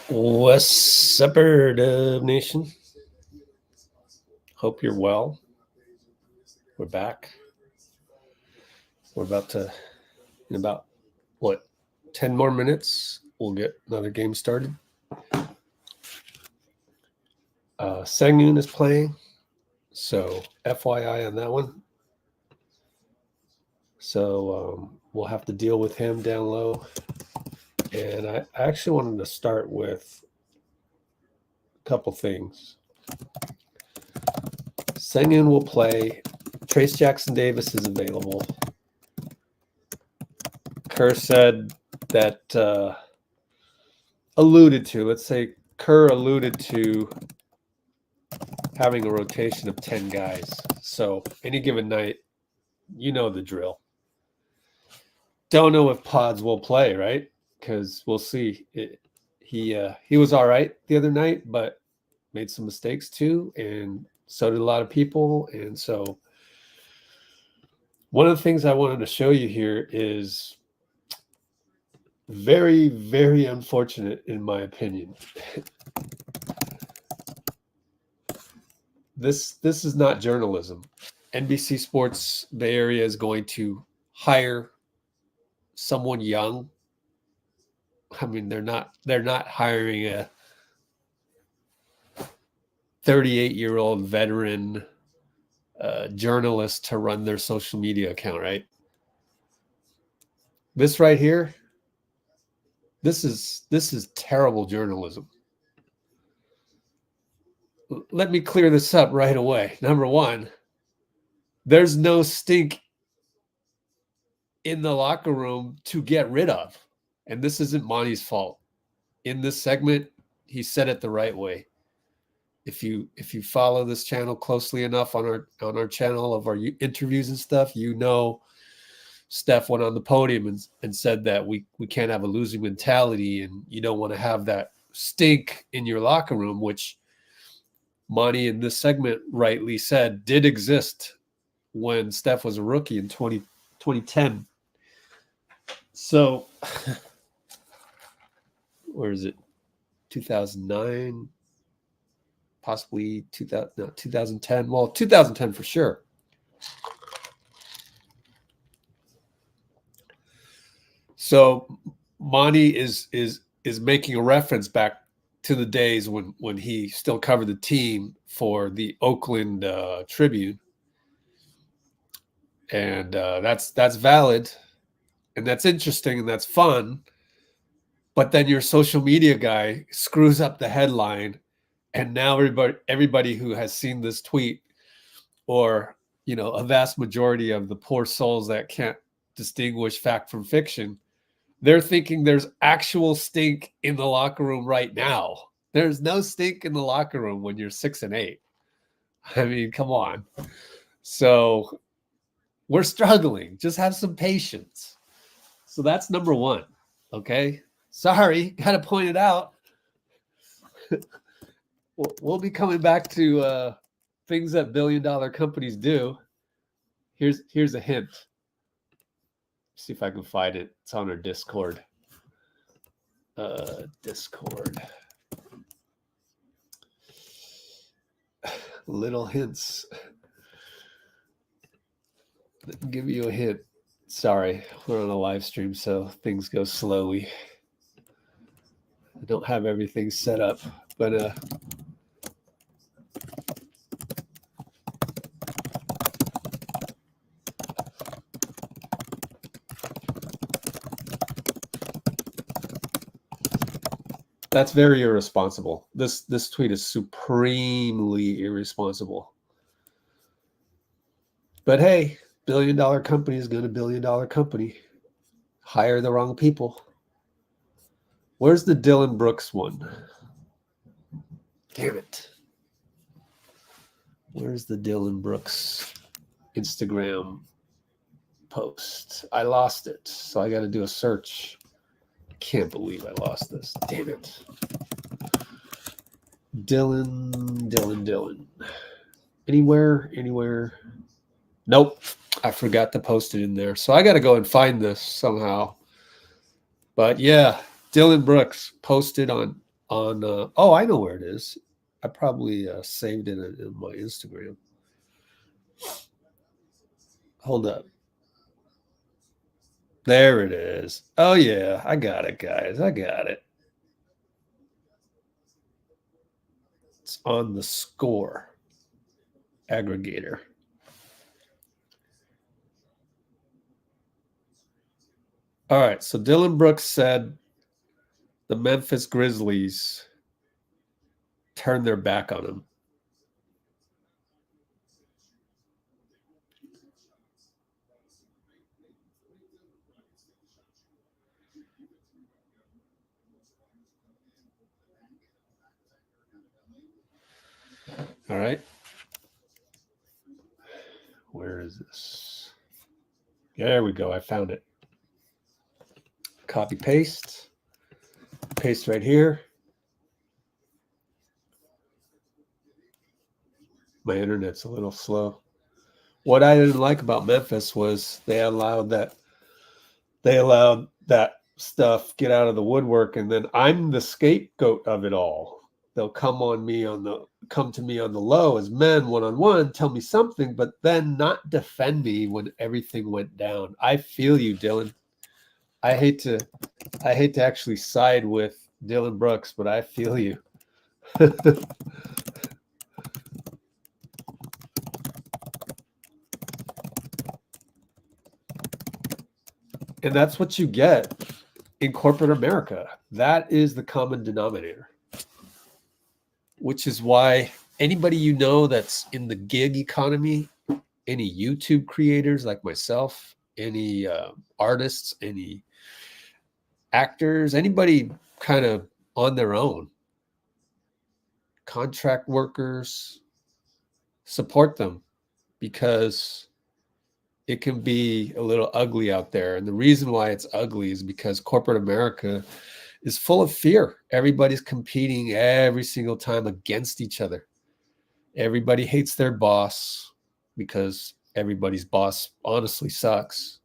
What's up, Dub Nation? Hope you're well. We're back. We're about to, in about, 10 more minutes, we'll get another game started. Senguun is playing, so FYI on that one. So we'll have to deal with him down low. And I actually wanted to start with a couple things. Senguun will play. Trace Jackson Davis is available. Kerr said that Kerr alluded to having a rotation of 10 guys. So any given night, you know the drill. Don't know if Pods will play, right? Because we'll see. He was all right the other night, but made some mistakes too, and so did a lot of people. And so one of the things I wanted to show you here is very, very unfortunate, in my opinion. This is not journalism. NBC Sports Bay Area is going to hire someone young. I mean, they're not hiring a 38-year-old veteran journalist to run their social media account, right? This right here, this is terrible journalism. Let me clear this up right away. Number one, there's no stink in the locker room to get rid of. And this isn't Monty's fault. In this segment, he said it the right way. If you follow this channel closely enough on our channel of our interviews and stuff, you know Steph went on the podium and said that we can't have a losing mentality, and you don't want to have that stink in your locker room, which Monty in this segment rightly said did exist when Steph was a rookie in 2010. So where is it? 2009, possibly 2010. Well, 2010 for sure. So Monty is making a reference back to the days when he still covered the team for the Oakland Tribune, and that's valid, and that's interesting, and that's fun. But then your social media guy screws up the headline, and now everybody who has seen this tweet, or a vast majority of the poor souls that can't distinguish fact from fiction, they're thinking there's actual stink in the locker room right now. There's no stink in the locker room when you're 6-8. I mean, come on. So we're struggling. Just have some patience. So that's number one. Okay. Sorry, got to point it out. We'll be coming back to things that billion-dollar companies do. Here's a hint. See if I can find it. It's on our Discord. Discord. Little hints. I'll give you a hint. Sorry, we're on a live stream, so things go slowly. I don't have everything set up, but that's very irresponsible. This tweet is supremely irresponsible. But hey, billion-dollar company is going to billion-dollar company. Hire the wrong people. Where's the Dillon Brooks one? Damn it. Where's the Dillon Brooks Instagram post? I lost it, so I got to do a search. Can't believe I lost this. Damn it. Dillon. Anywhere. Nope. I forgot to post it in there. So I got to go and find this somehow. But yeah, Dillon Brooks posted on oh, I know where it is. I probably saved it in my Instagram. Hold up. There it is. Oh yeah, I got it, guys. I got it. It's on the score aggregator. All right, so Dillon Brooks said the Memphis Grizzlies turned their back on him. All right. Where is this? There we go. I found it. Copy, paste. Paste right here. My internet's a little slow. What I didn't like about Memphis was they allowed that stuff get out of the woodwork, and then I'm the scapegoat of it all. They'll come to me on the low as men one-on-one, tell me something, but then not defend me when everything went down. I feel you, Dillon. I hate to actually side with Dillon Brooks, but I feel you. And that's what you get in corporate America. That is the common denominator, which is why anybody you know that's in the gig economy, any YouTube creators like myself, any artists, any actors, anybody kind of on their own, contract workers, support them, because it can be a little ugly out there. And the reason why it's ugly is because corporate America is full of fear. Everybody's competing every single time against each other. Everybody hates their boss because everybody's boss honestly sucks.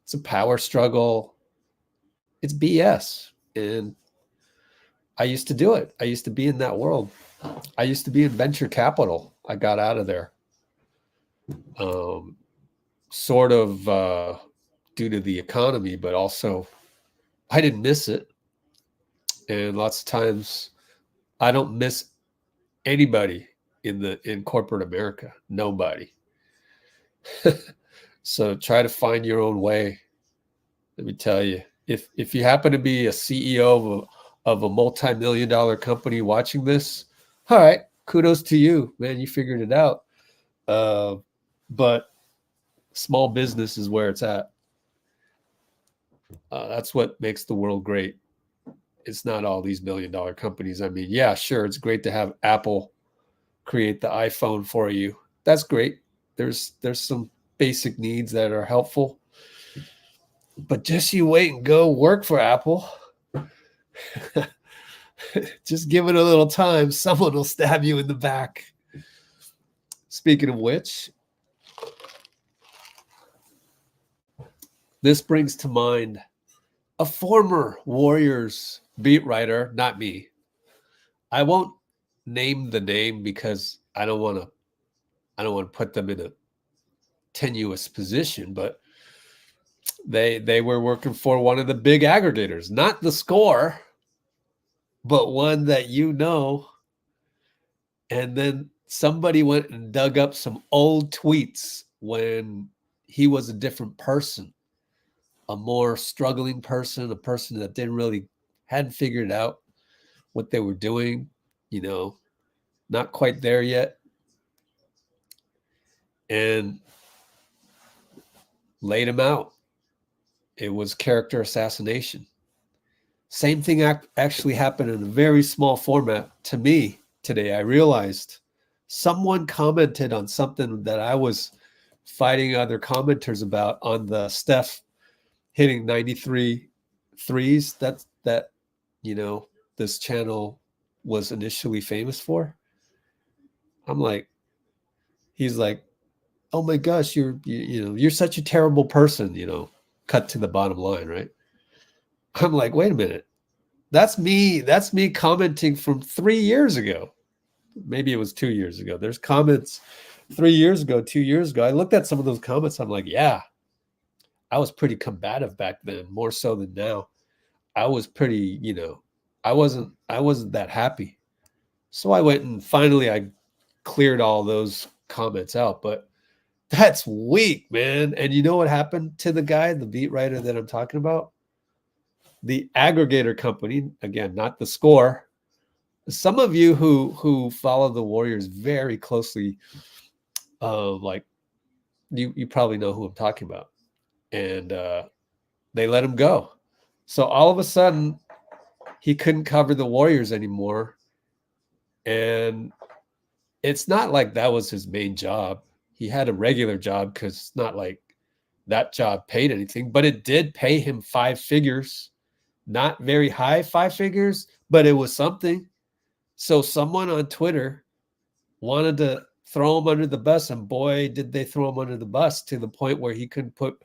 It's a power struggle. It's BS. And I used to do it. I used to be in that world. I used to be in venture capital. I got out of there. Sort of due to the economy, but also I didn't miss it. And lots of times I don't miss anybody in corporate America. Nobody. So try to find your own way. Let me tell you, if you happen to be a CEO of a multi-million-dollar company watching this, all right, kudos to you, man. You figured it out. But small business is where it's at. That's what makes the world great. It's not all these million-dollar companies. I mean, yeah, sure, it's great to have Apple create the iPhone for you. That's great. There's some basic needs that are helpful. But just you wait and go work for Apple. Just give it a little time. Someone will stab you in the back. Speaking of which, this brings to mind a former Warriors beat writer, not me. I won't name the name because I don't want to put them in a tenuous position, but they were working for one of the big aggregators, not the score, but one that you know. And then somebody went and dug up some old tweets when he was a different person, a more struggling person, a person that hadn't figured out what they were doing, not quite there yet. And laid him out. It was character assassination. Same thing actually happened in a very small format to me today. I realized someone commented on something that I was fighting other commenters about on the Steph hitting 93 threes that this channel was initially famous for. He's like, oh my gosh, you're such a terrible person, cut to the bottom line, right? I'm like, wait a minute. That's me commenting from 3 years ago. Maybe it was 2 years ago. There's comments 3 years ago, 2 years ago. I looked at some of those comments. I'm like, yeah, I was pretty combative back then, more so than now. I was pretty, I wasn't that happy. So I went and finally I cleared all those comments out. But that's weak, man. And you know what happened to the guy, the beat writer that I'm talking about? The aggregator company, again, not the score. Some of you who follow the Warriors very closely, like you probably know who I'm talking about. And they let him go. So all of a sudden, he couldn't cover the Warriors anymore. And it's not like that was his main job. He had a regular job because it's not like that job paid anything, but it did pay him 5 figures. Not very high 5 figures, but it was something. So someone on Twitter wanted to throw him under the bus, and boy, did they throw him under the bus to the point where he couldn't put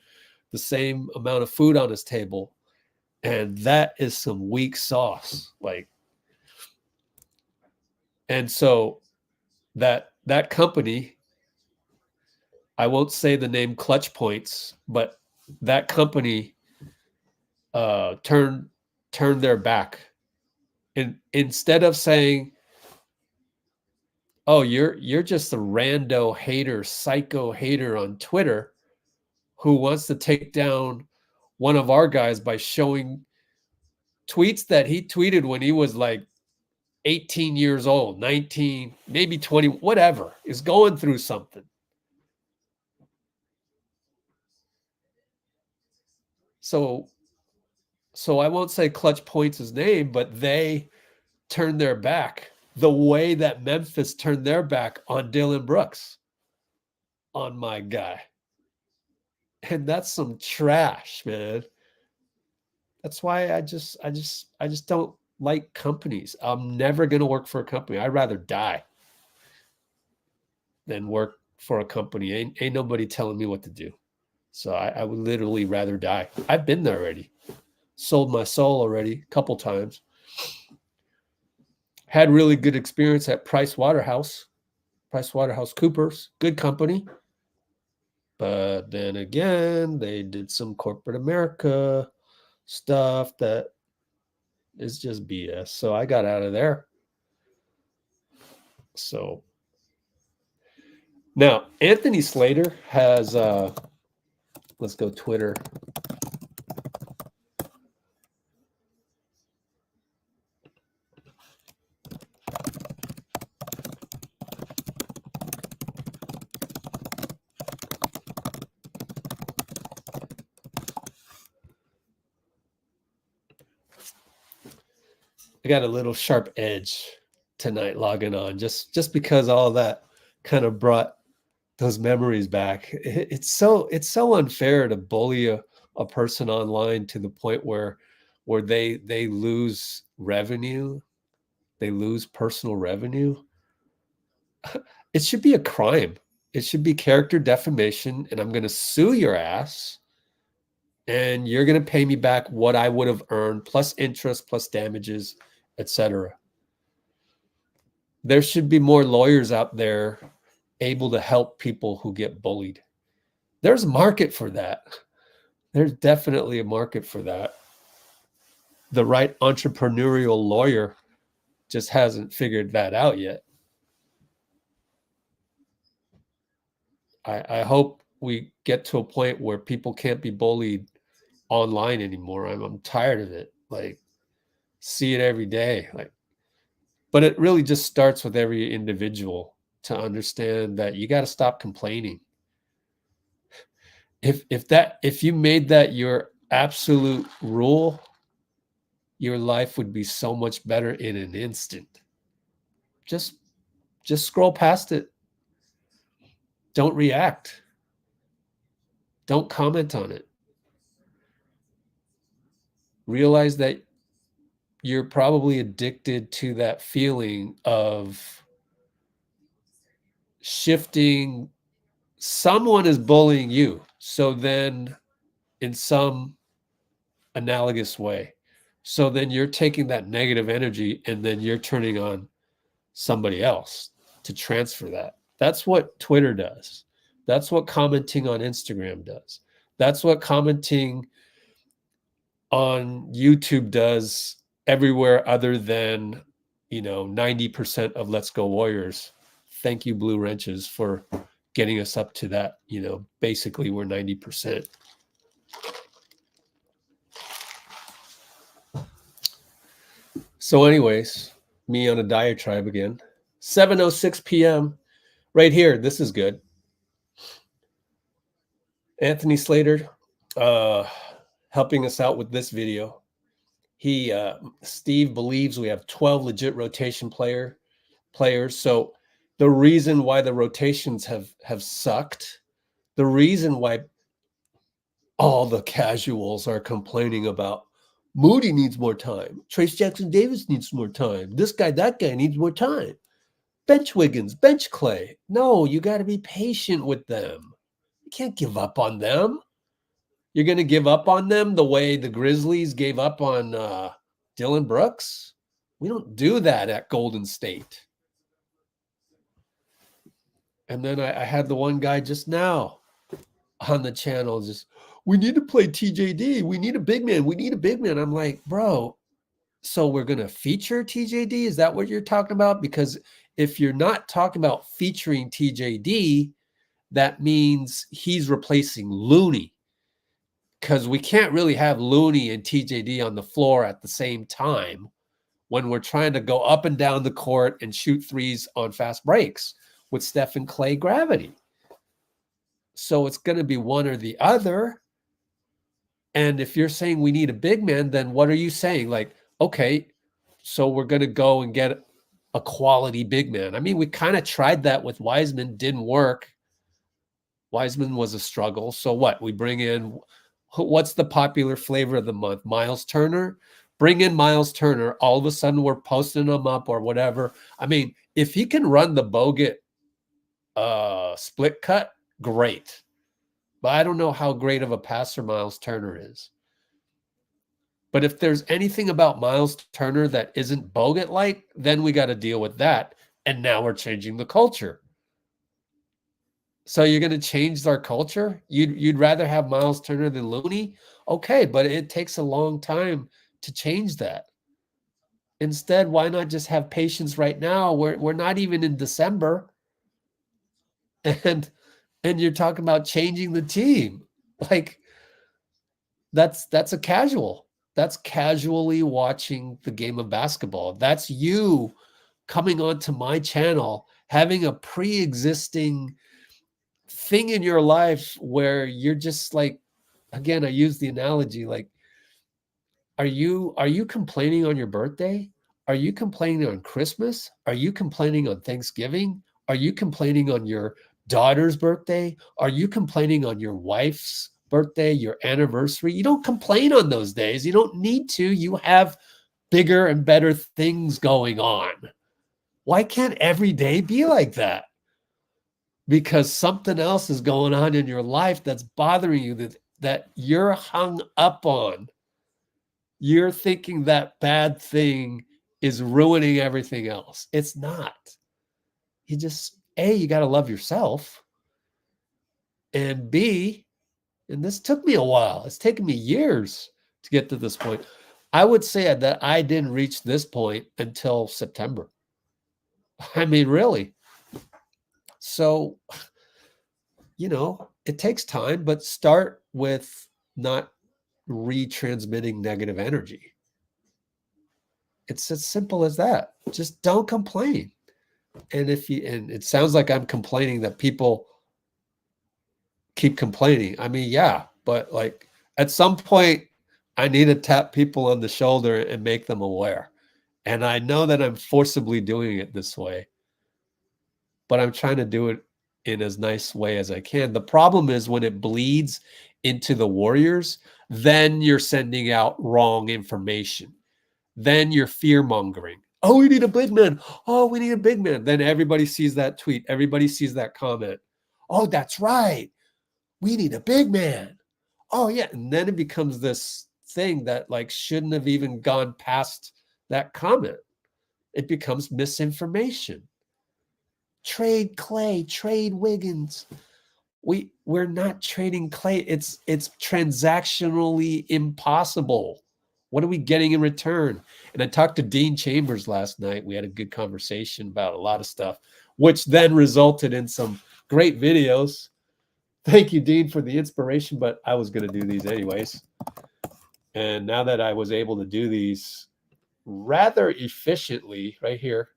the same amount of food on his table. And that is some weak sauce. And so that company, I won't say the name ClutchPoints, but that company turned their back. And instead of saying, oh, you're just a rando hater, psycho hater on Twitter who wants to take down one of our guys by showing tweets that he tweeted when he was like 18 years old, 19, maybe 20, whatever, is going through something. So I won't say ClutchPoints' name, but they turned their back the way that Memphis turned their back on Dillon Brooks, on my guy. And that's some trash, man. That's why I just don't like companies. I'm never going to work for a company. I'd rather die than work for a company. Ain't nobody telling me what to do. So I would literally rather die. I've been there already. Sold my soul already a couple times. Had really good experience at Price Waterhouse Coopers. Good company. But then again, they did some corporate America stuff that is just BS. So I got out of there. So now Anthony Slater has let's go Twitter. I got a little sharp edge tonight logging on just because all of that kind of brought those memories back. It's so unfair to bully a person online to the point where they lose revenue, they lose personal revenue. It should be a crime. It should be character defamation, and I'm going to sue your ass, and you're going to pay me back what I would have earned, plus interest, plus damages, etc. There should be more lawyers out there able to help people who get bullied. There's a market for that. There's definitely a market for that. The right entrepreneurial lawyer just hasn't figured that out yet. I hope we get to a point where people can't be bullied online anymore. I'm tired of it. Like, see it every day. But it really just starts with every individual to understand that you got to stop complaining. If you made that your absolute rule, your life would be so much better in an instant. Just scroll past it. Don't react. Don't comment on it. Realize that you're probably addicted to that feeling of shifting. Someone is bullying you. So then in some analogous way, So then you're taking that negative energy and then you're turning on somebody else to transfer that. That's what Twitter does. That's what commenting on Instagram does. That's what commenting on YouTube does everywhere other than, 90% of Let's Go Warriors. Thank you, Blue Wrenches, for getting us up to that. Basically we're 90%. So anyways, me on a diatribe again. 7:06 p.m. right here. This is good. Anthony Slater helping us out with this video. Steve believes we have 12 legit rotation players. So the reason why the rotations have sucked, the reason why all the casuals are complaining about Moody needs more time, Trace Jackson Davis needs more time, this guy, that guy needs more time, bench Wiggins, bench Klay. No, you got to be patient with them. You can't give up on them. You're going to give up on them the way the Grizzlies gave up on Dillon Brooks? We don't do that at Golden State. And then I had the one guy just now on the channel we need to play TJD. We need a big man. We need a big man. I'm like, bro, so we're going to feature TJD? Is that what you're talking about? Because if you're not talking about featuring TJD, that means he's replacing Looney. Because we can't really have Looney and TJD on the floor at the same time when we're trying to go up and down the court and shoot threes on fast breaks with Steph and Klay gravity. So it's going to be one or the other. And if you're saying we need a big man, then what are you saying? Like, okay, so we're going to go and get a quality big man. I mean, we kind of tried that with Wiseman, didn't work. Wiseman was a struggle. So what? We bring in, what's the popular flavor of the month? Miles Turner. Bring in Miles Turner. All of a sudden we're posting him up or whatever. I mean, if he can run the Bogut split cut, great. But I don't know how great of a passer Miles Turner is. But if there's anything about Miles Turner that isn't Bogut-like, then we got to deal with that. And now we're changing the culture. So you're going to change our culture? You'd rather have Miles Turner than Looney? Okay, but it takes a long time to change that. Instead, why not just have patience right now? We're not even in December. And you're talking about changing the team. Like, that's a casual. That's casually watching the game of basketball. That's you coming onto my channel, having a pre-existing thing in your life where you're just like, again, I use the analogy, like, are you complaining on your birthday? Are you complaining on Christmas? Are you complaining on Thanksgiving? Are you complaining on your daughter's birthday? Are you complaining on your wife's birthday, your anniversary? You don't complain on those days. You don't need to. You have bigger and better things going on. Why can't every day be like that? Because something else is going on in your life that's bothering you, that you're hung up on. You're thinking that bad thing is ruining everything else. It's not. You just, A, you got to love yourself. And B, and this took me a while. It's taken me years to get to this point. I would say that I didn't reach this point until September. I mean, really. So, it takes time, but start with not retransmitting negative energy. It's as simple as that. Just don't complain. And and it sounds like I'm complaining that people keep complaining. I mean, yeah, but like at some point I need to tap people on the shoulder and make them aware. And I know that I'm forcibly doing it this way, but I'm trying to do it in as nice way as I can. The problem is when it bleeds into the Warriors, then you're sending out wrong information. Then you're fear mongering. Oh, we need a big man. Oh, we need a big man. Then everybody sees that tweet. Everybody sees that comment. Oh, that's right. We need a big man. Oh, yeah. And then it becomes this thing that like shouldn't have even gone past that comment. It becomes misinformation. Trade Klay, trade Wiggins. We're not trading Klay. It's transactionally impossible. What are we getting in return? And I talked to Dean Chambers last night. We had a good conversation about a lot of stuff, which then resulted in some great videos. Thank you, Dean, for the inspiration, but I was going to do these anyways. And now that I was able to do these rather efficiently right here,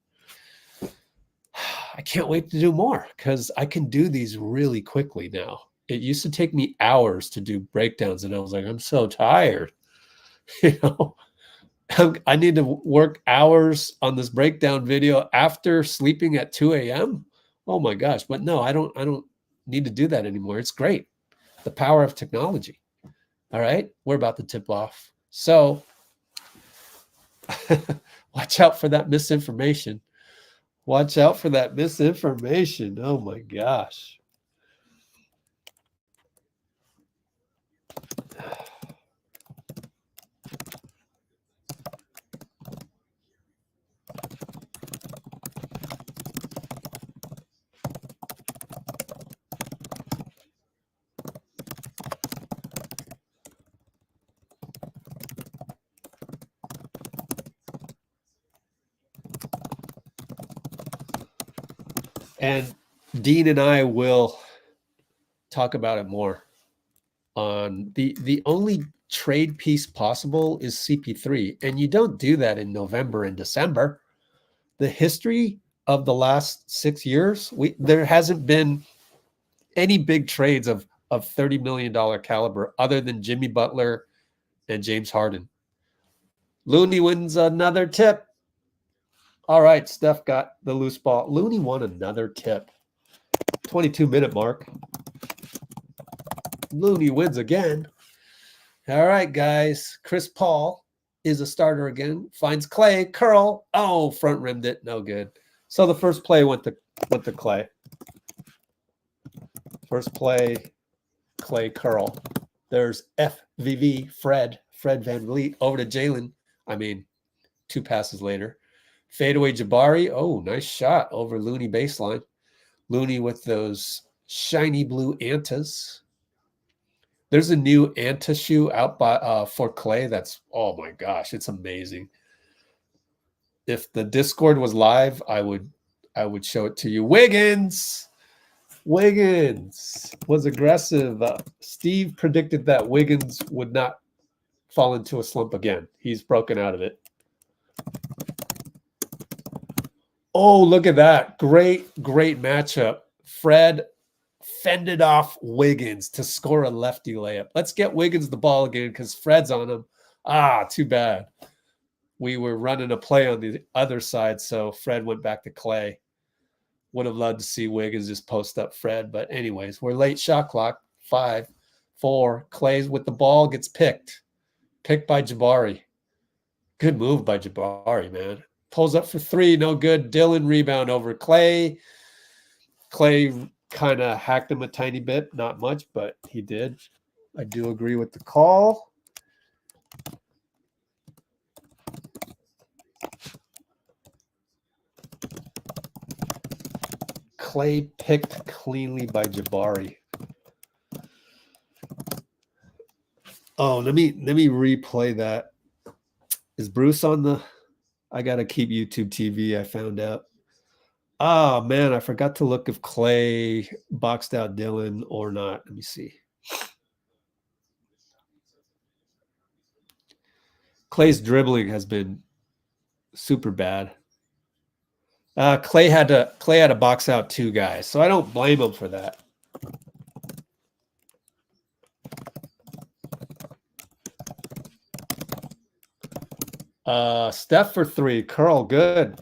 I can't wait to do more because I can do these really quickly now. It used to take me hours to do breakdowns, and I was like, I'm so tired. You know, I need to work hours on this breakdown video after sleeping at 2 a.m. Oh my gosh. But no, I don't need to do that anymore. It's great. The power of technology. All right. We're about to tip off. So watch out for that misinformation. Watch out for that misinformation. Oh my gosh. And Dean and I will talk about it more. On the only trade piece possible is CP3, and you don't do that in November and December. The history of the last 6 years, there hasn't been any big trades of $30 million caliber other than Jimmy Butler and James Harden. Looney wins another tip. All right, Steph got the loose ball. Looney won another tip. 22-minute mark. Looney wins again. All right, guys. Chris Paul is a starter again. Finds Klay. Curl. Oh, front rimmed it. No good. So the first play went to Klay. First play, Klay curl. There's FVV, Fred VanVleet over to Jalen. I mean, 2 passes later. Fadeaway Jabari. Oh, nice shot over Looney baseline. Looney with those shiny blue Antas. There's a new Anta shoe out by for Klay. That's, oh my gosh, it's amazing. If the Discord was live, I would show it to you. Wiggins was aggressive. Steve predicted that Wiggins would not fall into a slump again. He's broken out of it. Oh, look at that. Great matchup. Fred fended off Wiggins to score a lefty layup. Let's get Wiggins the ball again because Fred's on him. Ah, too bad. We were running a play on the other side, so Fred went back to Klay. Would have loved to see Wiggins just post up Fred. But anyways, we're late shot clock. 5, 4. Klay's with the ball, gets picked. Picked by Jabari. Good move by Jabari, man. Pulls up for 3, no good. Dillon rebound over Klay. Klay kind of hacked him a tiny bit. Not much, but he did. I do agree with the call. Klay picked cleanly by Jabari. Oh, let me replay that. Is Bruce on the... I got to keep YouTube TV, I found out. Oh, man, I forgot to look if Klay boxed out Dillon or not. Let me see. Klay's dribbling has been super bad. Klay had to box out 2 guys, so I don't blame him for that. Steph for 3. Curl, good.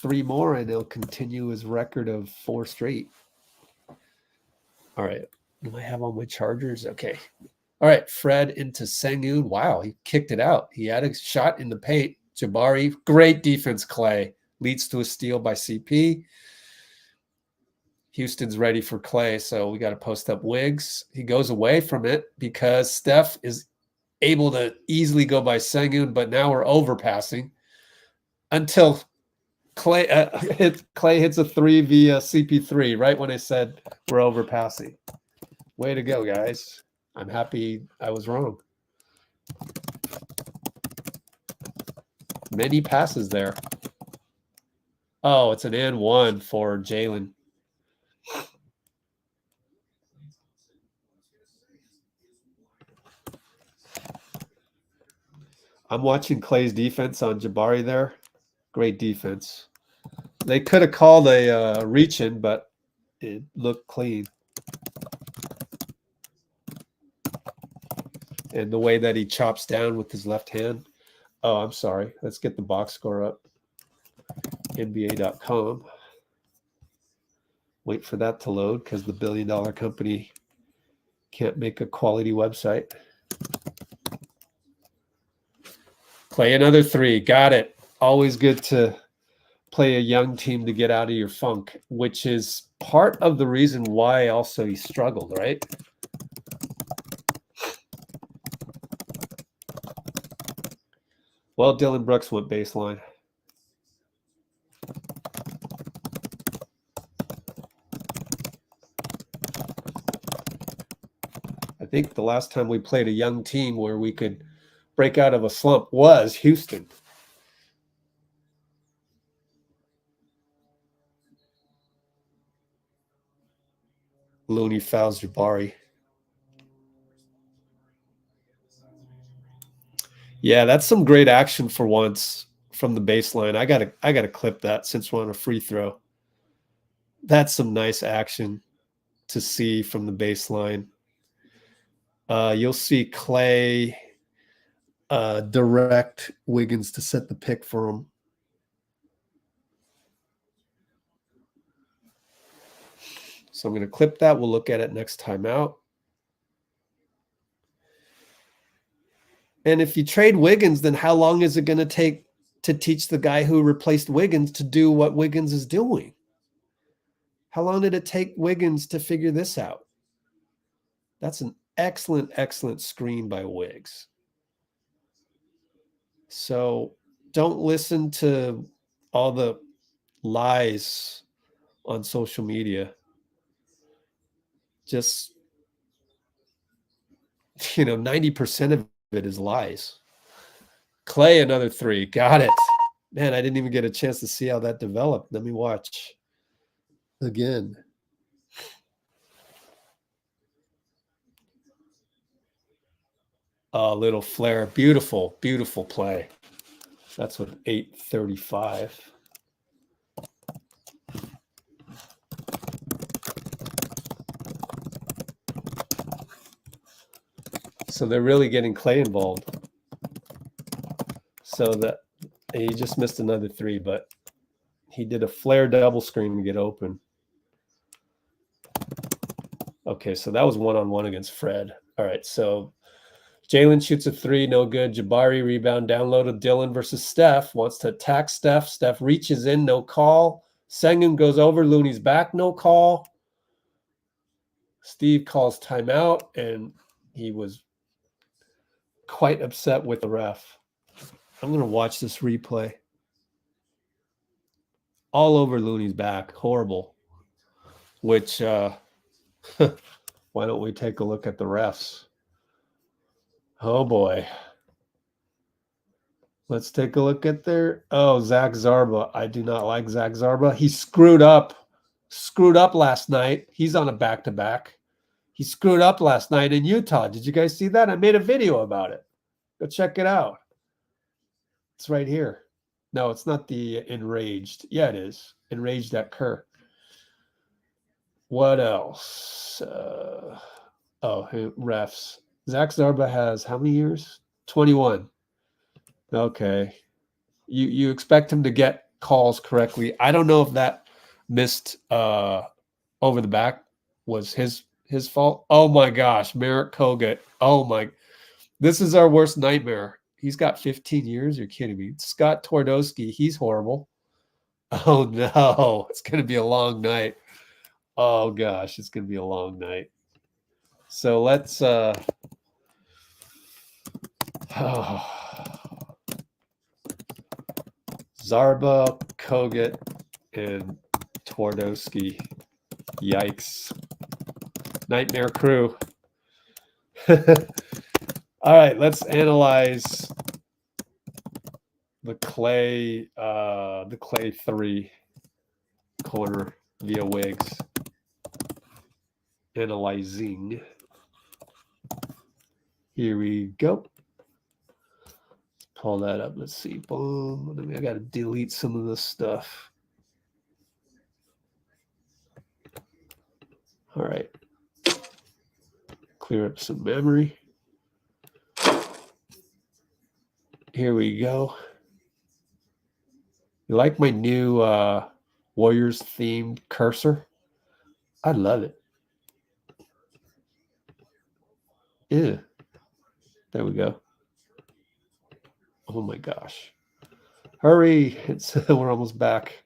3 more, and he'll continue his record of 4 straight. All right. Do I have all my chargers? Okay. All right. Fred into Senguun. Wow, he kicked it out. He had a shot in the paint. Jabari, great defense, Klay. Leads to a steal by CP. Houston's ready for Klay, so we got to post up Wiggs. He goes away from it because Steph is able to easily go by Senguun, but now we're overpassing until Klay Klay hits a 3 via CP3 right when I said we're overpassing. Way to go, guys. I'm happy I was wrong. Many passes there. Oh, it's an and one for Jalen. I'm watching Klay's defense on Jabari there. Great defense. They could have called a reach-in, but it looked clean. And the way that he chops down with his left hand. Oh, I'm sorry. Let's get the box score up. NBA.com. Wait for that to load because the billion-dollar company can't make a quality website. Klay another 3. Got it. Always good to play a young team to get out of your funk, which is part of the reason why also he struggled, right? Well, Dillon Brooks went baseline. I think the last time we played a young team where we could break out of a slump was Houston. Looney fouls Jabari. Yeah, that's some great action for once from the baseline. I gotta clip that since we're on a free throw. That's some nice action to see from the baseline. You'll see Klay direct Wiggins to set the pick for him. So I'm going to clip that. We'll look at it next time out. And if you trade Wiggins, then how long is it going to take to teach the guy who replaced Wiggins to do what Wiggins is doing? How long did it take Wiggins to figure this out? That's an excellent, excellent screen by Wiggs. So don't listen to all the lies on social media. Just, 90% of it is lies. Klay, another 3. Got it. Man, I didn't even get a chance to see how that developed. Let me watch again. A little flare. Beautiful, beautiful play. That's with 8:35. So they're really getting Klay involved. So that he just missed another 3, but he did a flare double screen to get open. Okay, so that was one-on-one against Fred. All right, so Jalen shoots a 3, no good. Jabari rebound, downloaded. Dillon versus Steph. Wants to attack Steph. Steph reaches in, no call. Senguun goes over. Looney's back, no call. Steve calls timeout, and he was quite upset with the ref. I'm going to watch this replay. All over Looney's back. Horrible. Which, why don't we take a look at the refs? Oh, boy. Let's take a look at their... Oh, Zach Zarba. I do not like Zach Zarba. He screwed up last night. He's on a back-to-back. He screwed up last night in Utah. Did you guys see that? I made a video about it. Go check it out. It's right here. No, it's not the enraged. Yeah, it is. Enraged at Kerr. What else? Refs. Zach Zarba has how many years? 21. Okay. You expect him to get calls correctly. I don't know if that missed over the back was his fault. Oh my gosh, Merrick Kogut. Oh my. This is our worst nightmare. He's got 15 years. You're kidding me. Scott Twardoski, he's horrible. Oh no, it's going to be a long night. Oh gosh, it's gonna be a long night. So let's Zarba, Kogut, and Twardoski. Yikes. Nightmare crew. All right, let's analyze the Klay 3 corner via Wiggs. Analyzing. Here we go. Let's pull that up. Let's see. Boom. I got to delete some of this stuff. All right. Clear up some memory. Here we go. You like my new Warriors themed cursor? I love it. Yeah. There we go. Oh my gosh. Hurry. We're almost back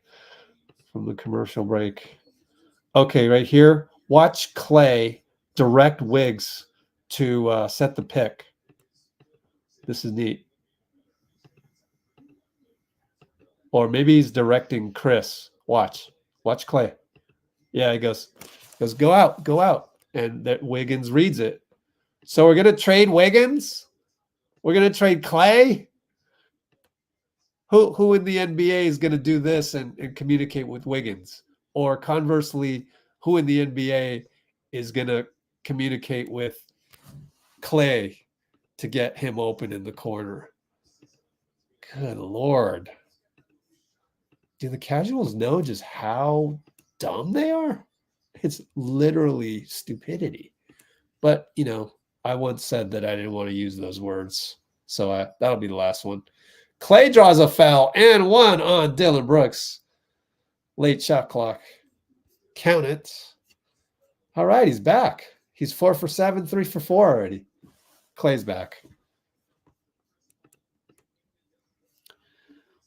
from the commercial break. Okay, right here. Watch Klay direct Wiggs to set the pick. This is neat. Or maybe he's directing Chris. Watch Klay. Yeah, he goes, go out. And that Wiggins reads it. So we're going to trade Wiggins? We're going to trade Klay? Who in the NBA is going to do this and communicate with Wiggins? Or conversely, who in the NBA is going to communicate with Klay to get him open in the corner? Good Lord. Do the casuals know just how dumb they are? It's literally stupidity. But, you know, I once said that I didn't want to use those words. So that'll be the last one. Klay draws a foul and one on Dillon Brooks. Late shot clock. Count it. All right, he's back. He's 4 for 7, 3 for 4 already. Klay's back.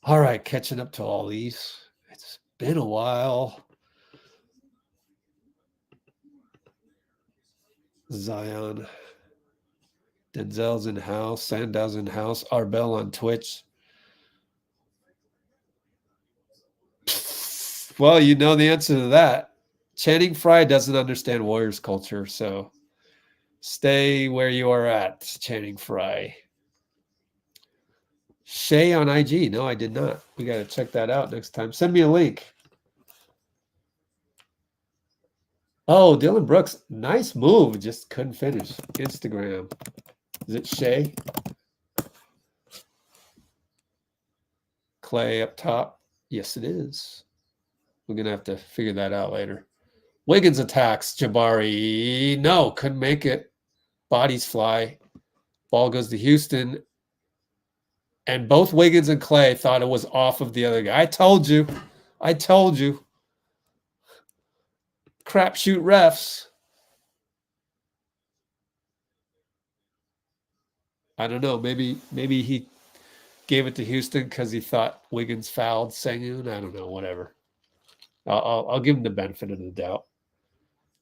All right, catching up to all these. It's been a while. Zion. Denzel's in house. Sandow's in house. Arbel on Twitch. Well, you know the answer to that. Channing Frye doesn't understand Warriors culture, so stay where you are at, Channing Frye. Shay on IG. No, I did not. We got to check that out next time. Send me a link. Oh, Dillon Brooks. Nice move. Just couldn't finish. Instagram. Is it Shay? Klay up top. Yes, it is. We're going to have to figure that out later. Wiggins attacks Jabari. No, couldn't make it. Bodies fly. Ball goes to Houston. And both Wiggins and Klay thought it was off of the other guy. I told you. Crapshoot refs. I don't know. Maybe he gave it to Houston because he thought Wiggins fouled Senguun. I don't know. Whatever. I'll give him the benefit of the doubt.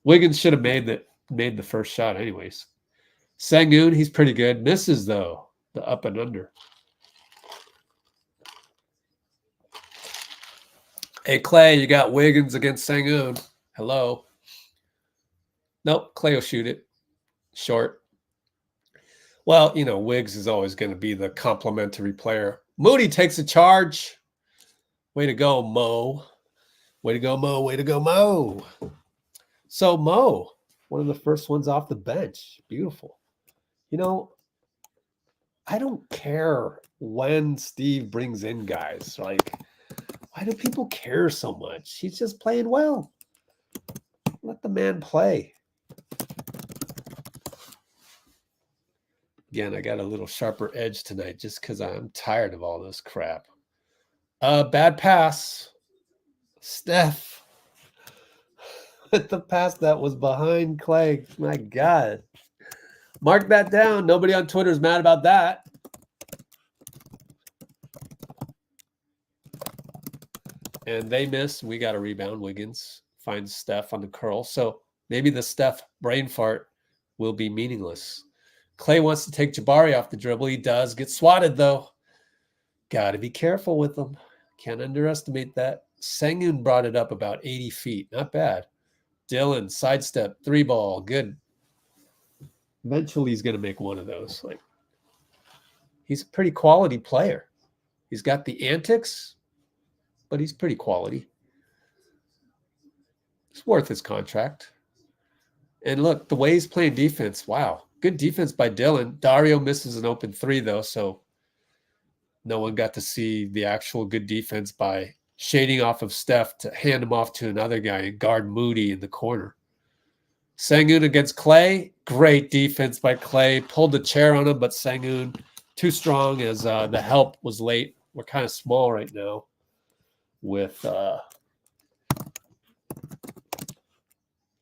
Wiggins should have made the first shot anyways. Senguun, he's pretty good. Misses though. The up and under. Hey, Klay, you got Wiggins against Senguun. Hello. Nope, Klay will shoot it. Short. Well, you know, Wiggs is always going to be the complimentary player. Moody takes a charge. Way to go, Mo. Way to go, Mo. Way to go, Mo. So, Mo, one of the first ones off the bench. Beautiful. You know, I don't care when Steve brings in guys. Like, why do people care so much? He's just playing well. Let the man play. Again, I got a little sharper edge tonight just because I'm tired of all this crap. Bad pass. Steph. With the pass that was behind Klay. My God. Mark that down. Nobody on Twitter is mad about that. And they miss. We got a rebound. Wiggins. finds Steph on the curl. So maybe the Steph brain fart will be meaningless. Klay wants to take Jabari off the dribble. He does. Get swatted, though. Got to be careful with him. Can't underestimate that. Senguun brought it up about 80 feet. Not bad. Dillon, sidestep, 3-ball. Good. Eventually, he's going to make one of those. Like, he's a pretty quality player. He's got the antics, but he's pretty quality. It's worth his contract. And look, the way he's playing defense, wow. Good defense by Dillon. Dario misses an open 3, though, so no one got to see the actual good defense by shading off of Steph to hand him off to another guy and guard Moody in the corner. Senguun against Klay. Great defense by Klay. Pulled the chair on him, but Senguun too strong as the help was late. We're kind of small right now with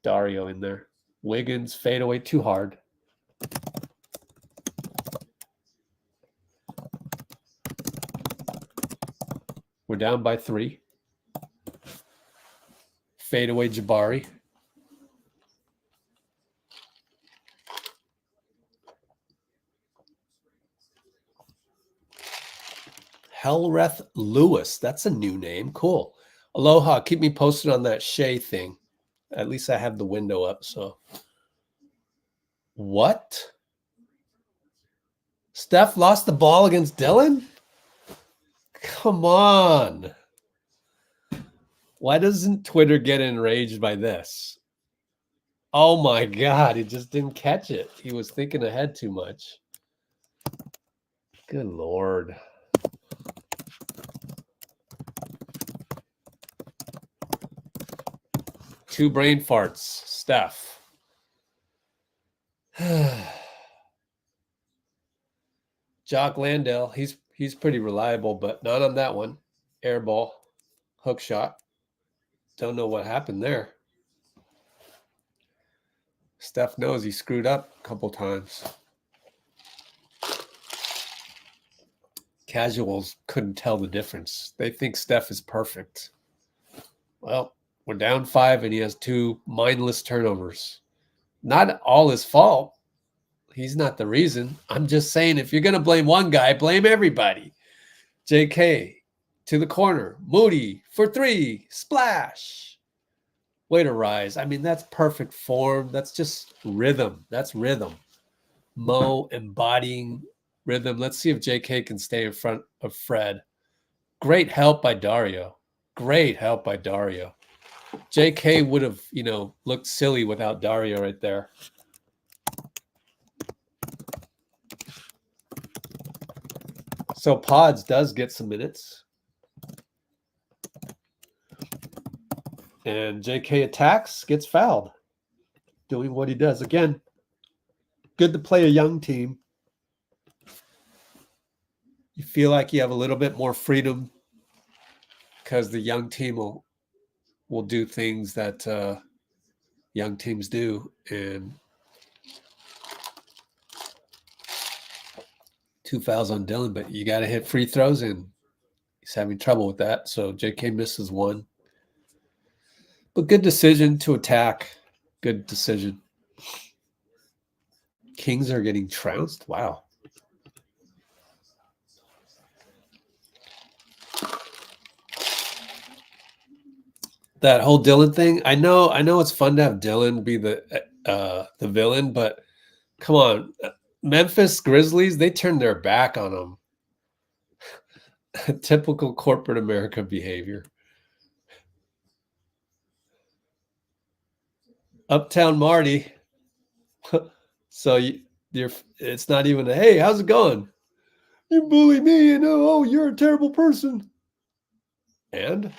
Dario in there. Wiggins fade away too hard. We're down by 3. Fade away Jabari. Helreth Lewis. That's a new name. Cool. Aloha. Keep me posted on that Shea thing. At least I have the window up, so. What? Steph lost the ball against Dillon? Come on. Why doesn't Twitter get enraged by this? Oh my God, he just didn't catch it. He was thinking ahead too much. Good Lord. Two brain farts, Steph. Jock Landale, he's pretty reliable, but not on that one. Air ball, hook shot. Don't know what happened there. Steph knows he screwed up a couple times. Casuals couldn't tell the difference. They think Steph is perfect. Well, we're down 5 and he has 2 mindless turnovers. Not all his fault. He's not the reason. I'm just saying if you're going to blame one guy, blame everybody. JK to the corner. Moody for 3. Splash. Way to rise. I mean, that's perfect form. That's just rhythm. That's rhythm. Mo embodying rhythm. Let's see if JK can stay in front of Fred. Great help by Dario. Great help by Dario. JK would have, looked silly without Dario right there. So Pods does get some minutes. And JK attacks, gets fouled. Doing what he does. Again, good to play a young team. You feel like you have a little bit more freedom because the young team will do things that young teams do. And 2 fouls on Dillon, but you got to hit free throws, and he's having trouble with that. So JK misses 1. But good decision to attack. Good decision. Kings are getting trounced. Wow. That whole Dillon thing. I know it's fun to have Dillon be the villain, but come on. Memphis Grizzlies, they turned their back on him. Typical corporate America behavior. Uptown Marty. So it's not even a, hey, how's it going? You bully me and oh, you're a terrible person. And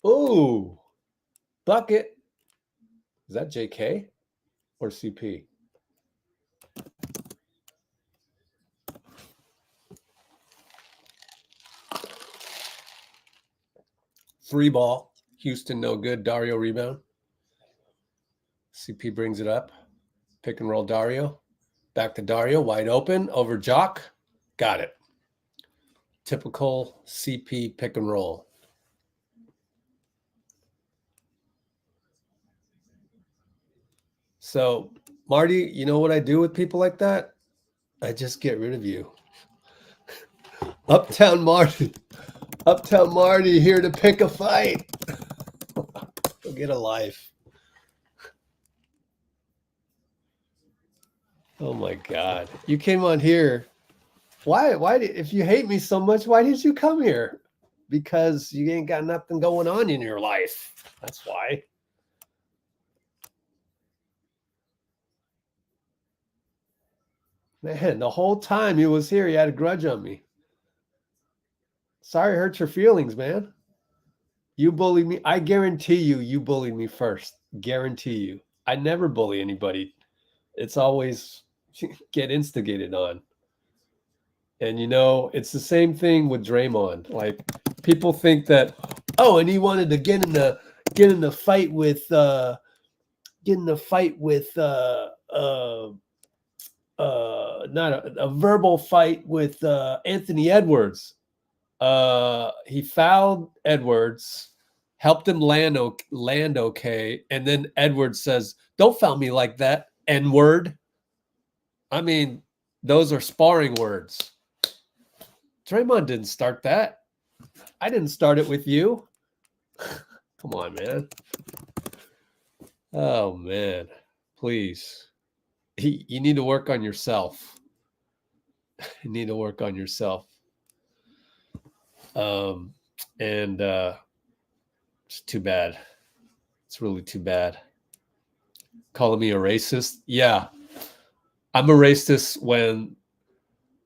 oh, bucket. Is that JK or CP? Free ball. Houston, no good. Dario rebound. CP brings it up. Pick and roll Dario. Back to Dario. Wide open. Over Jock. Got it. Typical CP pick and roll. So, Marty, you know what I do with people like that? I just get rid of you. Uptown Marty here to pick a fight. Go get a life. Oh my God. You came on here. Why if you hate me so much, why did you come here? Because you ain't got nothing going on in your life. That's why. Man, the whole time he was here, he had a grudge on me. Sorry, hurt your feelings, man. You bullied me. I guarantee you bullied me first. Guarantee you. I never bully anybody. It's always get instigated on. And you know, it's the same thing with Draymond. Like people think that, oh, and he wanted to get in the fight with not a verbal fight with Anthony Edwards. He fouled Edwards, helped him land okay, and then Edwards says, "Don't foul me like that, N-word." I mean, those are sparring words. Draymond didn't start that. I didn't start it with you. Come on, man. Oh man, please. You need to work on yourself. You need to work on yourself. And it's too bad. It's really too bad. Calling me a racist? Yeah. I'm a racist when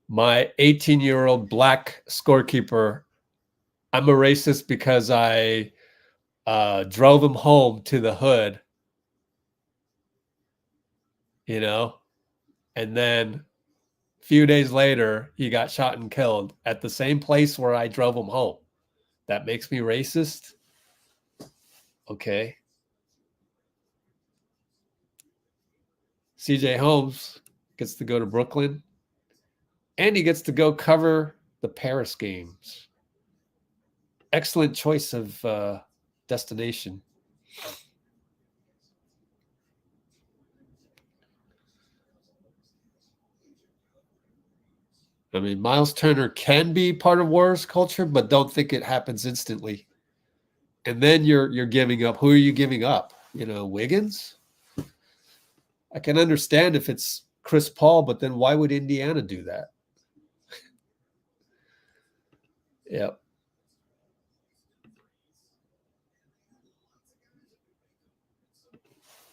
my 18-year-old black scorekeeper, I'm a racist because I drove him home to the hood, you know, and then a few days later, he got shot and killed at the same place where I drove him home. That makes me racist? Okay. CJ Holmes gets to go to Brooklyn, and he gets to go cover the Paris games. Excellent choice of destination. I mean, Miles Turner can be part of Warriors culture, but don't think it happens instantly. And then you're giving up. Who are you giving up? You know, Wiggins? I can understand if it's Chris Paul, but then why would Indiana do that? Yep.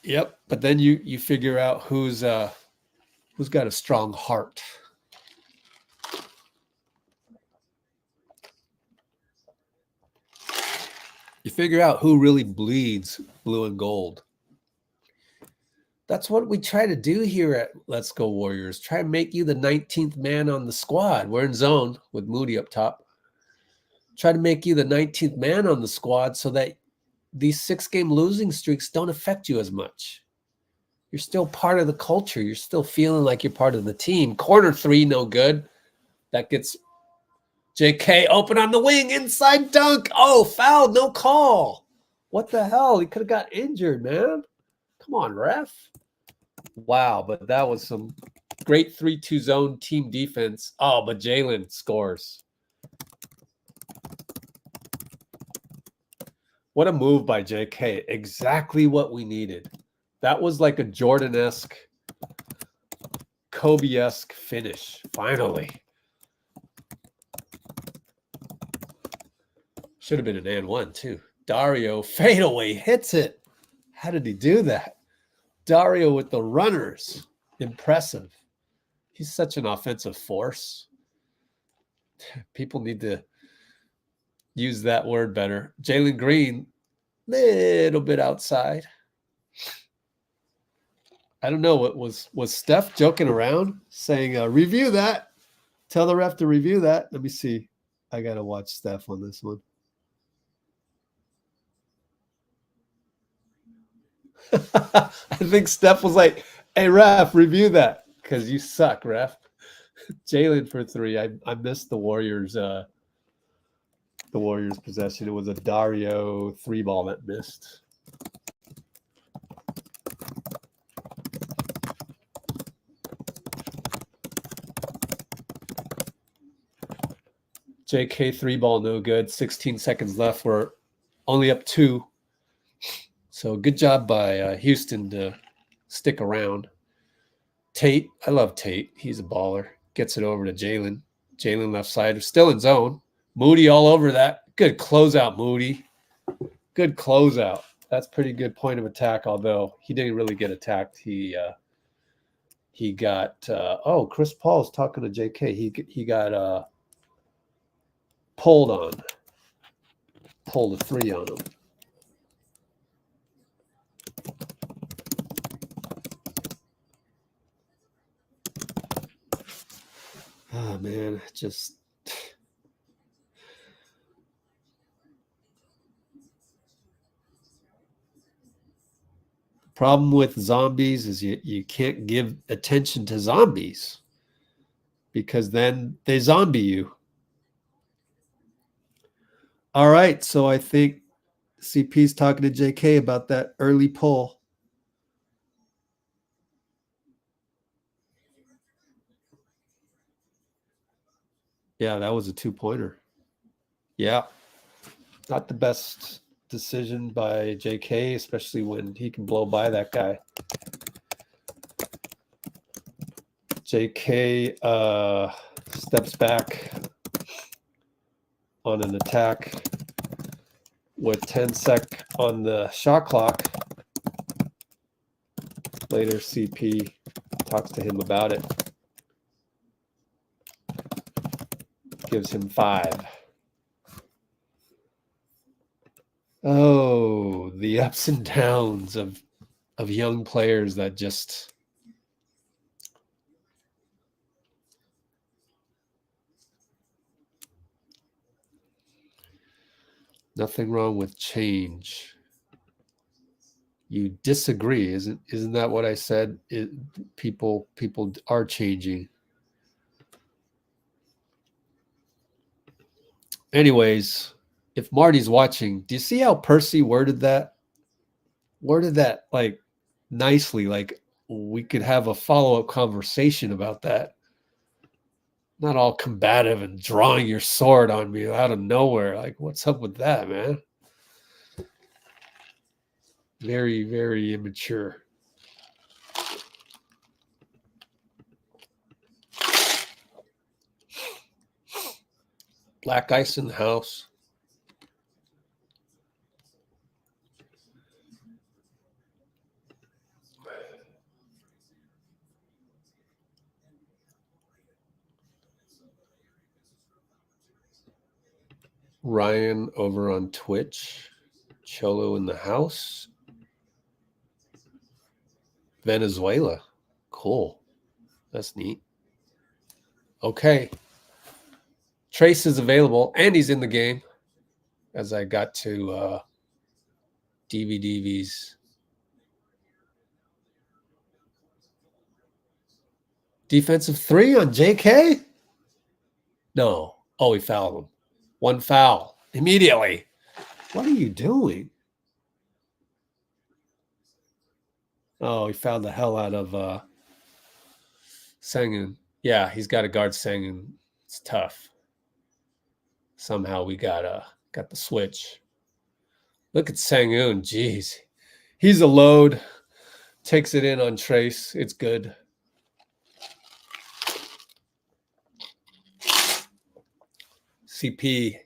Yep. But then you figure out who's got a strong heart. You figure out who really bleeds blue and gold. That's what we try to do here at Let's Go Warriors. Try to make you the 19th man on the squad. We're in zone with Moody up top. Try to make you the 19th man on the squad so that these 6-game losing streaks don't affect you as much. You're still part of the culture. You're still feeling like you're part of the team. Corner 3, no good. That gets JK open on the wing, inside dunk. Oh, foul, no call. What the hell? He could have got injured, man. Come on, ref. Wow, but that was some great 3-2 zone team defense. Oh, but Jalen scores. What a move by JK. Exactly what we needed. That was like a Jordan-esque, Kobe-esque finish. Finally. Should have been an and one, too. Dario fadeaway hits it. How did he do that? Dario with the runners. Impressive. He's such an offensive force. People need to use that word better. Jalen Green, little bit outside. I don't know. What was Steph joking around saying, review that. Tell the ref to review that. Let me see. I got to watch Steph on this one. I think Steph was like, hey, ref, review that because you suck, ref. Jalen for 3. I missed the Warriors possession. It was a Dario 3-ball that missed. JK 3-ball, no good. 16 seconds left. We're only up 2. So good job by Houston to stick around. Tate, I love Tate. He's a baller. Gets it over to Jalen. Jalen left side, still in zone. Moody all over that. Good closeout, Moody. Good closeout. That's pretty good point of attack, although he didn't really get attacked. He got Chris Paul's talking to JK. He got pulled a 3 on him. Oh man, just problem with zombies is you can't give attention to zombies because then they zombie you. All right, so I think CP's talking to JK about that early pull. Yeah, that was a 2-pointer. Yeah, not the best decision by JK, especially when he can blow by that guy. JK steps back on an attack with 10 sec on the shot clock. Later, CP talks to him about it. Gives him 5. Oh, the ups and downs of young players that just nothing wrong with change. You disagree, isn't that what I said? People are changing. Anyways, if Marty's watching, do you see how Percy worded that? Worded that like nicely, like we could have a follow-up conversation about that. Not all combative and drawing your sword on me out of nowhere. Like, what's up with that, man? Very, very immature. Black ice in the house. Ryan over on Twitch. Cholo in the house. Venezuela. Cool. That's neat. Okay. Trace is available, and he's in the game as I got to DVDVs. Defensive 3 on JK? No. Oh, he fouled him. 1 foul immediately. What are you doing? Oh, he fouled the hell out of Senguun. Yeah, he's got to guard Senguun. It's tough. Somehow we got the switch. Look at Senguun. Jeez. He's a load. Takes it in on Trace. It's good. CP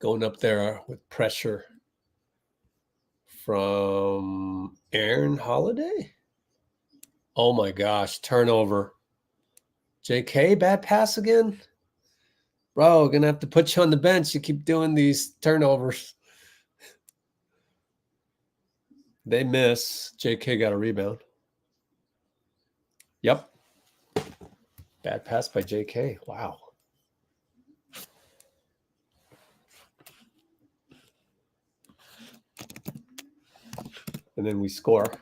going up there with pressure from Aaron Holiday. Oh my gosh, turnover. JK, bad pass again? Bro, gonna have to put you on the bench. You keep doing these turnovers. They miss. JK got a rebound. Yep. Bad pass by JK. Wow. And then we score.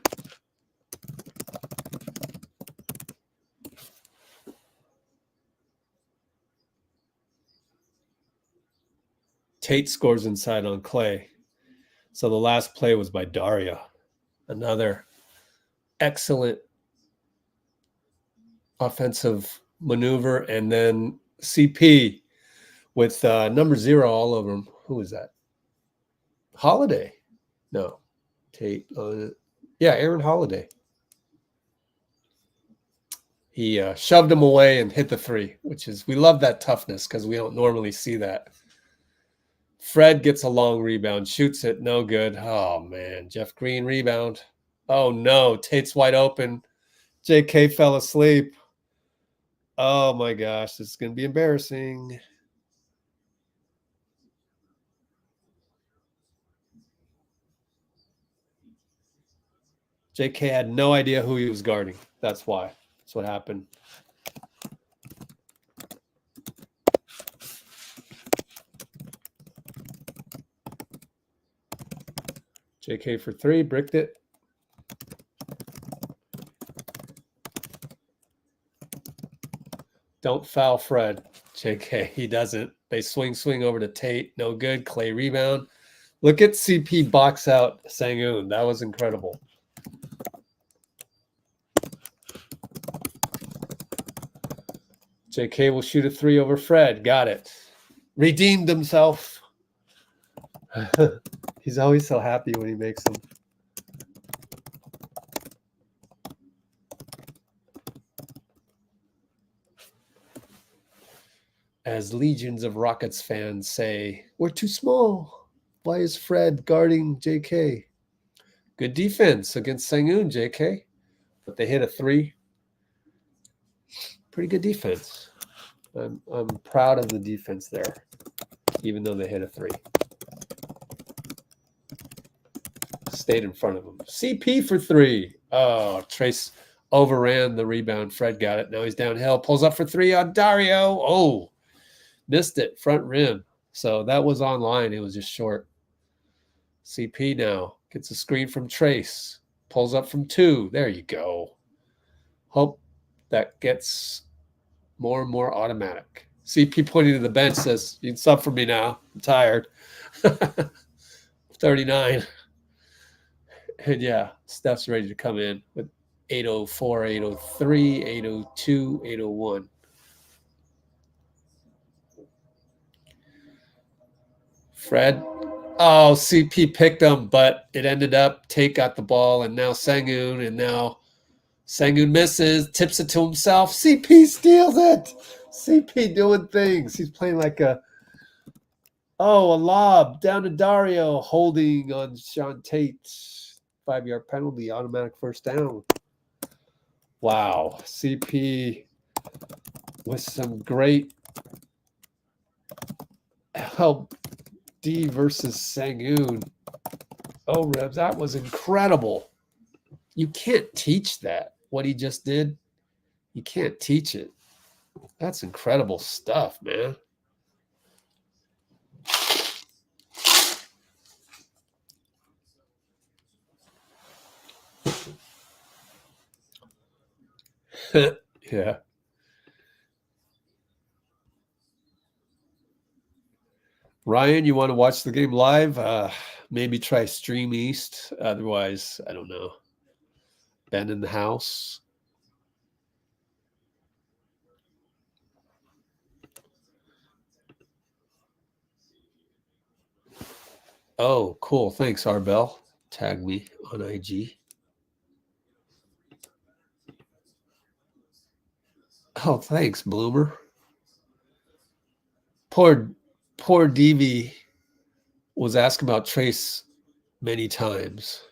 Tate scores inside on Klay. So the last play was by Daria. Another excellent offensive maneuver. And then CP with number 0 all over him. Who is that? Holiday. No. Tate. Yeah, Aaron Holiday. He shoved him away and hit the 3, which is, we love that toughness because we don't normally see that. Fred gets a long rebound, shoots it, no good. Oh, man. Jeff Green rebound. Oh, no. Tate's wide open. JK fell asleep. Oh, my gosh. This is going to be embarrassing. JK had no idea who he was guarding. That's why. That's what happened. JK for 3, bricked it. Don't foul Fred. JK, he doesn't. They swing over to Tate. No good. Klay rebound. Look at CP box out Senguun. That was incredible. JK will shoot a 3 over Fred. Got it. Redeemed himself. He's always so happy when he makes them. As legions of Rockets fans say, we're too small. Why is Fred guarding JK? Good defense against Senguun, JK. But they hit a 3. Pretty good defense. I'm proud of the defense there, even though they hit a 3. Stayed in front of him. CP for 3. Oh, Trace overran the rebound. Fred got it. Now he's downhill. Pulls up for 3 on Dario. Oh, missed it. Front rim. So that was online. It was just short. CP now gets a screen from Trace. Pulls up from 2. There you go. Hope that gets more and more automatic. CP pointing to the bench says, you can sub for me now. I'm tired. 39. And yeah, Steph's ready to come in with 804, 803, 802, 801. Fred. Oh, CP picked him, but it ended up Tate got the ball, and now Senguun, and now Senguun misses, tips it to himself. CP steals it. CP doing things. He's playing like a lob down to Dario, holding on Sean Tate. 5-yard penalty, automatic first down. Wow. CP with some great help. D versus Senguun. Oreb, that was incredible. You can't teach that. What he just did, you can't teach it. That's incredible stuff, man. Yeah. Ryan, you want to watch the game live? Maybe try Stream East. Otherwise, I don't know. Ben in the house. Oh, cool. Thanks, Arbel. Tag me on IG. Oh, thanks, Bloomer. Poor DV was asked about Trace many times.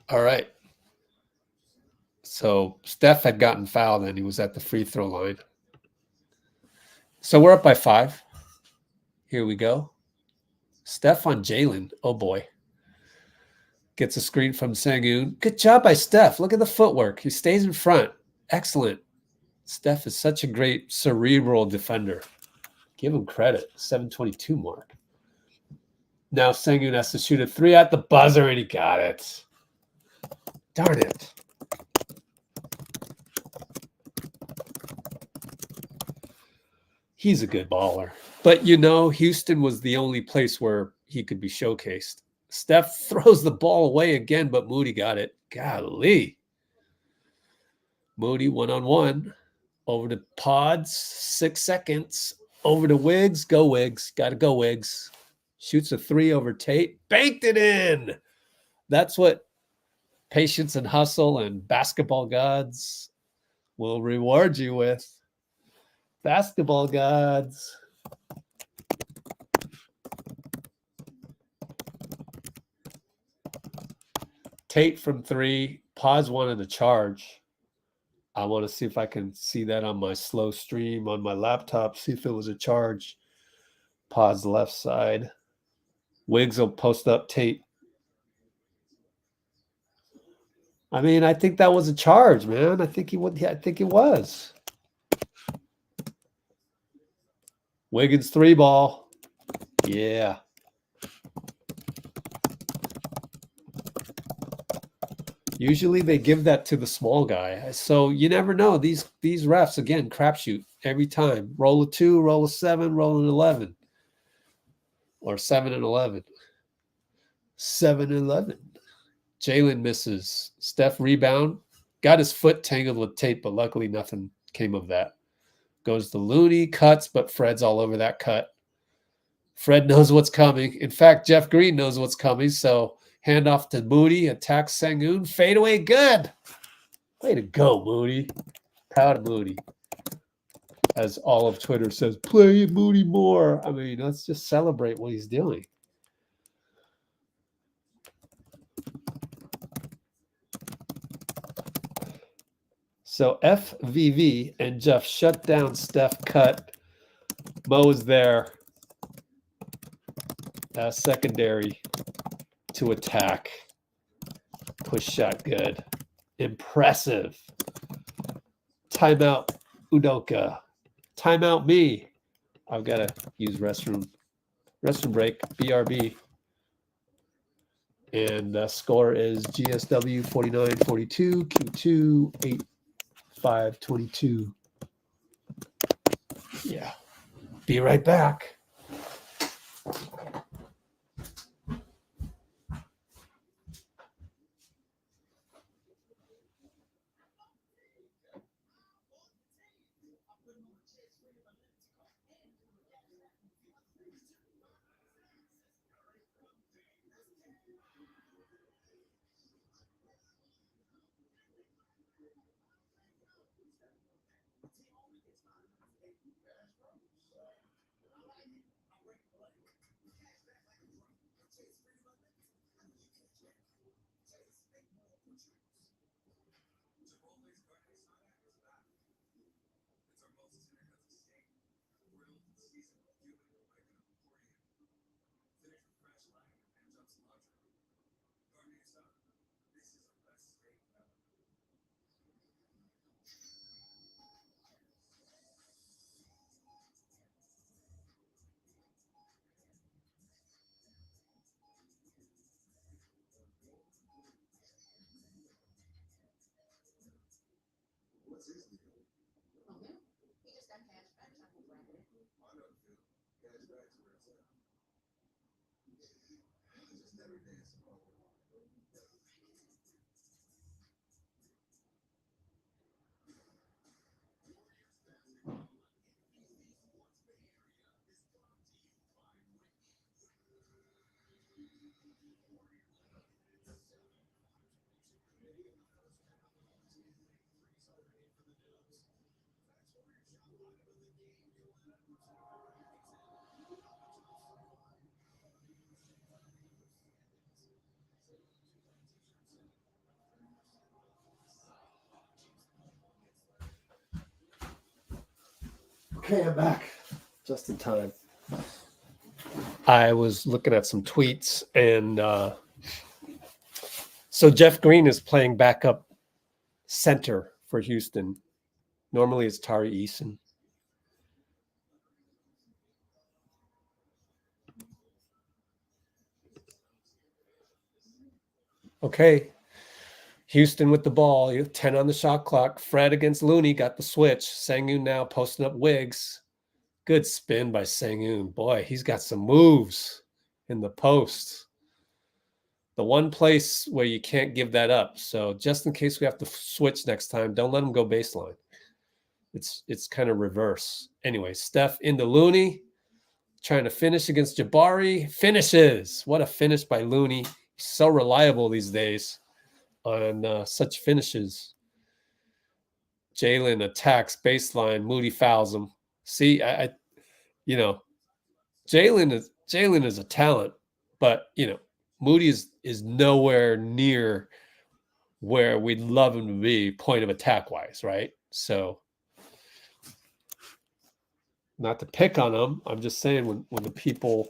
All right. So Steph had gotten fouled and he was at the free throw line. So we're up by 5. Here we go. Steph on Jalen. Oh, boy. Gets a screen from Senguun. Good job by Steph. Look at the footwork. He stays in front. Excellent. Steph is such a great cerebral defender. Give him credit. 722 mark. Now Senguun has to shoot a 3 at the buzzer, and he got it. Darn it. He's a good baller. But, you know, Houston was the only place where he could be showcased. Steph throws the ball away again, but Moody got it. Golly. Moody one-on-one. Over to Pods, 6 seconds. Over to Wiggs. Go Wiggs. Got to go Wiggs. Shoots a 3 over Tate. Banked it in. That's what patience and hustle and basketball gods will reward you with. Basketball gods. Tate from 3. Pods wanted to charge. I want to see if I can see that on my slow stream on my laptop, see if it was a charge. Pause left side. Wiggs will post up Tate. I mean, I think that was a charge, man. I think it was. Wiggins 3 ball. Yeah. Usually they give that to the small guy. So you never know. These refs, again, crapshoot every time. Roll a 2, roll a 7, roll an 11. Or 7 and 11. 7 and 11. Jalen misses. Steph rebound. Got his foot tangled with Tate, but luckily nothing came of that. Goes to Looney, cuts, but Fred's all over that cut. Fred knows what's coming. In fact, Jeff Green knows what's coming, so handoff to Moody, attacks Senguun, fade away, good. Way to go, Moody. Proud of Moody. As all of Twitter says, play Moody more. I mean, let's just celebrate what he's doing. So FVV and Jeff shut down Steph, cut. Mo is there. Secondary to attack. Push shot good. Impressive. Timeout Udoka. Timeout me. I've got to use restroom. Restroom break. BRB. And score is GSW 49-42. Q2 8-5-22. Yeah. Be right back. Okay, I'm back. Just in time. I was looking at some tweets, and so Jeff Green is playing backup center for Houston. Normally it's Tari Eason. Okay. Houston with the ball. 10 on the shot clock. Fred against Looney got the switch. Senguun now posting up Wiggs. Good spin by Senguun. Boy, he's got some moves in the post. The one place where you can't give that up. So just in case we have to switch next time, don't let him go baseline. It's kind of reverse. Anyway, Steph into Looney, trying to finish against Jabari. Finishes. What a finish by Looney. He's so reliable these days on such finishes. Jalen attacks baseline. Moody fouls him. See, Jalen is a talent, but Moody is nowhere near where we'd love him to be point of attack wise, right? So not to pick on him, I'm just saying when the people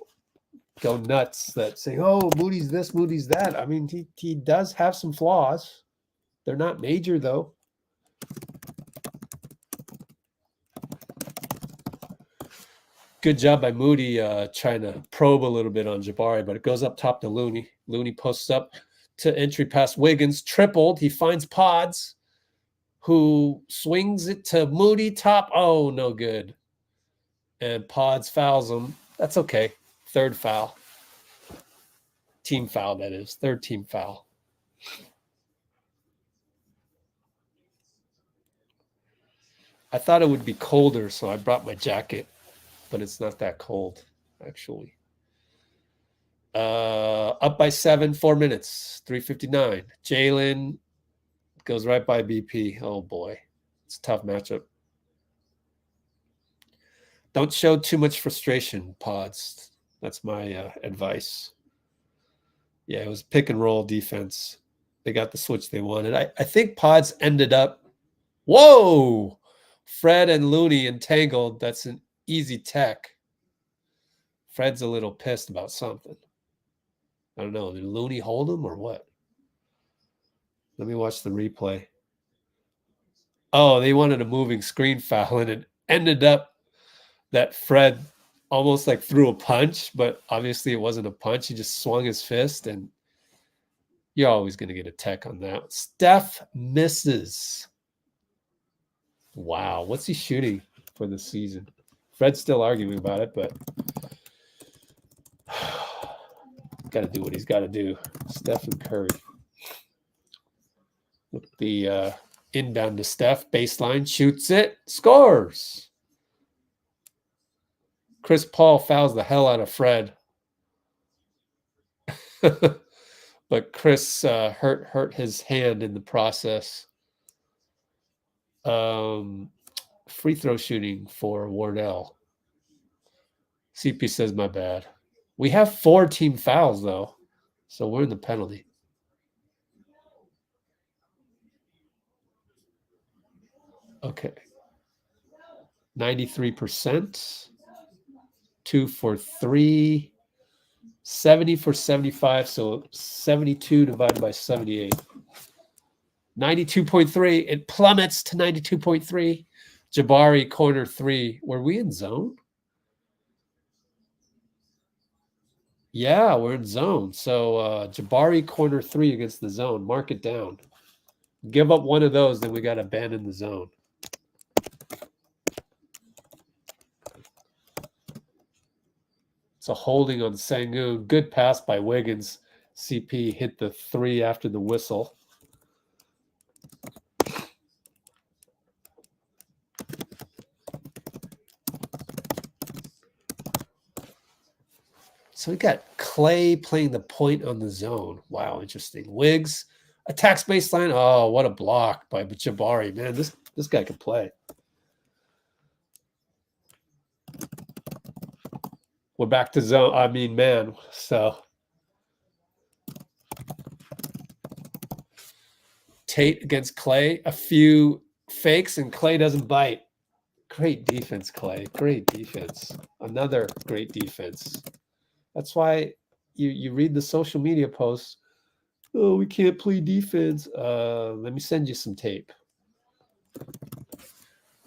go nuts that say, oh, Moody's this, Moody's that. I mean, he does have some flaws. They're not major though. Good job by Moody trying to probe a little bit on Jabari, but it goes up top to Looney. Looney posts up to entry past Wiggins. Tripled. He finds Pods, who swings it to Moody top. Oh, no good. And Pods fouls him. That's okay. Third foul. Team foul, that is. Third team foul. I thought it would be colder, so I brought my jacket. But it's not that cold, actually. Up by 7, 4 minutes, 3:59. Jalen goes right by BP. Oh, boy. It's a tough matchup. Don't show too much frustration, Pods. That's my advice. Yeah, it was pick and roll defense. They got the switch they wanted. I think Pods ended up. Whoa! Fred and Looney entangled. That's an easy tech. Fred's a little pissed about something. I don't know. Did Looney hold him or what? Let me watch the replay. Oh, they wanted a moving screen foul, and it ended up that Fred almost like threw a punch, but obviously it wasn't a punch. He just swung his fist, and you're always going to get a tech on that. Steph misses. Wow. What's he shooting for the season? Fred's still arguing about it, but got to do what he's got to do. Steph and Curry. With the inbound to Steph, baseline, shoots it, scores. Chris Paul fouls the hell out of Fred. But Chris hurt his hand in the process. Free throw shooting for Wardell. CP says, my bad. We have 4 team fouls, though, so we're in the penalty. Okay. 93%. 2 for 3. 70 for 75, so 72 divided by 78. 92.3. It plummets to 92.3. Jabari, corner 3. Were we in zone? Yeah, we're in zone. So Jabari, corner 3 against the zone. Mark it down. Give up one of those, then we got to abandon the zone. It's a holding on Senguun. Good pass by Wiggins. CP hit the 3 after the whistle. So we got Klay playing the point on the zone. Wow, interesting. Wiggs attacks baseline. Oh, what a block by Jabari. Man, this guy can play. We're back to zone. I mean, man. So Tate against Klay. A few fakes, and Klay doesn't bite. Great defense, Klay. Great defense. Another great defense. That's why you read the social media posts. Oh, we can't play defense. Let me send you some tape.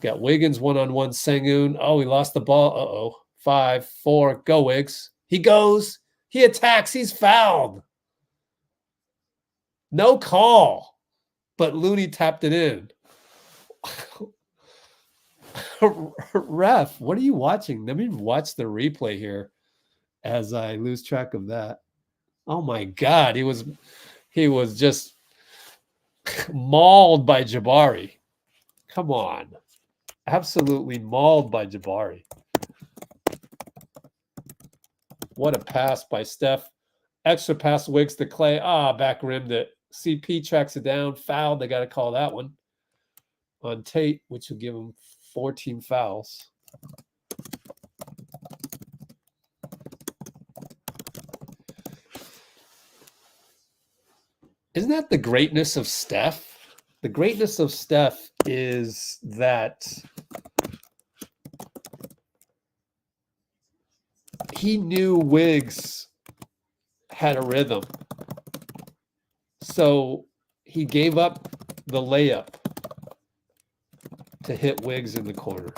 Got Wiggins one-on-one Senguun. Oh, he lost the ball. Uh-oh. 5, 4, go Wiggs. He goes. He attacks. He's fouled. No call. But Looney tapped it in. Ref, what are you watching? Let me watch the replay here as I lose track of that. Oh my God, he was just mauled by Jabari. Come on. Absolutely mauled by Jabari. What a pass by Steph. Extra pass Wiggs to Klay. Back rimmed it. CP tracks it down. Foul. They got to call that one on Tate, which will give him 14 fouls. Isn't that the greatness of Steph? The greatness of Steph is that he knew Wiggs had a rhythm. So he gave up the layup to hit Wiggs in the corner.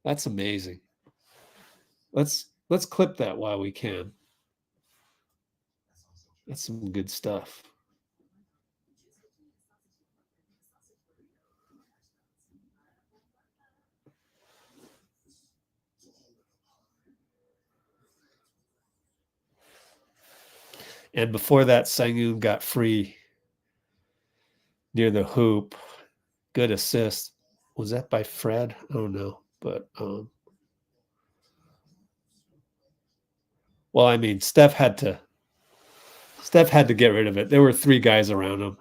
That's amazing. Let's clip that while we can. That's some good stuff. And before that, Senguun got free near the hoop. Good assist. Was that by Fred? I don't know. But well, I mean, Steph had to get rid of it. There were 3 guys around him.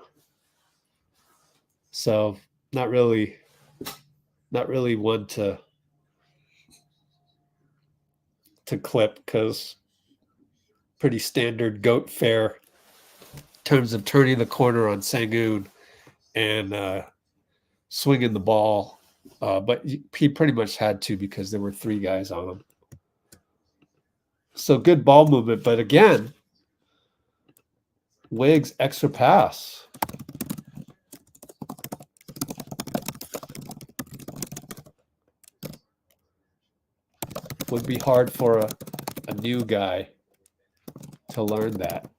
So not really one to clip, because pretty standard goat fare in terms of turning the corner on Senguun and swinging the ball. But he pretty much had to, because there were 3 guys on him. So good ball movement. But again, Wiggs extra pass. Would be hard for a new guy to learn that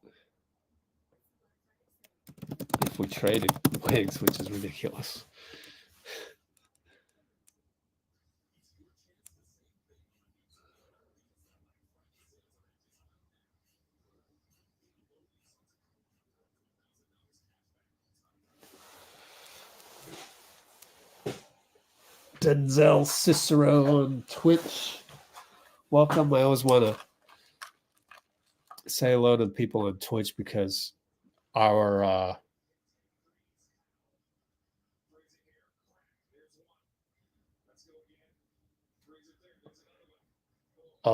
if we traded Wiggs, which is ridiculous. Denzel Cicero on Twitch. Welcome. I always want to say hello to the people on Twitch, because our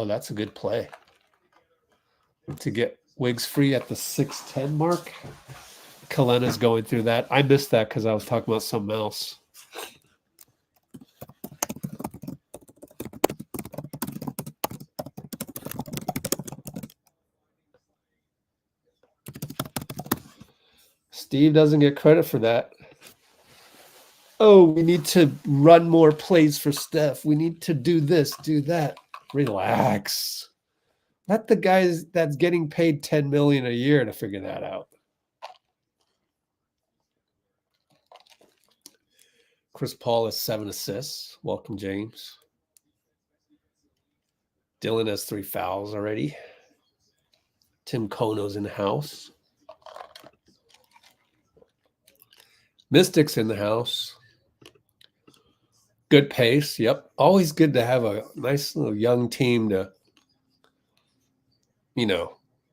that's a good play to get Wiggs free at the 6:10 mark. Kalena's going through that. I missed that because I was talking about something else. Steve doesn't get credit for that. Oh, we need to run more plays for Steph. We need to do this, do that. Relax. Let the guys that's getting paid $10 million a year to figure that out. Chris Paul has 7 assists. Welcome, James. Dillon has 3 fouls already. Tim Kono's in the house. Mystic's in the house. Good pace. Yep. Always good to have a nice little young team to,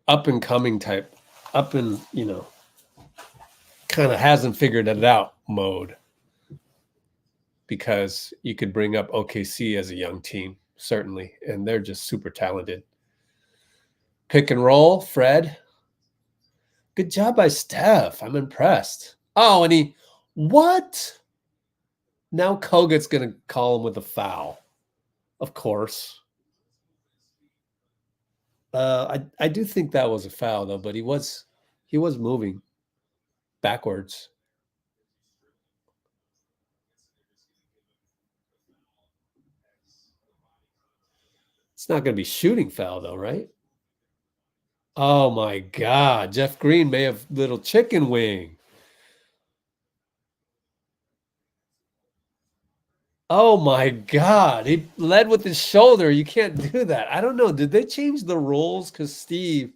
up and coming type, kind of hasn't figured it out mode. Because you could bring up OKC as a young team, certainly, and they're just super talented. Pick and roll, Fred. Good job by Steph. I'm impressed. Oh, and what? Now Kogut's going to call him with a foul. Of course. I do think that was a foul, though, but he was moving backwards. It's not going to be shooting foul, though, right? Oh, my God. Jeff Green may have little chicken wing. Oh my God. He led with his shoulder. You can't do that. I don't know. Did they change the rules? Because Steve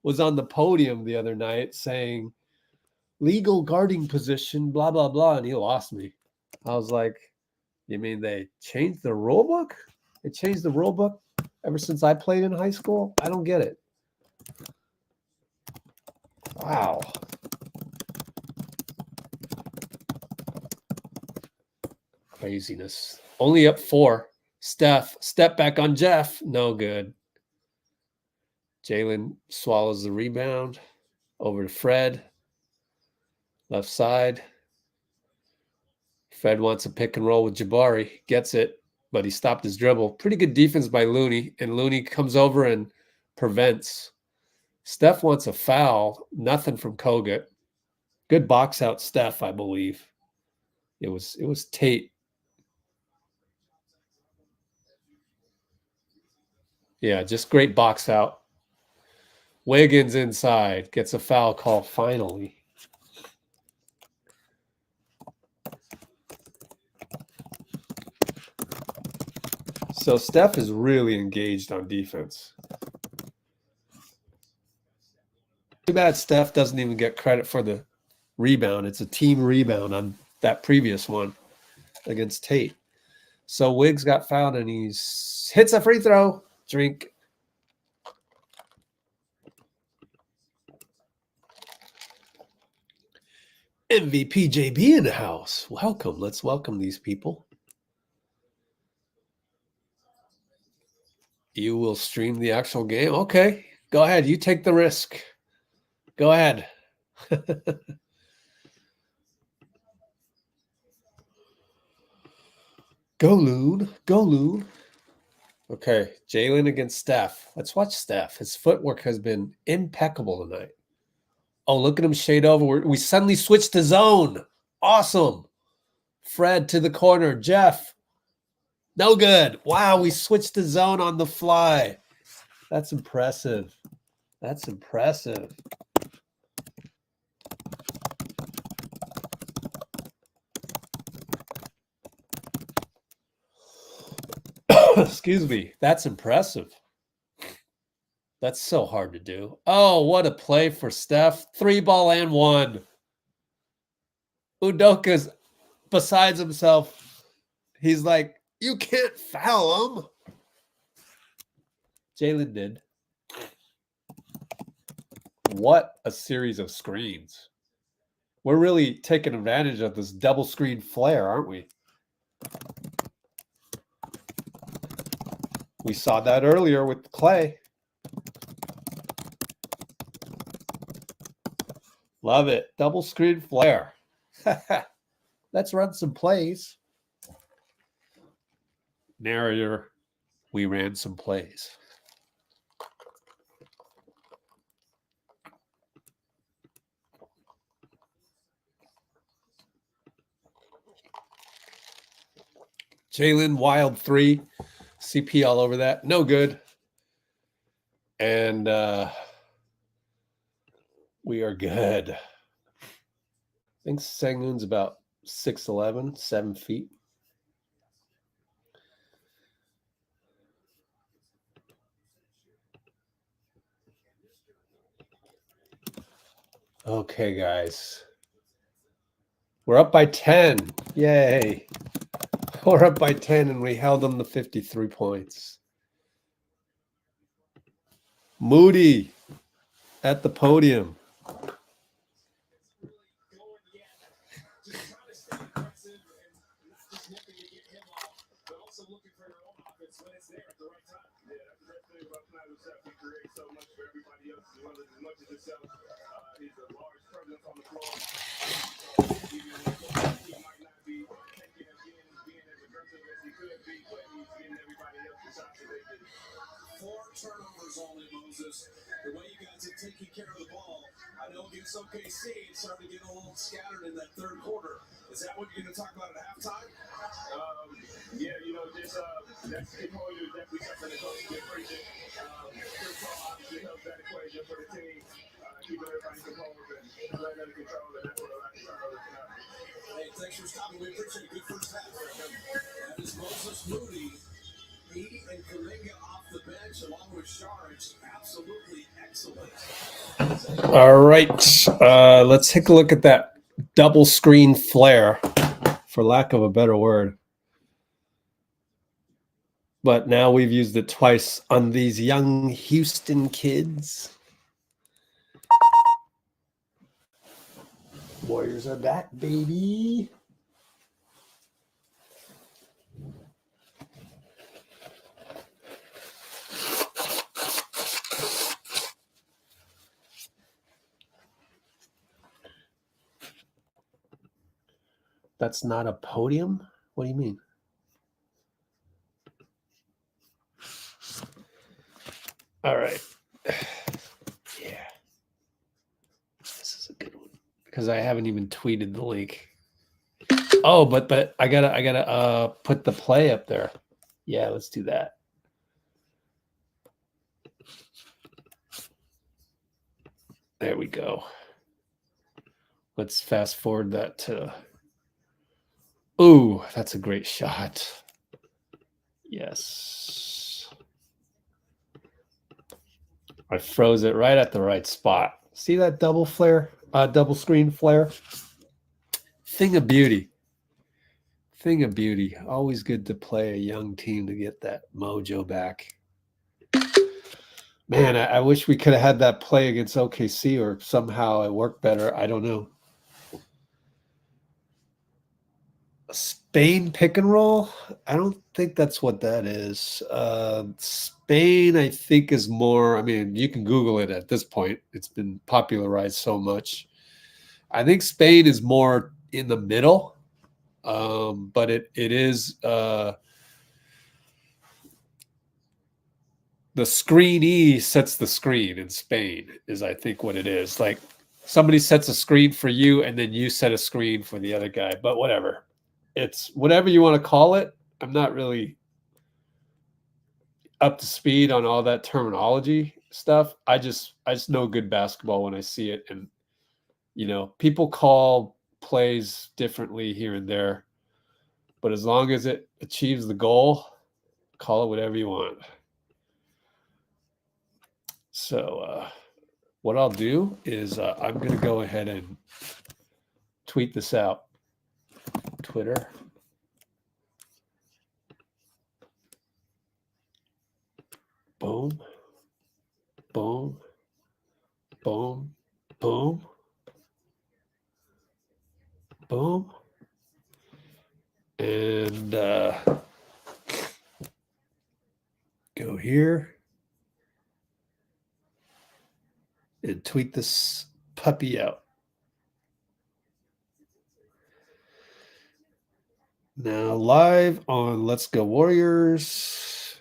was on the podium the other night saying legal guarding position, blah, blah, blah. And he lost me. I was like, you mean they changed the rule book? They changed the rule book ever since I played in high school? I don't get it. Wow. Craziness. Only up 4. Steph, step back on Jeff. No good. Jalen swallows the rebound. Over to Fred. Left side. Fred wants a pick and roll with Jabari. Gets it, but he stopped his dribble. Pretty good defense by Looney. And Looney comes over and prevents. Steph wants a foul. Nothing from Kogut. Good box out Steph, I believe. It was Tate. Yeah, just great box out. Wiggins inside. Gets a foul call finally. So Steph is really engaged on defense. Too bad Steph doesn't even get credit for the rebound. It's a team rebound on that previous one against Tate. So Wiggs got fouled and he hits a free throw. Drink. MVP JB in the house. Welcome. Let's welcome these people. You will stream the actual game? Okay. Go ahead. You take the risk. Go ahead. Go, Loon. Go, Loon. Okay. Jalen against Steph. Let's watch Steph. His footwork has been impeccable tonight. Oh, look at him shade over. We suddenly switched to zone. Awesome. Fred to the corner. Jeff. No good. Wow, we switched to zone on the fly. That's impressive. That's impressive. Excuse me. That's impressive. That's so hard to do. Oh, what a play for Steph. 3 ball and 1. Udoka's besides himself. He's like, you can't foul him. Jalen did. What a series of screens. We're really taking advantage of this double screen flare, aren't we? We saw that earlier with Klay. Love it. Double screen flare. Let's run some plays. Narrator, we ran some plays. Jalen, wild 3. CP all over that. No good. And we are good. I think Senguun's about 6'11", 7 feet. Okay, guys. We're up by 10. Yay. We're up by 10, and we held them to 53 points. Moody at the podium. Turnovers only, Moses. The way you guys are taking care of the ball, I know against OKC, it started to get a little scattered in that third quarter. Is that what you're going to talk about at halftime? Yeah, you know, just that's definitely something the coach can appreciate. Obviously helps that equation for the team, keeping everybody composed and playing under control, and that's what I like to thanks for stopping. We appreciate a good first half. That is Moses Moody. He and Kuminga off the bench along with Shards. Absolutely excellent. All right. Let's take a look at that double screen flare, for lack of a better word. But now we've used it twice on these young Houston kids. Warriors are back, baby. That's not a podium? What do you mean? All right. Yeah. This is a good one because I haven't even tweeted the link. Oh, but I gotta put the play up there. Yeah, let's do that. There we go. Let's fast forward that to. Ooh, that's a great shot. Yes. I froze it right at the right spot. See that double flare, double screen flare? Thing of beauty. Thing of beauty. Always good to play a young team to get that mojo back. Man, I wish we could have had that play against OKC or somehow it worked better. I don't know. Spain pick and roll? I don't think that's what that is. Spain, I think, is more, I mean, you can Google it at this point. It's been popularized so much. I think Spain is more in the middle, but it is the screenee sets the screen in Spain is, I think, what it is. Like somebody sets a screen for you and then you set a screen for the other guy, but whatever. It's whatever you want to call it. I'm not really up to speed on all that terminology stuff. I just know good basketball when I see it. And, you know, people call plays differently here and there. But as long as it achieves the goal, call it whatever you want. So what I'll do is I'm going to go ahead and tweet this out. Twitter. Boom. Boom. Boom. Boom. Boom. And go here and tweet this puppy out. Now live on Let's Go Warriors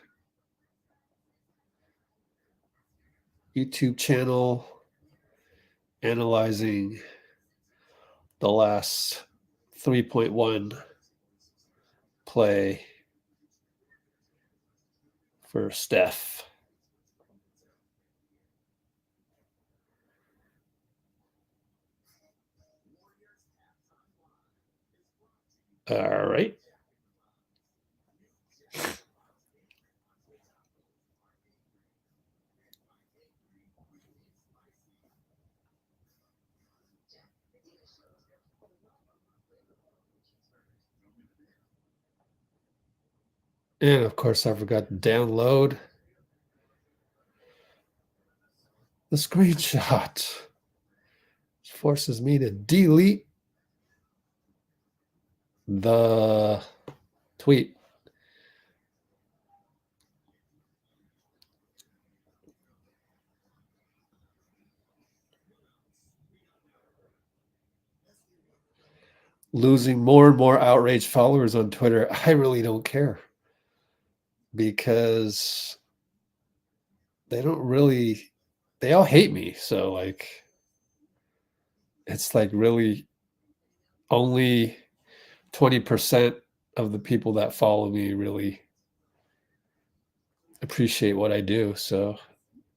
YouTube channel, analyzing the last 3.1 play for Steph. All right. And of course, I forgot to download the screenshot. Which forces me to delete the tweet. Losing more and more outraged followers on Twitter. I really don't care because they don't really, they all hate me. So like, it's like really only 20% of the people that follow me really appreciate what I do. So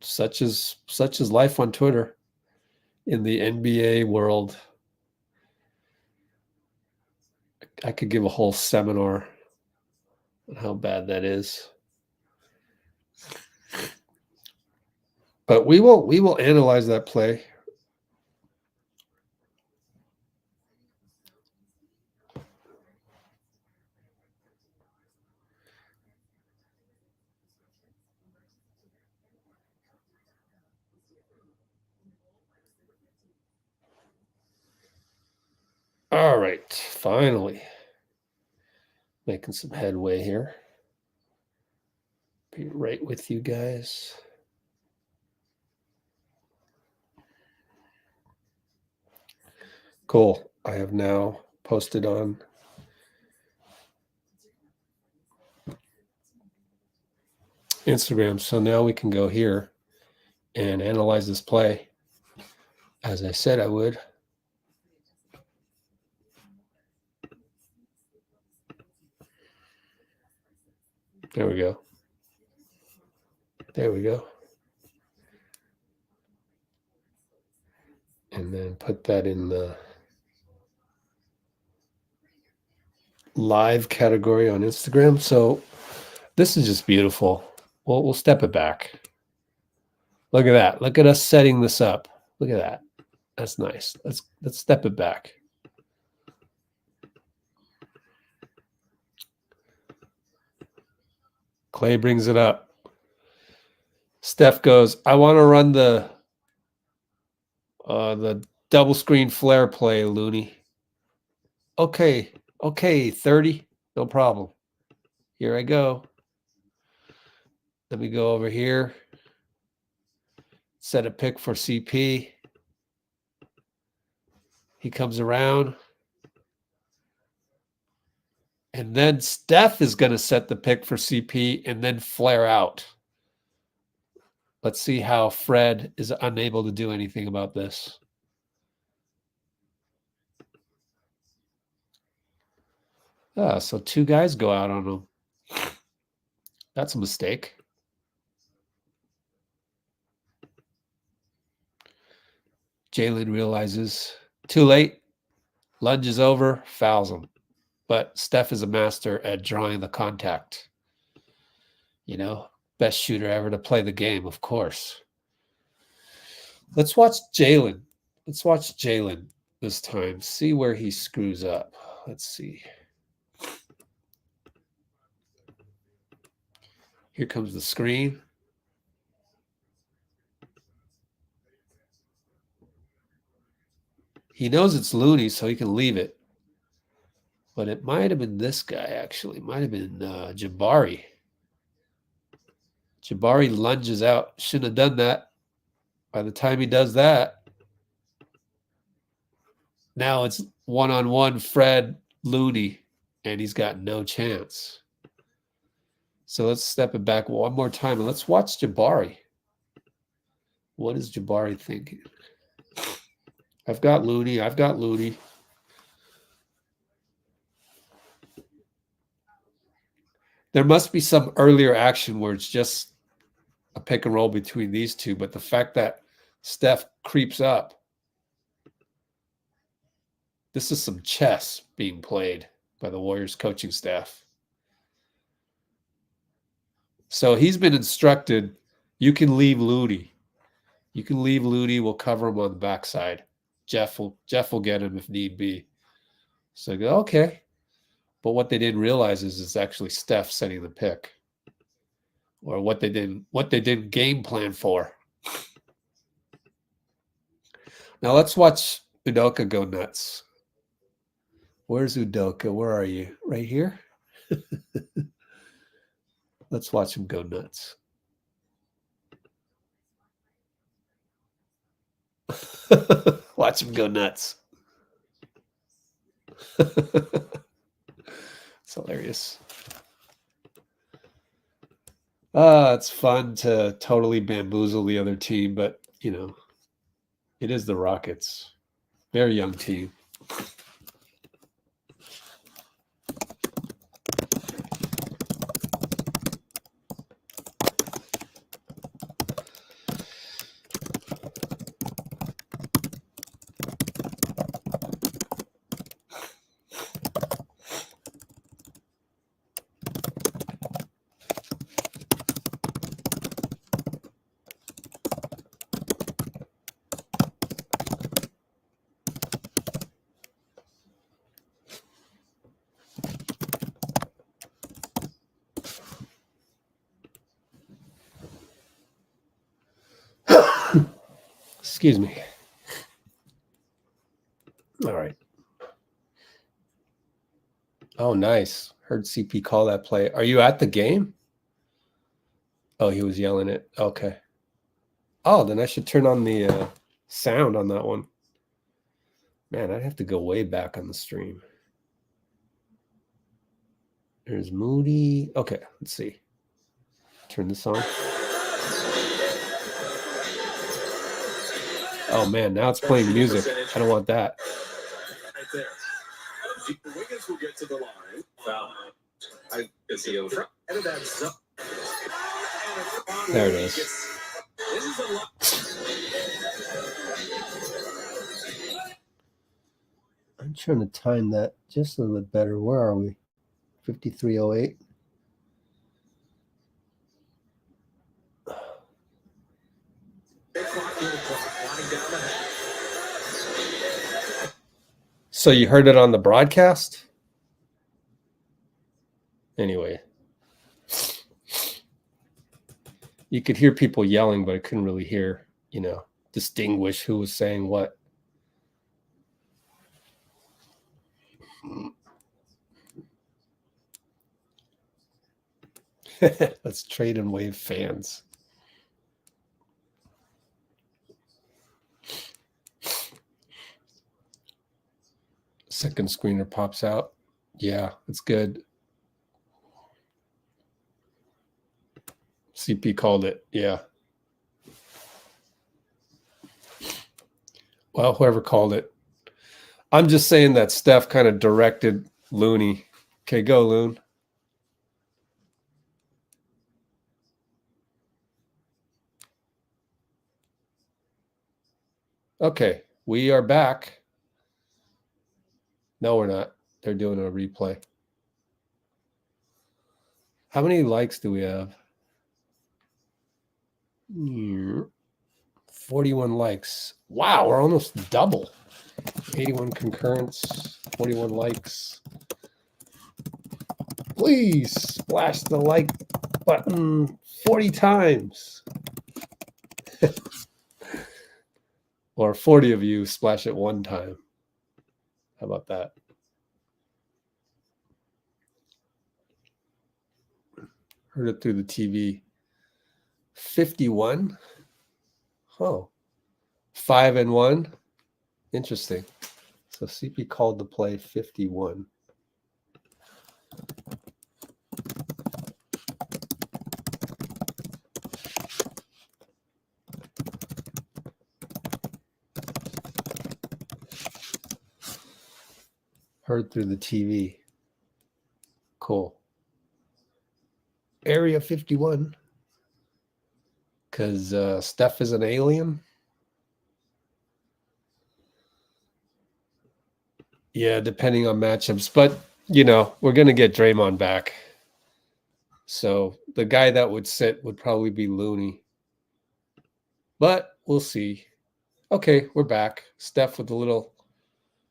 such is life on Twitter in the NBA world. I could give a whole seminar on how bad that is. But we will analyze that play. All right, finally making some headway here. Be right with you guys. Cool. I have now posted on Instagram. So now we can go here and analyze this play as I said I would. There we go. There we go. And then put that in the live category on Instagram. So this is just beautiful. We'll step it back. Look at that. Look at us setting this up. Look at that. That's nice. Let's step it back. Klay brings it up. Steph goes, I want to run the double screen flare play, Looney. Okay, 30. No problem. Here I go. Let me go over here. Set a pick for CP. He comes around. And then Steph is going to set the pick for CP and then flare out. Let's see how Fred is unable to do anything about this. So two guys go out on him. That's a mistake. Jalen realizes too late, lunges over, fouls him. But Steph is a master at drawing the contact. You know, best shooter ever to play the game, of course. Let's watch Jalen. Let's watch Jalen this time. See where he screws up. Let's see. Here comes the screen. He knows it's Looney, so he can leave it. But it might have been this guy, actually. It might have been Jabari. Jabari lunges out. Shouldn't have done that. By the time he does that, now it's one-on-one Fred Looney, and he's got no chance. So let's step it back one more time, and let's watch Jabari. What is Jabari thinking? I've got Looney. There must be some earlier action where it's just a pick and roll between these two, but the fact that Steph creeps up, this is some chess being played by the Warriors coaching staff. So he's been instructed, you can leave Looney. You can leave Looney, we'll cover him on the backside. Jeff will get him if need be. So I go, okay. But what they didn't realize is it's actually Steph setting the pick. Or what they didn't game plan for. Now let's watch Udoka go nuts. Where's Udoka? Where are you? Right here? Let's watch him go nuts. Watch him go nuts. It's hilarious. It's fun to totally bamboozle the other team, but, you know, it is the Rockets. Very young team. Excuse me. All right. Oh, nice. Heard CP call that play. Are you at the game? Oh, he was yelling it. Okay. Oh, then I should turn on the sound on that one. Man, I'd have to go way back on the stream. There's Moody. Okay, let's see. Turn this on. Oh, man, now it's playing music. I don't want that. Right there. Wiggins will get to the line. Foul. I guess he over. There it is. This is a lot. I'm trying to time that just a little bit better. Where are we? 53:08. So you heard it on the broadcast? Anyway. You could hear people yelling, but I couldn't really hear, distinguish who was saying what. Let's trade and wave fans. Second screener pops out. Yeah, it's good. CP called it. Yeah. Well, whoever called it. I'm just saying that Steph kind of directed Looney. Okay, go, Loon. Okay, we are back. No, we're not. They're doing a replay. How many likes do we have? 41 likes. Wow, we're almost double. 81 concurrents, 41 likes. Please splash the like button 40 times. Or 40 of you splash it one time. How about that? Heard it through the TV. 51. Oh, 5-1. Interesting. So CP called the play 51. Heard through the TV. Cool. Area 51. Because Steph is an alien. Yeah, depending on matchups. But, we're going to get Draymond back. So the guy that would sit would probably be Looney. But we'll see. Okay, we're back. Steph with a little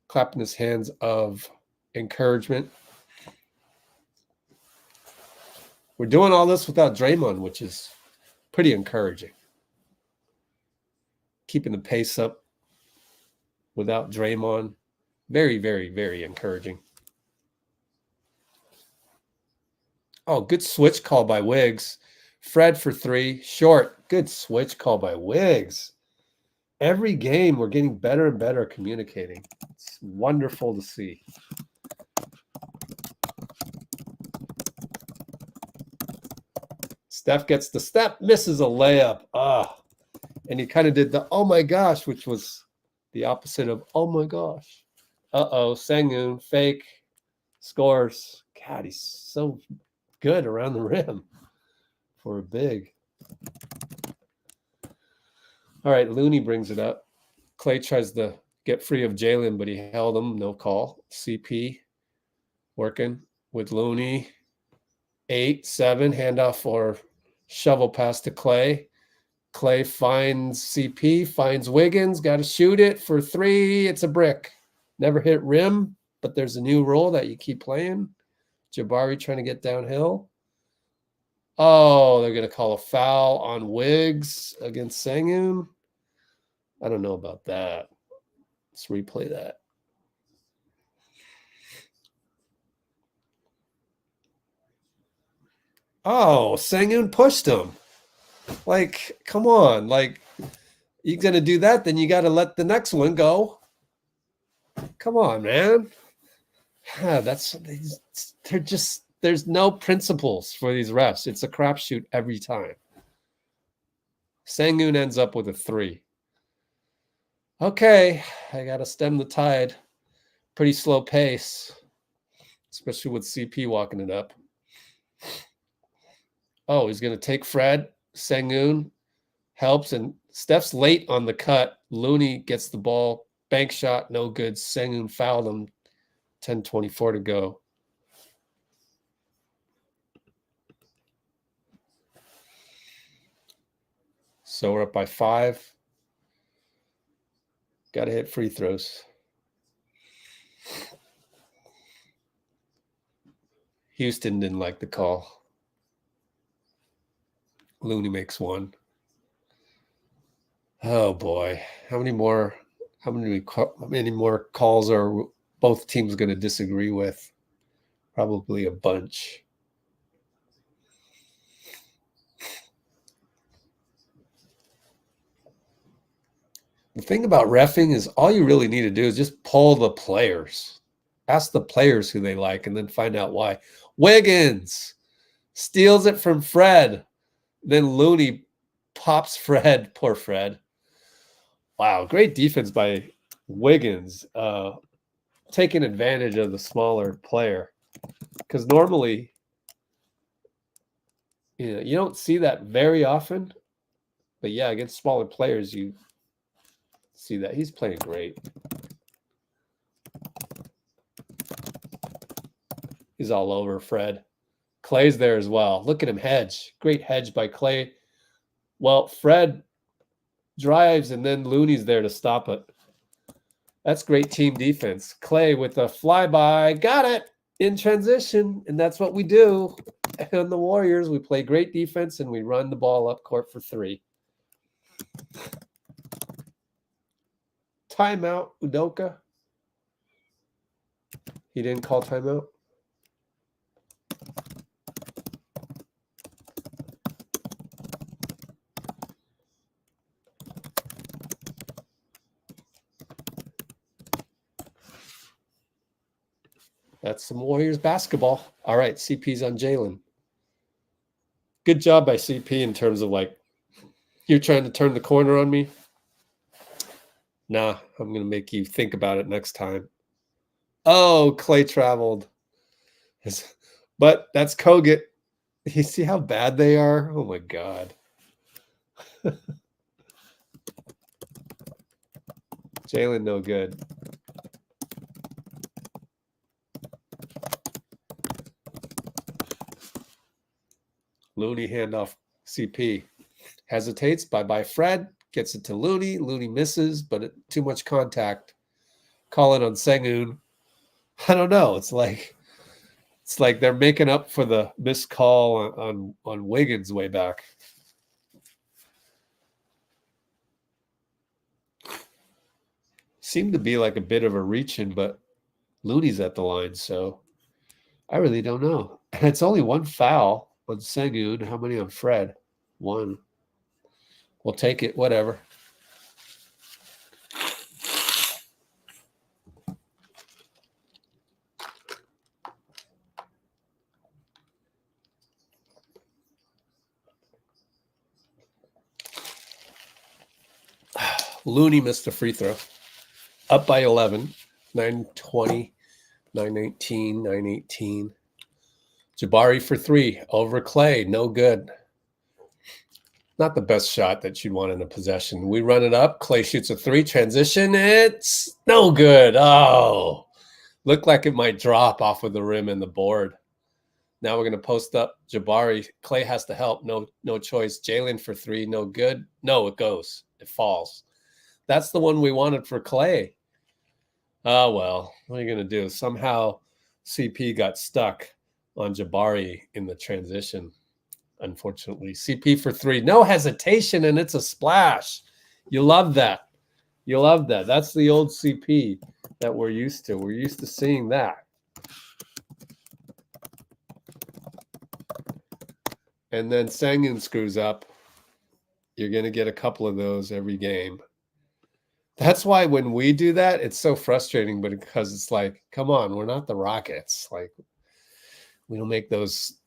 clap in his hands of encouragement. We're doing all this without Draymond, which is pretty encouraging. Keeping the pace up without Draymond. Very, very, very encouraging. Oh, good switch call by Wiggs. Fred for 3. Short. Good switch call by Wiggs. Every game, we're getting better and better at communicating. It's wonderful to see. Steph gets the step, misses a layup. And he kind of did the oh my gosh, which was the opposite of oh my gosh. Senguun, fake, scores. God, he's so good around the rim for a big. All right, Looney brings it up. Klay tries to get free of Jalen, but he held him. No call. CP working with Looney. 8-7, handoff or shovel pass to Klay. Klay finds CP, finds Wiggins, got to shoot it for 3. It's a brick. Never hit rim, but there's a new rule that you keep playing. Jabari trying to get downhill. Oh, they're going to call a foul on Wiggs against Senguun. I don't know about that. Let's replay that. Oh, Senguun pushed him. Like, come on. Like, you're going to do that, then you got to let the next one go. Come on, man. They're just, there's no principles for these refs. It's a crapshoot every time. Senguun ends up with a 3. Okay, I got to stem the tide. Pretty slow pace, especially with CP walking it up. Oh, he's going to take Fred. Senguun helps, and Steph's late on the cut. Looney gets the ball. Bank shot, no good. Senguun fouled him. 10:24 to go. So we're up by 5. Got to hit free throws. Houston didn't like the call. Looney makes 1. Oh boy, how many more calls are both teams going to disagree with? Probably a bunch. The thing about reffing is all you really need to do is just poll the players. Ask the players who they like and then find out why. Wiggins steals it from Fred. Then Looney pops Fred. Poor Fred. Wow, great defense by Wiggins. Taking advantage of the smaller player. Because normally, you don't see that very often. But yeah, against smaller players, you see that. He's playing great. He's all over Fred. Klay's there as well. Look at him hedge. Great hedge by Klay. Well, Fred drives, and then Looney's there to stop it. That's great team defense. Klay with a flyby. Got it in transition, and that's what we do. And the Warriors, we play great defense, and we run the ball up court for 3. Timeout, Udoka. He didn't call timeout. That's some Warriors basketball. All right, CP's on Jalen. Good job by CP in terms of like, you're trying to turn the corner on me. Nah, I'm going to make you think about it next time. Oh, Klay traveled. But that's Kogut. You see how bad they are? Oh, my God. Jalen, no good. Looney handoff CP. Hesitates. Bye-bye Fred. Gets it to Looney. Looney misses, but too much contact. Call it on Senguun. I don't know. It's like they're making up for the missed call on Wiggins way back. Seemed to be like a bit of a reach-in, but Looney's at the line, so I really don't know. And it's only 1 foul on Senguun. How many on Fred? 1. We'll take it, whatever. Looney missed a free throw. Up by 11. 9-20, 9-19, 9-18. Jabari for 3. Over Klay. No good. Not the best shot that you'd want in a possession. We run it up. Klay shoots a 3. Transition. It's no good. Oh. Looked like it might drop off of the rim and the board. Now we're going to post up Jabari. Klay has to help. No choice. Jalen for 3. No good. No, it goes. It falls. That's the one we wanted for Klay. Oh, well. What are you going to do? Somehow CP got stuck on Jabari in the transition. Unfortunately, CP for 3. No hesitation, and it's a splash. You love that. You love that. That's the old CP that we're used to. We're used to seeing that. And then Senguun screws up. You're going to get a couple of those every game. That's why when we do that, it's so frustrating, but because it's like, come on, we're not the Rockets. Like, we don't make those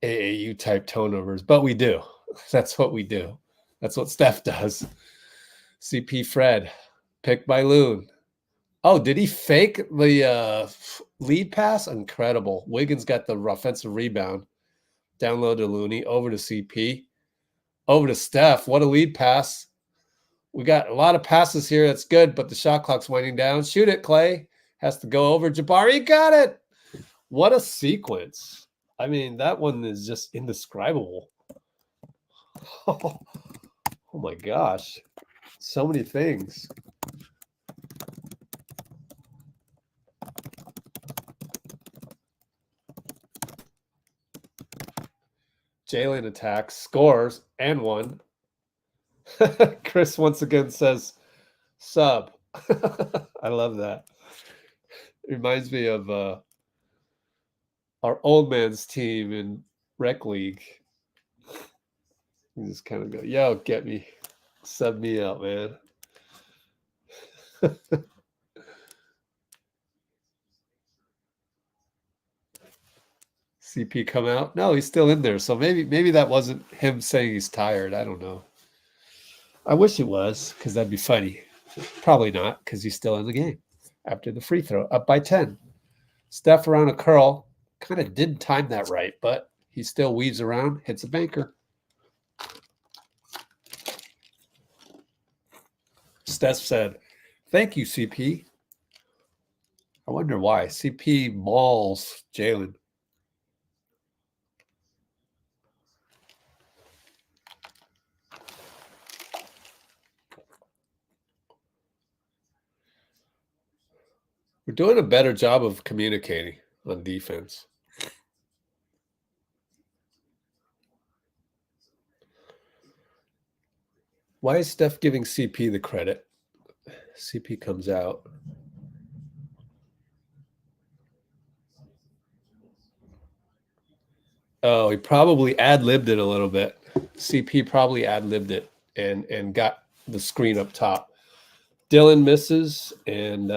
AAU type turnovers, but we do. That's what we do. That's what Steph does. CP Fred, picked by Loon. Oh, did he fake the lead pass? Incredible. Wiggins got the offensive rebound. Down low to Looney, over to CP, over to Steph. What a lead pass. We got a lot of passes here. That's good, but the shot clock's winding down. Shoot it, Klay. Has to go over. Jabari got it. What a sequence. I mean, that one is just indescribable. Oh my gosh. So many things. Jalen attacks, scores, and won. Chris once again says, sub. I love that. It reminds me of our old man's team in Rec League. You just kind of go, yo, get me. Sub me out, man. CP come out? No, he's still in there. So maybe that wasn't him saying he's tired. I don't know. I wish it was, because that'd be funny. Probably not, because he's still in the game after the free throw, up by 10. Steph around a curl. Kind of didn't time that right, but he still weaves around, hits a banker. Steph said, thank you, CP. I wonder why. CP mauls Jalen. We're doing a better job of communicating on defense. Why is Steph giving CP the credit? CP comes out. Oh, he probably ad-libbed it a little bit. CP probably ad-libbed it and got the screen up top. Dillon misses, and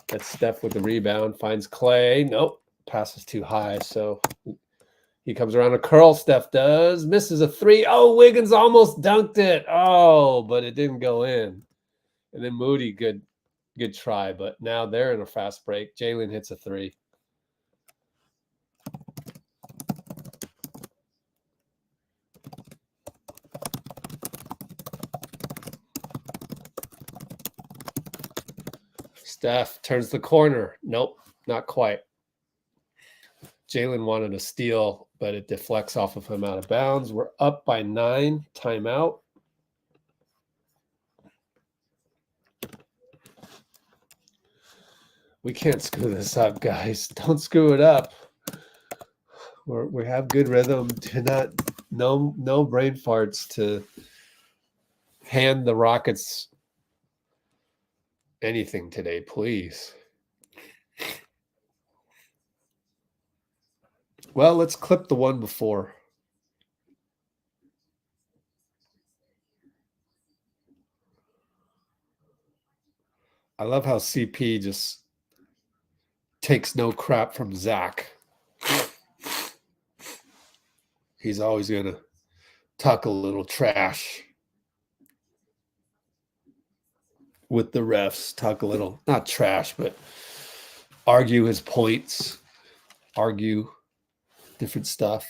that's Steph with the rebound. Finds Klay. Nope. Passes too high, so he comes around a curl. Steph does. Misses a three. Oh, Wiggins almost dunked it. Oh, but it didn't go in. And then Moody, good try. But now they're in a fast break. Jalen hits a three. Steph turns the corner. Nope, not quite. Jalen wanted a steal, but it deflects off of him out of bounds. We're up by 9. Timeout. We can't screw this up, guys. Don't screw it up. We have good rhythm. No brain farts to hand the Rockets anything today, please. Well, let's clip the one before. I love how CP just takes no crap from Zach. He's always going to talk a little trash with the refs, talk a little, not trash, but argue his points, argue different stuff.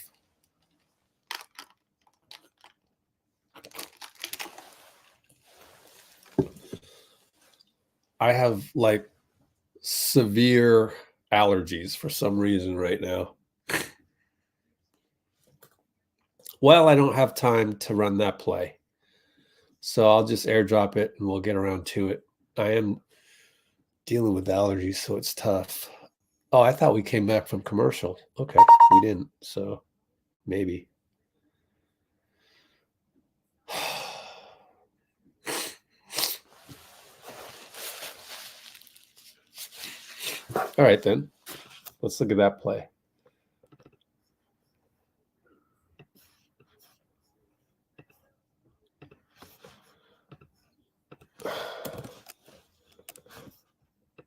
I have like severe allergies for some reason right now. Well, I don't have time to run that play, so I'll just airdrop it and we'll get around to it. I am dealing with allergies, so it's tough. Oh, I thought we came back from commercial. Okay, we didn't, so maybe. All right, then. Let's look at that play.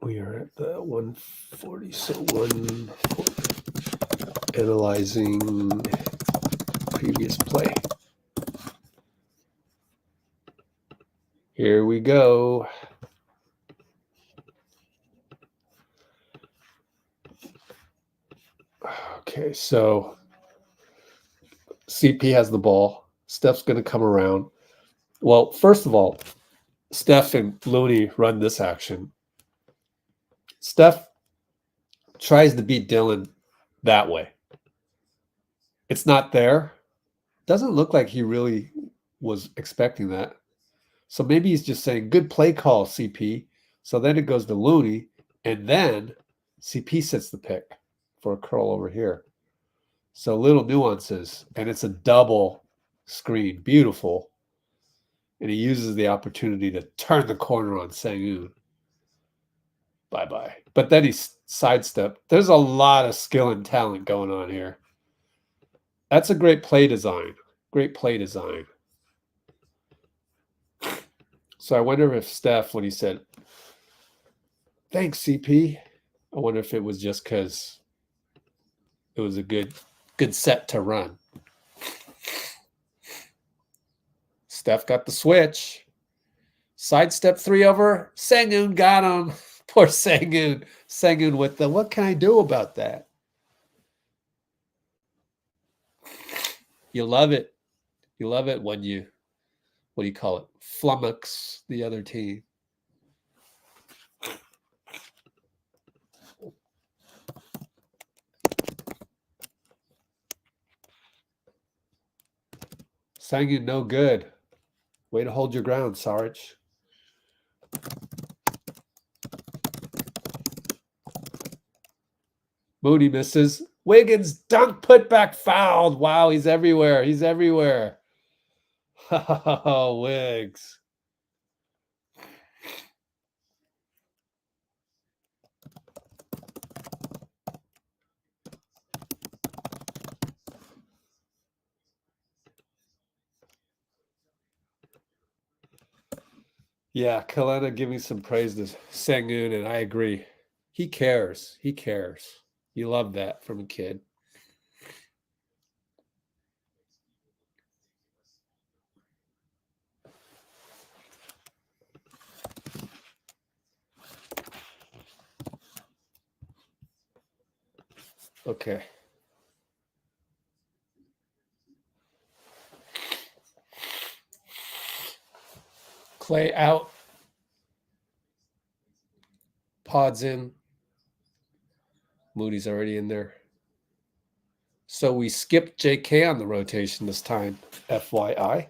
We are at the 140, so 140. Analyzing previous play. Here we go. Okay, so CP has the ball. Steph's going to come around. Well, first of all, Steph and Looney run this action. Steph tries to beat Dillon that way. It's not there. Doesn't look like he really was expecting that. So maybe he's just saying, good play call, CP. So then it goes to Looney, and then CP sets the pick for a curl over here. So little nuances, and it's a double screen. Beautiful. And he uses the opportunity to turn the corner on Senguun. Bye-bye. But then he sidestepped. There's a lot of skill and talent going on here. That's a great play design. Great play design. So I wonder if Steph, when he said, thanks, CP, I wonder if it was just because it was a good set to run. Steph got the switch. Sidestep 3 over. Senguun got him. Poor Senguun. Senguun with the, what can I do about that? You love it. You love it when you, what do you call it? Flummox the other team. Senguun no good. Way to hold your ground, Sarge. Moody misses. Wiggins dunk putback fouled. Wow, he's everywhere. He's everywhere. Oh, Wiggs. Yeah, Kalena giving some praise to Senguun, and I agree. He cares. He cares. You love that from a kid. Okay. Klay out. Pods in. Moody's already in there. So we skipped JK on the rotation this time, FYI.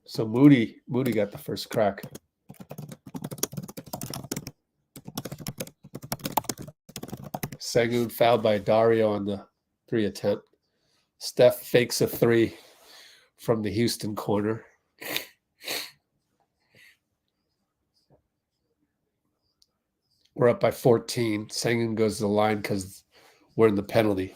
So Moody got the first crack. Senguun fouled by Dario on the 3 attempt. Steph fakes a 3 from the Houston corner. We're up by 14. Senguun goes to the line because we're in the penalty.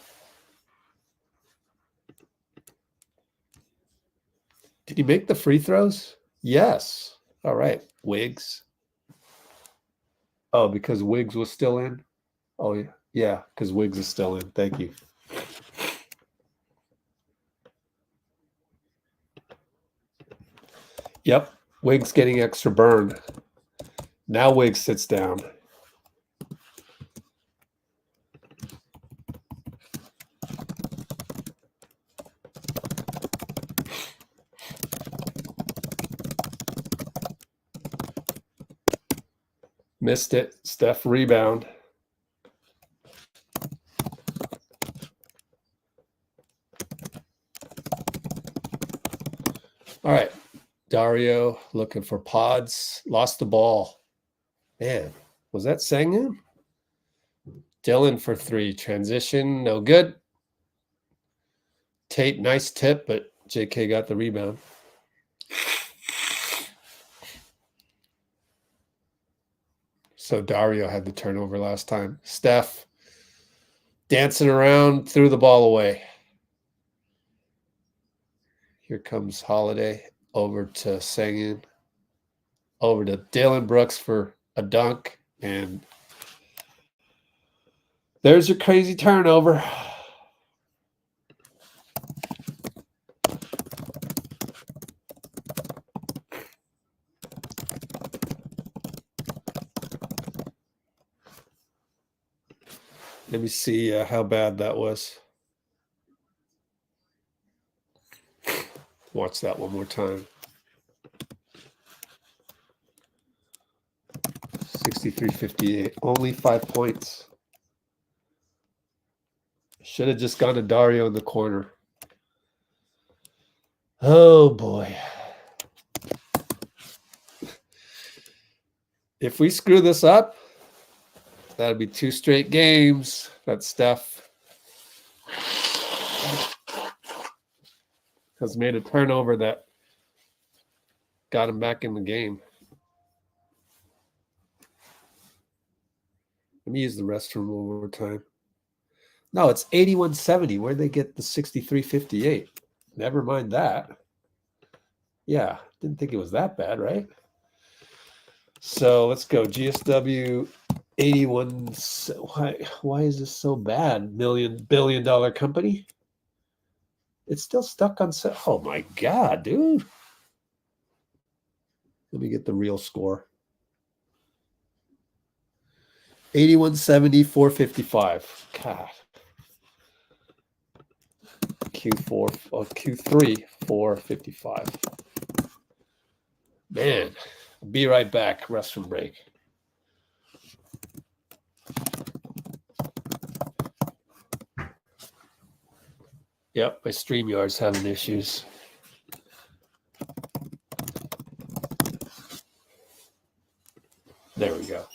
Did he make the free throws? Yes. All right, Wiggs. Oh, because Wiggs was still in? Oh, yeah. Yeah, because Wiggs is still in. Thank you. Yep, Wiggs getting extra burn. Now Wiggs sits down. Missed it. Steph rebound. All right. Dario looking for pods. Lost the ball. Man, was that Senguun? Dillon for 3. Transition, no good. Tate, nice tip, but JK got the rebound. So Dario had the turnover last time. Steph dancing around, threw the ball away. Here comes Holiday over to Senguun. Over to Dillon Brooks for a dunk. And there's your crazy turnover. Let me see how bad that was. Watch that one more time. 63-58. Only 5 points. Should have just gone to Dario in the corner. Oh, boy. If we screw this up, that'd be 2 straight games. That Steph has made a turnover that got him back in the game. Let me use the restroom one more time. No, it's 81-70. Where'd they get the 63-58? Never mind that. Yeah, didn't think it was that bad, right? So let's go. GSW 81. Why is this so bad? Billion-dollar company? It's still stuck on. Oh my God, dude. Let me get the real score. 81-70, 455. God. Q3, 455. Man, I'll be right back. Restroom break. Yep, my StreamYard's having issues. There we go.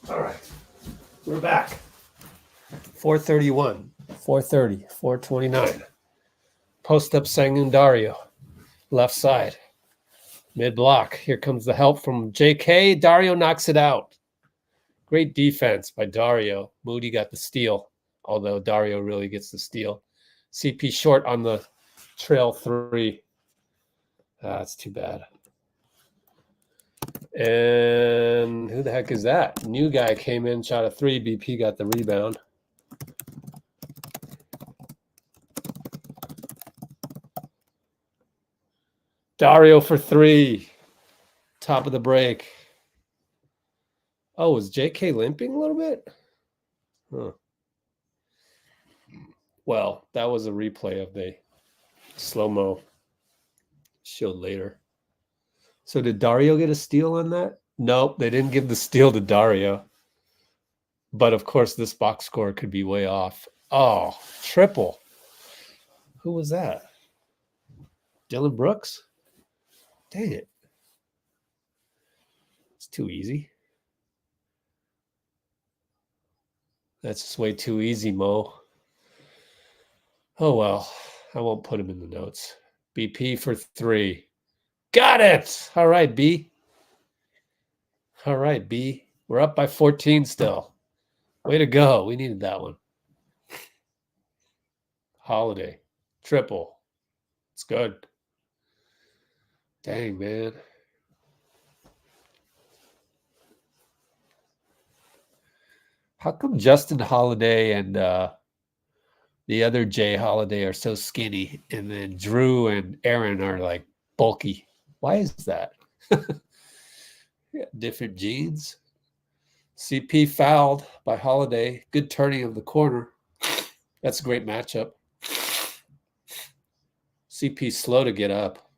All right, we're back. 431, 430, 429. Post up Senguun Dario. Left side. Mid block. Here comes the help from JK. Dario knocks it out. Great defense by Dario. Moody got the steal, although Dario really gets the steal. CP short on the trail 3. That's too bad. And who the heck is that? New guy came in, shot a 3. BP got the rebound. Dario for 3. Top of the break. Oh, was JK limping a little bit? Huh. Well, that was a replay of the slow-mo showed later. So did Dario get a steal on that? Nope, they didn't give the steal to Dario. But, of course, this box score could be way off. Oh, triple. Who was that? Dillon Brooks? Dang it. It's too easy. That's just way too easy, Mo. Oh, well. I won't put him in the notes. BP for 3. Got it! All right, B. All right, B. We're up by 14 still. Way to go. We needed that one. Holiday. Triple. It's good. Dang, man. How come Justin Holiday and the other Jay Holiday are so skinny, and then Drew and Aaron are like bulky? Why is that? Different genes. CP fouled by Holiday. Good turning of the corner. That's a great matchup. CP slow to get up.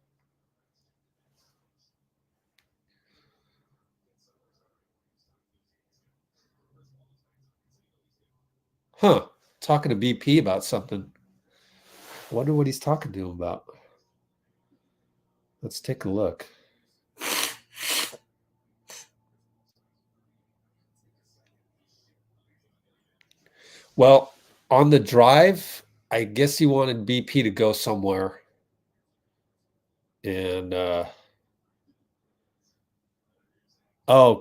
Huh. Talking to BP about something. I wonder what he's talking to him about. Let's take a look. Well, on the drive, I guess he wanted BP to go somewhere. And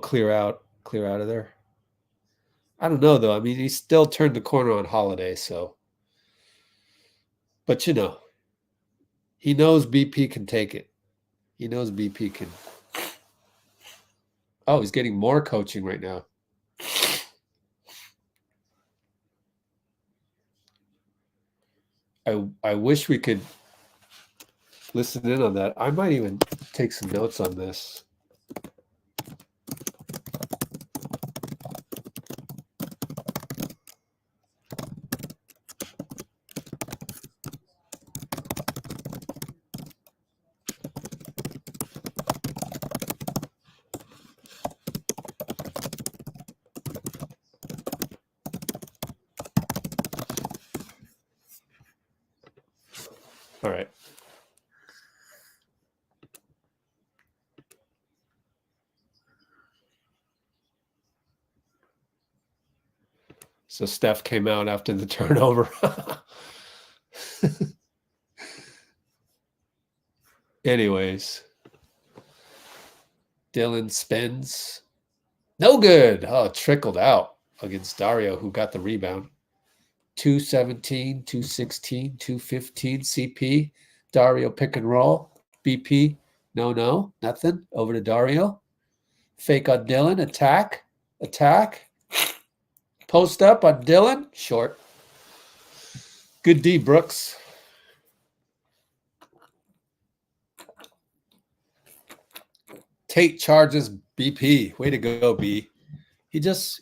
clear out of there. I don't know though. I mean, he still turned the corner on Holiday, so. But you know, he knows BP can take it. He knows BP can. Oh, he's getting more coaching right now. I wish we could listen in on that. I might even take some notes on this. All right. So Steph came out after the turnover. Anyways. Dillon spins. No good. Oh, trickled out against Dario, who got the rebound. 217, 216, 215 CP. Dario pick and roll. BP. No, nothing. Over to Dario. Fake on Dillon. Attack. Post up on Dillon. Short. Good D, Brooks. Tate charges BP. Way to go, B. He just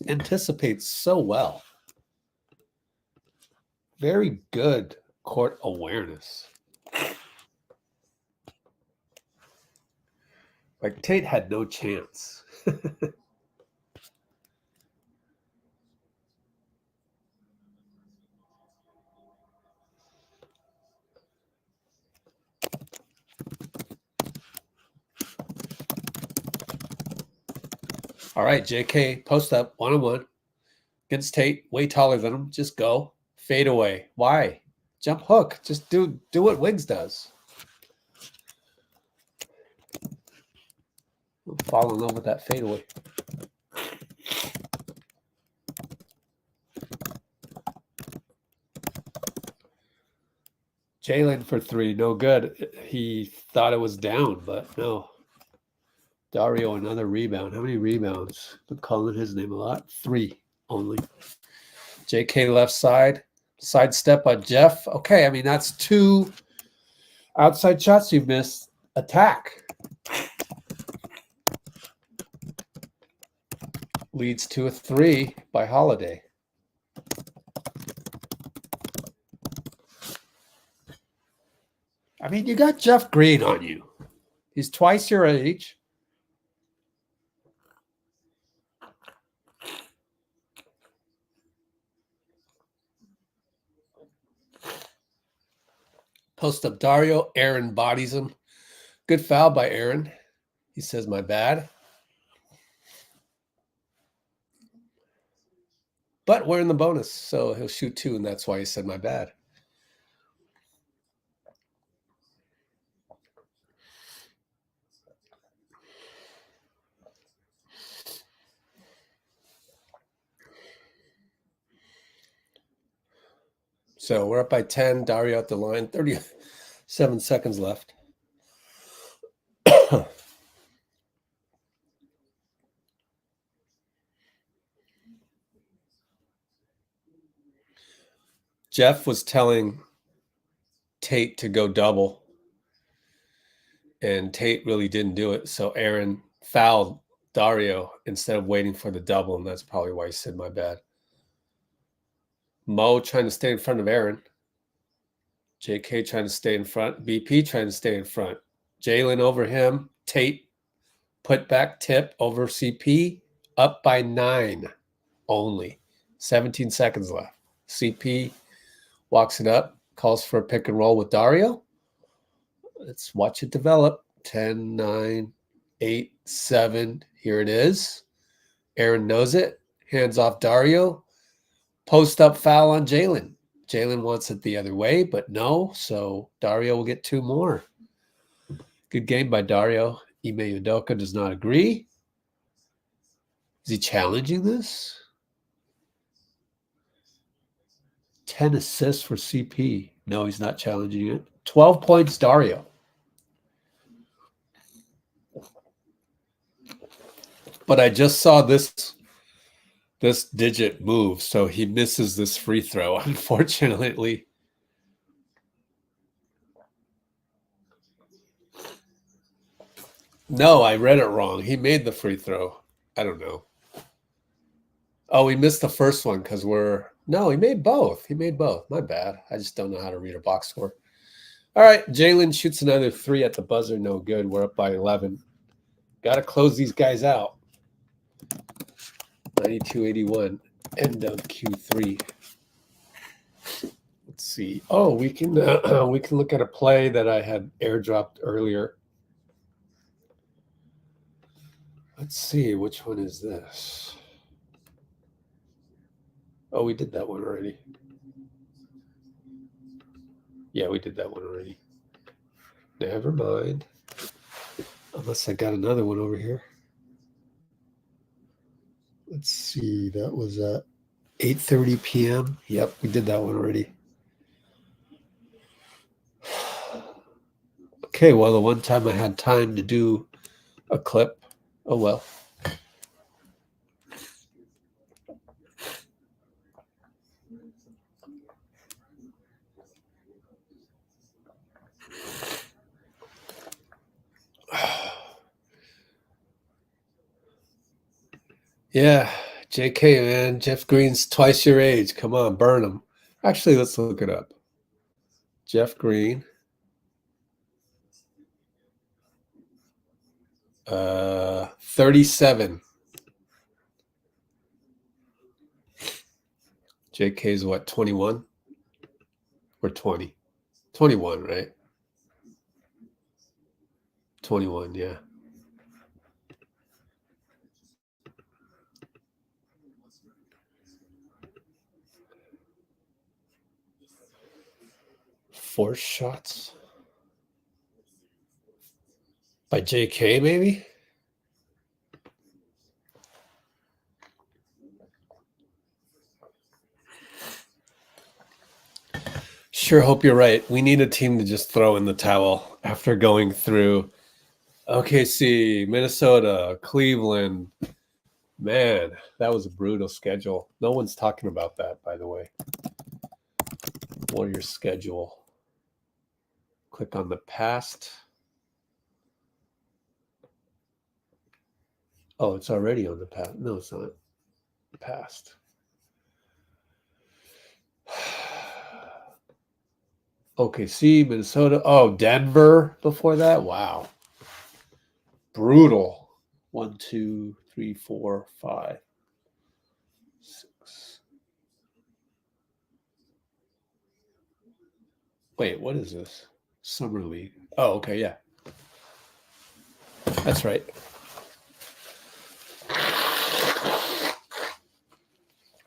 anticipates so well. Very good court awareness. Like Tate had no chance. All right, JK, post up, one-on-one. Against Tate, way taller than him. Just go. Fade away. Why? Jump hook. Just do what Wiggs does. I'll fall in love with that fadeaway. Jalen for 3, no good. He thought it was down, but no. Dario, another rebound. How many rebounds? Been calling his name a lot. 3 only. JK left side. Sidestep on Jeff. Okay, I mean, that's 2 outside shots you've missed. Attack. Leads to a 3 by Holiday. I mean, you got Jeff Green on you. He's twice your age. Post up Dario. Aaron bodies him. Good foul by Aaron. He says, my bad. But we're in the bonus, so he'll shoot 2, and that's why he said my bad. So we're up by 10. Dario at the line. 37 seconds left. Jeff was telling Tate to go double, and Tate really didn't do it. So Aaron fouled Dario instead of waiting for the double, and that's probably why he said my bad. Mo trying to stay in front of Aaron. JK trying to stay in front. BP trying to stay in front. Jalen over him. Tate put back tip over CP. Up by 9 only. 17 seconds left. CP walks it up. Calls for a pick and roll with Dario. Let's watch it develop. 10, 9, 8, 7. Here it is. Aaron knows it. Hands off Dario. Post up foul on Jalen. Jalen wants it the other way, but no. So Dario will get 2 more. Good game by Dario. Ime Udoka does not agree. Is he challenging this? 10 assists for CP. No, he's not challenging it. 12 points, Dario. But I just saw this digit move, so he misses this free throw, unfortunately. No, I read it wrong. He made the free throw. I don't know. Oh, he missed the first one because no, he made both. He made both. My bad. I just don't know how to read a box score. All right, Jalen shoots another 3 at the buzzer. No good. We're up by 11. Got to close these guys out. 92-81. End of Q3. Let's see. Oh, we can look at a play that I had airdropped earlier. Let's see, which one is this? Oh, we did that one already. Yeah, we did that one already. Never mind. Unless I got another one over here. Let's see. That was at 8:30 p.m. Yep, we did that one already. Okay, well, the one time I had time to do a clip. Oh, well. Yeah, JK, man. Jeff Green's twice your age. Come on, burn him. Actually, let's look it up. Jeff Green. 37. JK's what, 21? Or 20? 21, right? 21, yeah. Force shots by JK, maybe? Sure hope you're right. We need a team to just throw in the towel after going through OKC, Minnesota, Cleveland. Man, that was a brutal schedule. No one's talking about that, by the way. Warriors schedule. Click on the past. Oh, it's already on the past. No, it's not. Past. OKC, Minnesota. Oh, Denver before that. Wow. Brutal. 1, 2, 3, 4, 5, 6. Wait, what is this? Summer League. Oh, okay, yeah. That's right.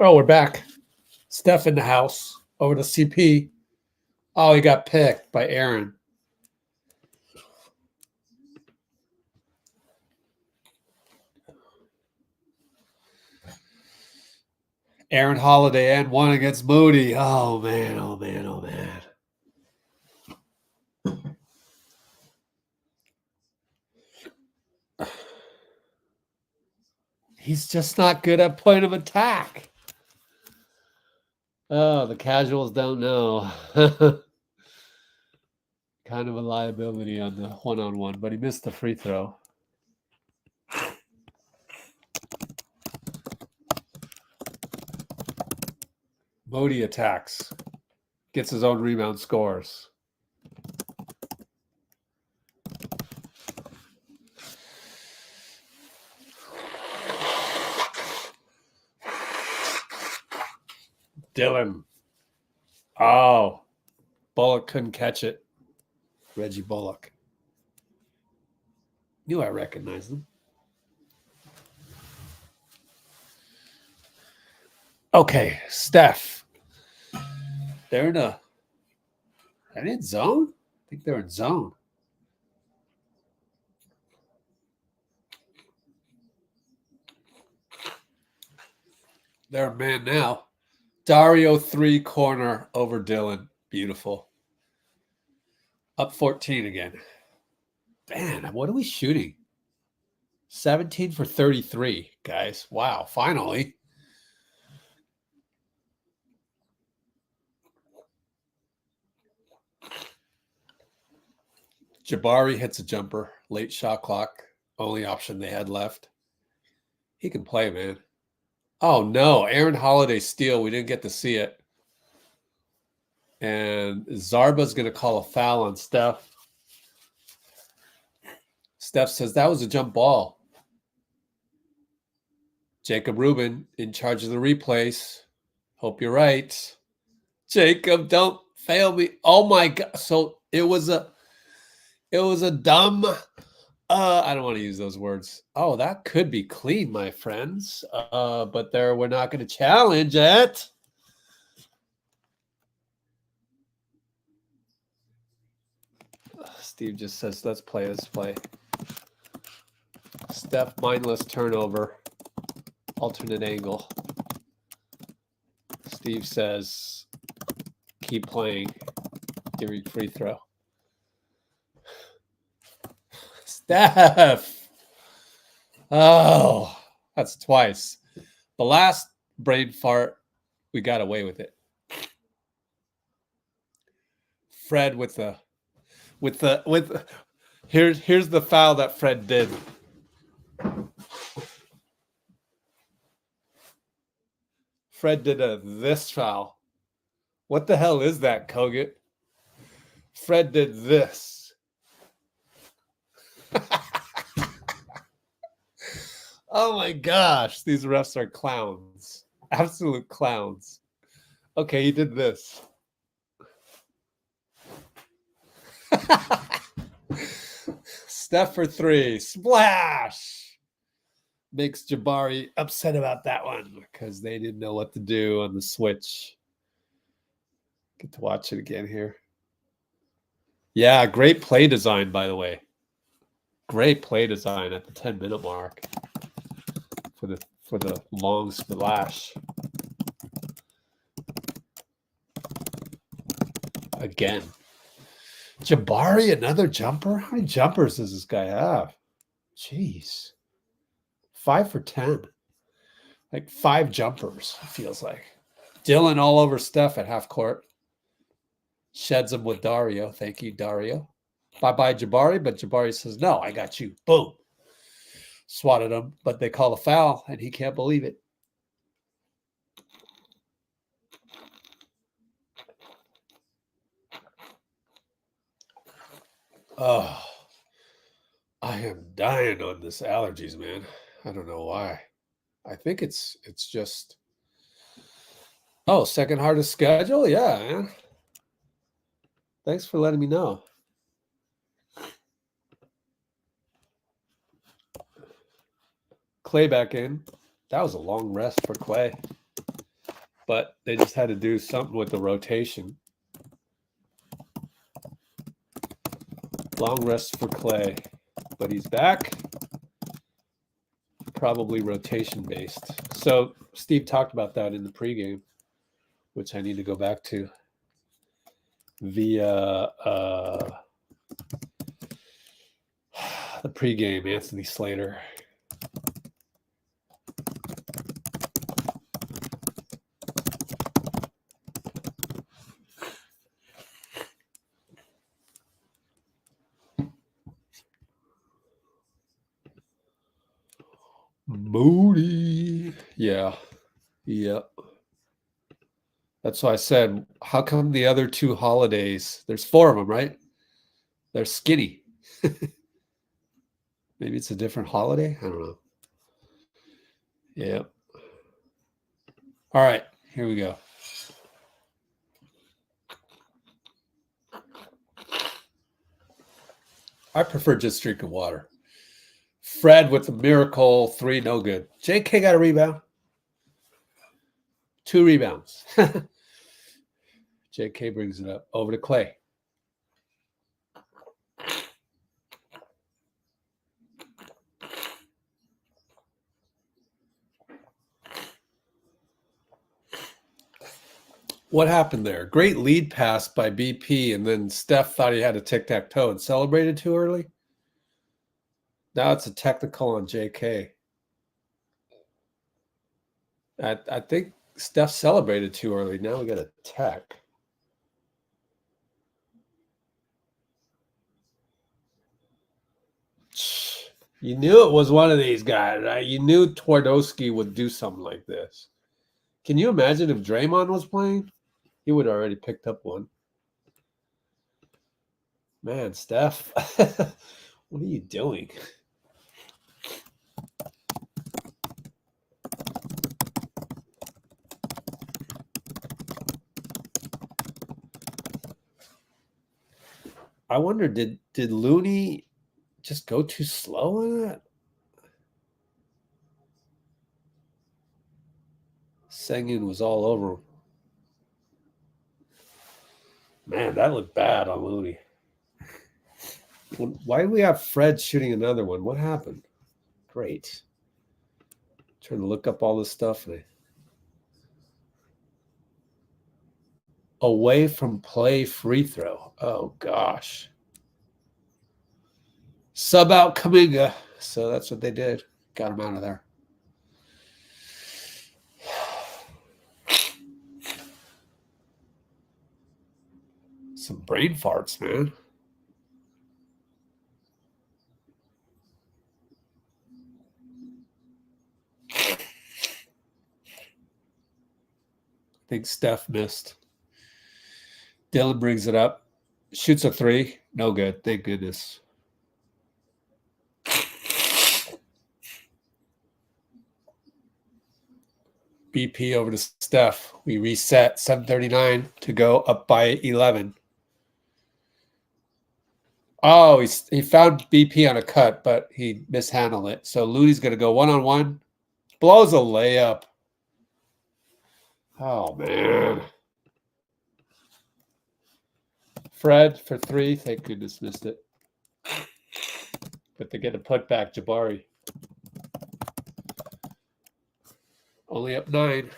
Oh, we're back. Steph in the house. Over to CP. Oh, he got picked by Aaron. Aaron Holiday and one against Moody. Oh, man. Oh, man. Oh, man. He's just not good at point of attack. Oh, the casuals don't know. Kind of a liability on the one-on-one, but he missed the free throw. Moody attacks. Gets his own rebound, scores. Dillon. Oh. Bullock couldn't catch it. Reggie Bullock. Knew I recognized him. Okay, Steph. They're in a... Are they in zone? I think they're in zone. They're a man now. Dario 3 corner over Dillon. Beautiful. Up 14 again. Man, what are we shooting? 17 for 33, guys. Wow, finally. Jabari hits a jumper. Late shot clock. Only option they had left. He can play, man. Oh, no. Aaron Holiday steal. We didn't get to see it. And Zarba's going to call a foul on Steph. Steph says that was a jump ball. Jacob Rubin in charge of the replays. Hope you're right. Jacob, don't fail me. Oh, my God. So it was a dumb... I don't want to use those words. Oh, that could be clean, my friends. But we're not going to challenge it. Steve just says, let's play. Steph, mindless turnover. Alternate angle. Steve says, keep playing. Giving free throw. Steph. Oh, that's twice. The last brain fart, we got away with it. Fred here's the foul that Fred did. Fred did this foul. What the hell is that, Kogut? Fred did this. Oh my gosh, these refs are clowns. Absolute clowns. Okay, he did this. Steph for 3. Splash! Makes Jabari upset about that one because they didn't know what to do on the switch. Get to watch it again here. Yeah, great play design, by the way. Great play design at the 10-minute mark for the long splash. Again. Jabari, another jumper? How many jumpers does this guy have? Jeez. 5 for 10. Like 5 jumpers, feels like. Dillon all over Steph at half court. Sheds him with Dario. Thank you, Dario. Bye-bye, Jabari. But Jabari says, no, I got you. Boom. Swatted him, but they call a foul, and he can't believe it. Oh, I am dying on this allergies, man. I don't know why. I think it's just... Oh, second hardest schedule? Yeah, man. Thanks for letting me know. Klay back in. That was a long rest for Klay. but they just had to do something with the rotation. Long rest for Klay, but he's back. Probably rotation based. So Steve talked about that in the pregame, which I need to go back to via the pregame, Anthony Slater. Moody. Yeah. Yep. That's why I said, how come the other two holidays, there's 4 of them, right? They're skinny. Maybe it's a different holiday. I don't know. Yep. All right, here we go. I prefer just drinking water. Fred with the miracle 3, no good. JK got a rebound. 2 rebounds. JK brings it up. Over to Klay. What happened there? Great lead pass by BP, and then Steph thought he had a tic-tac-toe and celebrated too early. Now it's a technical on JK. I think Steph celebrated too early. Now we got a tech. You knew it was one of these guys, right? You knew Twardoski would do something like this. Can you imagine if Draymond was playing? He would have already picked up one. Man, Steph, what are you doing? I wonder, did Looney just go too slow on that? Senguun was all over him. Man, that looked bad on Looney. Why do we have Fred shooting another one? What happened? Great. Trying to look up all this stuff. Away from play free throw. Oh, gosh. Sub out Kuminga. So that's what they did. Got him out of there. Some brain farts, man. I think Steph missed. Dillon brings it up. Shoots a 3. No good. Thank goodness. BP over to Steph. We reset. 7:39 to go, up by 11. Oh, he found BP on a cut, but he mishandled it. So Looney's going to go one-on-one. Blows a layup. Oh, man. Fred for 3. Thank goodness missed it. But they get a putback, Jabari. Only up 9.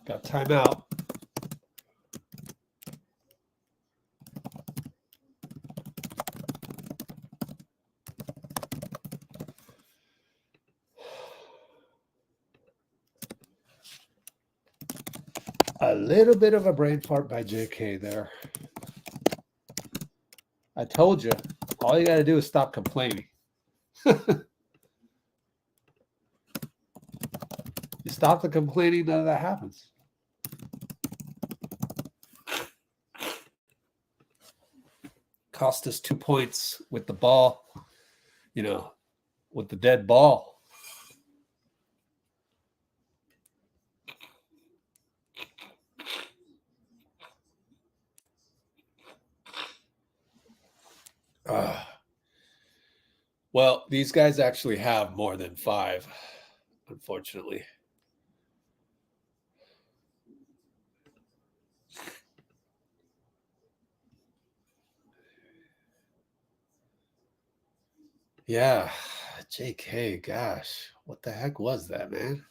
Got timeout. A little bit of a brain fart by JK there. I told you, all you got to do is stop complaining. You stop the complaining, none of that happens. Cost us 2 points with the ball, with the dead ball. Well, these guys actually have more than 5, unfortunately. Yeah, JK, gosh, what the heck was that, man?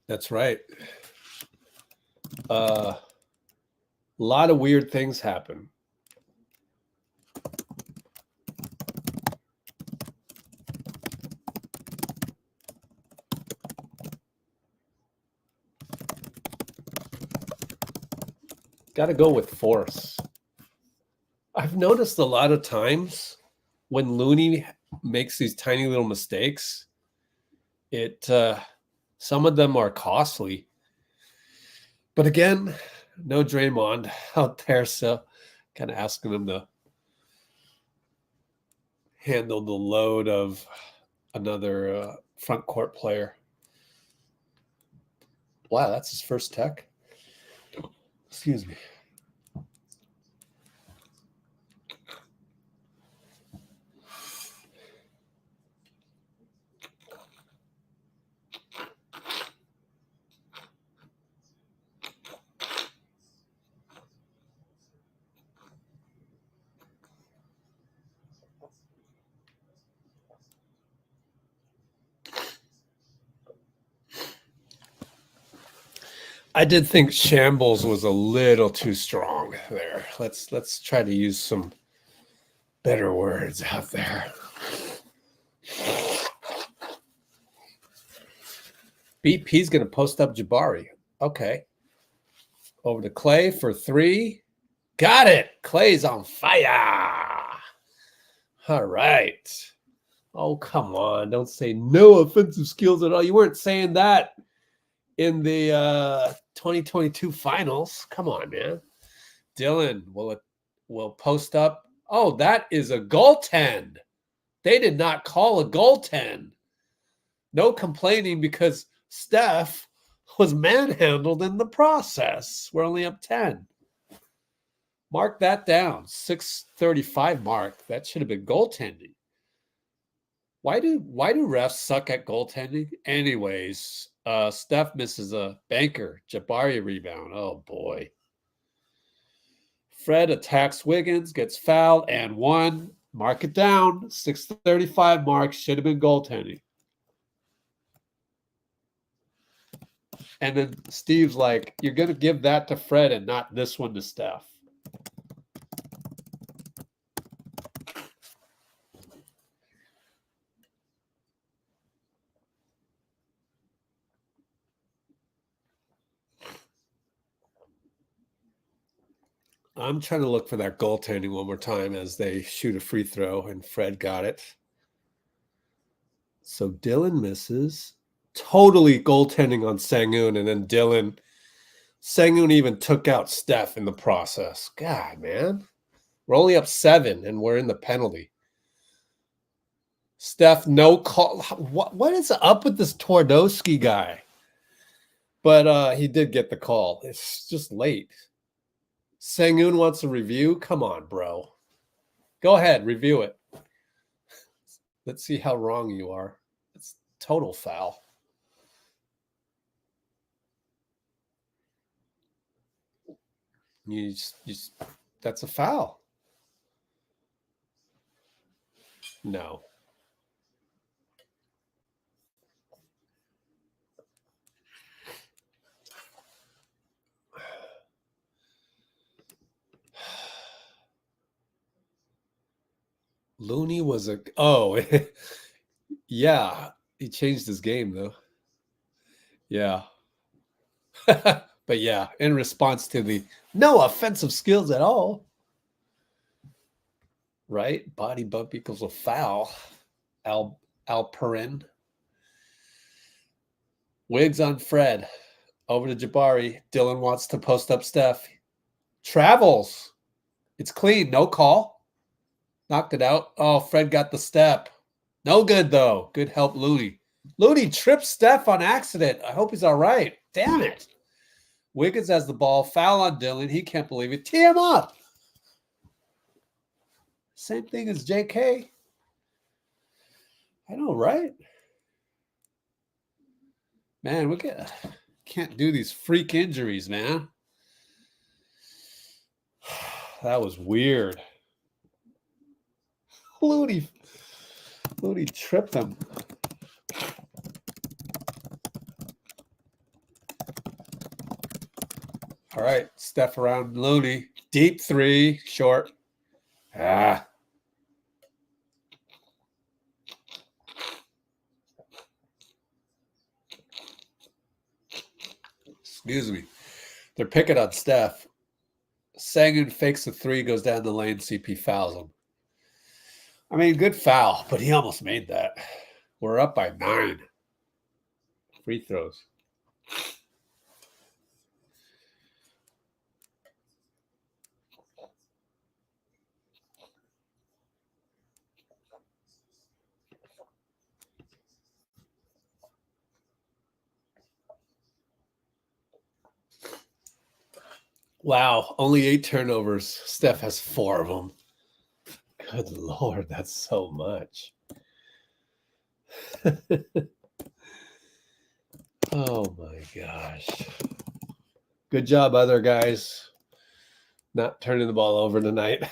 That's right. A lot of weird things happen. Got to go with force. I've noticed a lot of times when Looney makes these tiny little mistakes, some of them are costly. But again, no Draymond out there, so kind of asking him to handle the load of another front court player. Wow, that's his first tech. Excuse me. I did think shambles was a little too strong there. Let's try to use some better words out there. BP's going to post up Jabari. Okay. Over to Klay for 3. Got it. Klay's on fire. All right. Oh, come on. Don't say no offensive skills at all. You weren't saying that in the 2022 finals. Come on, man. Dillon will post up. Oh, that is a goaltend. They did not call a goaltend. No complaining because Steph was manhandled in the process. We're only up 10. Mark that down. 6:35 mark. That should have been goaltending. Why do refs suck at goaltending? Anyways, Steph misses a banker. Jabari rebound. Oh, boy. Fred attacks Wiggins, gets fouled, and 1. Mark it down. 6:35 mark. Should have been goaltending. And then Steve's like, you're going to give that to Fred and not this one to Steph. I'm trying to look for that goaltending one more time as they shoot a free throw, and Fred got it. So Dillon misses. Totally goaltending on Senguun, and then Senguun even took out Steph in the process. God, man. We're only up 7, and we're in the penalty. Steph, no call. What is up with this Twardoski guy? But he did get the call. It's just late. Senguun wants a review? Come on, bro. Go ahead, review it. Let's see how wrong you are. It's total foul. You just that's a foul. No. Looney was yeah, he changed his game though. Yeah. But yeah, in response to the no offensive skills at all. Right? Body bump equals a foul. Alperin. Wiggs on Fred. Over to Jabari. Dillon wants to post up Steph. Travels. It's clean. No call. Knocked it out. Oh, Fred got the step. No good, though. Good help, Looney. Looney tripped Steph on accident. I hope he's all right. Damn it. Wiggins has the ball. Foul on Dillon. He can't believe it. Tee him up. Same thing as JK. I know, right? Man, we can't do these freak injuries, man. That was weird. Looney tripped him. All right, Steph around Looney. Deep three, short. Excuse me. They're picking on Steph. Senguun fakes the three, goes down the lane. CP fouls him. I mean, good foul, but he almost made that. We're up by 9. Free throws. Wow, only 8 turnovers. Steph has 4 of them. Good Lord, that's so much. Oh my gosh. Good job, other guys. Not turning the ball over tonight.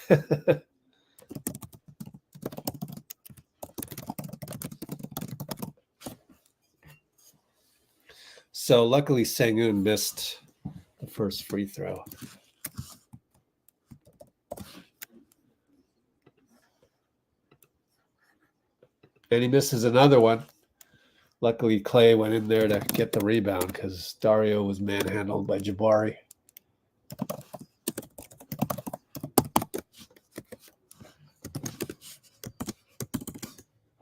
So luckily Senguun missed the first free throw. And he misses another one. Luckily, Klay went in there to get the rebound because Dario was manhandled by Jabari.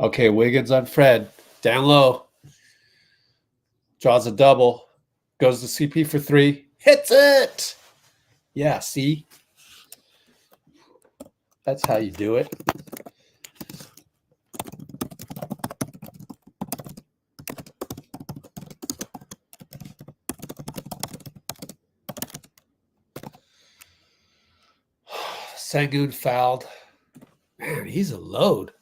Okay, Wiggins on Fred. Down low. Draws a double. Goes to CP for 3. Hits it! Yeah, see? That's how you do it. Senguun fouled. Man, he's a load.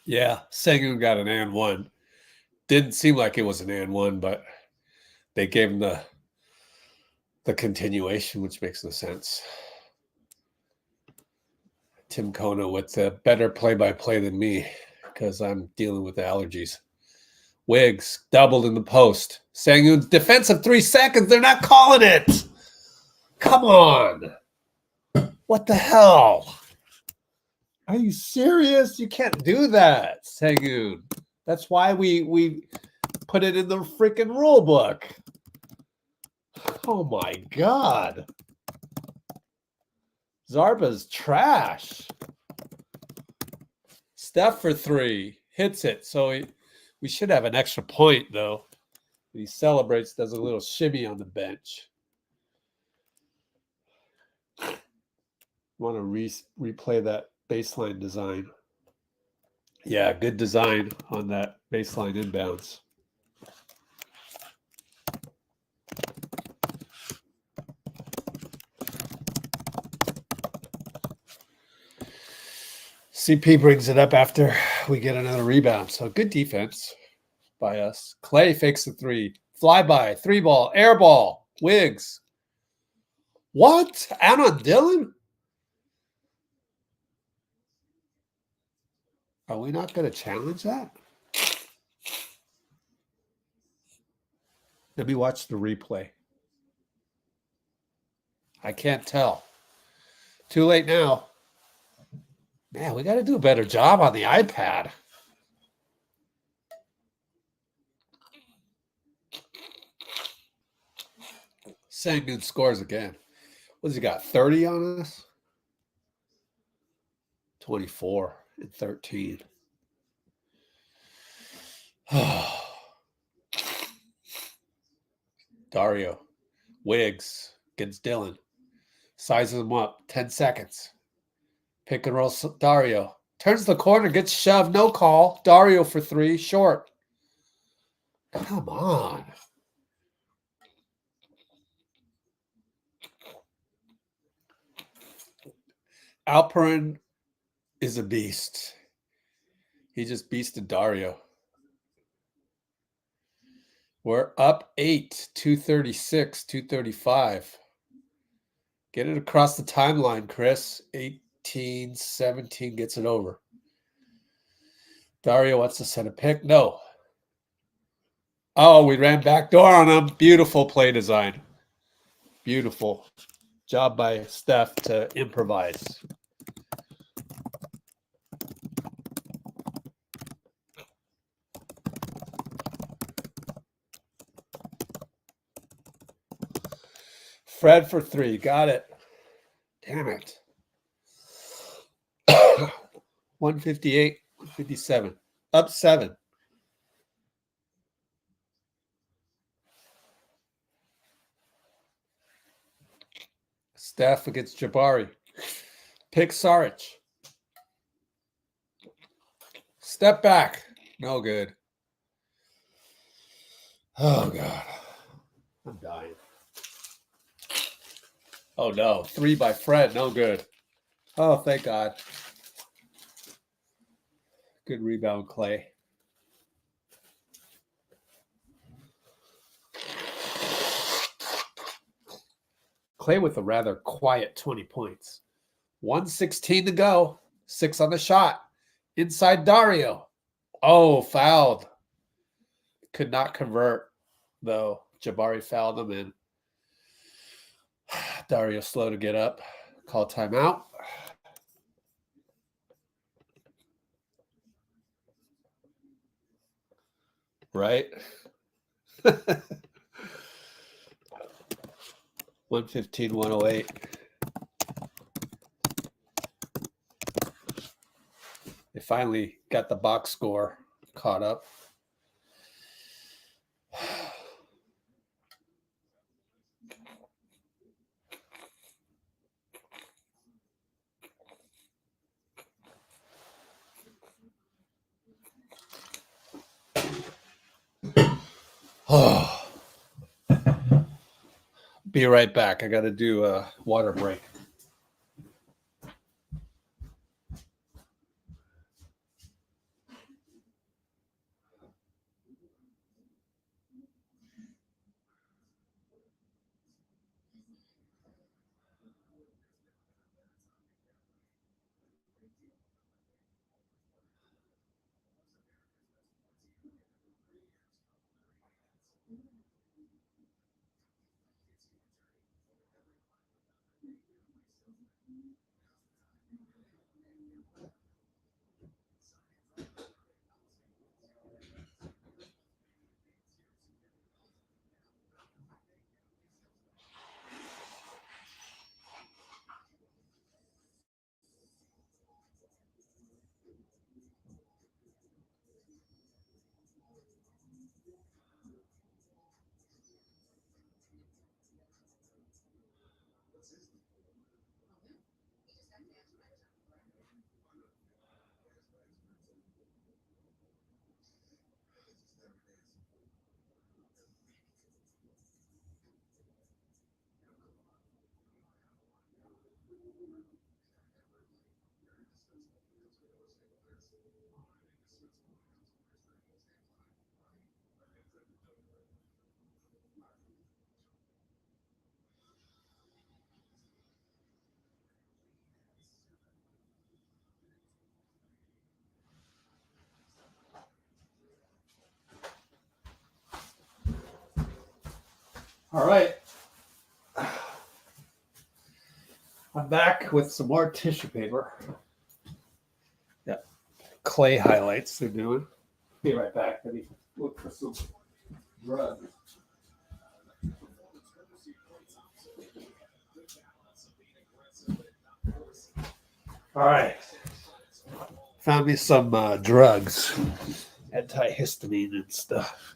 Yeah, Senguun got an and 1. Didn't seem like it was an and 1, but they gave him the continuation, which makes no sense. Tim Kona with a better play-by-play than me because I'm dealing with allergies. Wiggs doubled in the post. Senguun's defensive 3 seconds. They're not calling it. Come on. What the hell? Are you serious? You can't do that, Senguun. That's why we put it in the freaking rule book. Oh my God. Zarba's trash. Steph for 3. Hits it. So we should have an extra point, though. He celebrates, does a little shimmy on the bench. Want to replay that baseline design. Yeah, good design on that baseline inbounds. CP brings it up after we get another rebound. So good defense by us. Klay fakes the 3. Flyby, 3 ball, air ball, Wiggs. What? Out on Dillon? Are we not going to challenge that? Let me watch the replay. I can't tell. Too late now. Man, we got to do a better job on the iPad. Senguun scores again. What's he got? 30 on us? 24 and 13. Dario. Wiggs against Dillon. Sizes him up. 10 seconds. Pick and roll Dario. Turns the corner, gets shoved. No call. Dario for 3. Short. Come on. Alperin is a beast. He just beasted Dario. We're up 8, 236, 235. Get it across the timeline, Chris. 18, 17 gets it over. Dario wants to send a pick. No. Oh, we ran backdoor on him. Beautiful play design. Beautiful. Job by Steph to improvise. Fred for 3. Got it. Damn it. 158, 157. Up 7. Steph against Jabari. Pick Saric. Step back. No good. Oh, God. I'm dying. Oh, no. 3 by Fred. No good. Oh, thank God. Good rebound, Klay. Klay with a rather quiet 20 points. 1:16 to go. 6 on the shot. Inside Dario. Oh, fouled. Could not convert, though. Jabari fouled him in. Dario slow to get up. Call timeout. Right? 115, 108. They finally got the box score caught up. Oh. Be right back. I got to do a water break. All right. I'm back with some more tissue paper. Yeah. Klay highlights they're doing. Be right back. Let me look for some drugs. All right. Found me some drugs. antihistamine and stuff.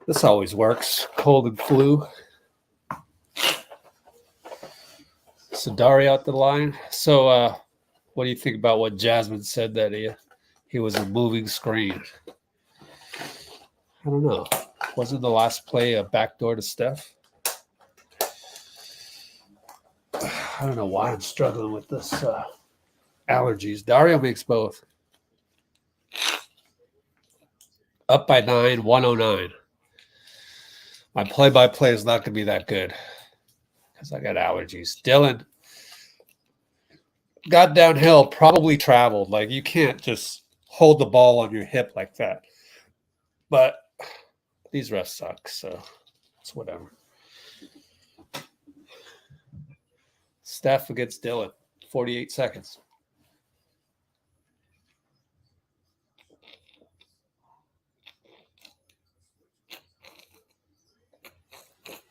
This always works. Cold and flu. So Dari out the line. So what do you think about what Jasmine said that he was a moving screen? I don't know. Wasn't the last play a backdoor to Steph? I don't know why I'm struggling with this allergies. Dario makes both. Up by 9, 109. My play-by-play is not going to be that good because I got allergies. Dillon got downhill, probably traveled. Like, you can't just hold the ball on your hip like that. But these refs suck, so it's whatever. Steph against Dillon, 48 seconds.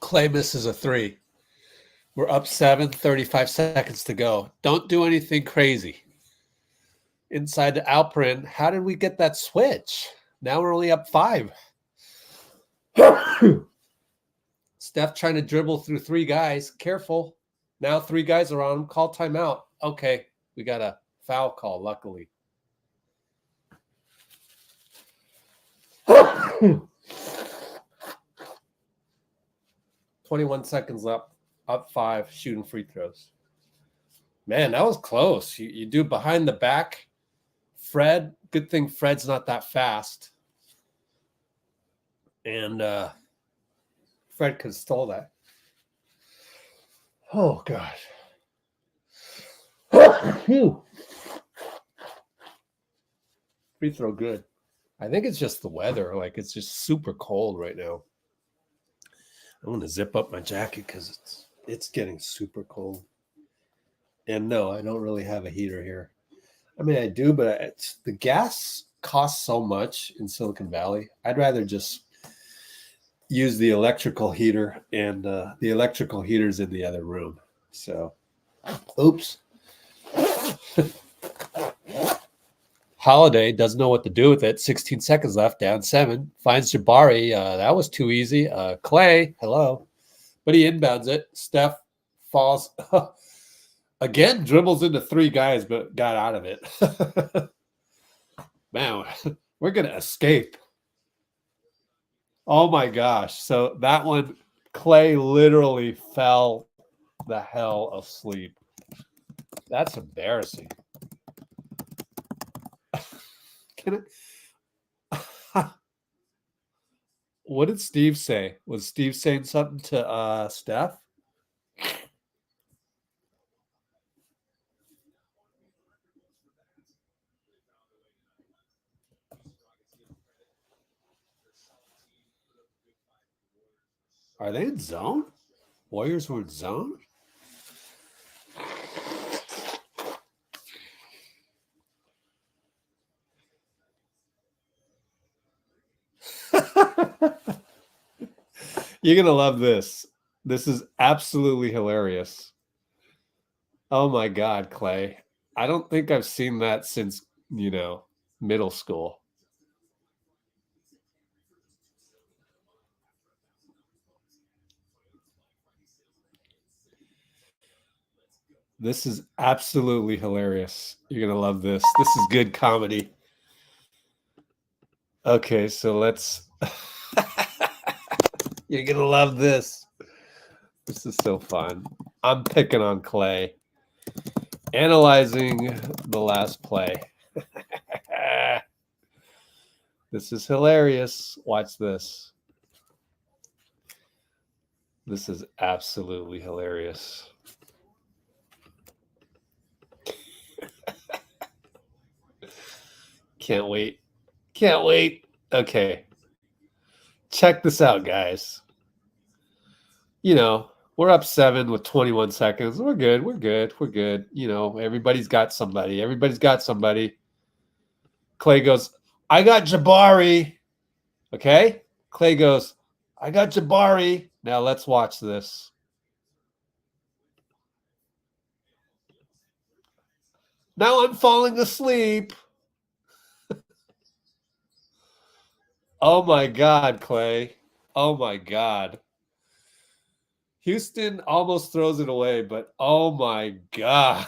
Klay misses a 3. We're up 7, 35 seconds to go. Don't do anything crazy. Inside the Alperin, how did we get that switch? Now we're only up 5. Steph trying to dribble through 3 guys. Careful. Now 3 guys are on him. Call timeout. Okay, we got a foul call, luckily. 21 seconds left. Up 5, shooting free throws. Man, that was close. You do behind the back. Fred, good thing Fred's not that fast. And Fred could have stole that. Oh, God. Free throw good. I think it's just the weather. Like, it's just super cold right now. I'm going to zip up my jacket because it's getting super cold. And no, I don't really have a heater here. I mean, I do, but the gas costs so much in Silicon Valley. I'd rather just use the electrical heater, and the electrical heater's in the other room. So, oops. Holiday doesn't know what to do with it. 16 seconds left, down 7. Finds Jabari. That was too easy. Klay, hello. But he inbounds it. Steph falls. Again, dribbles into 3 guys, but got out of it. Man, we're going to escape. Oh, my gosh. So that one, Klay literally fell the hell asleep. That's embarrassing. Can I? What did Steve say? Was Steve saying something to Steph? Are they in zone? Warriors were in zone? You're going to love this. This is absolutely hilarious. Oh, my God, Klay. I don't think I've seen that since, middle school. This is absolutely hilarious. You're going to love this. This is good comedy. Okay, so let's... You're going to love this. This is so fun. I'm picking on Klay. Analyzing the last play. This is hilarious. Watch this. This is absolutely hilarious. Can't wait. Can't wait. Okay. Check this out, guys. We're up 7 with 21 seconds. We're good. We're good. We're good. Everybody's got somebody. Everybody's got somebody. Klay goes, I got Jabari. Okay? Klay goes, I got Jabari. Now let's watch this. Now I'm falling asleep. Oh my God, Klay. Oh my God. Houston almost throws it away, but oh my God.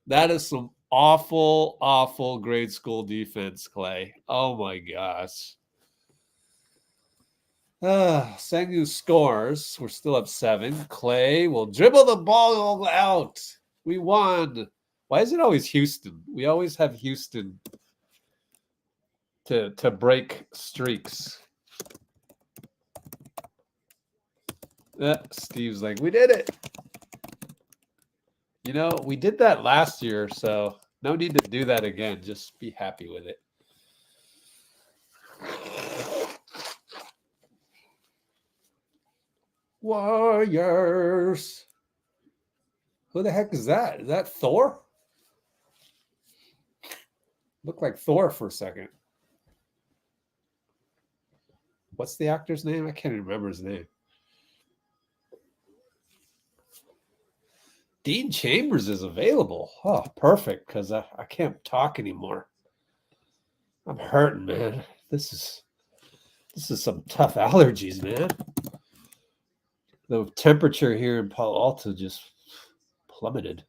That is some awful, awful grade school defense, Klay. Oh my gosh. Senguun scores. We're still up 7. Klay will dribble the ball out. We won. Why is it always Houston? We always have Houston to break streaks. Steve's like, we did it. You know, we did that last year, so no need to do that again. Just be happy with it. Warriors. Who the heck is that? Is that Thor? Looked like Thor for a second. What's the actor's name? I can't even remember his name. Dean Chambers is available. Oh, perfect, because I can't talk anymore. I'm hurting, man. This is some tough allergies, man. The temperature here in Palo Alto just plummeted.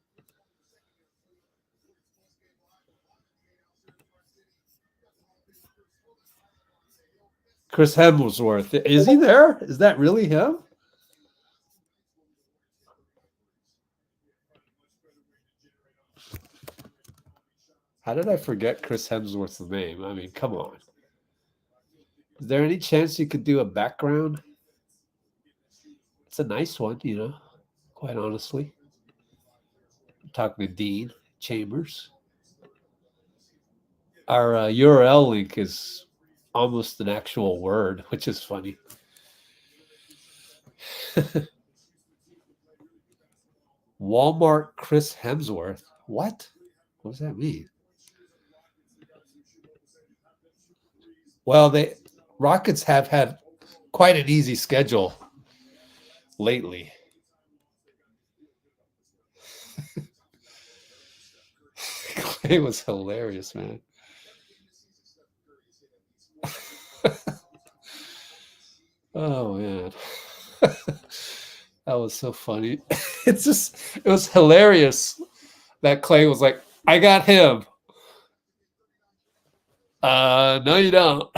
Chris Hemsworth. Is he there? Is that really him? How did I forget Chris Hemsworth's name? I mean, come on. Is there any chance you could do a background? It's a nice one, you know, quite honestly. I'm talking to Dean Chambers. Our URL link is almost an actual word, which is funny. Walmart Chris Hemsworth. What? What does that mean? Well, the Rockets have had quite an easy schedule lately. It was hilarious, man. Oh man. That was so funny. It was hilarious that Klay was like, I got him. No, you don't.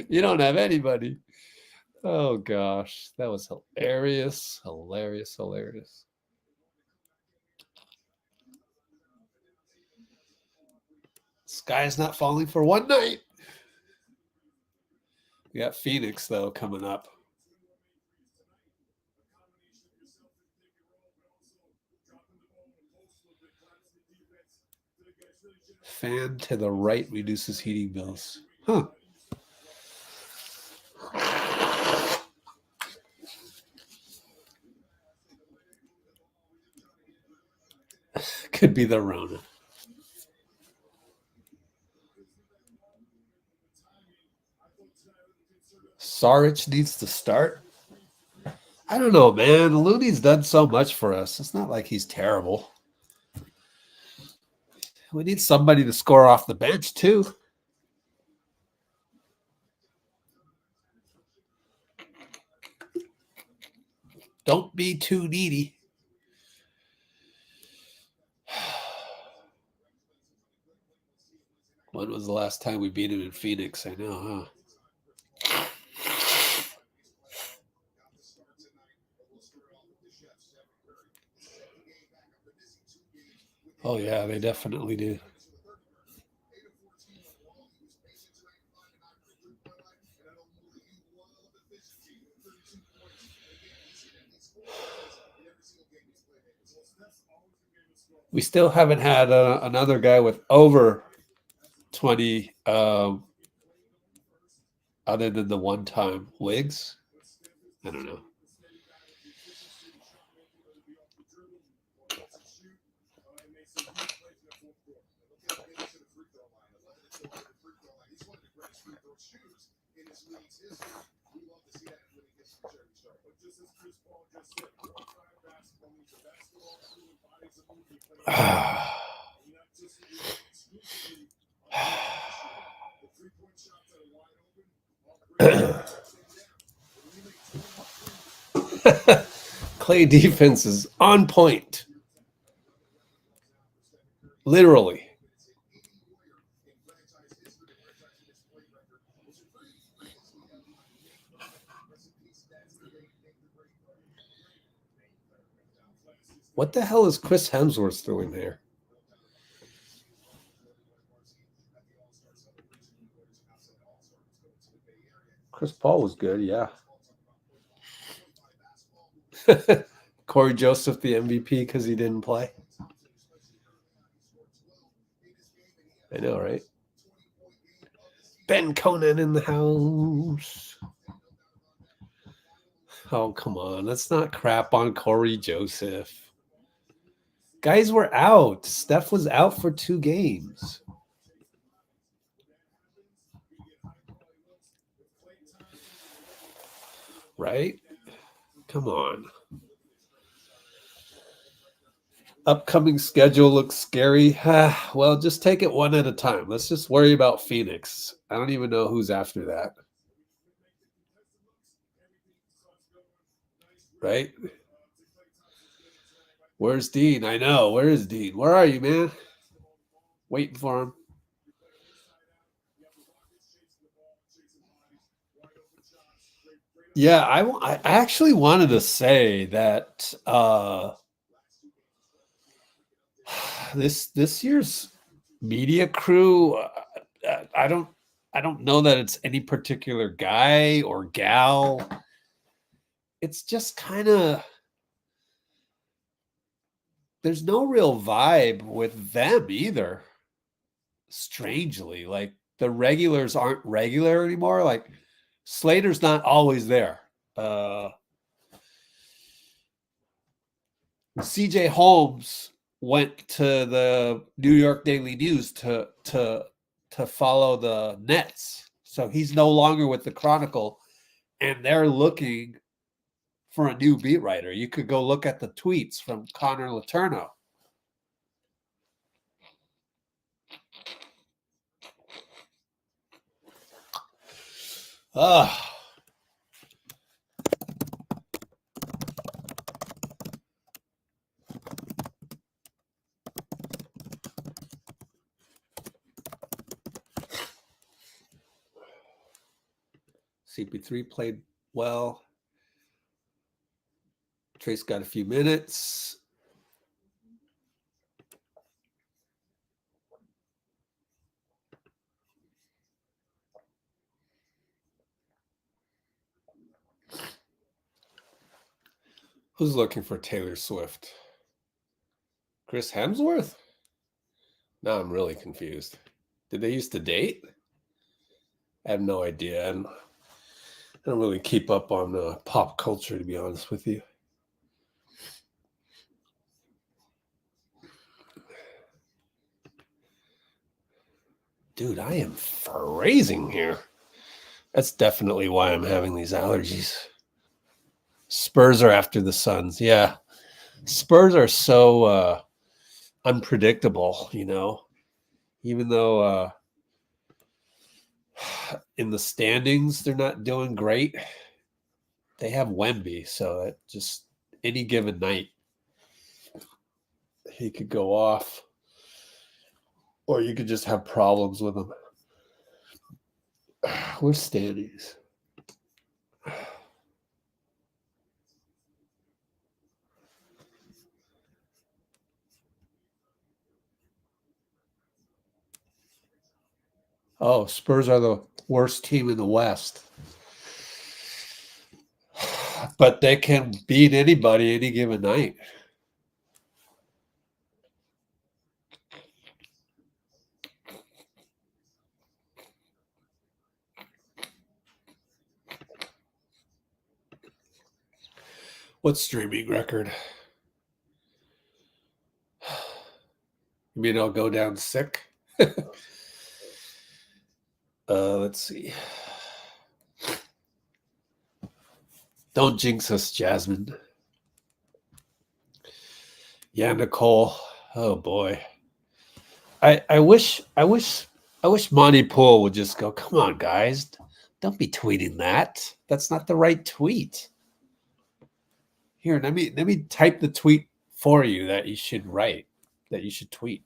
You don't have anybody. Oh gosh, that was hilarious, hilarious, hilarious. Sky's not falling for one night. We got Phoenix though coming up. Fan to the right reduces heating bills. Huh. Could be the Rona. Saric needs to start. I don't know, man. Looney's done so much for us. It's not like he's terrible. We need somebody to score off the bench, too. Don't be too needy. When was the last time we beat him in Phoenix? I know, huh? Oh, yeah, they definitely do. We still haven't had another guy with over 20 other than the one time Wiggs. I don't know. Klay defense is on point. Literally. What the hell is Chris Hemsworth doing there? Chris Paul was good, yeah. Corey Joseph, the MVP, because he didn't play. I know, right? Ben Conan in the house. Oh, come on. Let's not crap on Corey Joseph. Guys were out. Steph was out for 2 games. Right? Come on. Upcoming schedule looks scary. Well, just take it one at a time. Let's just worry about Phoenix. I don't even know who's after that. Right? Where's Dean? I know. Where is Dean? Where are you, man? Waiting for him. Yeah, I actually wanted to say that this year's media crew, I don't know that it's any particular guy or gal. It's just kind of, there's no real vibe with them either. Strangely, like the regulars aren't regular anymore. Like Slater's not always there. CJ Holmes went to the New York Daily News to follow the Nets. So he's no longer with the Chronicle, and they're looking for a new beat writer. You could go look at the tweets from Connor Letourneau. CP3 played well. Trace got a few minutes. Who's looking for Taylor Swift? Chris Hemsworth? Now I'm really confused. Did they used to date? I have no idea. I don't really keep up on pop culture, to be honest with you. Dude, I am freezing here. That's definitely why I'm having these allergies. Spurs are after the Suns. Yeah. Spurs are so unpredictable, you know, even though in the standings they're not doing great. They have Wemby, so it just any given night he could go off, or you could just have problems with him. Where's standings? Oh, Spurs are the worst team in the West. But they can beat anybody any given night. What streaming record? You mean I'll go down sick? Let's see. Don't jinx us, Jasmine. Yeah, Nicole. Oh boy. I wish I wish Monte Poole would just go, come on, guys. Don't be tweeting that. That's not the right tweet. Here, let me type the tweet for you that you should write, that you should tweet.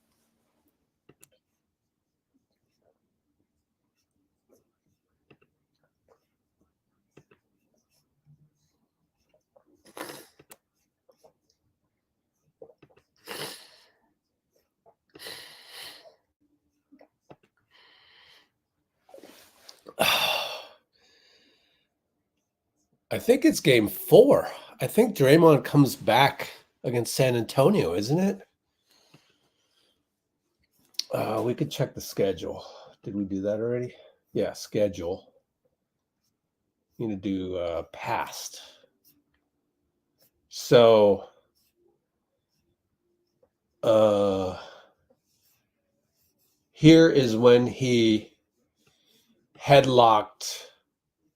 I think it's game 4. I think Draymond comes back against San Antonio, isn't it? We could check the schedule. Did we do that already? Yeah, schedule. I'm going to do past. So, here is when he headlocked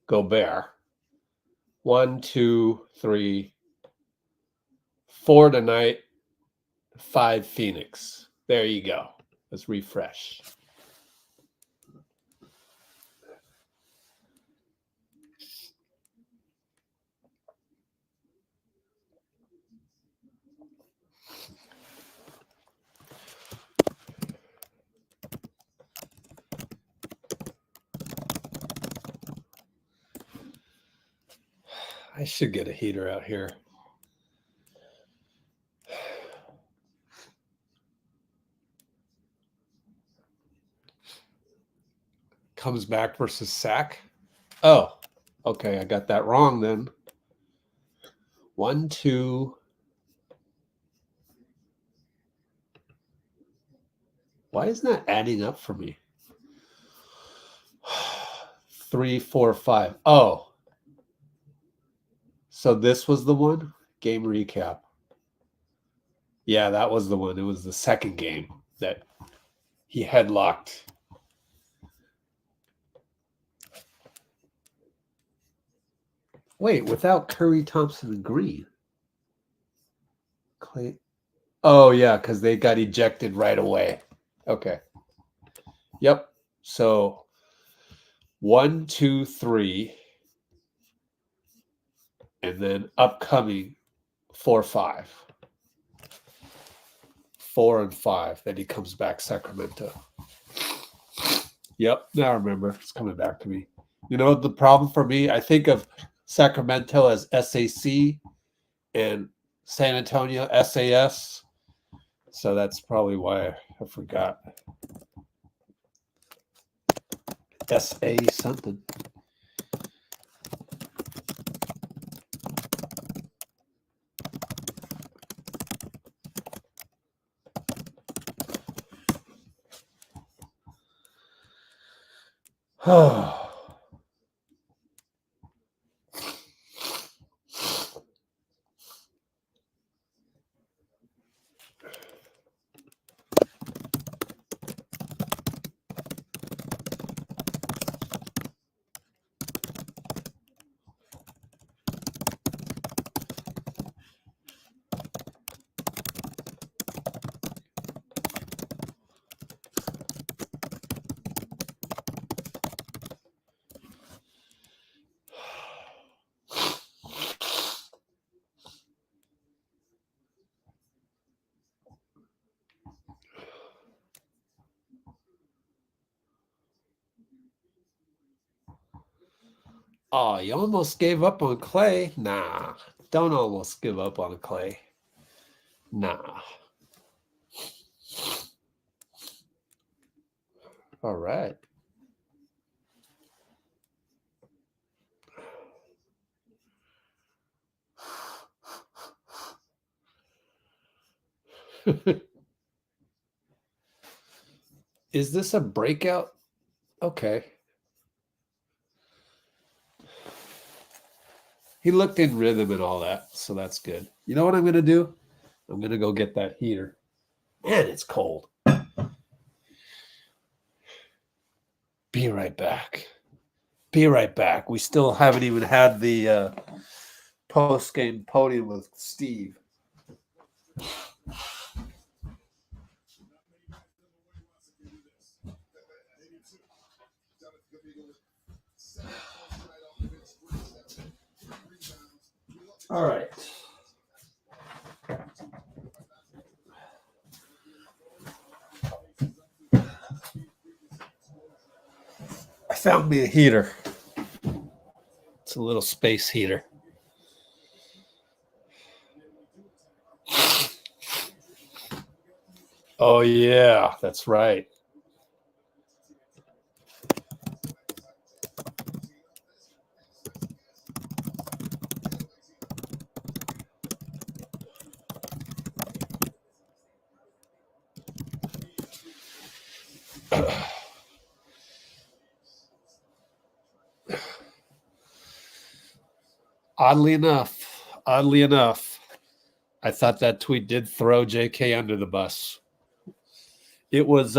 Gobert. 1, 2, 3, 4 tonight, 5 Phoenix. There you go. Let's refresh. I should get a heater out here. Comes back versus Sack. Oh, okay. I got that wrong then. 1, 2. Why isn't that adding up for me? 3, 4, 5. Oh. So this was the one? Game recap. Yeah, that was the one. It was the second game that he headlocked. Wait, without Curry, Thompson, and Green. Klay. Oh, yeah, because they got ejected right away. Okay. Yep. So 1, 2, 3. And then upcoming 4, 5. 4 and 5. Then he comes back Sacramento. Yep. Now I remember. It's coming back to me. You know, the problem for me, I think of Sacramento as SAC and San Antonio SAS. So that's probably why I forgot. SA something. Oh. Oh, you almost gave up on Klay? Nah, don't almost give up on Klay. Nah. All right. Is this a breakout? Okay. He looked in rhythm and all that, so that's good. You know what I'm going to do? I'm going to go get that heater. Man, it's cold. Be right back. Be right back. We still haven't even had the post-game podium with Steve. All right. I found me a heater. It's a little space heater. Oh, yeah, that's right. Oddly enough, I thought that tweet did throw JK under the bus. It was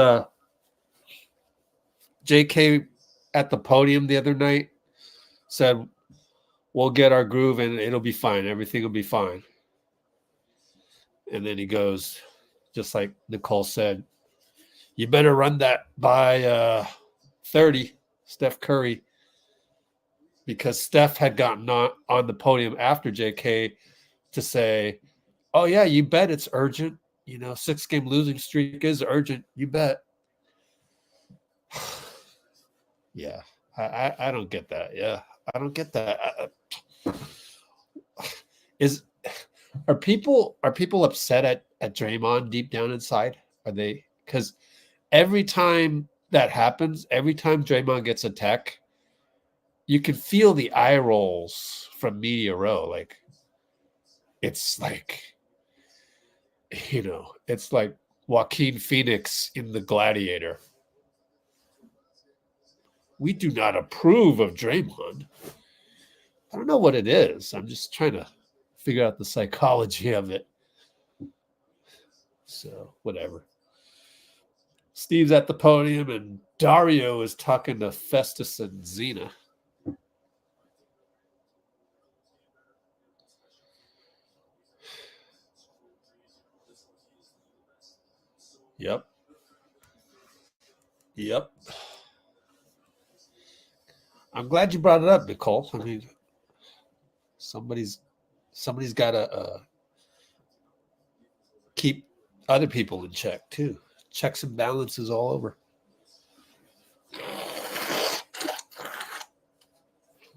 JK at the podium the other night said, we'll get our groove and it'll be fine. Everything will be fine. And then he goes, just like Nicole said, you better run that by 30, Steph Curry, because Steph had gotten on the podium after JK to say, oh, yeah, you bet it's urgent. 6-game losing streak is urgent. You bet. Yeah, I don't get that. Yeah, I don't get that. Are people upset at Draymond deep down inside? Are they? Because every time that happens, every time Draymond gets attacked, you can feel the eye rolls from Media Row. Like, it's like, it's like Joaquin Phoenix in The Gladiator. We do not approve of Draymond. I don't know what it is. I'm just trying to figure out the psychology of it. So, whatever. Steve's at the podium, and Dario is talking to Festus and Xena. Yep. I'm glad you brought it up, Nicole. I mean, somebody's got to keep other people in check too. Checks and balances all over.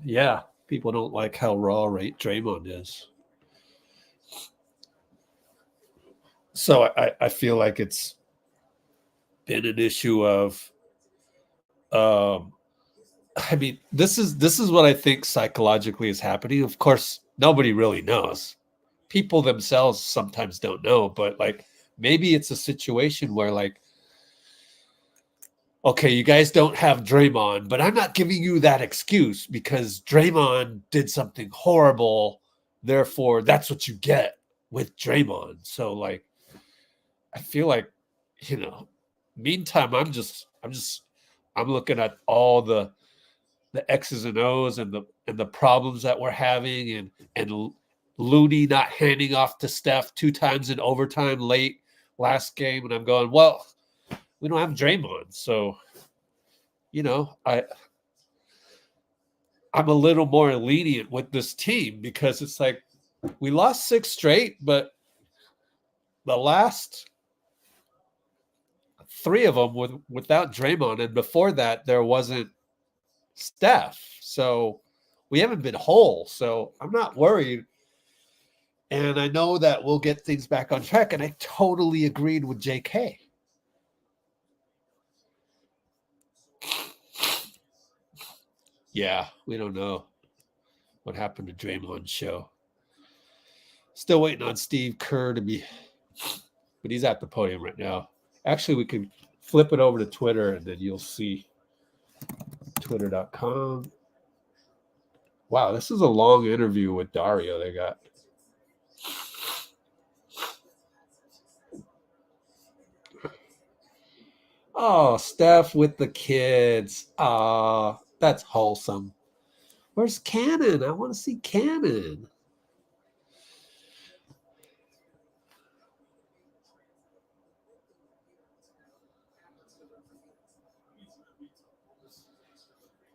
Yeah, people don't like how raw Draymond is. So I feel like it's been an issue of I mean, this is what I think psychologically is happening. Of course, nobody really knows. People themselves sometimes don't know, but like maybe it's a situation where like, okay, you guys don't have Draymond, but I'm not giving you that excuse because Draymond did something horrible. Therefore, that's what you get with Draymond. So like, I feel like, meantime, I'm looking at all the X's and O's and the problems that we're having and Looney not handing off to Steph 2 times in overtime late last game. And I'm going, well, we don't have Draymond. So, I'm a little more lenient with this team because it's like we lost 6 straight, but the last 3 of them without Draymond. And before that, there wasn't Steph. So we haven't been whole. So I'm not worried. And I know that we'll get things back on track. And I totally agreed with JK. Yeah, we don't know what happened to Draymond's show. Still waiting on Steve Kerr to be, but he's at the podium right now. Actually, we can flip it over to Twitter and then you'll see twitter.com. Wow, this is a long interview with Dario they got. Oh, Steph with the kids. That's wholesome. Where's Cannon? I want to see Cannon.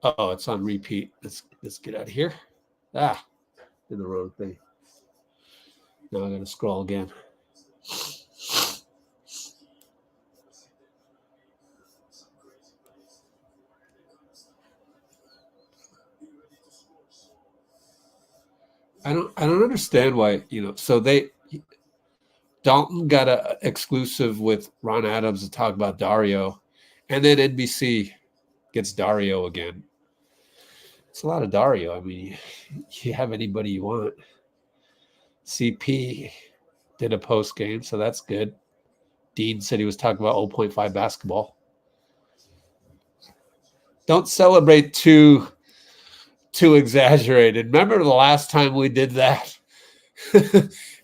Oh, it's on repeat. Let's get out of here. In the wrong thing. Now I'm going to scroll again. I don't understand why, so Dalton got a exclusive with Ron Adams to talk about Dario, and then NBC gets Dario again. It's a lot of Dario. I mean, you have anybody you want. CP did a post game, so that's good. Dean said he was talking about 0.5 basketball. Don't celebrate too exaggerated. Remember the last time we did that?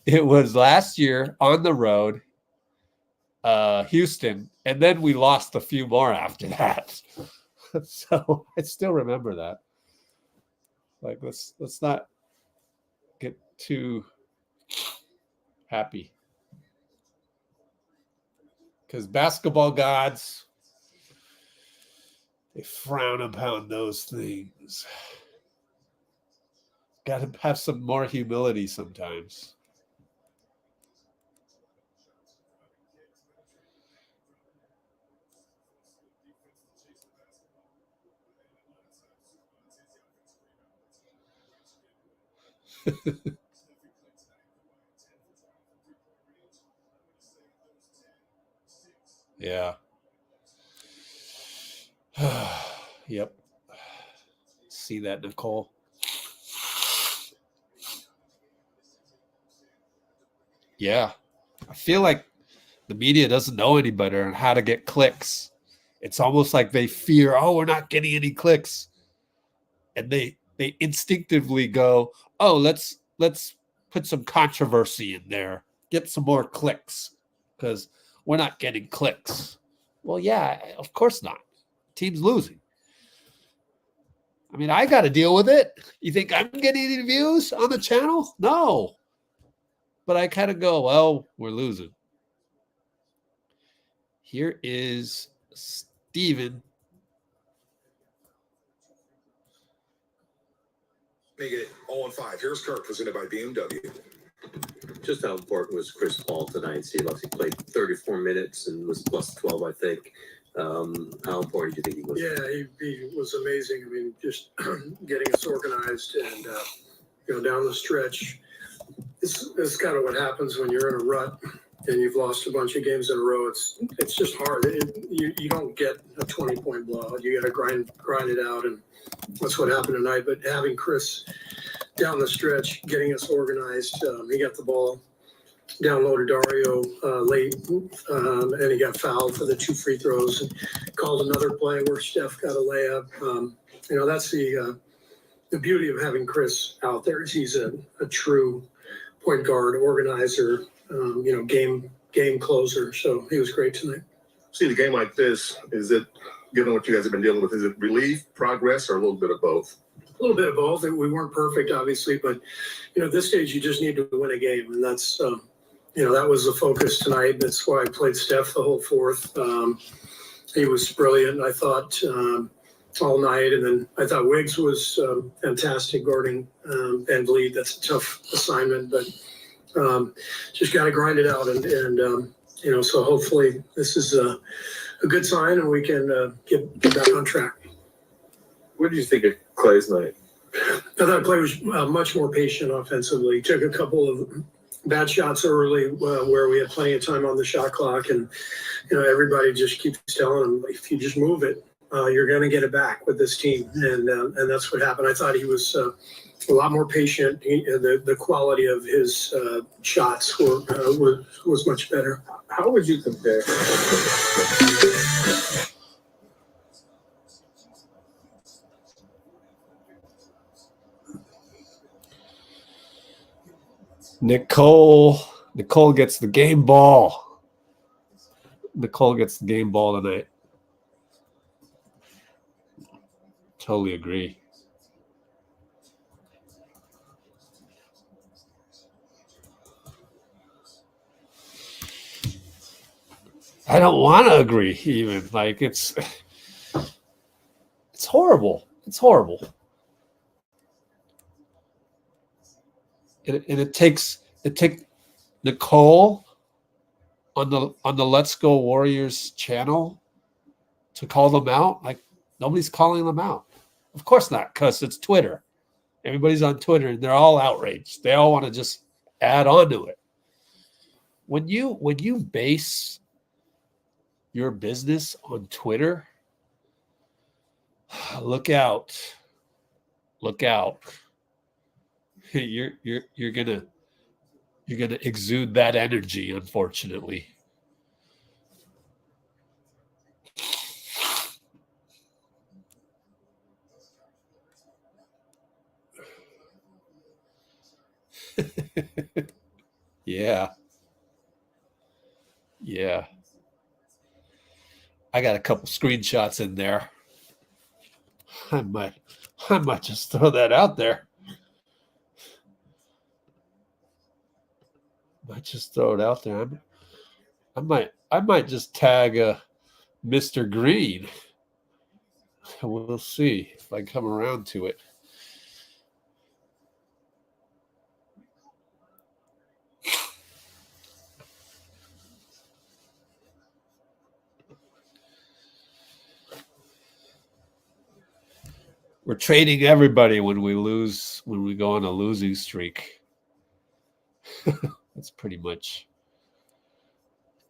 It was last year on the road, Houston, and then we lost a few more after that. So I still remember that. Like, let's not get too happy, because basketball gods, they frown upon those things. Got to have some more humility sometimes. Yeah. Yep. See that, Nicole? Yeah. I feel like the media doesn't know any better on how to get clicks. It's almost like they fear, we're not getting any clicks. And they instinctively go, let's put some controversy in there, get some more clicks, because we're not getting clicks. Well, yeah, of course not. Team's losing. I mean, I got to deal with it. You think I'm getting any views on the channel? No. But I kind of go, well, we're losing. Here is Steven. Make it 0-5. Here's Kerr, presented by BMW. Just how important was Chris Paul tonight? He played 34 minutes and was plus 12, I think. How important do you think he was? Yeah, he was amazing. I mean, just getting us organized and, down the stretch. It's kind of what happens when you're in a rut and you've lost a bunch of games in a row. It's just hard. You don't get a 20-point blowout. You got to grind it out, and that's what happened tonight. But having Chris down the stretch, getting us organized, he got the ball, downloaded Dario late, and he got fouled for the 2 free throws, and called another play where Steph got a layup. That's the beauty of having Chris out there. Is he's a true point guard, organizer, game closer. So he was great tonight. See, the game like this, is it, given what you guys have been dealing with, is it relief, progress, or a little bit of both? A little bit of both. We weren't perfect, obviously, but at this stage, you just need to win a game, and that's that was the focus tonight. That's why I played Steph the whole fourth. He was brilliant, I thought, all night, and then I thought Wiggs was fantastic guarding Van Vliet. That's a tough assignment, but just got to grind it out, and so hopefully this is a good sign, and we can get back on track. What did you think of Klay's night? I thought Klay was much more patient offensively. Took a couple of bad shots early where we had plenty of time on the shot clock, and everybody just keeps telling him, if you just move it, you're going to get it back with this team, and that's what happened. I thought he was a lot more patient. The quality of his shots was much better. How would you compare? Nicole gets the game ball. Nicole gets the game ball tonight. Totally agree. I don't want to agree even. Like, it's horrible. It's horrible. And it takes Nicole on the Let's Go Warriors channel to call them out. Like, nobody's calling them out. Of course not, because it's Twitter. Everybody's on Twitter and they're all outraged. They all want to just add on to it. When you base your business on Twitter, look out. Look out. You're gonna exude that energy, unfortunately. Yeah. Yeah. I got a couple screenshots in there. I might just throw that out there. Might just throw it out there. I might just tag Mr. Green. We'll see if I come around to it. We're trading everybody when we lose, when we go on a losing streak. That's pretty much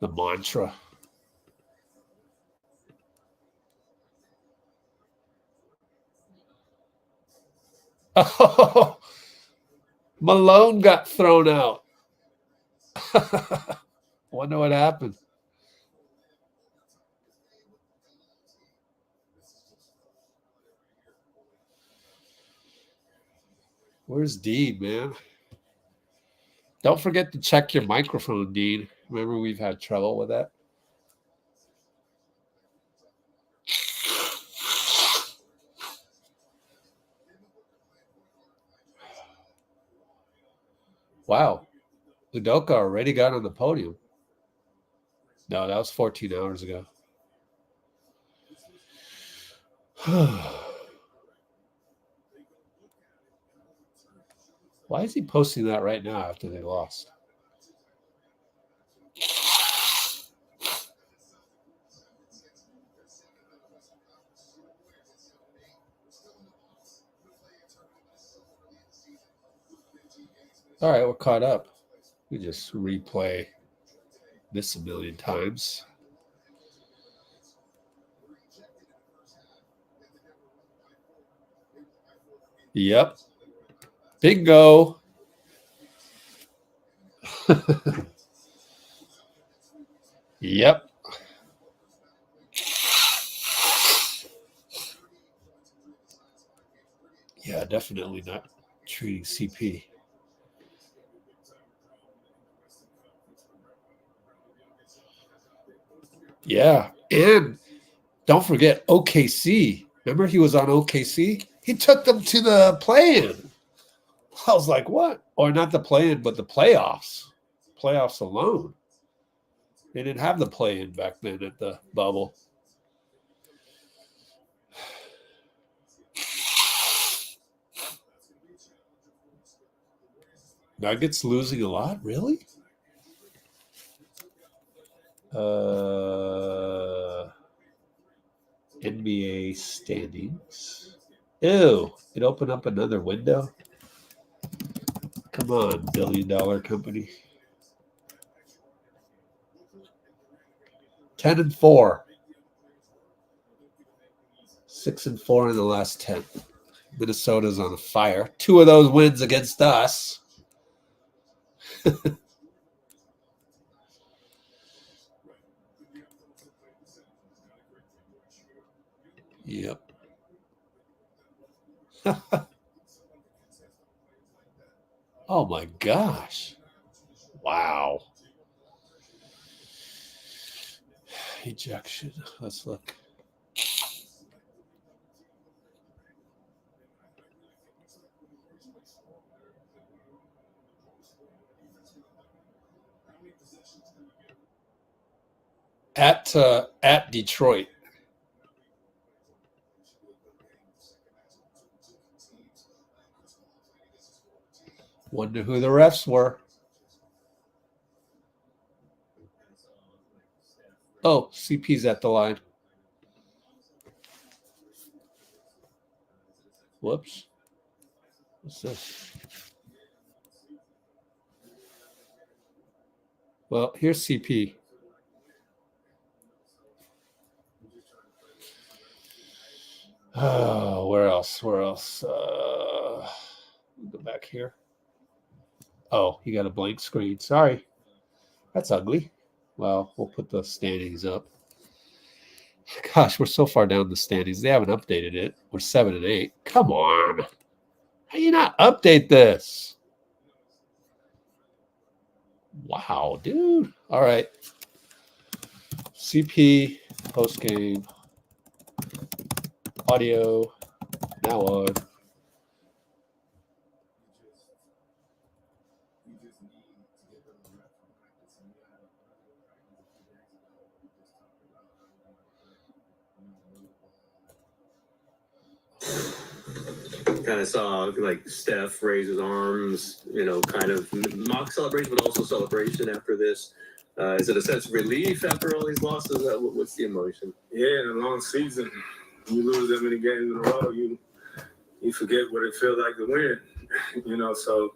the mantra. Oh, Malone got thrown out. Wonder what happened. Where's Dean, man? Don't forget to check your microphone, Dean. Remember, we've had trouble with that. Wow. Udoka already got on the podium. No, that was 14 hours ago. Why is he posting that right now after they lost? All right, we're caught up. We just replay this a million times. Yep. Bingo. Yep. Yeah, definitely not treating CP. Yeah, and don't forget OKC. Remember he was on OKC? He took them to the play-in. I was like, what? Or not the play-in, but the playoffs. Playoffs alone. They didn't have the play-in back then at the bubble. Nuggets losing a lot? Really? NBA standings. Ew, it opened up another window. Come on, billion-dollar company. 10-4. 6-4 in the last 10. Minnesota's on fire. 2 of those wins against us. Yep. Oh my gosh. Wow. Ejection. Let's look. At Detroit. Wonder who the refs were. Oh, CP's at the line. Whoops. What's this? Well, here's CP. Oh, where else? Where else? Go back here. Oh, you got a blank screen. Sorry. That's ugly. Well, we'll put the standings up. Gosh, we're so far down the standings. They haven't updated it. We're 7 and 8. Come on. How you not update this? Wow, dude. All right. CP, post game, audio, now on. Kind of saw like Steph raise his arms, kind of mock celebration, but also celebration after this. Is it a sense of relief after all these losses? What's the emotion? Yeah, in a long season, you lose that many games in a row, you forget what it feels like to win. So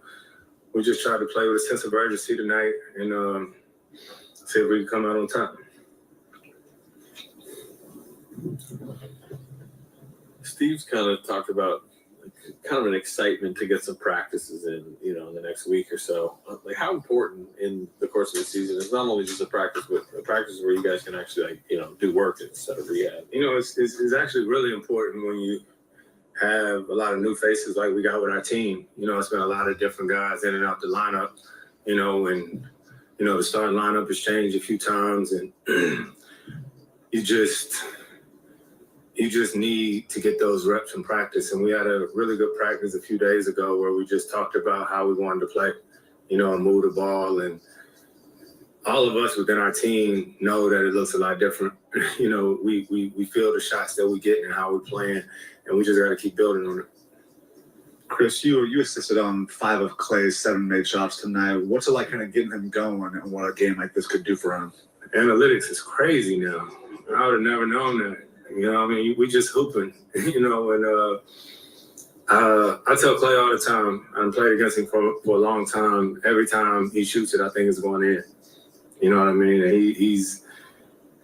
we just tried to play with a sense of urgency tonight and see if we can come out on top. Steve's kind of talked about kind of an excitement to get some practices in, in the next week or so. Like, how important in the course of the season is not only just a practice, but a practice where you guys can actually, do work instead of rehab. It's actually really important when you have a lot of new faces like we got with our team. It's been a lot of different guys in and out the lineup, and the starting lineup has changed a few times, and you just need to get those reps in practice. And we had a really good practice a few days ago where we just talked about how we wanted to play, and move the ball. And all of us within our team know that it looks a lot different. We feel the shots that we get and how we're playing, and we just got to keep building on it. Chris, you assisted on 5 of Klay's 7 made shots tonight. What's it like kind of getting him going and what a game like this could do for him? Analytics is crazy now. I would have never known that. We just hooping, and I tell Klay all the time, I've played against him for a long time. Every time he shoots it, I think it's going in. You know what I mean? And he's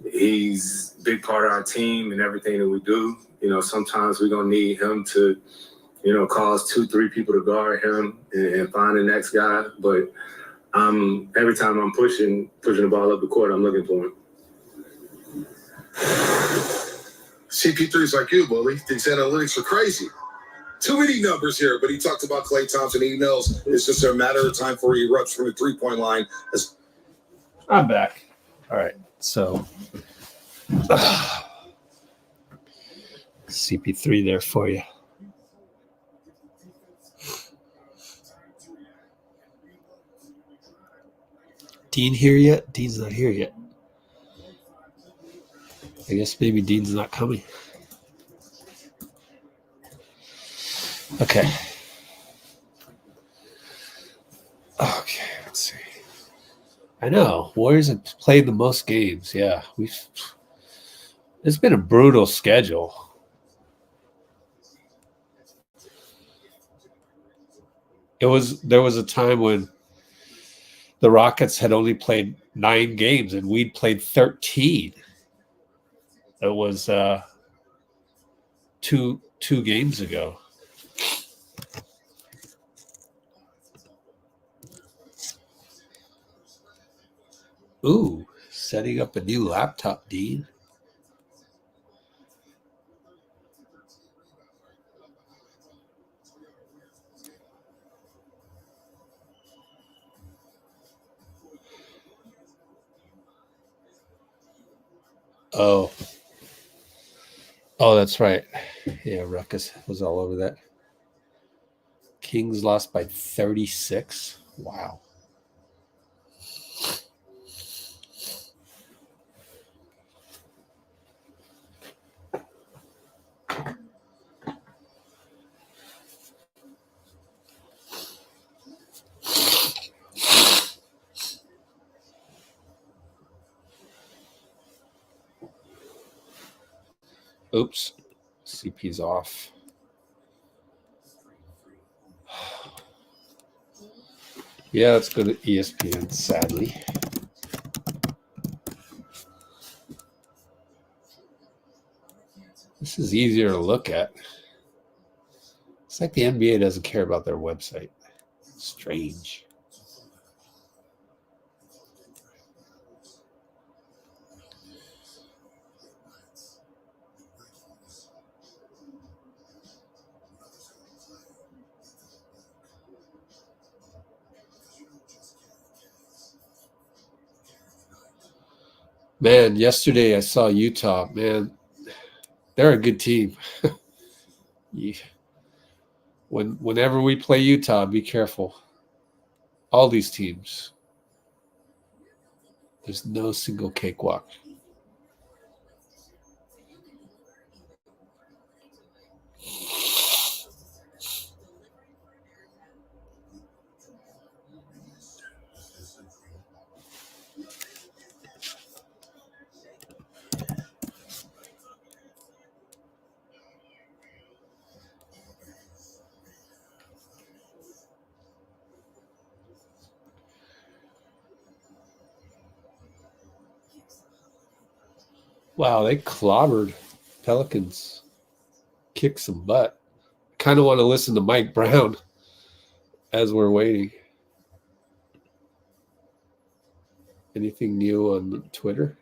a big part of our team and everything that we do. Sometimes we're going to need him to, cause 2-3 people to guard him and find the next guy. But every time I'm pushing the ball up the court, I'm looking for him. CP3's like you, Bully. Thinks analytics are crazy. Too many numbers here, but he talked about Klay Thompson. He knows it's just a matter of time before he erupts from the 3-point line. I'm back. All right. So CP3 there for you. Dean here yet? Dean's not here yet. I guess maybe Dean's not coming. Okay. Okay, let's see. I know. Warriors have played the most games. Yeah. It's been a brutal schedule. There was a time when the Rockets had only played 9 games and we'd played 13. It was 2 games ago. Ooh, setting up a new laptop, Dean. Oh, that's right. Yeah, Ruckus was all over that. Kings lost by 36. Wow. Oops. CP's off. Yeah, let's go to ESPN, sadly. This is easier to look at. It's like the NBA doesn't care about their website. Strange. Man, yesterday I saw Utah. Man, they're a good team. Whenever we play Utah, be careful. All these teams. There's no single cakewalk. Wow, they clobbered Pelicans. Kicked some butt. Kind of want to listen to Mike Brown as we're waiting. Anything new on Twitter?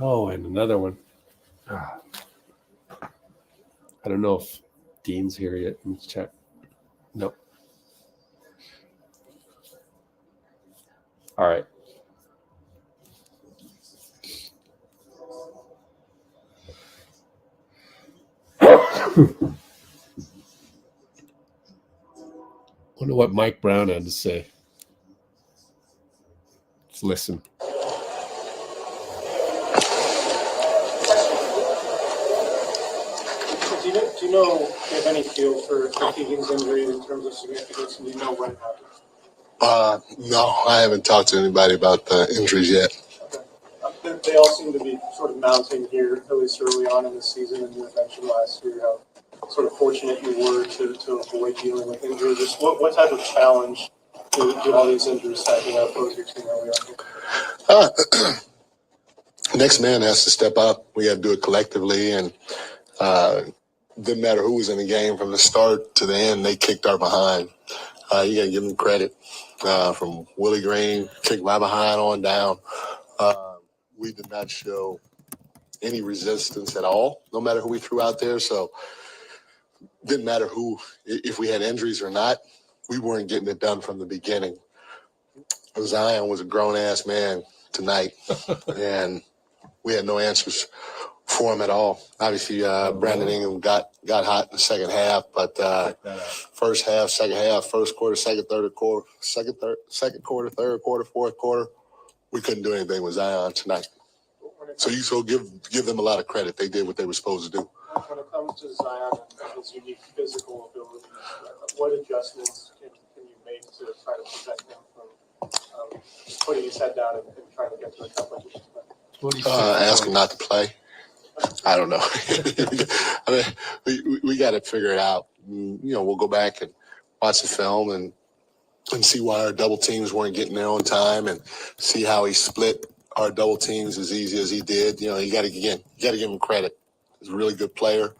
Oh, and another one. I don't know if Dean's here yet. Let's check. Nope. All right. Wonder what Mike Brown had to say. Let's listen. Do you know if you have any feel for Keegan's injury in terms of significance, and do you know when it happened? No, I haven't talked to anybody about the injuries yet. Okay. They all seem to be sort of mounting here, at least early on in the season, and you mentioned last year how sort of fortunate you were to avoid dealing with injuries. Just what type of challenge do all these injuries stacking up pose your team early on? Next man has to step up. We got to do it collectively, and didn't matter who was in the game from the start to the end. They kicked our behind. You got to give them credit. From Willie Green, kicked my behind on down. We did not show any resistance at all, no matter who we threw out there. So didn't matter who, if we had injuries or not, we weren't getting it done from the beginning. Zion was a grown-ass man tonight, and we had no answers for him at all. Obviously, Brandon Ingram got hot in the second half, but first half, second half, first quarter, second quarter, third quarter, fourth quarter, we couldn't do anything with Zion tonight. So give them a lot of credit. They did what they were supposed to do. When it comes to Zion and his unique physical abilities, what adjustments can you make to try to prevent him from just putting his head down and trying to get to the cup like he should? Ask him not to play. I don't know. I mean, we got to figure it out. We'll go back and watch the film and see why our double teams weren't getting there on time, and see how he split our double teams as easy as he did. You got to give him credit. He's a really good player,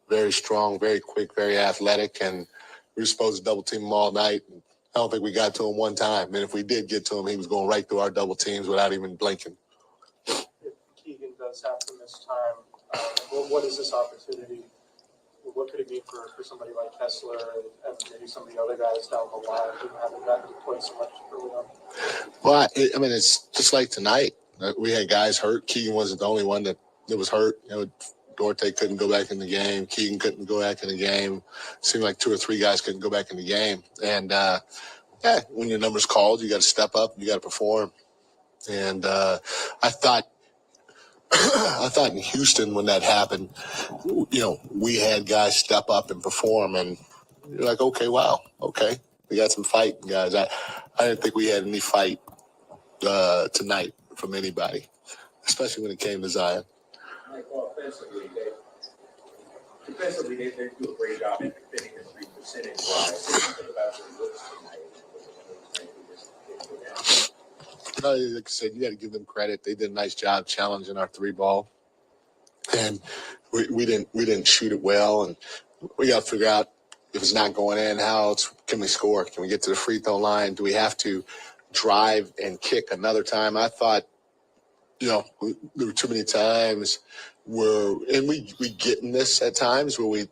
very strong, very quick, very athletic, and we were supposed to double team him all night. I don't think we got to him one time, and if we did get to him, he was going right through our double teams without even blinking. If Keegan does have to miss time, what is this opportunity? What could it mean for somebody like Kessler and maybe some of the other guys down the line who haven't gotten to play so much early on? Well, it's just like tonight. We had guys hurt. Keegan wasn't the only one that was hurt. Dorte couldn't go back in the game. Keegan couldn't go back in the game. Seemed like 2 or 3 guys couldn't go back in the game. And, when your number's called, you got to step up. You got to perform. And I thought in Houston when that happened, we had guys step up and perform. And you're like, okay, wow, okay. We got some fight, guys. I didn't think we had any fight tonight from anybody, especially when it came to Zion. Well, defensively, they do a great job in defending the 3% wise. Like I said, you got to give them credit. They did a nice job challenging our 3-ball, and we didn't shoot it well. And we got to figure out if it's not going in, how else can we score? Can we get to the free throw line? Do we have to drive and kick another time? I thought, there were too many times and we get in this at times where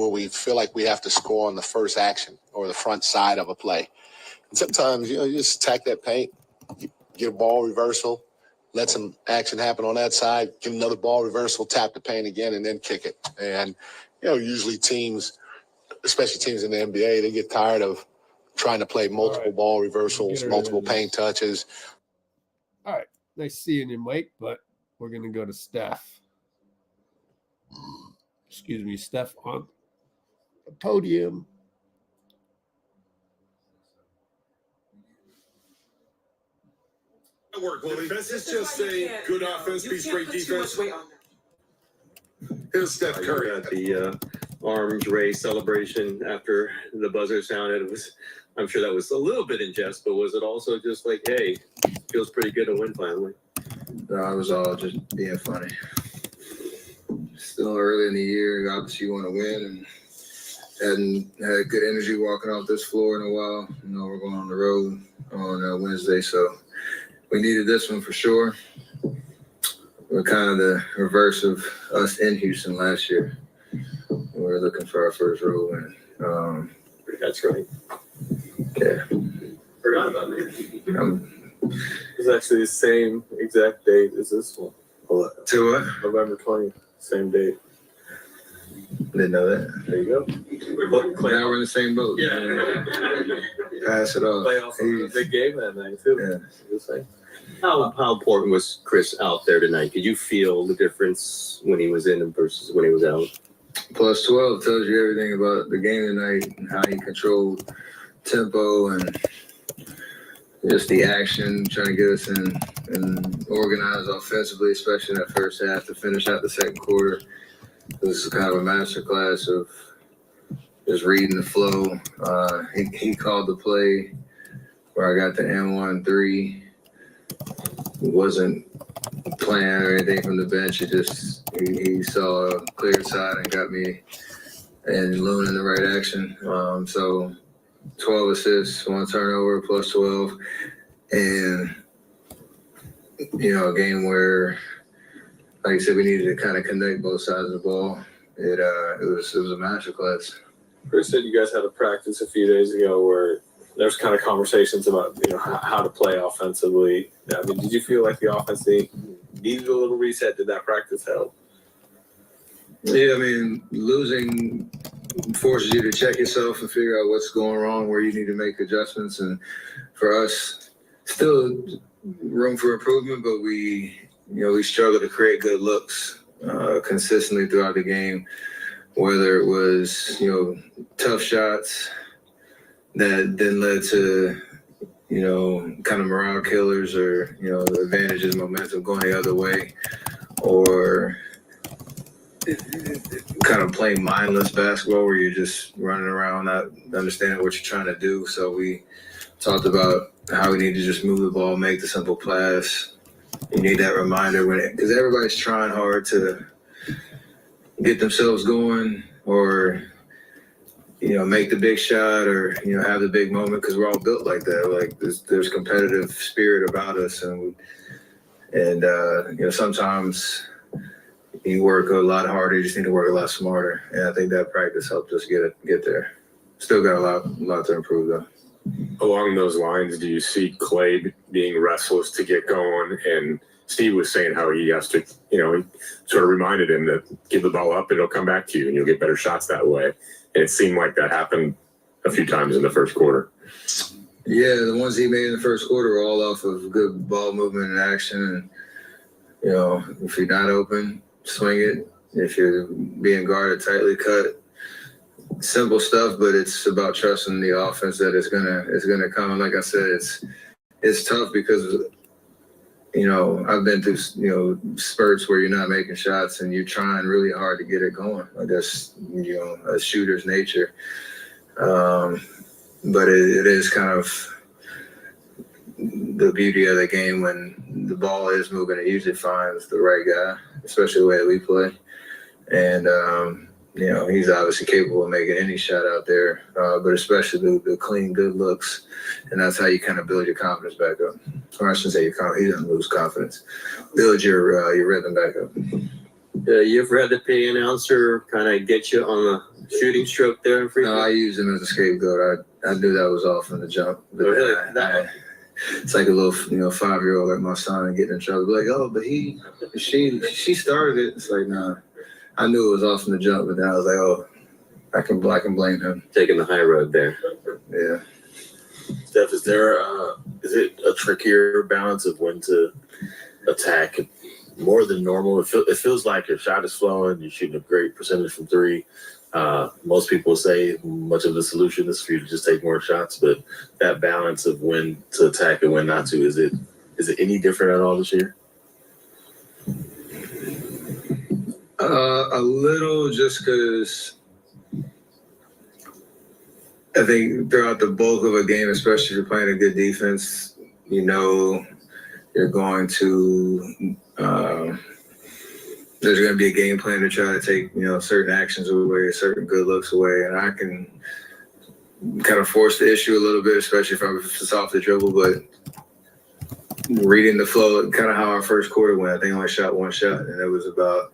we feel like we have to score on the first action or the front side of a play. And sometimes, you just attack that paint, get a ball reversal, let some action happen on that side, get another ball reversal, tap the paint again, and then kick it. And, usually teams, especially teams in the NBA, they get tired of trying to play multiple ball reversals, multiple paint touches. All right. Nice seeing you, Mike, but we're going to go to Steph. Excuse me, Steph on the podium. Work, Willie. This is just a good offense beats great defense. Here's Steph Curry at the arms race celebration after the buzzer sounded. I'm sure that was a little bit in jest, but was it also just like, hey, feels pretty good to win finally? No, it was all just being funny. Still early in the year, obviously you want to win, and hadn't had good energy walking off this floor in a while. We're going on the road on Wednesday, so we needed this one for sure. We're kind of the reverse of us in Houston last year. We were looking for our first road win. That's right. Yeah. Forgot about it. It's actually the same exact date as this one. To what? November 20th, same date. Didn't know that. There you go. Now we're in the same boat. Yeah. Pass it off. Playoffs was a big game that night, too. Yeah. How important was Chris out there tonight? Did you feel the difference when he was in versus when he was out? Plus 12 tells you everything about the game tonight and how he controlled tempo and just the action, trying to get us in and organized offensively, especially in that first half to finish out the second quarter. It was kind of a masterclass of just reading the flow. He called the play where I got the N1-3. Wasn't playing or anything from the bench. It just he saw a clear side and got me and Loon in the right action. So 12 assists, 1 turnover, plus 12, and a game where, like I said, we needed to kind of connect both sides of the ball. It was a masterclass. Chris said you guys had a practice a few days ago where there's kind of conversations about how to play offensively. I mean, did you feel like the offense needed a little reset? Did that practice help? Yeah, I mean, losing forces you to check yourself and figure out what's going wrong, where you need to make adjustments. And for us, still room for improvement, but we struggle to create good looks consistently throughout the game, whether it was, tough shots that then led to, kind of morale killers or, advantages, momentum going the other way, or kind of playing mindless basketball where you're just running around not understanding what you're trying to do. So we talked about how we need to just move the ball, make the simple pass. You need that reminder because everybody's trying hard to get themselves going or, make the big shot or, have the big moment because we're all built like that. Like there's competitive spirit about us. And sometimes you work a lot harder. You just need to work a lot smarter. And I think that practice helped us get there. Still got a lot to improve, though. Along those lines, do you see Klay being restless to get going? And Steve was saying how he has to, he sort of reminded him that give the ball up, it'll come back to you, and you'll get better shots that way. And it seemed like that happened a few times in the first quarter. Yeah, the ones he made in the first quarter were all off of good ball movement and action. And, if you're not open, swing it. If you're being guarded, tightly cut. Simple stuff, but it's about trusting the offense that it's gonna come. And like I said, it's tough because I've been through spurts where you're not making shots and you're trying really hard to get it going. I guess a shooter's nature. But it is kind of the beauty of the game when the ball is moving. It usually finds the right guy, especially the way that we play. And he's obviously capable of making any shot out there, but especially the clean, good looks. And that's how you kind of build your confidence back up. Or I shouldn't say he doesn't lose confidence. Build your rhythm back up. You ever had the PA announcer kind of get you on the shooting stroke there? No, I use him as a scapegoat. I knew that was off from the jump. But it's like a little 5-year-old like my son and getting in trouble. Like, oh, but she started it. It's like, nah. I knew it was off from the jump, but then I was like, oh, I can blame him. Taking the high road there. Yeah. Steph, is it a trickier balance of when to attack more than normal? It feels like your shot is flowing. You're shooting a great percentage from three. Most people say much of the solution is for you to just take more shots, but that balance of when to attack and when not to, is it any different at all this year? A little, just because I think throughout the bulk of a game, especially if you're playing a good defense, you're going to there's going to be a game plan to try to take certain actions away, certain good looks away, and I can kind of force the issue a little bit, especially if it's off the dribble. But reading the flow, kind of how our first quarter went, I think I only shot one shot, and it was about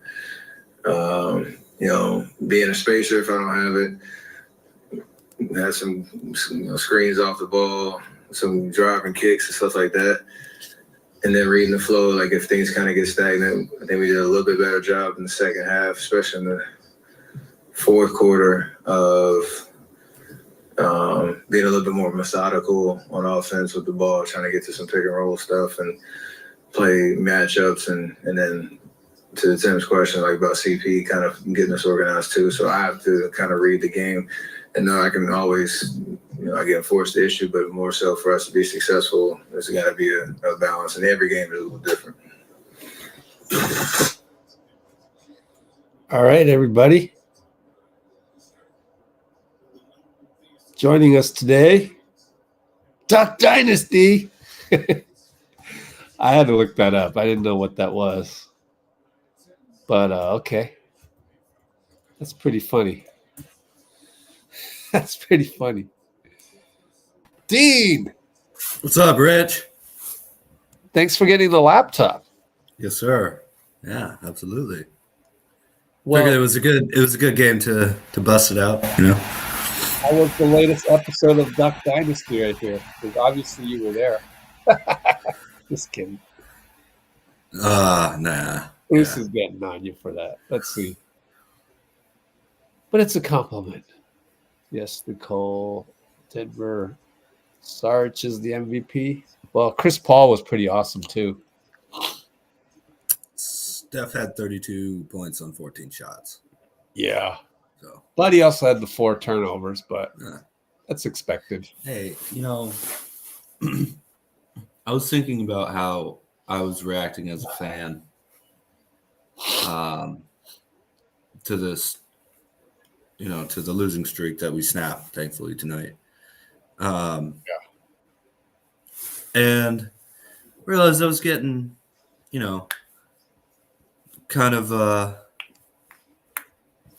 being a spacer if I don't have it. Had some screens off the ball, some driving kicks and stuff like that. And then reading the flow, like if things kind of get stagnant, I think we did a little bit better job in the second half, especially in the fourth quarter of being a little bit more methodical on offense with the ball, trying to get to some pick and roll stuff and play matchups. And then to Tim's question, like about CP, kind of getting us organized too. So I have to kind of read the game and know I can always, again, force the issue, but more so for us to be successful, there's got to be a balance. And every game is a little different. All right, everybody. Joining us today, Duck Dynasty. I had to look that up. I didn't know what that was. But, okay. That's pretty funny. That's pretty funny. Dean! What's up, Rich? Thanks for getting the laptop. Yes, sir. Yeah, absolutely. Well, Figured it was a good game to bust it out, How was the latest episode of Duck Dynasty right here? Because obviously you were there. Just kidding. Nah. Bruce is getting on you for that. Let's see. But it's a compliment. Yes, Nicole, Denver, Sarge is the MVP. Well, Chris Paul was pretty awesome too. Steph had 32 points on 14 shots. Yeah. So, but he also had the 4 turnovers, but that's expected. Hey, I was thinking about how I was reacting as a fan to this, to the losing streak that we snapped, thankfully, tonight. And realized I was getting, kind of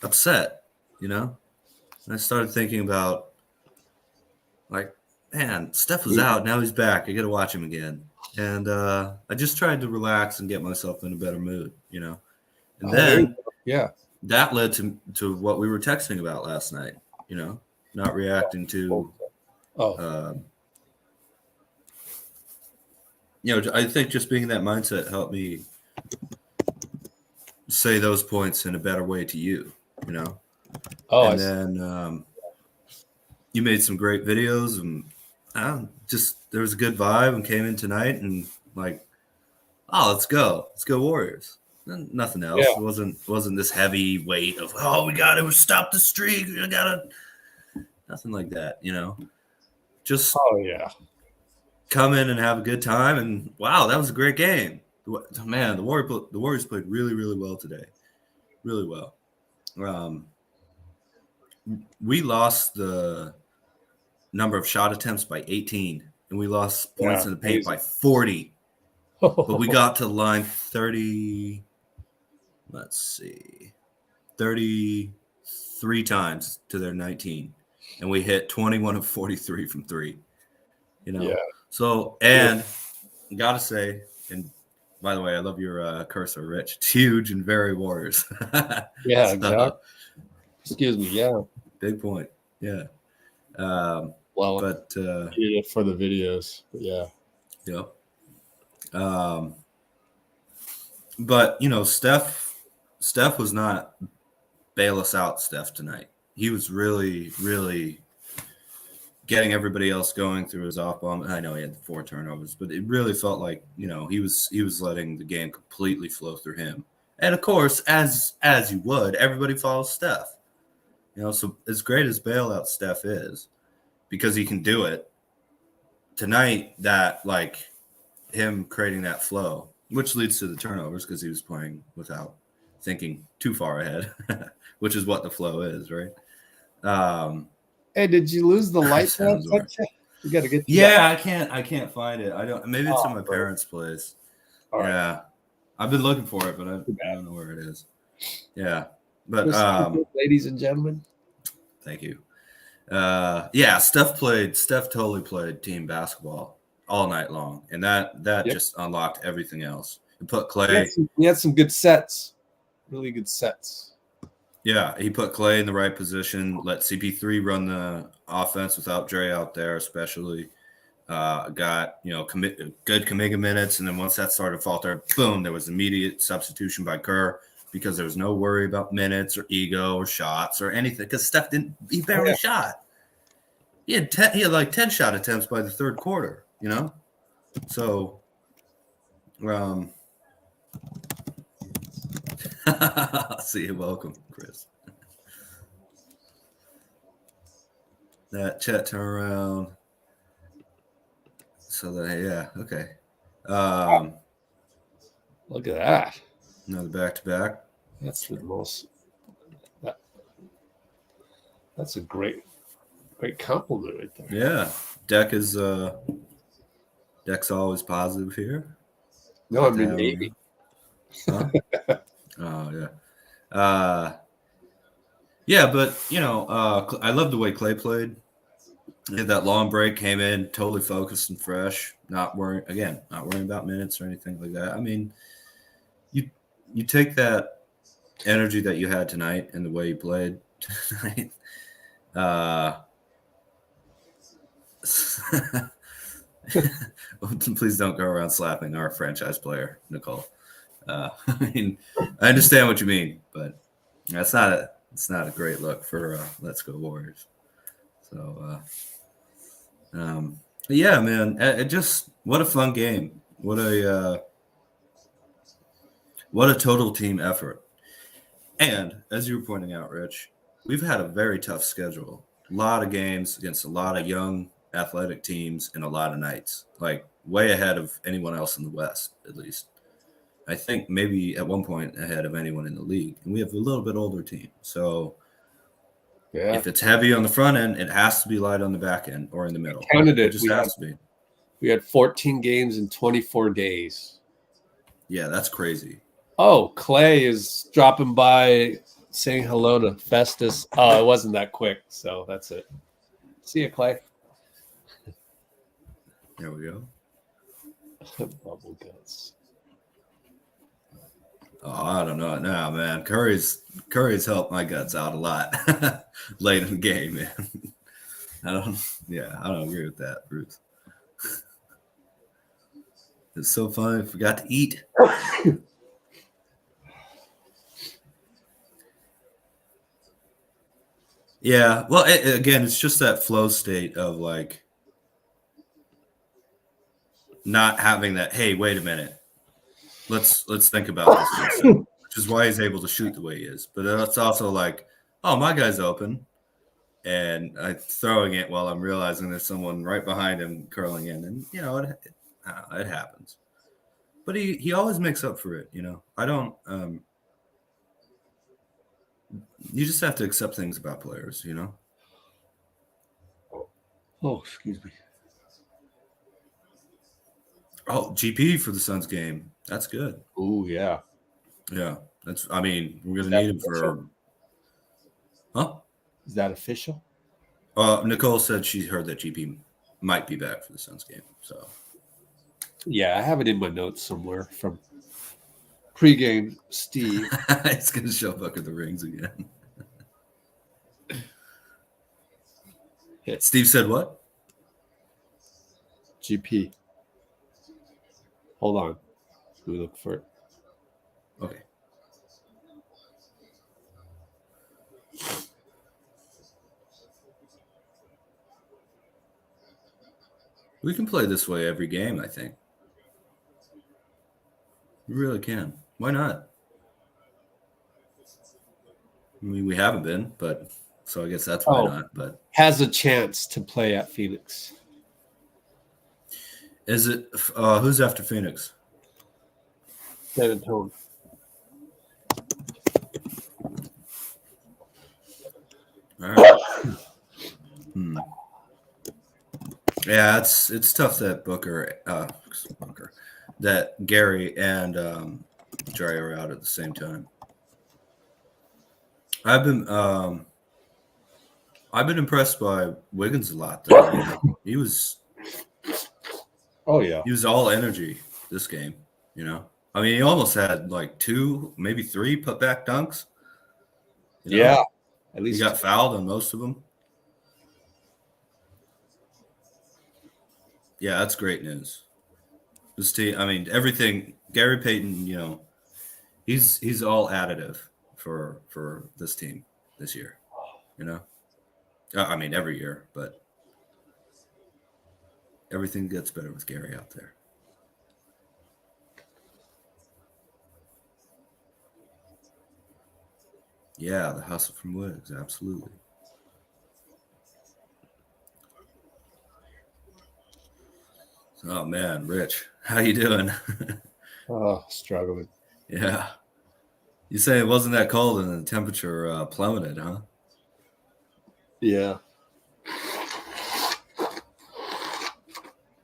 upset, And I started thinking about, like, man, Steph was out. Now he's back. I got to watch him again. And I just tried to relax and get myself in a better mood, And then that led to what we were texting about last night, not reacting to I think just being in that mindset helped me say those points in a better way to you, Oh, and then you made some great videos, and there was a good vibe, and came in tonight and like, oh, let's go Warriors. And nothing else. Yeah. It wasn't this heavy weight of, oh, we got to stop the streak. We gotta, nothing like that. Just come in and have a good time. And wow, that was a great game. Man, the Warriors played really, really well today. Really well. We lost the number of shot attempts by 18, and we lost points in the paint by 40. But we got to the line 33 times to their 19, and we hit 21 of 43 from 3. So, and gotta say, and by the way, I love your cursor, Rich. It's huge and very Warriors. Yeah, exactly. Excuse me. Yeah, big point. Yeah. Well, but for the videos, yeah. But Steph was not bail us out Steph tonight. He was really, really getting everybody else going through his off bomb. I know he had 4 turnovers, but it really felt like, he was letting the game completely flow through him. And of course, as you would, everybody follows Steph. So as great as bailout Steph is, because he can do it, tonight, that like him creating that flow, which leads to the turnovers because he was playing without thinking too far ahead, which is what the flow is, right? Hey, did you lose the light? You got to get. Yeah, I can't find it. I don't. Maybe it's in my parents' place. Yeah, I've been looking for it, but I don't know where it is. Yeah, but ladies and gentlemen, thank you. Steph totally played team basketball all night long, and that just unlocked everything else. He put Klay. He had some good sets, really good sets. Yeah, he put Klay in the right position, let CP3 run the offense without Dre out there, especially. Got good Kuminga minutes, and then once that started to falter, boom, there was immediate substitution by Kerr because there was no worry about minutes or ego or shots or anything because Steph he barely shot. He had like 10 shot attempts by the third quarter, So, see you. Welcome, Chris. That chat turnaround. So okay. Look at that. Another back-to-back. That's the most. That's a great compliment right there. Yeah, Deck's always positive here. No, I mean maybe. Huh? Oh yeah. But I love the way Klay played. He had that long break, came in totally focused and fresh, not worrying about minutes or anything like that. I mean, you take that energy that you had tonight and the way you played tonight. Please don't go around slapping our franchise player, Nicole. I understand what you mean, but it's not a great look for Let's Go Warriors. So, yeah, man, it just what a fun game. What a total team effort. And as you were pointing out, Rich, we've had a very tough schedule. A lot of games against a lot of young athletic teams and a lot of nights, like way ahead of anyone else in the West, at least. I think maybe at one point ahead of anyone in the league. And we have a little bit older team. So if it's heavy on the front end, it has to be light on the back end or in the middle. Counted it. It just has to be. We had 14 games in 24 days. Yeah, that's crazy. Oh, Klay is dropping by saying hello to Festus. Oh, it wasn't that quick, so that's it. See you, Klay. There we go. Bubble guts. Oh, I don't know. No, man. Curry's helped my guts out a lot late in the game, man. I don't agree with that, Bruce. It's so funny. I forgot to eat. Yeah. Well, again, it's just that flow state of like not having that. Hey, wait a minute. Let's think about this for a second. Which is why he's able to shoot the way he is. But it's also like, oh, my guy's open, and I'm throwing it while I'm realizing there's someone right behind him curling in, and it happens. But he always makes up for it. I don't. You just have to accept things about players. Oh, excuse me. Oh, GP for the Suns game. That's good. Oh, yeah. Yeah. We're going to need him for. Huh? Is that official? Nicole said she heard that GP might be back for the Suns game. So. Yeah, I have it in my notes somewhere from pregame Steve. It's going to show Buck at the rings again. Steve said what? GP. Hold on. Let me look for it. Okay. We can play this way every game, I think. We really can. Why not? We haven't been, but so I guess that's why not. But has a chance to play at Phoenix. Is it who's after Phoenix? San Antonio. All right. Yeah, it's tough that that Gary and Dre are out at the same time. I've been impressed by Wiggins a lot though. He was he was all energy this game, he almost had like 2, maybe 3 putback dunks. Yeah. At least he got fouled on most of them. Yeah, that's great news. This team, everything. Gary Payton, he's all additive for this team this year. Every year, but everything gets better with Gary out there. Yeah, the hustle from Wiggs, absolutely. Oh man, Rich, how you doing? Struggling. Yeah. You say it wasn't that cold and the temperature plummeted, huh? Yeah.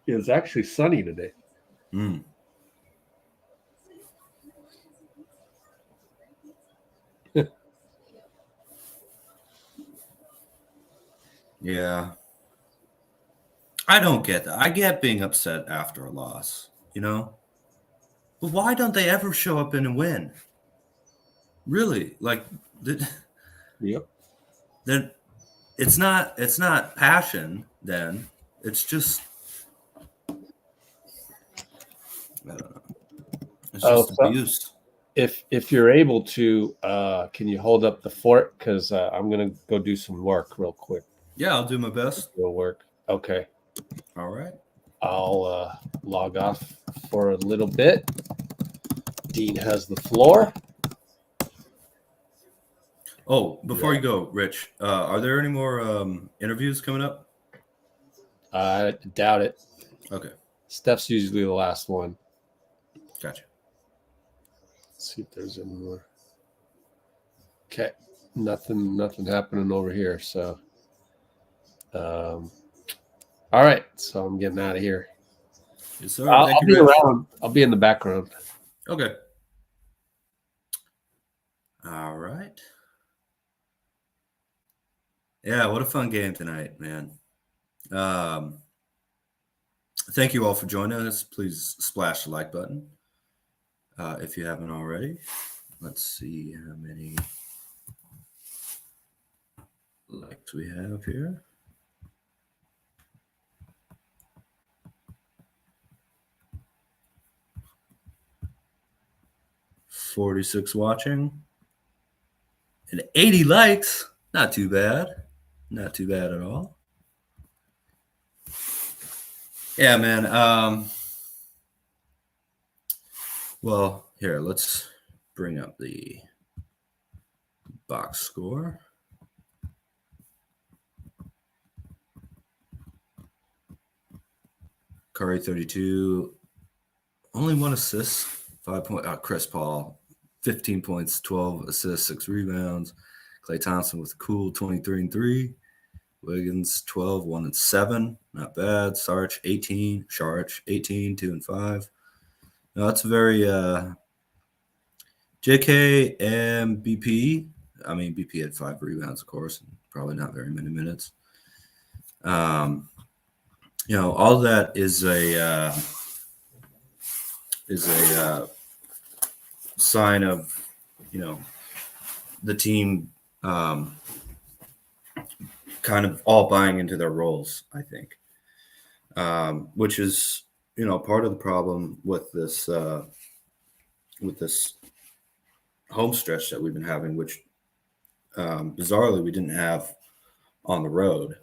It was actually sunny today. Yeah. I don't get that. I get being upset after a loss, but why don't they ever show up and win? Really? Yep. Then it's not passion then. It's just I don't know. It's just abuse. If you're able to, can you hold up the fort? Because I'm gonna go do some work real quick. Yeah, I'll do my best. Will work. Okay. All right. I'll log off for a little bit. Dean has the floor. Oh, before you go, Rich, are there any more interviews coming up? I doubt it. Okay. Steph's usually the last one. Gotcha. Let's see if there's any more. Okay. Nothing happening over here. So, all right. So I'm getting out of here. Yes, sir. I'll be around. I'll be in the background. Okay. All right. Yeah, what a fun game tonight, man. Thank you all for joining us. Please splash the like button if you haven't already. Let's see how many likes we have here. 46 watching. And 80 likes. Not too bad. Not too bad at all. Yeah, man. Well, here, let's bring up the box score. Curry 32, only 1 assist, 5 points. Chris Paul, 15 points, 12 assists, 6 rebounds. Klay Thompson with a cool 23 and 3. Wiggins 12, 1 and 7. Not bad. Sarge 18, 2 and 5. No, that's very JK and BP. I mean, BP had 5 rebounds, of course, and probably not very many minutes. All that is a sign of, the team kind of all buying into their roles, I think, which is, part of the problem with this home stretch that we've been having, which bizarrely we didn't have on the road.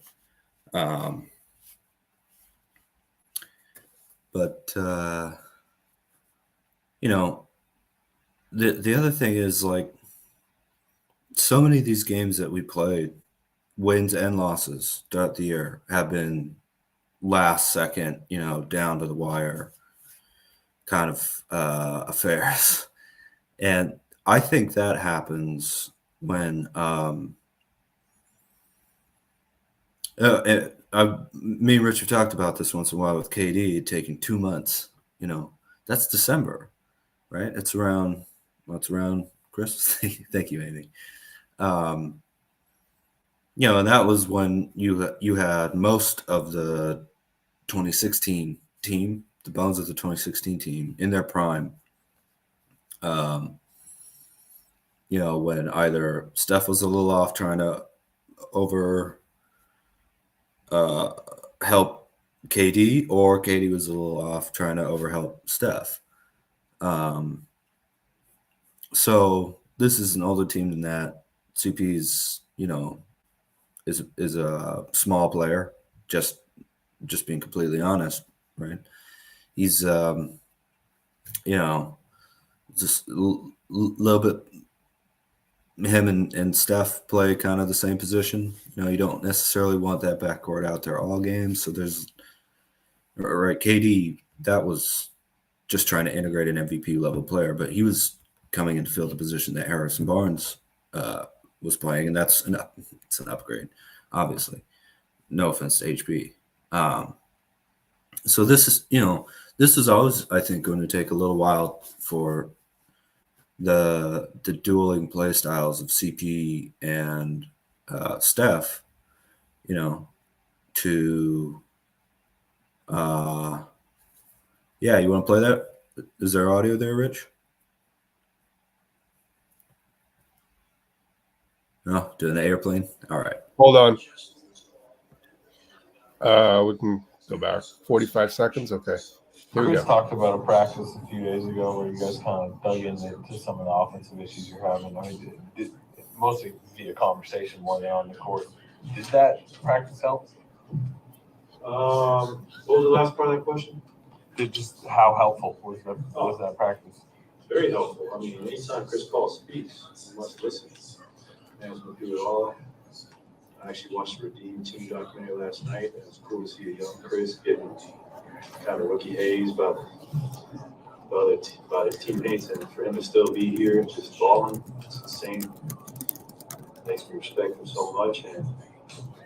But the other thing is, like, so many of these games that we played, wins and losses throughout the year, have been last second, down to the wire kind of affairs. And I think that happens when me and Richard talked about this once in a while with KD taking 2 months. That's December, right? It's around Christmas. Thank you, Amy. And that was when you had most of the 2016 team, the bones of the 2016 team, in their prime. When either Steph was a little off trying to help KD, or KD was a little off trying to overhelp Steph. So this is an older team than that. CP's, is a small player, just being completely honest, right? He's just a little bit. Him and Steph play kind of the same position. You don't necessarily want that backcourt out there all games. So there's, right, KD, that was just trying to integrate an MVP level player, but he was coming in to fill the position that Harrison Barnes was playing, and it's an upgrade, obviously. No offense to HB. So this is always, I think, going to take a little while for the dueling play styles of CP and Steph, to you want to play that? Is there audio there, Rich? No, doing the airplane. All right. Hold on. We can go back 45 seconds. Okay. Here we Chris go. talked about a practice a few days ago where you guys kind of dug into some of the offensive issues you're having. I mean, mostly via conversation more than on the court. Did that practice help? What was the last part of that question? Just how helpful was that practice? Very helpful. I mean, anytime Chris Paul speaks, you must listen. And it's going to do it all. I actually watched the Redeem Team documentary last night. It was cool to see a young Chris getting kind of rookie haze by the teammates, and for him to still be here, just balling, it's insane. Makes me respect him so much, and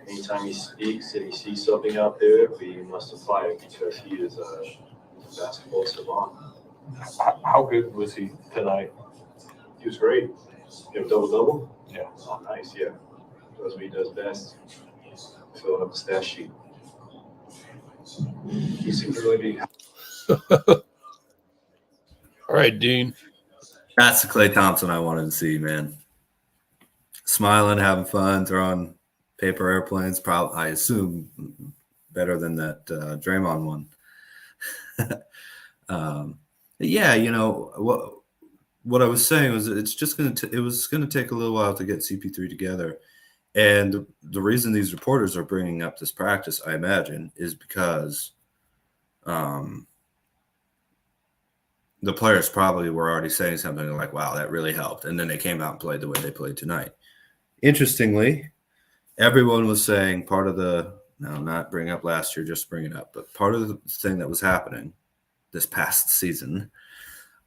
anytime he speaks and he sees something out there, we must apply it because he is a basketball savant. How good was he tonight? He was great. You have double-double? Yeah. Oh, nice, yeah. Does what he does best. Fill up the stat sheet. He seems to really be. All right, Dean. That's the Klay Thompson I wanted to see, man. Smiling, having fun, throwing paper airplanes. Probably, I assume, better than that Draymond one. Yeah, what I was saying was it's just it was going to take a little while to get CP3 together. And the reason these reporters are bringing up this practice, I imagine, is because the players probably were already saying something like, wow, that really helped. And then they came out and played the way they played tonight. Interestingly, everyone was saying part of not bring up last year, just bring it up, but part of the thing that was happening this past season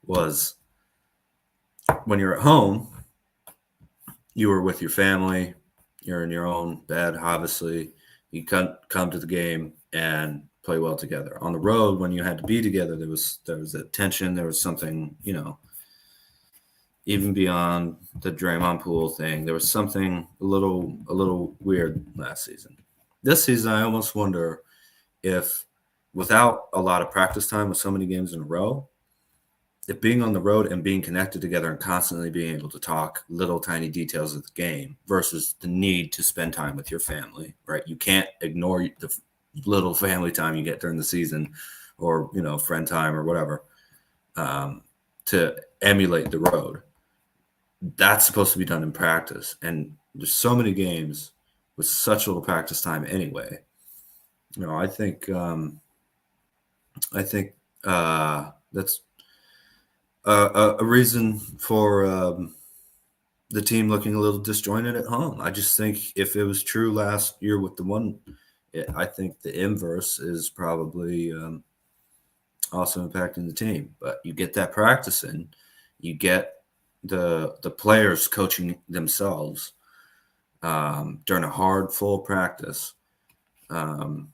was when you're at home, you were with your family, you're in your own bed, obviously. You come to the game and play well together. On the road, when you had to be together, there was a tension. There was something, even beyond the Draymond Poole thing, there was something a little weird last season. This season, I almost wonder if, without a lot of practice time with so many games in a row, if being on the road and being connected together and constantly being able to talk little tiny details of the game versus the need to spend time with your family, right? You can't ignore the little family time you get during the season or, friend time or whatever, to emulate the road. That's supposed to be done in practice. And there's so many games with such little practice time anyway. I think that's a reason for the team looking a little disjointed at home. I just think if it was true last year with the one, I think the inverse is probably also impacting the team. But you get that practice in, you get the players coaching themselves during a hard, full practice. And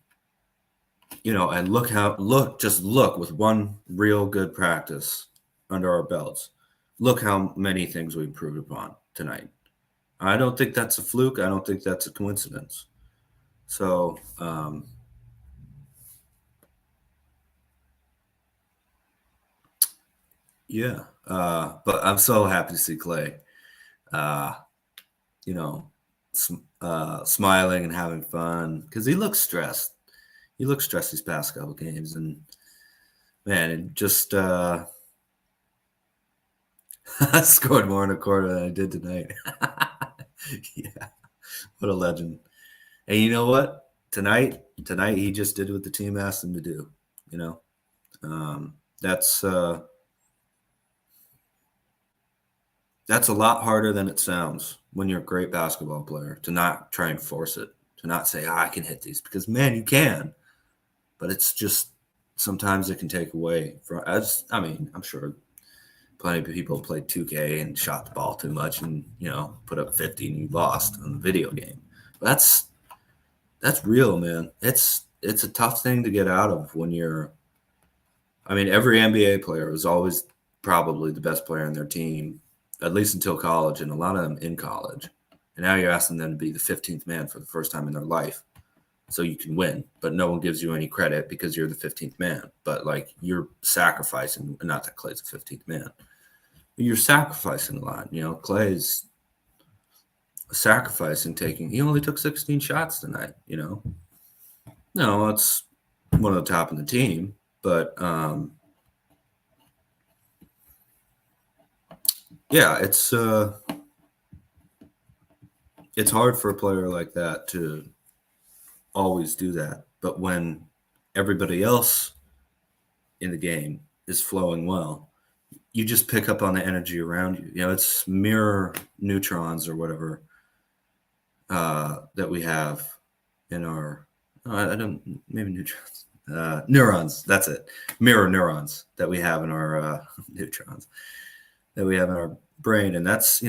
look with one real good practice under our belts. Look how many things we improved upon tonight. I don't think that's a fluke. I don't think that's a coincidence. So, but I'm so happy to see Klay, smiling and having fun because he looks stressed. He looks stressed these past couple games, and man, it just I scored more in a quarter than I did tonight. Yeah, what a legend. And you know what? Tonight he just did what the team asked him to do. That's a lot harder than it sounds when you're a great basketball player to not try and force it, to not say, I can hit these, because man, you can, but it's just sometimes it can take away from. I'm sure plenty of people played 2K and shot the ball too much and put up 50 and you lost on the video game. But that's real, man. It's a tough thing to get out of when you're. Every NBA player was always probably the best player in their team, at least until college, and a lot of them in college. And now you're asking them to be the 15th man for the first time in their life so you can win. But no one gives you any credit because you're the 15th man. But, you're sacrificing – not that Klay's the 15th man. You're sacrificing a lot. Klay's sacrificing he only took 16 shots tonight, No, it's one of the top in the team. But, it's hard for a player like that to always do that. But when everybody else in the game is flowing well, you just pick up on the energy around you. It's mirror neutrons or whatever that we have in our maybe neutrons. Neurons, that's it. Mirror neurons that we have in our neutrons that we have in our brain. And that's,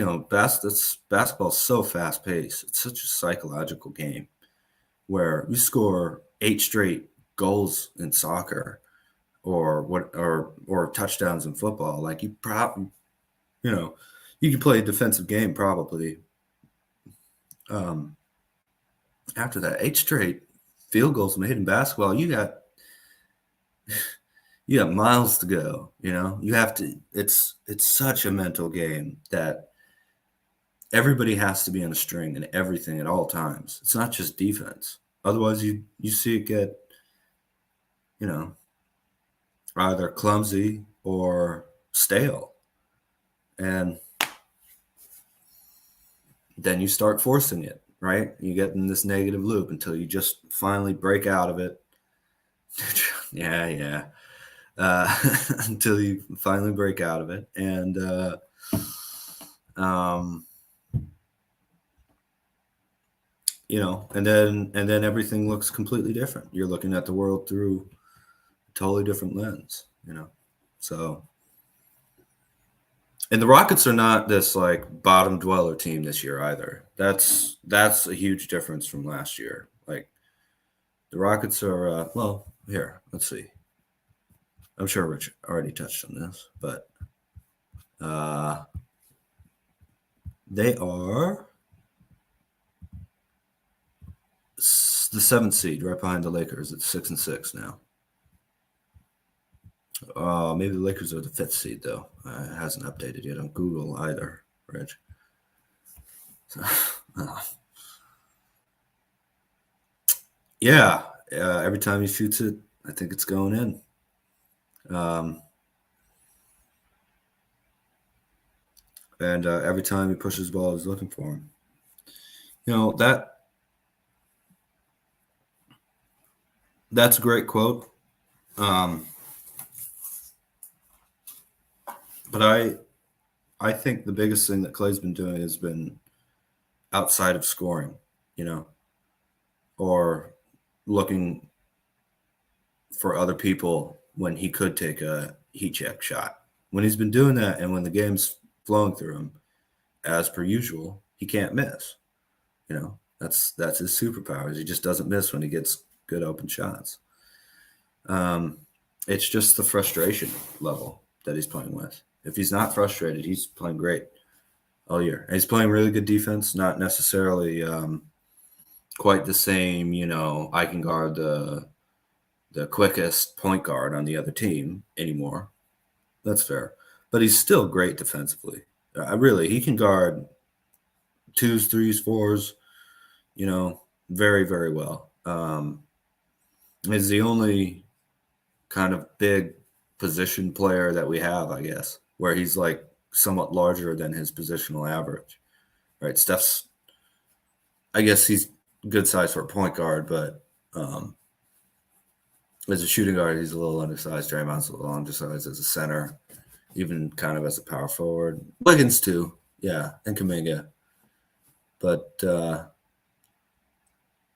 basketball is so fast paced. It's such a psychological game where you score 8 straight goals in soccer or touchdowns in football. You could play a defensive game probably. After that, 8 straight field goals made in basketball, you got miles to go. You have to. It's such a mental game that everybody has to be on a string and everything at all times. It's not just defense. Otherwise, you see it get, either clumsy or stale. And then you start forcing it, right? You get in this negative loop until you just finally break out of it. yeah. Until you finally break out of it. And, you know, and then everything looks completely different. You're looking at the world through a totally different lens, you know? So, and the Rockets are not this like bottom dweller team this year either. That's a huge difference from last year. Like the Rockets are, well, here, let's see. I'm sure Rich already touched on this, but they are the 7th seed, right behind the Lakers. It's 6-6 now. Maybe the Lakers are the 5th seed though. It hasn't updated yet on Google either, Rich. So, yeah. Every time he shoots it, I think it's going in. And every time he pushes the ball, he's looking for him. You know, that's a great quote. But I think the biggest thing that Klay's been doing has been outside of scoring, you know, or looking for other people when he could take a heat check shot. When he's been doing that and when the game's flowing through him, as per usual, he can't miss. You know, that's his superpowers. He just doesn't miss when he gets good open shots. It's just the frustration level that he's playing with. If he's not frustrated, he's playing great all year. And he's playing really good defense, not necessarily quite the same, you know, I can guard the quickest point guard on the other team anymore. That's fair. But he's still great defensively. He can guard 2s, 3s, 4s, you know, very, very well. He's the only kind of big position player that we have, I guess, where he's like somewhat larger than his positional average, right? Steph's, I guess he's good size for a point guard, but as a shooting guard, he's a little undersized. Draymond's a little undersized as a center, even kind of as a power forward. Wiggins too, yeah, and Kuminga. But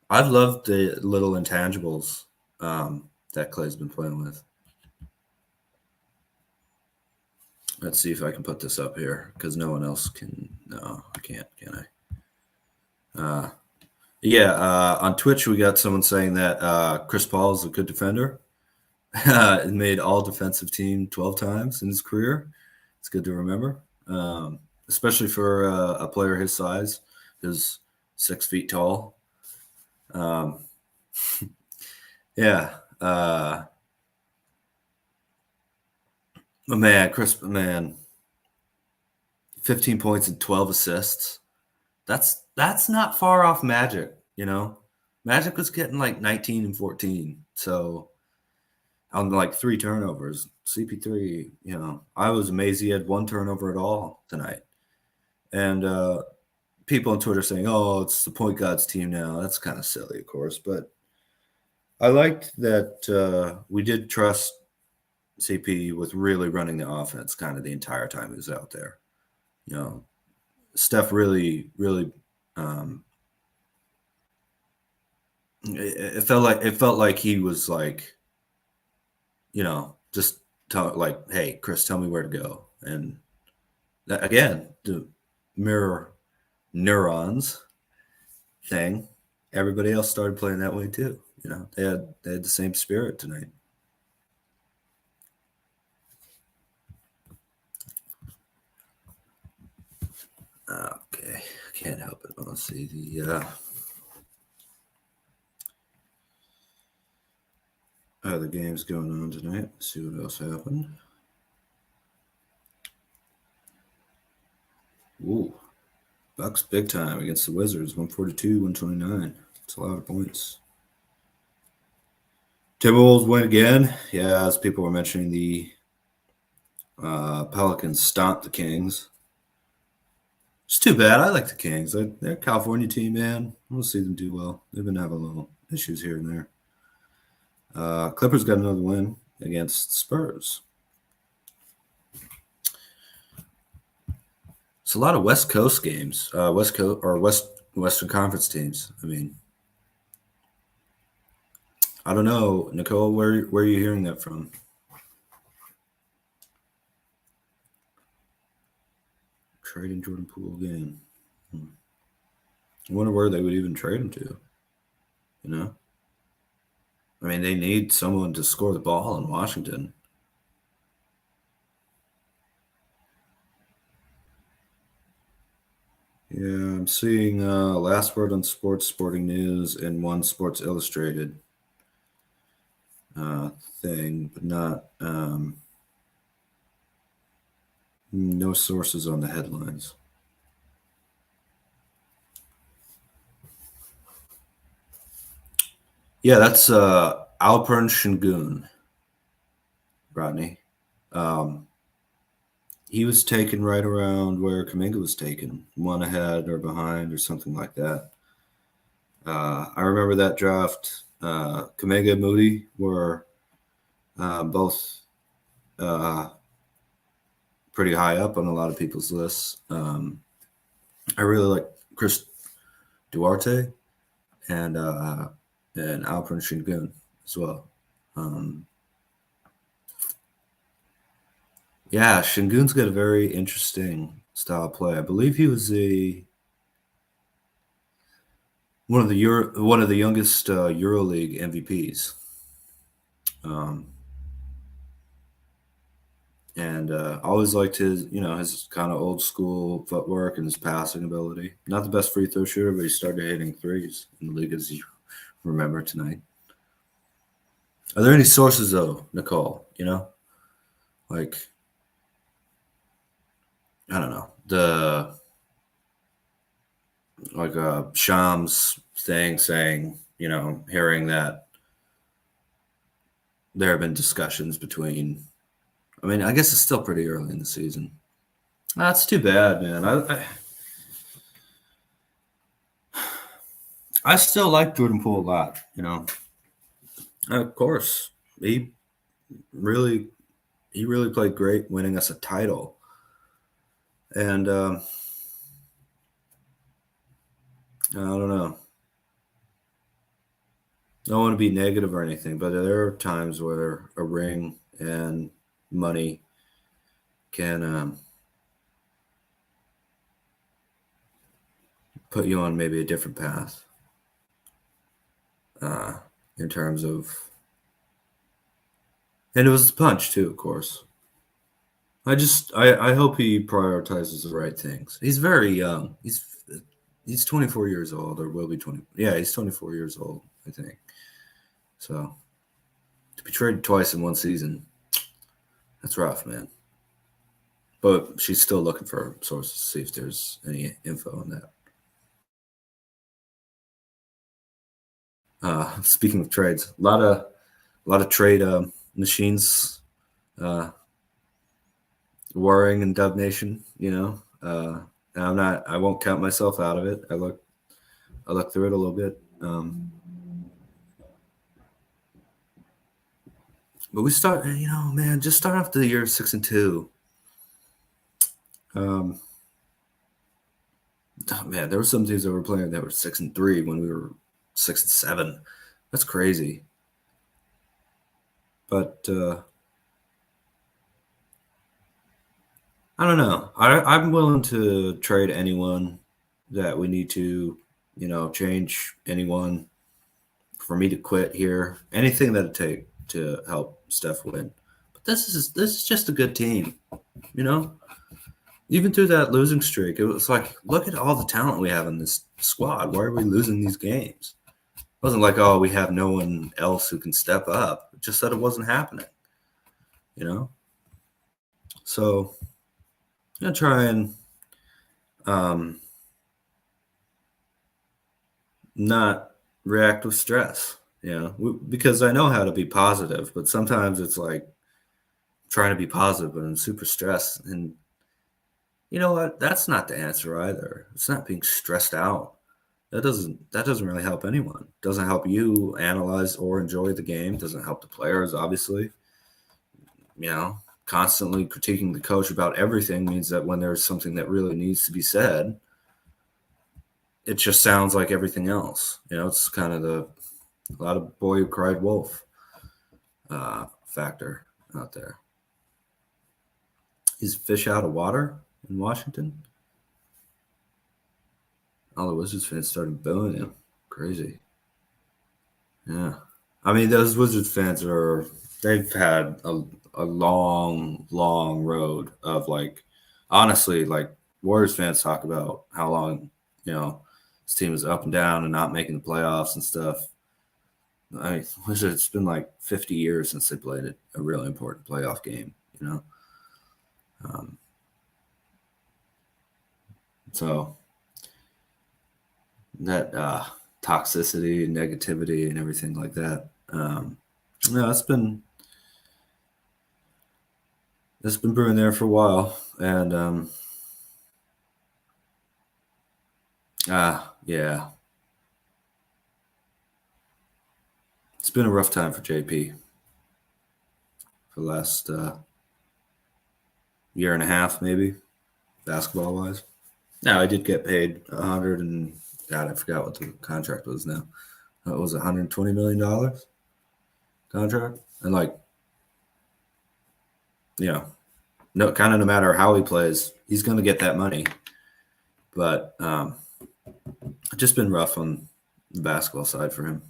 I've loved the little intangibles that Klay's been playing with. Let's see if I can put this up here because no one else can. No, I can't, can I? On Twitch, we got someone saying that Chris Paul is a good defender. He made all defensive team 12 times in his career. It's good to remember, especially for a player his size, who's 6 feet tall. Chris, 15 points and 12 assists. That's not far off Magic, you know. Magic was getting like 19 and 14. So on like 3 turnovers, CP3, you know, I was amazed he had 1 turnover at all tonight. And people on Twitter saying, oh, it's the point guard's team now. That's kind of silly, of course. But I liked that we did trust CP with really running the offense kind of the entire time he was out there. You know, Steph really it felt like he was like, you know, just like, hey, Chris, tell me where to go. And that, again, the mirror neurons thing, everybody else started playing that way too. You know, they had the same spirit tonight. Okay, can't help it. Let's see the other games going on tonight. Let's see what else happened. Ooh, Bucks big time against the Wizards, 142-129. It's a lot of points. Timberwolves win again. Yeah, as people were mentioning, the Pelicans stomped the Kings. It's too bad. I like the Kings. They're a California team, man. I want to see them do well. They've been having a little issues here and there. Clippers got another win against Spurs. It's a lot of West Coast games, Western Conference teams. I mean, I don't know, Nicole. Where are you hearing that from? Trading Jordan Poole again. I wonder where they would even trade him to. You know, I mean, they need someone to score the ball in Washington. Yeah, I'm seeing Last Word on Sports, Sporting News, and one Sports Illustrated thing, but not no sources on the headlines. Yeah, that's Alpern Senguun, Rodney. He was taken right around where Kuminga was taken, one ahead or behind or something like that. I remember that draft. Kuminga and Moody were both pretty high up on a lot of people's lists. I really like Chris Duarte and Alpern Sengun as well. Yeah, Sengun's got a very interesting style of play. I believe he was one of the youngest EuroLeague MVPs. And always liked his kind of old school footwork and his passing ability. Not the best free throw shooter, but he started hitting threes in the league, as you remember tonight. Are there any sources though, Nicole? You know, like, I don't know, Shams thing saying, you know, hearing that there have been discussions between. I mean, I guess it's still pretty early in the season. That's too bad, man. I still like Jordan Poole a lot, you know. Of course, he really played great, winning us a title. And I don't know. I don't want to be negative or anything, but there are times where a ring and money can put you on maybe a different path in terms of, and it was a punch too, of course. I hope he prioritizes the right things. He's very young. He's 24 years old, or will be 20. Yeah, he's 24 years old, I think. So to be traded twice in one season, that's rough, man. But she's still looking for sources to see if there's any info on that. Speaking of trades, a lot of trade machines worrying in Dub Nation, you know. And I won't count myself out of it. I look through it a little bit. But we start, you know, man, just start off the year 6-2. Oh, man, there were some teams that were playing that were 6-3 when we were 6-7. That's crazy. But I don't know. I'm willing to trade anyone that we need to, you know, change anyone for me to quit here. Anything that'd take to help Steph win. But this is just a good team, you know. Even through that losing streak, it was like, look at all the talent we have in this squad. Why are we losing these games? It wasn't like, oh, we have no one else who can step up. It just that it wasn't happening, you know. So I'm gonna try and not react with stress, you know, because I know how to be positive, but sometimes it's like trying to be positive, but I'm super stressed, and You know what? That's not the answer either. It's not being stressed out. That doesn't really help anyone. Doesn't help you analyze or enjoy the game. Doesn't help the players, obviously. You know, constantly critiquing the coach about everything means that when there's something that really needs to be said, it just sounds like everything else. You know, it's kind of a lot of boy who cried wolf factor out there. Is fish out of water in Washington? All the Wizards fans started booing him. Crazy. Yeah. I mean, those Wizards fans they've had a long, long road of honestly, Warriors fans talk about how long, this team is up and down and not making the playoffs and stuff. I mean, it's been like 50 years since they played a really important playoff game, So that toxicity and negativity and everything like that. It's been brewing there for a while, and yeah, it's been a rough time for JP for the last year and a half, maybe, basketball wise. Now I did get paid $100 and God, I forgot what the contract was now. It was $120 million contract, and no matter how he plays, he's going to get that money. But it's just been rough on the basketball side for him.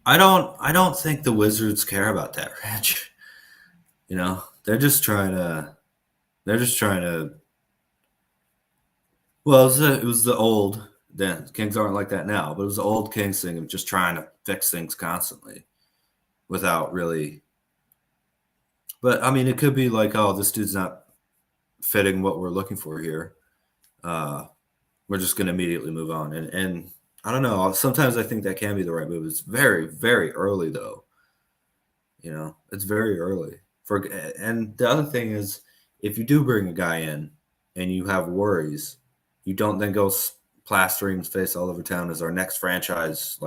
I don't think the Wizards care about that, Rich. They're just trying to. Well, it was the old. Then Kings aren't like that now, but it was the old Kings thing of just trying to fix things constantly, without really. But I mean, it could be like, oh, this dude's not fitting what we're looking for here. We're just going to immediately move on, and I don't know. Sometimes I think that can be the right move. It's very, very early, though. It's very early. And the other thing is, if you do bring a guy in and you have worries, you don't then go plastering his face all over town as our next franchise.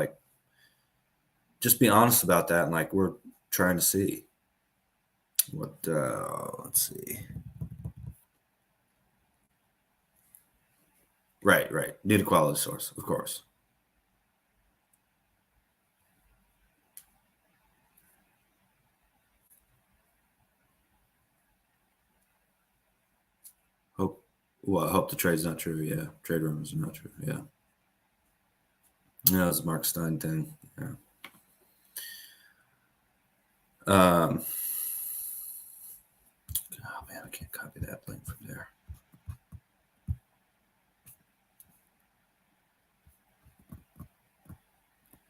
Just be honest about that, and we're trying to see what. Let's see. Right. Need a quality source, of course. Hope the trade's not true. Yeah, trade rumors are not true. Yeah. It's a Mark Stein thing. Yeah. Oh man, I can't copy that link from there.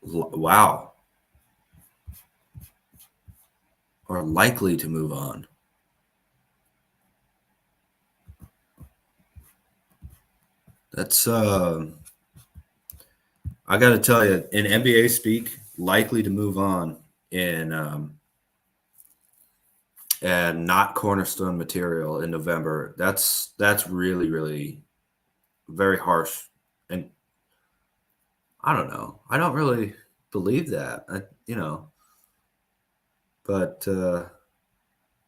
Wow. Are likely to move on. That's I got to tell you, in NBA speak, likely to move on in and not cornerstone material in November. That's really, really very harsh, and I don't know. I don't really believe that. But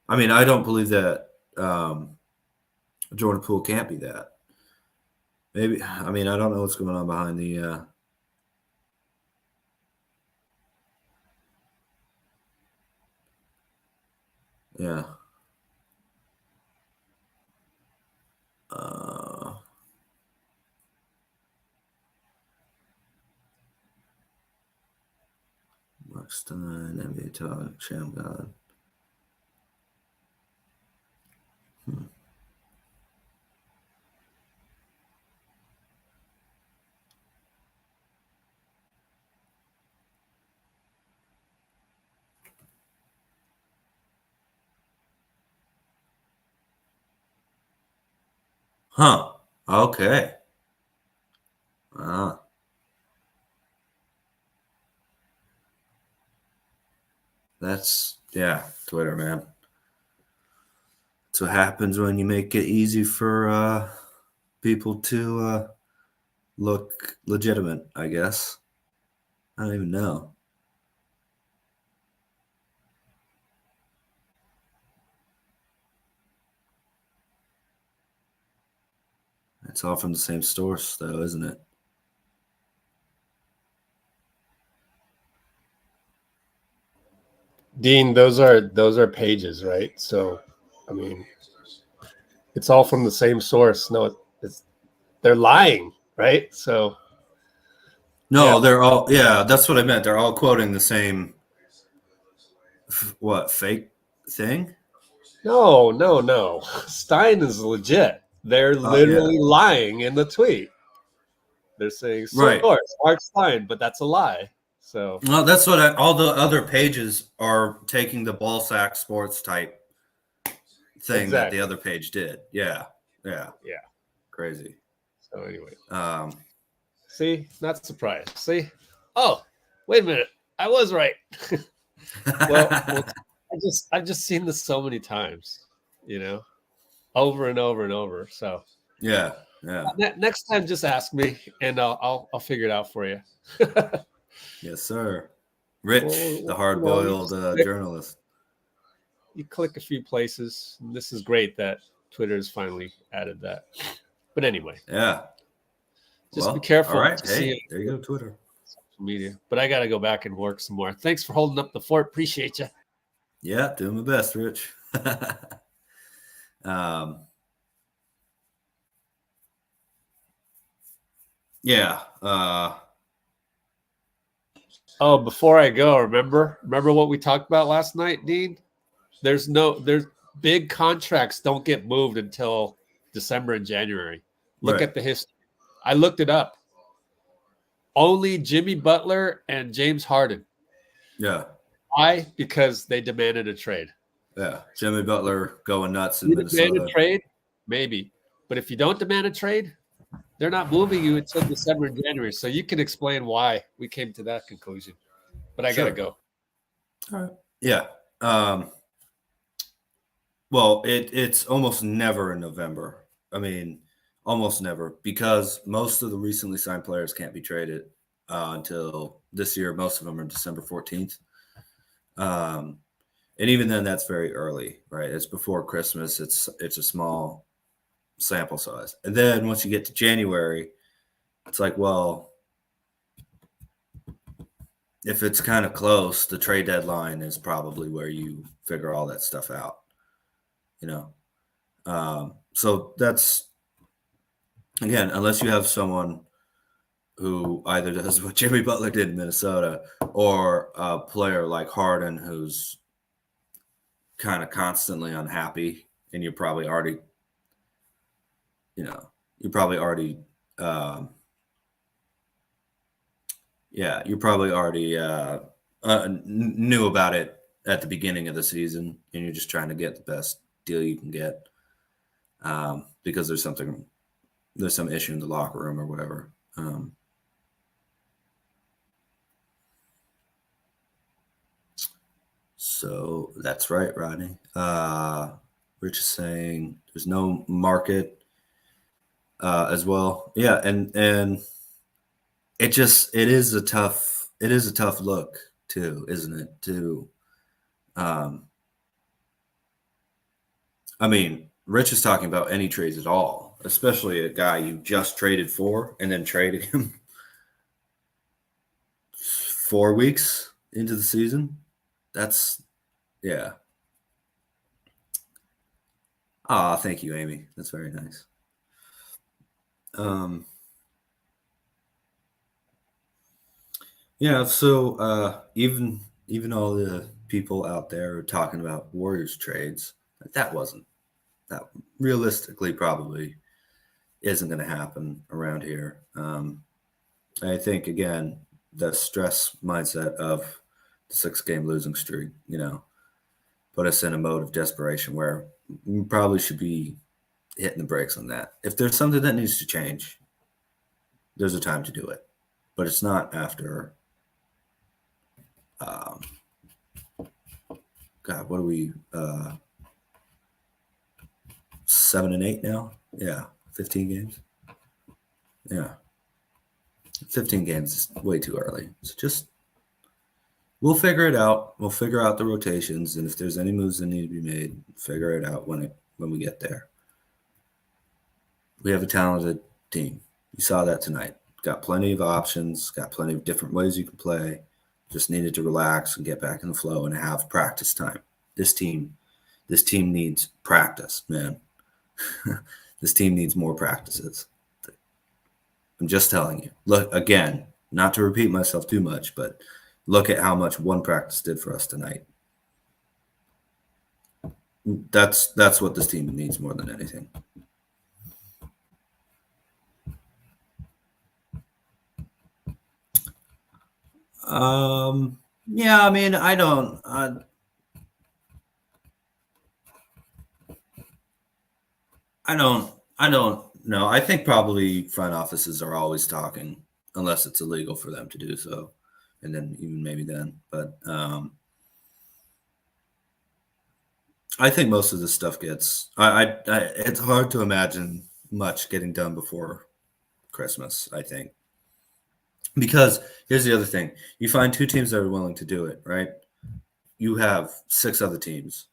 I mean, I don't believe that Jordan Poole can't be that. Maybe, I mean, I don't know what's going on behind the yeah. Mark Stein, NBA Talk, Sham God. Huh. Okay. That's Twitter, man. That's what happens when you make it easy for people to look legitimate, I guess. I don't even know. It's all from the same source, though, isn't it? Dean, those are pages, right? So, I mean, it's all from the same source. No, they're lying, right? So, no, they're all that's what I meant. They're all quoting the same fake thing? No. Stein is legit. They're literally lying in the tweet. They're saying source, right. Mark Stein, but that's a lie. So, well, that's what all the other pages are taking the ball sack sports type thing that the other page did. Yeah. Crazy. So anyway, see, not surprised. See, oh, wait a minute, I was right. well, I've just seen this so many times, over and over and over. So yeah. Next time, just ask me, and I'll figure it out for you. Yes, sir. Rich, the hard-boiled journalist. You click a few places. And this is great that Twitter has finally added that. But anyway, just be careful. All right, hey, there you go, Twitter, social media. But I got to go back and work some more. Thanks for holding up the fort. Appreciate you. Yeah, doing my best, Rich. Before I go, remember what we talked about last night, Dean? There's big contracts don't get moved until December and January. Look at the history. I looked it up. Only Jimmy Butler and James Harden. Yeah. Why? Because they demanded a trade. Yeah. Jimmy Butler going nuts in Minnesota. Demand a trade? Maybe. But if you don't demand a trade, they're not moving you until December and January. So you can explain why we came to that conclusion. But I got to go. All right. Yeah. Well, it's almost never in November. I mean, almost never, because most of the recently signed players can't be traded until this year. Most of them are December 14th. And even then, that's very early, right? It's before Christmas. It's a small sample size. And then once you get to January, it's like, well, if it's kind of close, the trade deadline is probably where you figure all that stuff out, So that's, again, unless you have someone who either does what Jimmy Butler did in Minnesota, or a player like Harden who's kind of constantly unhappy, and you're probably already knew about it at the beginning of the season, and you're just trying to get the best deal you can get because there's some issue in the locker room or whatever. So that's right, Rodney. Rich is saying there's no market as well. Yeah, and it is a tough look too, isn't it? I mean, Rich is talking about any trades at all, especially a guy you just traded for and then traded him 4 weeks into the season. That's, yeah. Thank you, Amy. That's very nice. Yeah, so even all the people out there are talking about Warriors trades, that realistically probably isn't going to happen around here. I think, again, the stress mindset of the 6-game losing streak, put us in a mode of desperation where we probably should be hitting the brakes on that. If there's something that needs to change, there's a time to do it, but it's not after God, what are we? 7-8 now? Yeah, 15 games. Yeah, 15 games is way too early. So just we'll figure it out. We'll figure out the rotations, and if there's any moves that need to be made, figure it out when we get there. We have a talented team. You saw that tonight. Got plenty of options. Got plenty of different ways you can play. Just needed to relax and get back in the flow and have practice time. This team needs practice, man. This team needs more practices. I'm just telling you. Look, again, not to repeat myself too much, but look at how much one practice did for us tonight. That's what this team needs more than anything. Yeah, I mean, I don't know. I think probably front offices are always talking, unless it's illegal for them to do so, and then even maybe then. But I think most of this stuff gets. It's hard to imagine much getting done before Christmas, I think, because here's the other thing: you find two teams that are willing to do it, right? You have 6 other teams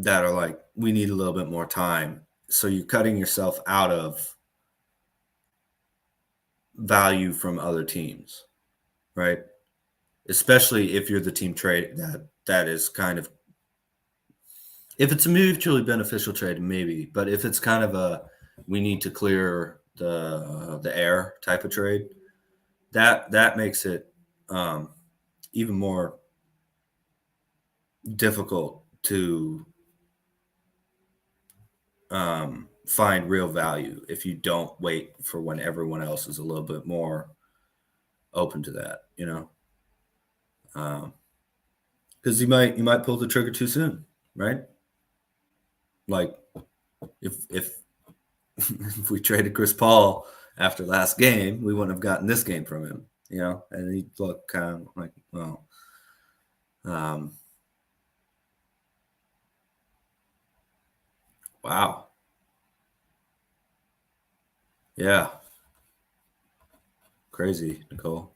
that are like, we need a little bit more time. So you're cutting yourself out of value from other teams, right? Especially if you're the team trade that is kind of, if it's a mutually beneficial trade, maybe, but if it's kind of a, we need to clear the air type of trade, that makes it even more difficult to find real value if you don't wait for when everyone else is a little bit more open to that, you know? Because you might pull the trigger too soon, right? Like if if we traded Chris Paul after last game, we wouldn't have gotten this game from him, you know? And he looked kind of like, well, wow. Yeah. Crazy, Nicole.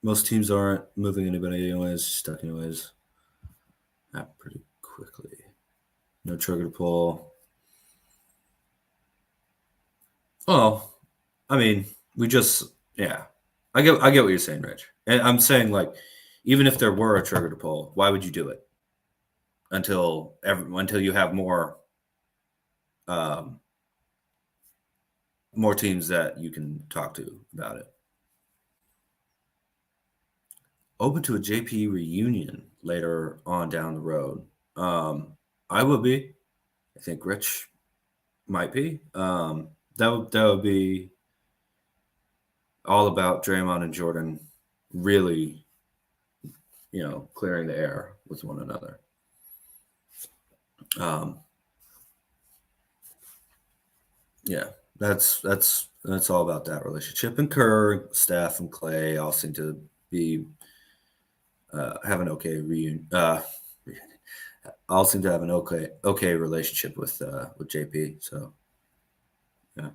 Most teams aren't moving anybody anyways, stuck anyways. Not pretty quickly. No trigger to pull. Well, I mean, we just, yeah. I get what you're saying, Rich. And I'm saying, like, even if there were a trigger to pull, why would you do it until you have more teams that you can talk to about it? Open to a JP reunion later on down the road. I would be. I think Rich might be. That would be all about Draymond and Jordan really, you know, clearing the air with one another. Yeah, that's all about that relationship. And Kerr, Steph, and Klay all seem to be have an okay reunion. All seem to have an okay relationship with JP. So, yeah.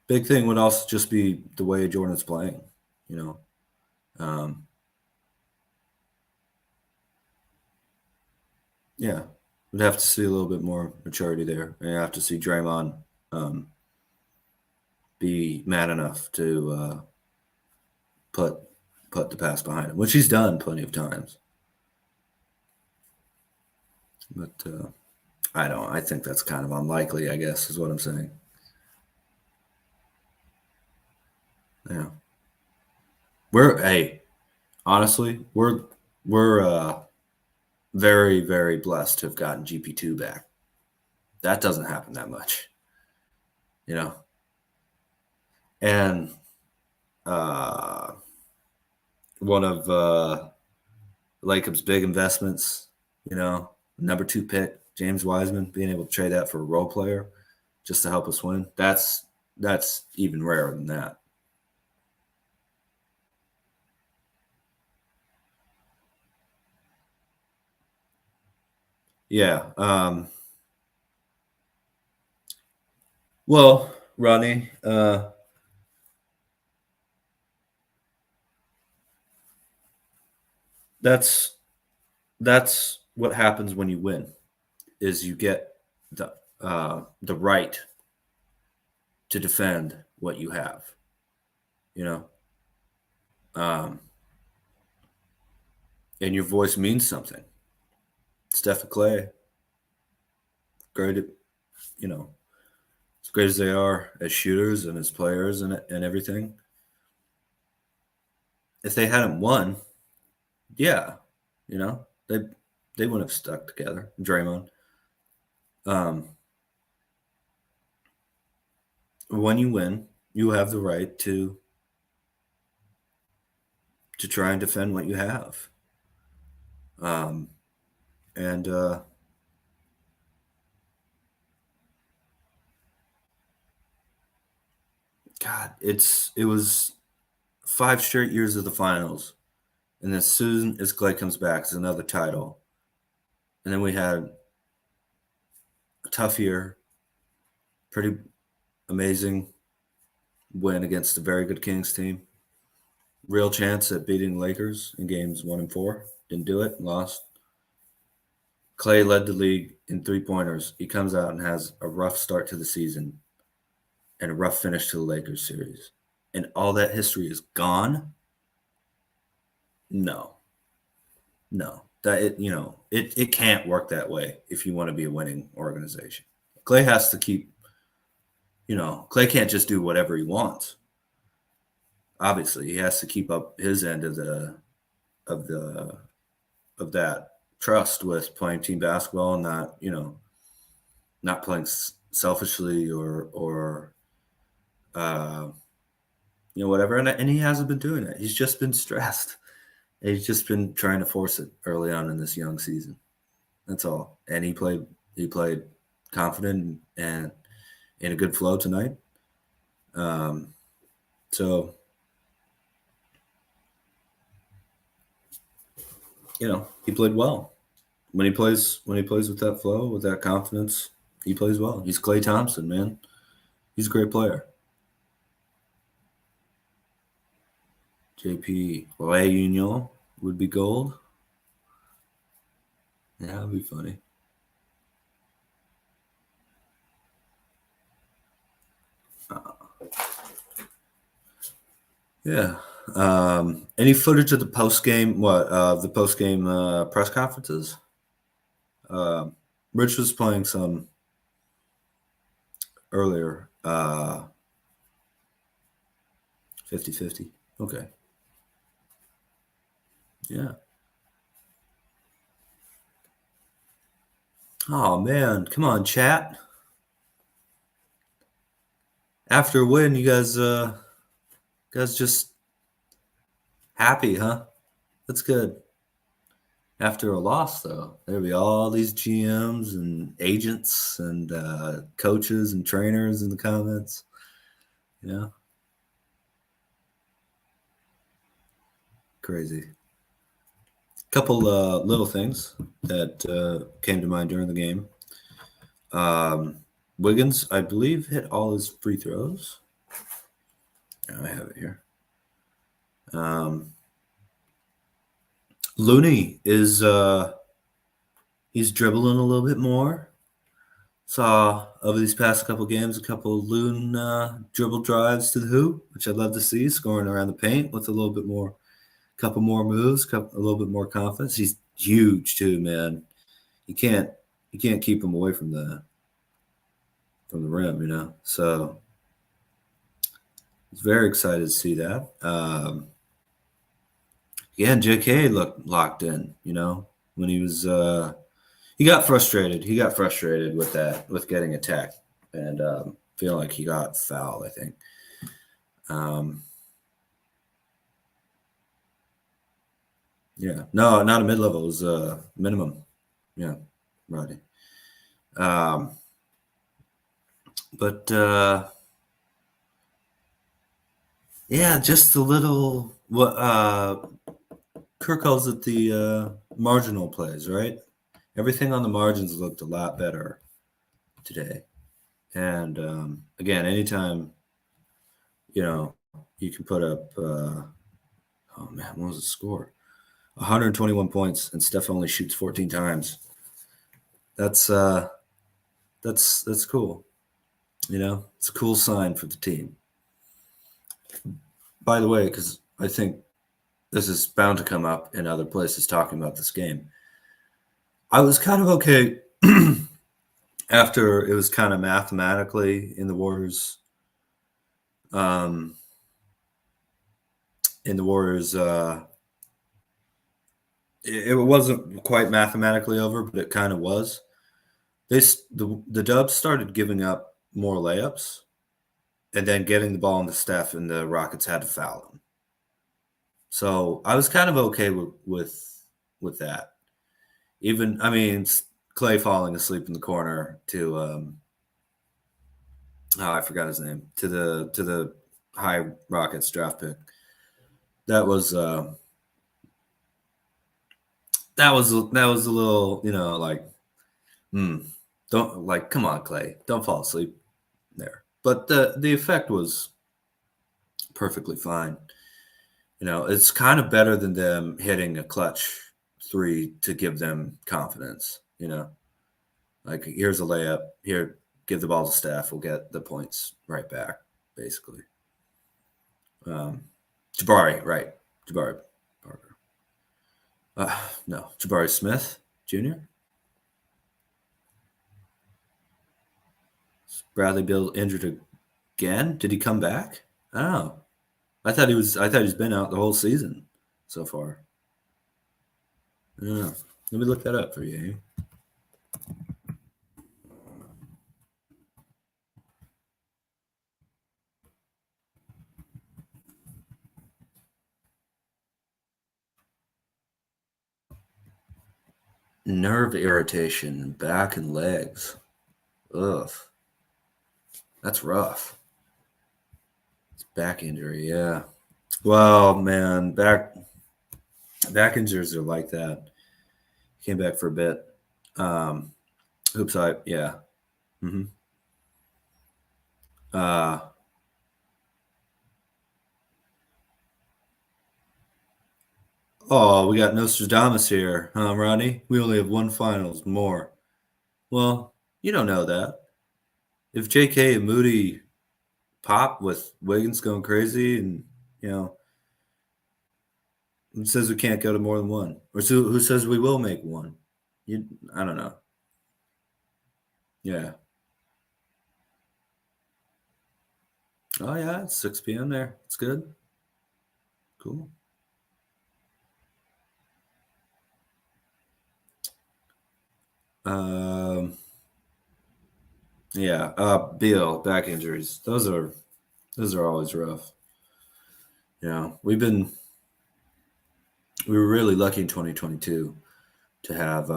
Big thing would also just be the way Jordan's playing, you know. Yeah, we'd have to see a little bit more maturity there. And you have to see Draymond be mad enough to put the past behind him, which he's done plenty of times. But I think that's kind of unlikely, I guess, is what I'm saying. Yeah. Honestly, we're very, very blessed to have gotten GP2 back. That doesn't happen that much, you know. And one of Lacob's big investments, you know, number 2 pick, James Wiseman, being able to trade that for a role player just to help us win. That's even rarer than that. Yeah. Well, Ronnie, that's what happens when you win, is you get the right to defend what you have, you know, and your voice means something. Steph Curry, great, you know, as great as they are as shooters and as players and everything. If they hadn't won, yeah, you know, they wouldn't have stuck together. Draymond. When you win, you have the right to try and defend what you have. And God, it was 5 straight years of the finals, and as soon as Klay comes back, it's another title. And then we had a tough year, pretty amazing win against a very good Kings team. Real chance at beating Lakers in games 1 and 4. Didn't do it, lost. Klay led the league in 3-pointers. He comes out and has a rough start to the season and a rough finish to the Lakers series. And all that history is gone? No. It can't work that way if you want to be a winning organization. Klay has to keep, Klay can't just do whatever he wants. Obviously, he has to keep up his end of that trust with playing team basketball and not playing selfishly or whatever. And he hasn't been doing it. He's just been stressed. He's just been trying to force it early on in this young season. That's all. And he played confident and in a good flow tonight. So, he played well. When he plays with that flow, with that confidence, he plays well. He's Klay Thompson, man. He's a great player. JP La Union would be gold. Yeah, that would be funny. Yeah. Any footage of the post-game? The post-game press conferences? Rich was playing some earlier. 50-50. Okay. Yeah. Oh man, come on, chat. After a win, you guys just happy, huh? That's good. After a loss, though, there'll be all these GMs and agents and coaches and trainers in the comments. Crazy. Couple little things that came to mind during the game. Wiggins, I believe, hit all his free throws. I have it here. Looney is he's dribbling a little bit more. Saw over these past couple games a couple of Loon dribble drives to the hoop, which I'd love to see, scoring around the paint with a little bit more, couple more moves, a little bit more confidence. He's huge too, man. You can't keep him away from the rim, So I was very excited to see that. And JK looked locked in, when he was he got frustrated. He got frustrated with that, with getting attacked and feeling like he got fouled, I think. Yeah. No, not a mid-level. It was minimum. Yeah. Rodney. But yeah, just a little what Kerr calls it the marginal plays, right? Everything on the margins looked a lot better today. And again, anytime you can put up oh man, what was the score? 121 points, and Steph only shoots 14 times. That's cool. It's a cool sign for the team. By the way, because I think this is bound to come up in other places talking about this game, I was kind of okay after it was kind of mathematically in the Warriors. It wasn't quite mathematically over, but it kind of was. The Dubs started giving up more layups and then getting the ball into Steph, and the Rockets had to foul him. So I was kind of okay with that. Even, Klay falling asleep in the corner to I forgot his name, to the high Rockets draft pick. That was a little, don't, come on, Klay, don't fall asleep there. But the effect was perfectly fine. It's kind of better than them hitting a clutch 3 to give them confidence. Like, here's a layup, here, give the ball to Steph, we'll get the points right back, basically. Jabari, right? Jabari Parker. No, Jabari Smith Jr. Is Bradley Beal injured again? Did he come back? I don't know. I thought he's been out the whole season so far. I don't know. Let me look that up for you. Nerve irritation, back and legs. Ugh. That's rough. It's back injury, yeah. Well, man, back injuries are like that. Came back for a bit. Yeah. Mm-hmm. Oh, we got Nostradamus here, huh, Ronnie? We only have one finals, more. Well, you don't know that. If JK and Moody pop with Wiggins going crazy, and who says we can't go to more than one? Or who says we will make one? I don't know. Yeah. Oh, yeah, it's 6 p.m. there. It's good. Cool. Yeah. Beal, back injuries. Those are always rough. We were really lucky in 2022 to have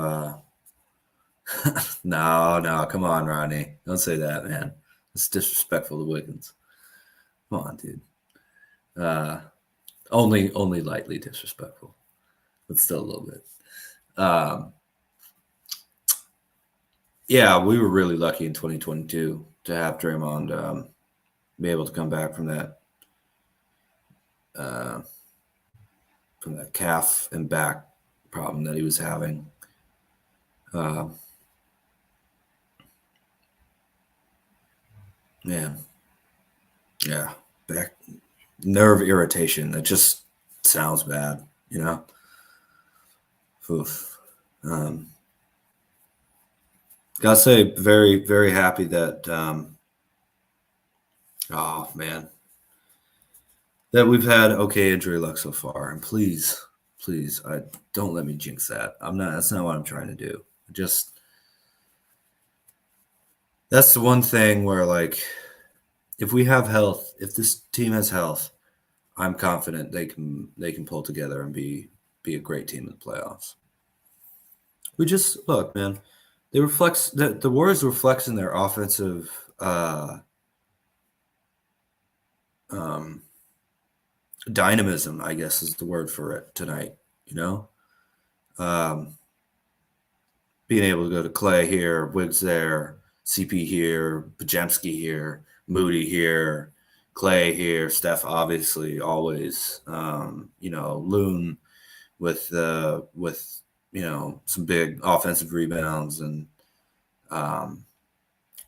no, come on, Ronnie. Don't say that, man. It's disrespectful to Wiggins. Come on, dude. Only lightly disrespectful, but still a little bit. Yeah, we were really lucky in 2022 to have Draymond be able to come back from that calf and back problem that he was having. Yeah, back nerve irritation. That just sounds bad, Oof. Gotta say, very, very happy that oh man, that we've had okay injury luck so far. And please, I don't let me jinx that. That's not what I'm trying to do. That's the one thing where, like, if we have health, if this team has health, I'm confident they can pull together and be a great team in the playoffs. We just look, man. The Warriors were flexing their offensive dynamism, I guess is the word for it tonight, you know? Being able to go to Klay here, Wiggs there, CP here, Pajemski here, Moody here, Klay here, Steph obviously always, Loon with some big offensive rebounds, and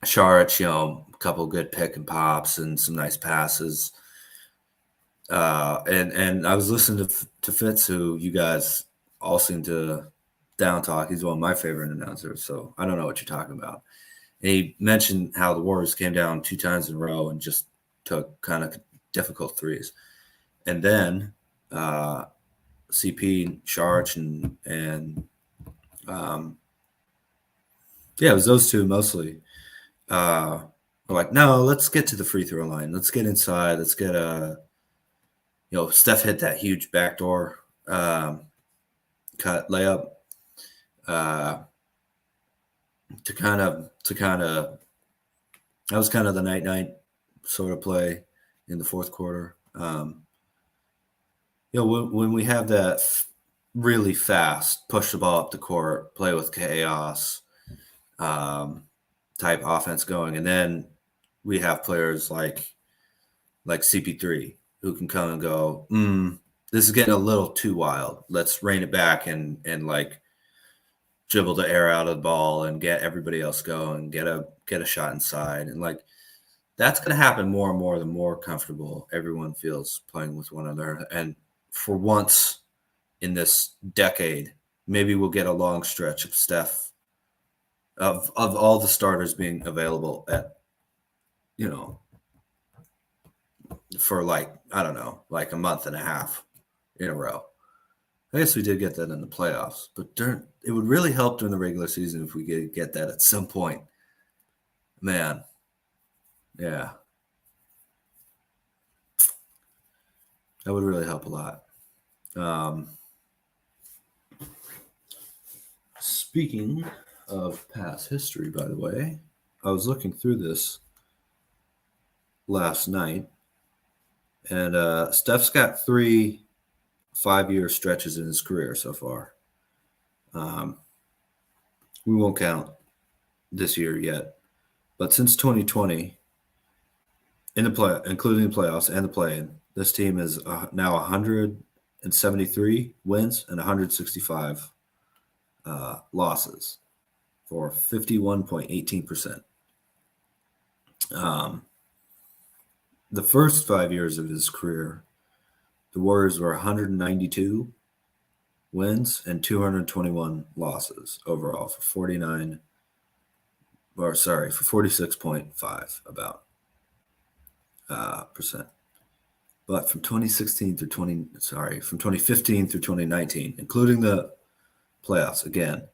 Sharich, a couple good pick and pops and some nice passes. And I was listening to Fitz, who you guys all seem to down talk. He's one of my favorite announcers, so I don't know what you're talking about. And he mentioned how the Warriors came down 2 times in a row and just took kind of difficult threes. And then CP, Sharich, and it was those two mostly. We're like, no, let's get to the free throw line. Let's get inside. Let's get Steph hit that huge backdoor cut layup to kind of that was kind of the night sort of play in the fourth quarter. When we have that really fast push the ball up the court, play with chaos type offense going, and then we have players like CP3 who can come and go, this is getting a little too wild. Let's rein it back and like dribble the air out of the ball and get everybody else going, get a shot inside. And like that's going to happen more and more the more comfortable everyone feels playing with one another. And for once in this decade, maybe we'll get a long stretch of Steph, of all the starters being available at, for like a month and a half in a row. I guess we did get that in the playoffs, but it would really help during the regular season if we could get that at some point. Man, yeah. That would really help a lot. Speaking of past history, by the way, I was looking through this last night, and Steph's got 3 5-year stretches in his career so far. We won't count this year yet, but since 2020, including the playoffs and the play-in, this team is now 173 wins and 165 losses for 51.18%. The first 5 years of his career, the Warriors were 192 wins and 221 losses overall for 46.5 about percent. But from 2015 through 2019, including the playoffs, again,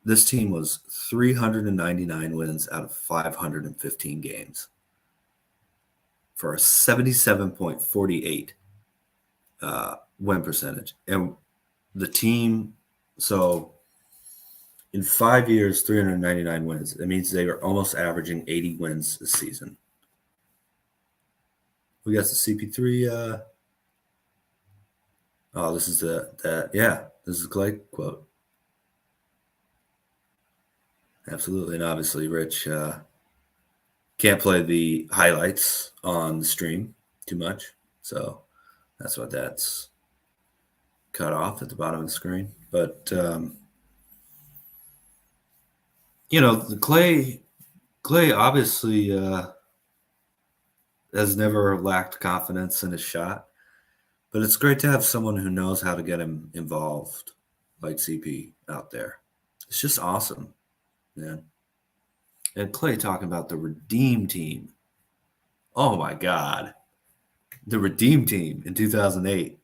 this team was 399 wins out of 515 games for a 77.48 win percentage. And the team, so in 5 years, 399 wins. That means they are almost averaging 80 wins this season. We got the CP3. This is this is Klay quote. Absolutely. And obviously, Rich can't play the highlights on the stream too much. So that's what that's cut off at the bottom of the screen. But, the Klay obviously has never lacked confidence in his shot. But it's great to have someone who knows how to get him involved, like CP out there. It's just awesome, man. And Klay talking about the Redeem Team. Oh, my God. The Redeem Team in 2008.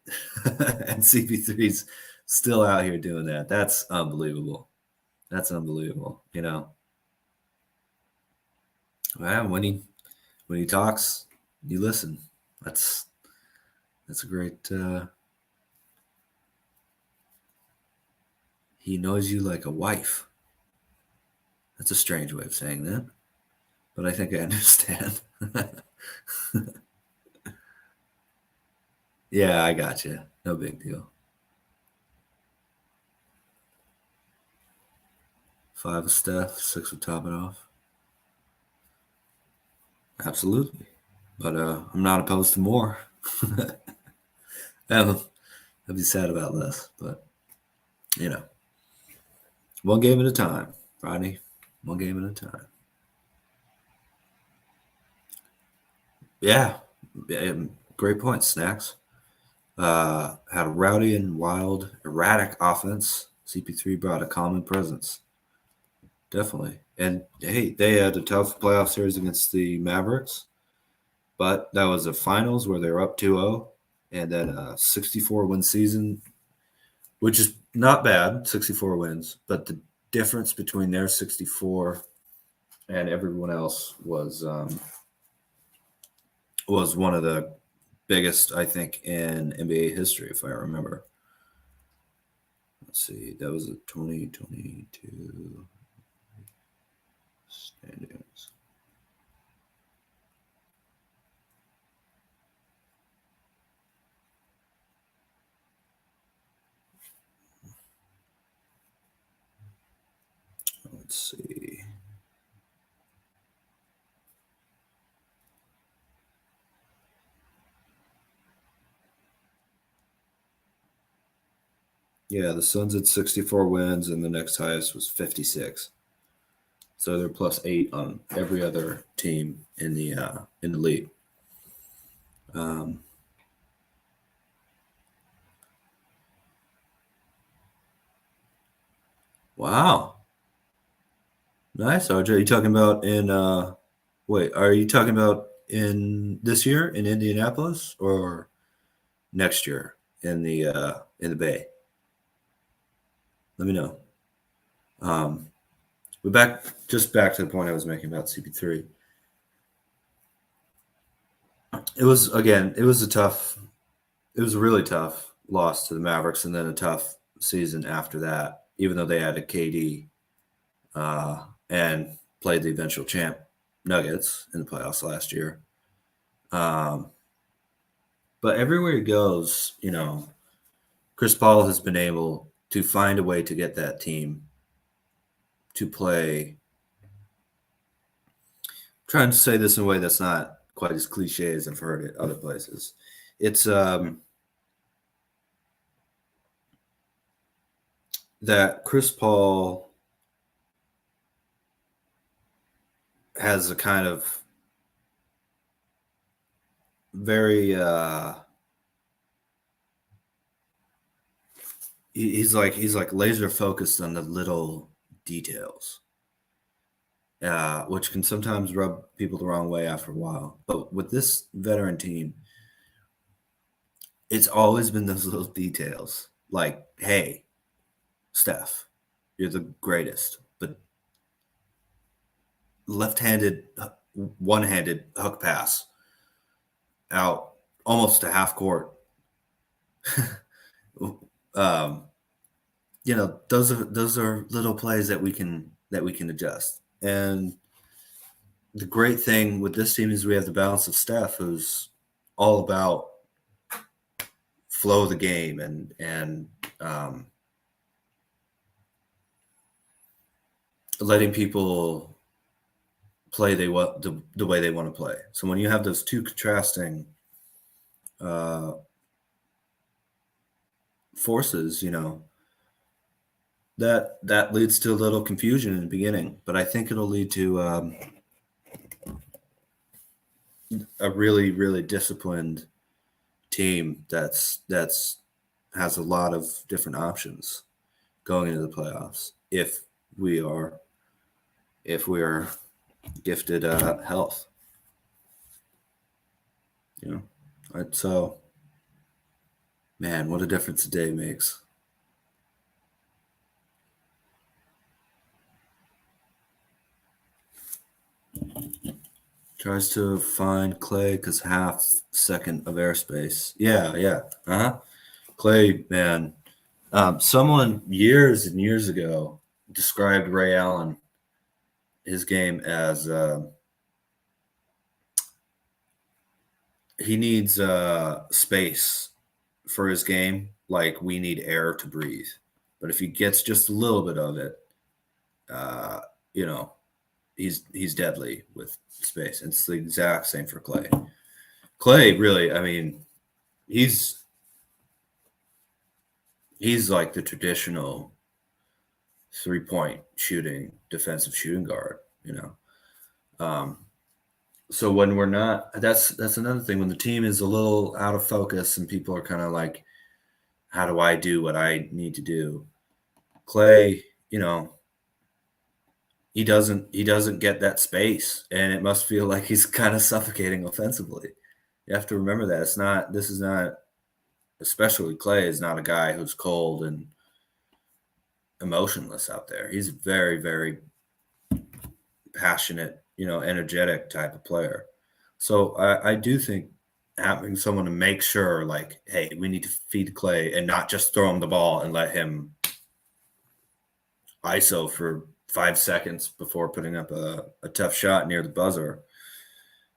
And CP3's still out here doing that. That's unbelievable. That's unbelievable, Well, when he talks, you listen. That's a great he knows you like a wife. That's a strange way of saying that, but I think I understand. Yeah, I got you. No big deal. 5 with Steph, 6 would top it off. Absolutely. But I'm not opposed to more. I'd be sad about this, but, you know, one game at a time, Friday. One game at a time. Yeah. Great point, Snacks. Had a rowdy and wild, erratic offense. CP3 brought a common presence. Definitely. And, hey, they had a tough playoff series against the Mavericks, but that was a finals where they were up 2-0, and then a 64-win season, which is not bad, 64 wins, but the difference between their 64 and everyone else was one of the biggest, I think, in NBA history, if I remember. Let's see, that was a 2022 standings. Let's see. Yeah, the Suns had 64 wins, and the next highest was 56. So they're +8 on every other team in the league. Wow, nice, RJ. Are you talking about in? Are you talking about in this year in Indianapolis or next year in the Bay? Let me know. We're back to the point I was making about CP3. It was a really tough loss to the Mavericks, and then a tough season after that, even though they had a KD and played the eventual champ Nuggets in the playoffs last year. But everywhere he goes, you know, Chris Paul has been able to find a way to get that team to play. I'm trying to say this in a way that's not quite as cliche as I've heard it other places. It's that Chris Paul has a kind of very he's like laser focused on the little details, which can sometimes rub people the wrong way after a while. But with this veteran team, it's always been those little details, like, hey, Steph, you're the greatest, but left-handed, one-handed hook pass out almost to half court. You know, those are little plays that we can adjust. And the great thing with this team is we have the balance of Steph, who's all about flow of the game and letting people play the way they want to play. So when you have those two contrasting forces, you know, that leads to a little confusion in the beginning, but I think it'll lead to a really, really disciplined team that's has a lot of different options going into the playoffs if we are gifted health. You know, so man, what a difference a day makes. Tries to find Klay because half second of airspace. Yeah. Klay, man. Someone years and years ago described Ray Allen his game as he needs space for his game, like we need air to breathe. But if he gets just a little bit of it, you know, he's deadly with space. And it's the exact same for Klay. Klay, really, I mean, he's like the traditional 3-point shooting, defensive shooting guard, you know. So when we're not, that's another thing. When the team is a little out of focus and people are kind of like, how do I do what I need to do? Klay, you know, he doesn't get that space, and it must feel like he's kind of suffocating offensively. You have to remember that this is not, especially Klay is not a guy who's cold and emotionless out there. He's a very, very passionate, you know, energetic type of player. So I do think having someone to make sure, like, hey, we need to feed Klay and not just throw him the ball and let him ISO for 5 seconds before putting up a tough shot near the buzzer.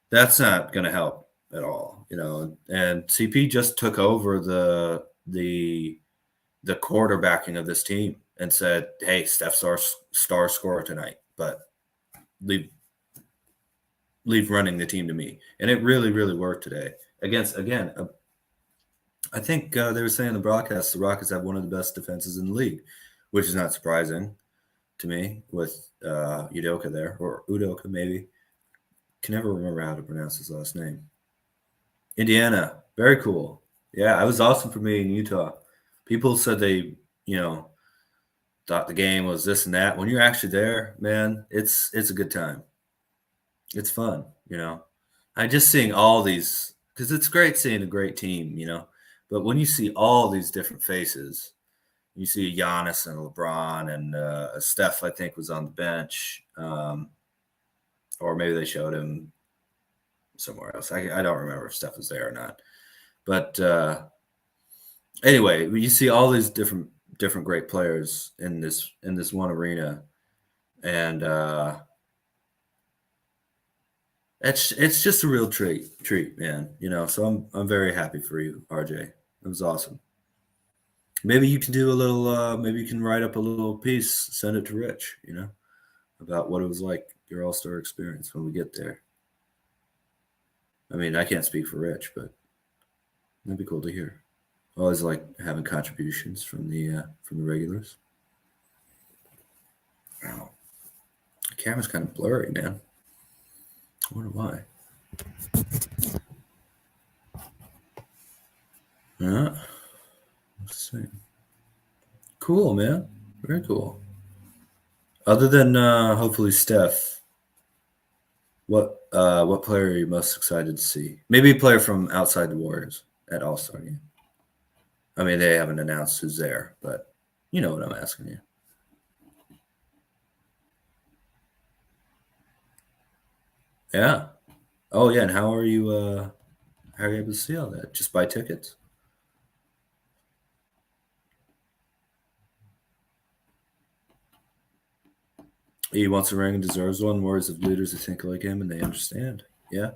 That's not going to help at all, you know. And CP just took over the quarterbacking of this team and said, hey, Steph's our star scorer tonight, but leave running the team to me. And it really, really worked today. Against, again, I think they were saying in the broadcast the Rockets have one of the best defenses in the league, which is not surprising to me with Udoka there, or Udoka maybe. Can never remember how to pronounce his last name. Indiana, very cool. Yeah, it was awesome for me in Utah. People said they, you know, thought the game was this and that. When you're actually there, man, it's a good time. It's fun, you know. I just seeing all these, because it's great seeing a great team, you know. But when you see all these different faces, you see Giannis and LeBron and Steph, I think, was on the bench, or maybe they showed him somewhere else. I don't remember if Steph was there or not. But anyway, you see all these different great players in this one arena, and it's just a real treat, man. You know, so I'm very happy for you, RJ. It was awesome. Maybe you can do a little. Maybe you can write up a little piece, send it to Rich. You know, about what it was like, your All-Star experience when we get there. I mean, I can't speak for Rich, but that'd be cool to hear. I always like having contributions from the regulars. Wow, the camera's kind of blurry, man. I wonder why. Yeah. Let's see. Cool, man. Very cool. Other than hopefully Steph, what player are you most excited to see? Maybe a player from outside the Warriors at All-Star game. I mean, they haven't announced who's there, but you know what I'm asking you. Yeah. Oh, yeah. And how are you able to see all that? Just buy tickets? He wants a ring and deserves one. Words of leaders who think like him and they understand. Yeah.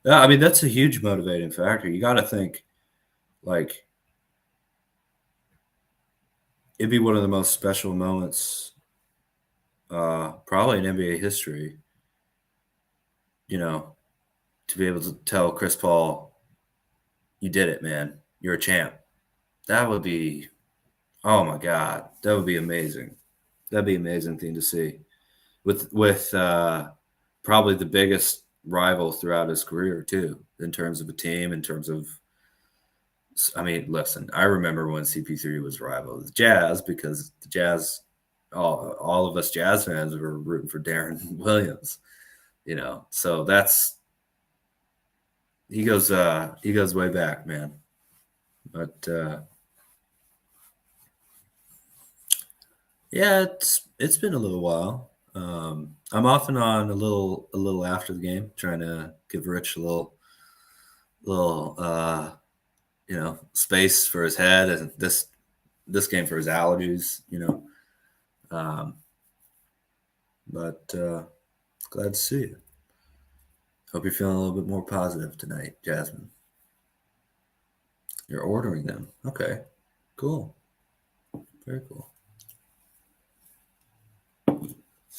Yeah, I mean, that's a huge motivating factor. You got to think, like, it'd be one of the most special moments probably in NBA history, you know, to be able to tell Chris Paul, you did it, man. You're a champ. That would be, oh, my God. That would be amazing. That'd be an amazing thing to see. With probably the biggest rival throughout his career, too, in terms of a team, in terms of, I mean, listen, I remember when CP3 was rival with Jazz, because the Jazz, all of us Jazz fans were rooting for Darren Williams, you know. So he goes way back, man. But yeah, it's been a little while. I'm off and on a little after the game, trying to give Rich a little you know, space for his head, and this game for his allergies, you know. but glad to see you. Hope you're feeling a little bit more positive tonight, Jasmine. You're ordering them. Okay, cool. Very cool.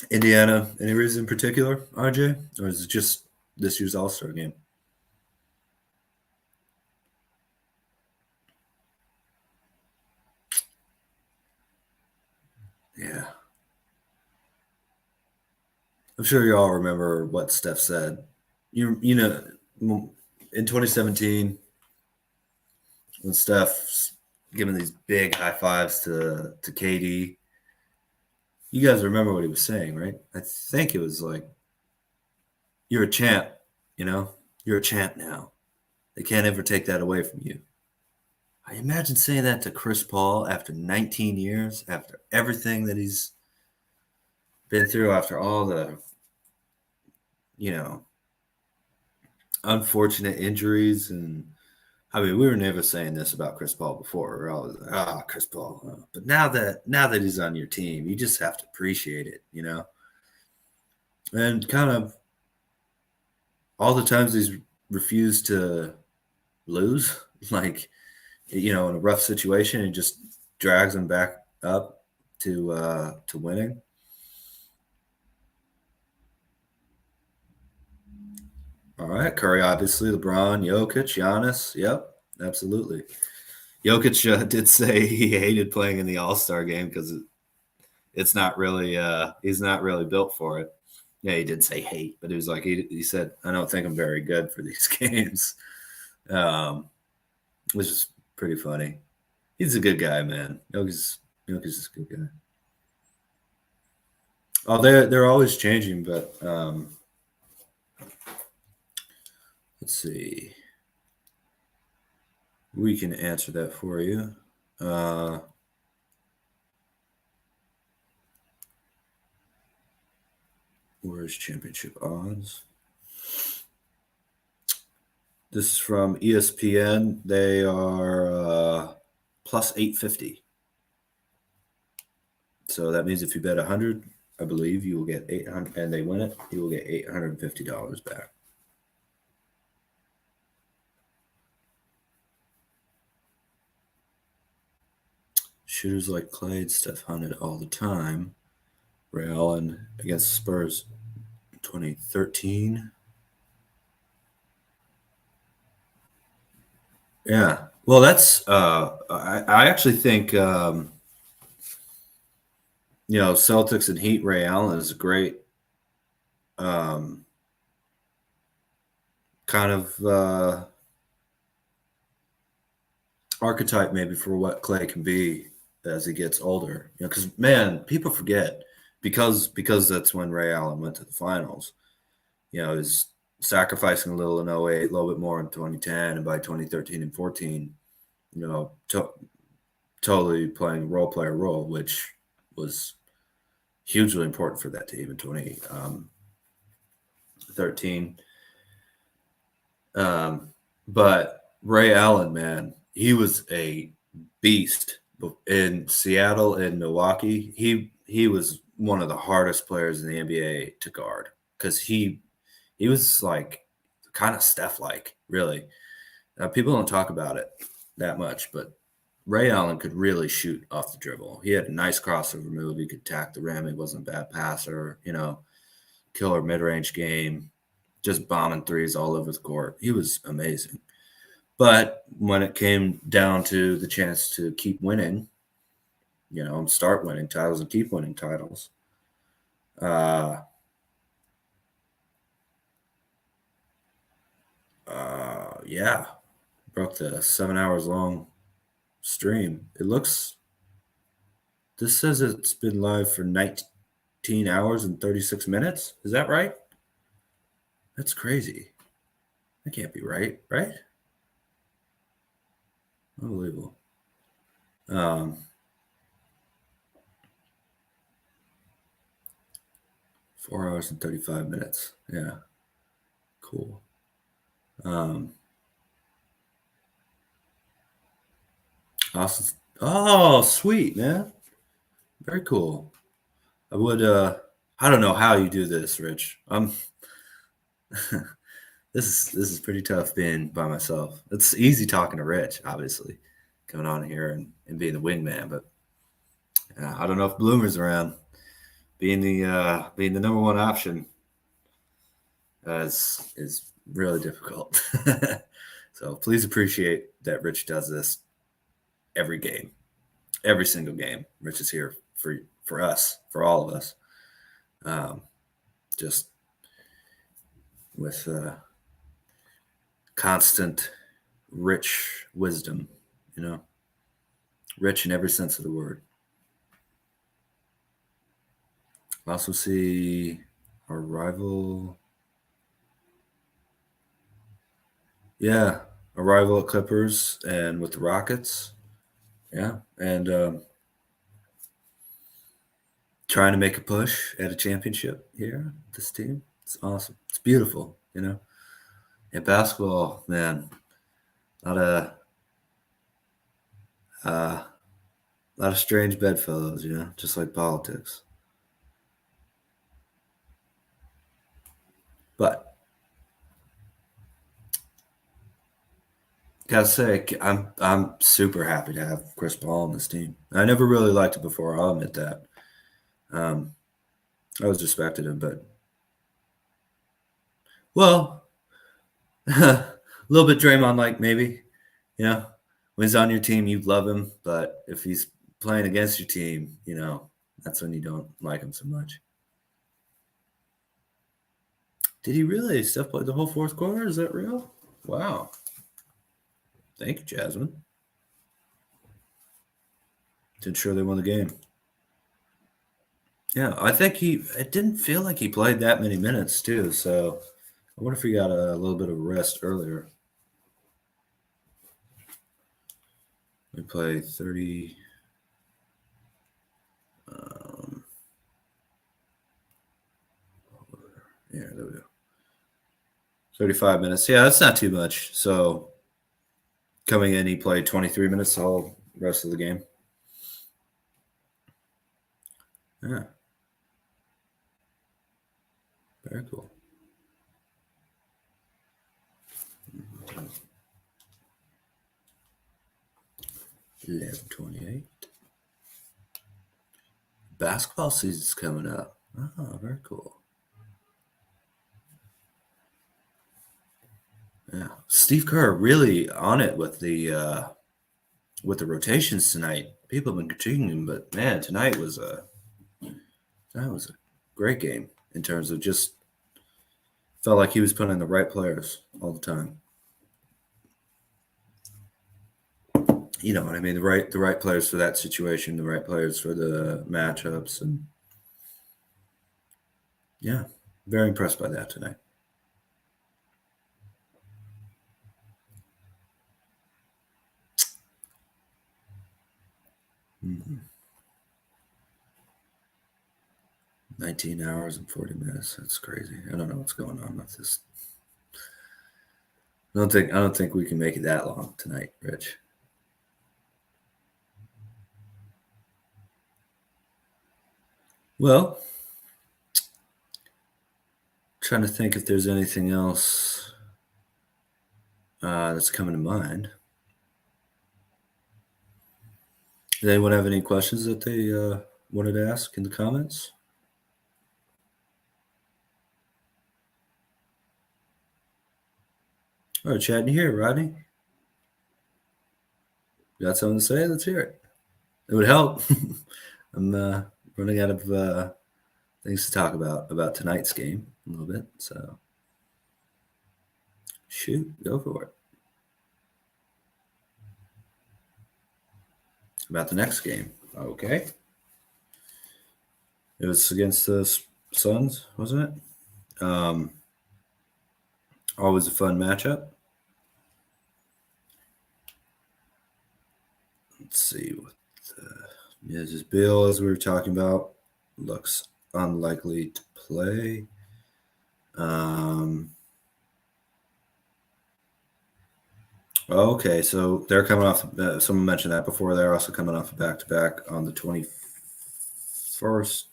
Indiana, any reason in particular, RJ? Or is it just this year's All-Star game? Yeah. I'm sure you all remember what Steph said. You know, in 2017, when Steph's giving these big high fives to KD, you guys remember what he was saying, right? I think it was like, you're a champ, you know? You're a champ now. They can't ever take that away from you. I imagine saying that to Chris Paul after 19 years, after everything that he's been through, after all the, you know, unfortunate injuries. And I mean, we were never saying this about Chris Paul before. We're always like, Chris Paul. But now that he's on your team, you just have to appreciate it, you know? And kind of all the times he's refused to lose, like, you know, in a rough situation, it just drags him back up to winning. All right, Curry, obviously, LeBron, Jokic, Giannis. Yep, absolutely. Jokic did say he hated playing in the All-Star game because it's not really he's not really built for it. Yeah, he did say hate, but it was like he said, I don't think I'm very good for these games. Which is pretty funny. He's a good guy, man. Jokic is a good guy. Oh, they're always changing, but let's see. We can answer that for you. Where's championship odds? This is from ESPN. They are plus 850. So that means if you bet 100, I believe you will get 800, and they win it, you will get $850 back. Shooters like Klay and Steph hunted all the time. Ray Allen against the Spurs 2013. Yeah. Well, that's I actually think you know, Celtics and Heat, Ray Allen is a great kind of archetype maybe for what Klay can be as he gets older. You know, because man, people forget because that's when Ray Allen went to the finals. You know, he's sacrificing a little in 08, a little bit more in 2010, and by 2013 and 14, you know, totally playing role player role, which was hugely important for that team in 2013. But Ray Allen, man, he was a beast in Seattle and Milwaukee. He was one of the hardest players in the NBA to guard because he was like kind of Steph-like, really. People don't talk about it that much, but Ray Allen could really shoot off the dribble. He had a nice crossover move. He could attack the rim. He wasn't a bad passer, you know, killer mid-range game, just bombing threes all over the court. He was amazing. But when it came down to the chance to keep winning, you know, and start winning titles and keep winning titles, yeah, broke the 7 hours long stream. This says it's been live for 19 hours and 36 minutes. Is that right? That's crazy. That can't be right? Unbelievable. 4 hours and 35 minutes. Yeah. Cool. Awesome. Oh, sweet, man. Very cool. I would I don't know how you do this, Rich. This is pretty tough being by myself. It's easy talking to Rich, obviously, coming on here and being the wingman, but I don't know if Bloomer's around. Being the number one option is really difficult. So please appreciate that Rich does this every game, every single game. Rich is here for us, for all of us. Just with constant rich wisdom, rich in every sense of the word. I also see our rival. Yeah, a rival at Clippers and with the Rockets. Yeah, and trying to make a push at a championship here. This team, it's awesome. It's beautiful, And basketball, man, a lot of strange bedfellows, just like politics. But gotta say, I'm super happy to have Chris Paul on this team. I never really liked it before. I'll admit that. I always respected him, but a little bit Draymond-like maybe. When he's on your team, you love him, but if he's playing against your team, that's when you don't like him so much. Did he really? Steph played the whole fourth quarter? Is that real? Wow. Thank you, Jasmine. To ensure they won the game. Yeah, I think it didn't feel like he played that many minutes, too. So I wonder if he got a little bit of rest earlier. We play 30. Yeah, there we go. 35 minutes. Yeah, that's not too much. So coming in, he played 23 minutes the whole rest of the game. Yeah. Very cool. 11:28. Basketball season's coming up. Oh, very cool. Yeah, Steve Kerr really on it with the rotations tonight. People have been critiquing him, but man, tonight was a great game in terms of just felt like he was putting in the right players all the time. You know what I mean? The right players for that situation, the right players for the matchups, and yeah, very impressed by that tonight. Mm-hmm. 19 hours and 40 minutes. That's crazy. I don't know what's going on with this. I don't think we can make it that long tonight, Rich. Well, trying to think if there's anything else that's coming to mind. Does anyone have any questions that they wanted to ask in the comments? All right, chatting here, Rodney. Got something to say? Let's hear it. It would help. I'm running out of things to talk about tonight's game a little bit. So, shoot, go for it. About the next game. Okay. It was against the Suns, wasn't it? Always a fun matchup. Let's see what this Bill, as we were talking about, looks unlikely to play. Okay, so they're coming off. Someone mentioned that before. They're also coming off a back-to-back on the 21st.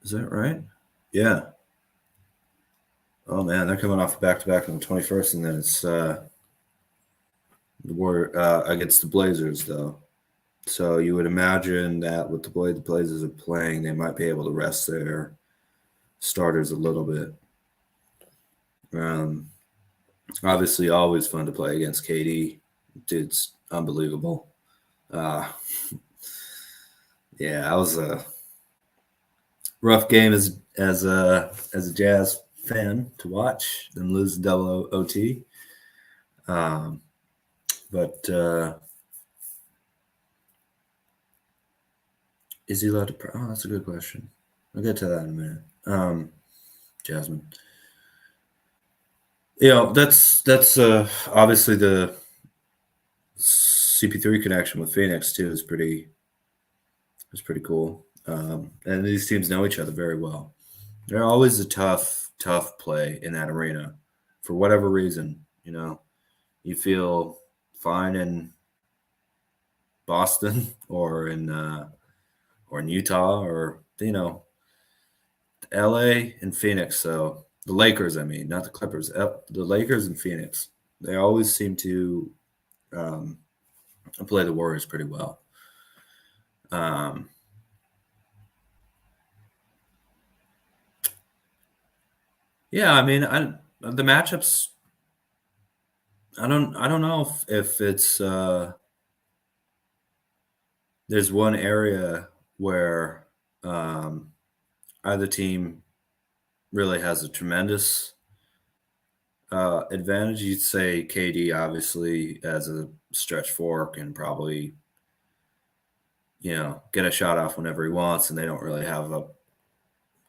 Is that right? Yeah. Oh man, they're coming off back-to-back on the 21st, and then it's the against the Blazers though. So you would imagine that with the way the Blazers are playing, they might be able to rest their starters a little bit. Obviously, always fun to play against KD. Dude's unbelievable. Yeah, that was a rough game as a Jazz fan to watch them lose double OT. But is he allowed to? Oh, that's a good question. I'll get to that in a minute. Jasmine. That's obviously the CP3 connection with Phoenix too is pretty cool. And these teams know each other very well. They're always a tough play in that arena for whatever reason. You feel fine in Boston or in Utah or LA and Phoenix. So the Lakers, I mean, not the Clippers, the Lakers and Phoenix. They always seem to play the Warriors pretty well. Yeah, I mean, the matchups. I don't know if it's there's one area where either team really has a tremendous advantage. You'd say KD obviously as a stretch four can probably get a shot off whenever he wants, and they don't really have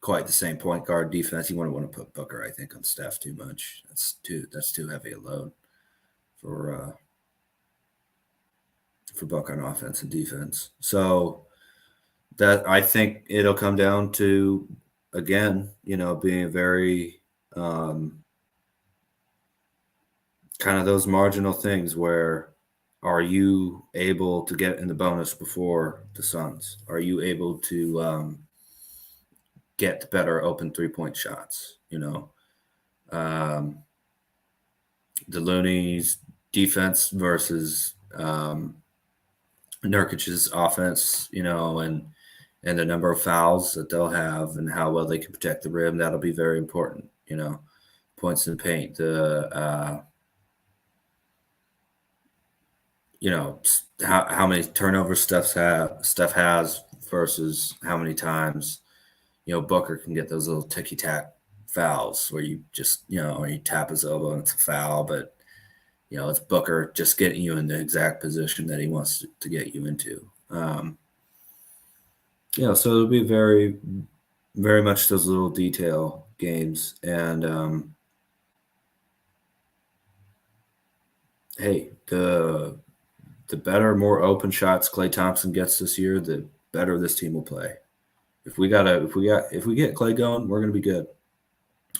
quite the same point guard defense. You wouldn't want to put Booker, I think, on Steph too much. That's too heavy a load for Booker on offense and defense. So that I think it'll come down to, again, being very kind of those marginal things where are you able to get in the bonus before the Suns? Are you able to get better open three-point shots? The Looney's defense versus Nurkic's offense, and the number of fouls that they'll have and how well they can protect the rim. That'll be very important. Points in the paint, how many turnovers Steph has versus how many times Booker can get those little ticky-tack fouls where you just you tap his elbow and it's a foul, but it's Booker just getting you in the exact position that he wants to get you into. So it'll be very, very much those little detail games. And hey, the better, more open shots Klay Thompson gets this year, the better this team will play. If we get Klay going, we're gonna be good.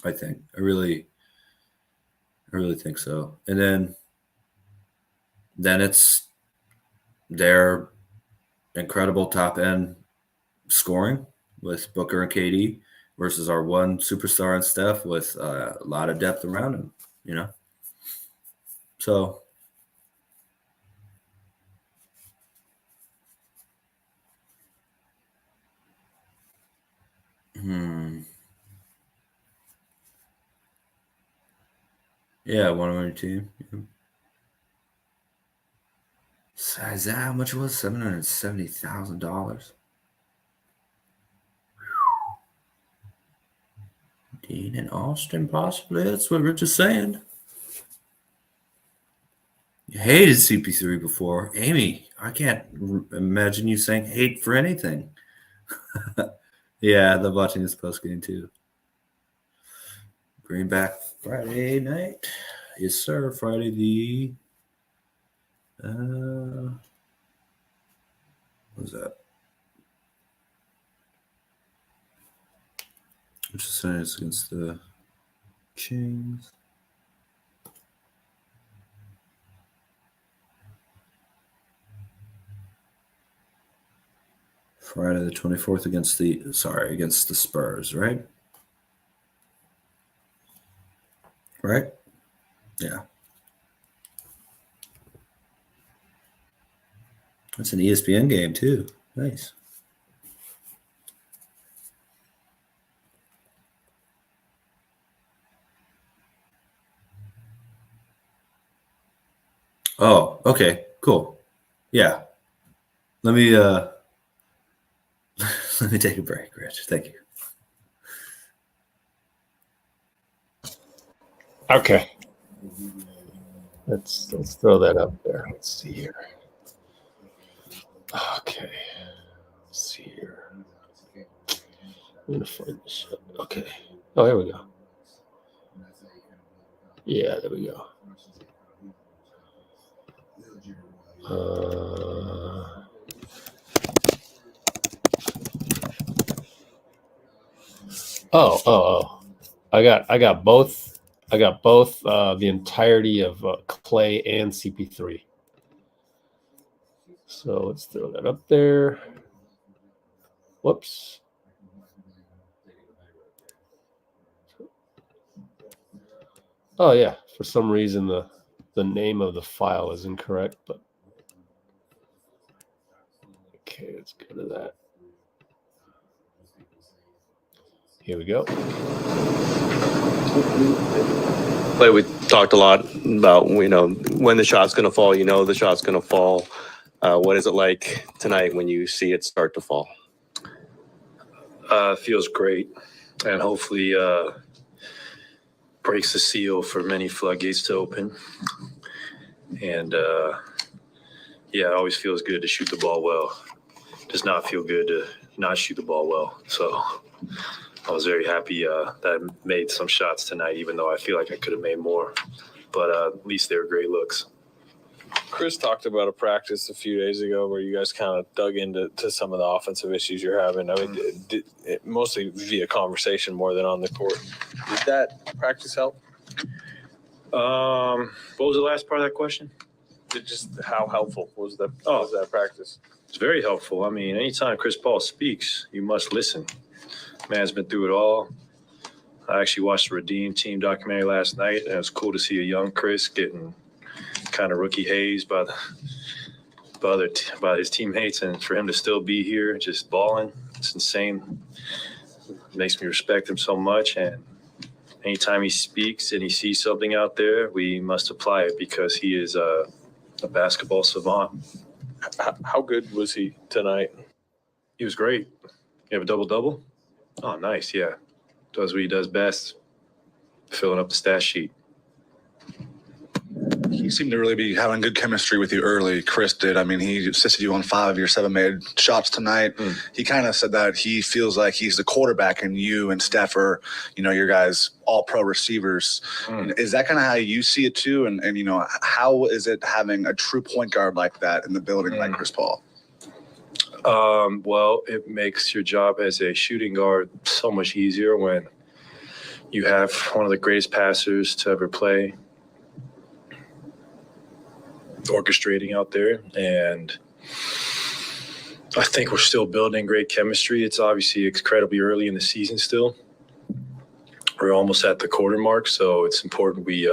I think. I really think so. And then it's their incredible top end scoring with Booker and KD versus our one superstar and Steph with a lot of depth around him, So yeah, one on your team. Yeah. So is that how much it was? $770,000. Dean and Austin, possibly. That's what we're just saying. You hated CP3 before. Amy, I can't imagine you saying hate for anything. Yeah, I love watching this post game too. Greenback Friday night. Yes, sir. Friday the what was that? I'm just saying it's against the Kings. Friday the 24th against the Spurs, right? Right? Yeah. That's an ESPN game too. Nice. Oh, okay, cool. Yeah. Let me let me take a break, Rich. Thank you. Okay. Let's throw that up there. Let's see here. Okay. Let's see here. I'm gonna find this shit. Okay. Oh, here we go. Yeah, there we go. I got both. I got both the entirety of Klay and CP3. So let's throw that up there. Whoops. Oh yeah, for some reason the name of the file is incorrect, but okay, let's go to that. Here we go. But we talked a lot about, when the shot's going to fall, the shot's going to fall. What is it like tonight when you see it start to fall? Feels great, and hopefully breaks the seal for many floodgates to open. And it always feels good to shoot the ball well. Does not feel good to not shoot the ball well. So I was very happy that I made some shots tonight, even though I feel like I could have made more. But at least they were great looks. Chris talked about a practice a few days ago where you guys kind of dug into some of the offensive issues you're having. I mean, mostly via conversation more than on the court. Did that practice help? What was the last part of that question? Just how helpful was that practice? It's very helpful. I mean, anytime Chris Paul speaks, you must listen. Man's been through it all. I actually watched the Redeem Team documentary last night, and it was cool to see a young Chris getting kind of rookie hazed by his teammates, and for him to still be here just balling, it's insane. It makes me respect him so much, and anytime he speaks and he sees something out there, we must apply it because he is a basketball savant. How good was he tonight? He was great. You have a double-double? Oh, nice, yeah. Does what he does best, filling up the stat sheet. He seemed to really be having good chemistry with you early. Chris did. I mean, he assisted you on 5 of your 7 made shots tonight. He kind of said that he feels like he's the quarterback and you and Steph are, your guys all-pro receivers. Is that kind of how you see it too? And how is it having a true point guard like that in the building like Chris Paul? Well, it makes your job as a shooting guard so much easier when you have one of the greatest passers to ever play orchestrating out there. And I think we're still building great chemistry. It's obviously incredibly early in the season still. We're almost at the quarter mark, so it's important we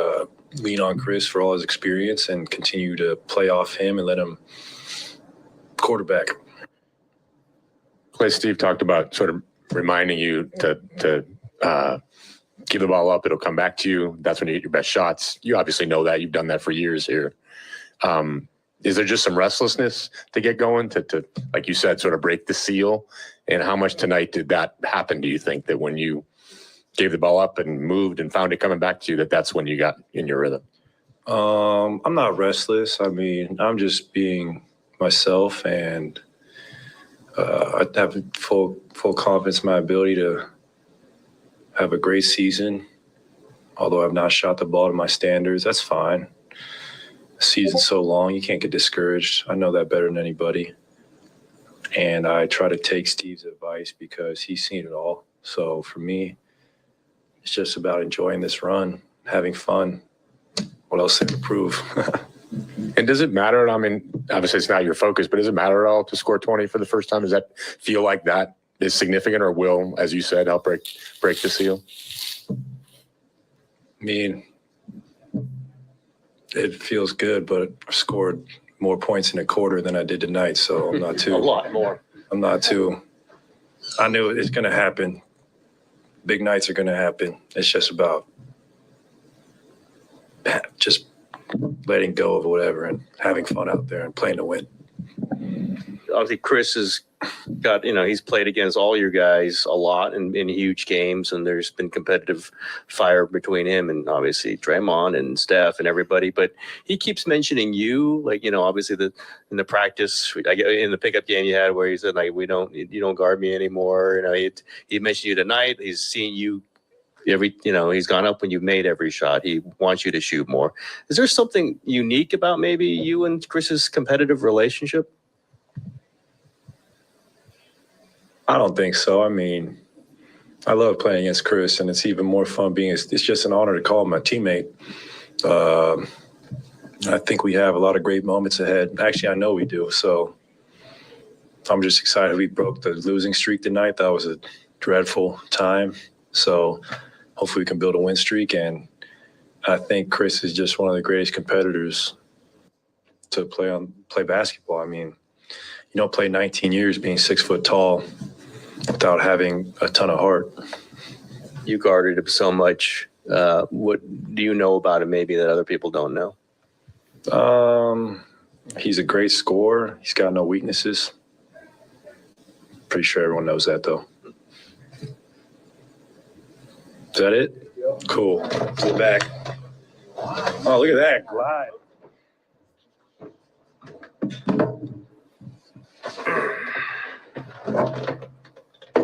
lean on Chris for all his experience and continue to play off him and let him quarterback. Klay, Steve talked about sort of reminding you to give the ball up. It'll come back to you. That's when you get your best shots. You obviously know that. You've done that for years here. Is there just some restlessness to get going to, like you said, sort of break the seal? And how much tonight did that happen, do you think, that when you gave the ball up and moved and found it coming back to you, that's when you got in your rhythm? I'm not restless. I mean, I'm just being myself, and I have full confidence in my ability to have a great season. Although I've not shot the ball to my standards, that's fine. The season's so long, you can't get discouraged. I know that better than anybody. And I try to take Steve's advice because he's seen it all. So for me, it's just about enjoying this run, having fun. What else to prove? And does it matter? I mean, obviously it's not your focus, but does it matter at all to score 20 for the first time? Does that feel like that is significant, or will, as you said, help break the seal? I mean, it feels good, but I scored more points in a quarter than I did tonight, so I'm not too. A lot more. I'm not too. I knew it's going to happen. Big nights are going to happen. It's just about just letting go of whatever and having fun out there and playing to win. Obviously, Chris has got, he's played against all your guys a lot in huge games, and there's been competitive fire between him and obviously Draymond and Steph and everybody. But he keeps mentioning you, like, obviously in the practice, in the pickup game you had where he said, like, you don't guard me anymore. He mentioned you tonight. He's seen you he's gone up when you've made every shot. He wants you to shoot more. Is there something unique about maybe you and Chris's competitive relationship? I don't think so. I mean, I love playing against Chris, and it's even more fun it's just an honor to call him my teammate. I think we have a lot of great moments ahead. Actually, I know we do. So I'm just excited we broke the losing streak tonight. That was a dreadful time. So hopefully we can build a win streak. And I think Chris is just one of the greatest competitors to play basketball. I mean, you don't play 19 years being 6 foot tall without having a ton of heart. You guarded him so much. What do you know about him maybe that other people don't know? He's a great scorer. He's got no weaknesses. Pretty sure everyone knows that, though. Is that it? Cool. To the back. Oh, look at that. Glide.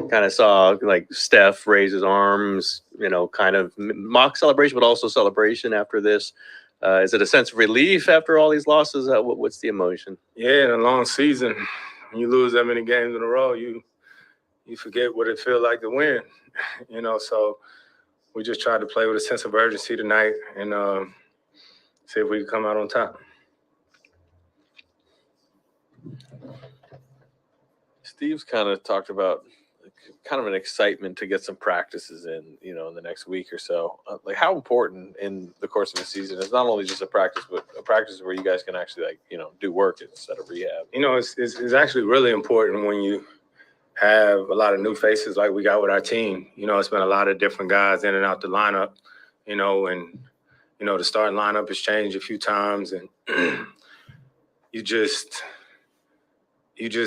Kind of saw like Steph raise his arms, kind of mock celebration, but also celebration after this. Is it a sense of relief after all these losses? What's the emotion? Yeah, in a long season, when you lose that many games in a row, you forget what it feels like to win. So we just tried to play with a sense of urgency tonight and see if we can come out on top. Steve's kind of talked about kind of an excitement to get some practices in, in the next week or so. Like, how important in the course of the season is not only just a practice, but a practice where you guys can actually do work instead of rehab. It's actually really important when you have a lot of new faces like we got with our team. It's been a lot of different guys in and out the lineup, and the starting lineup has changed a few times, and you just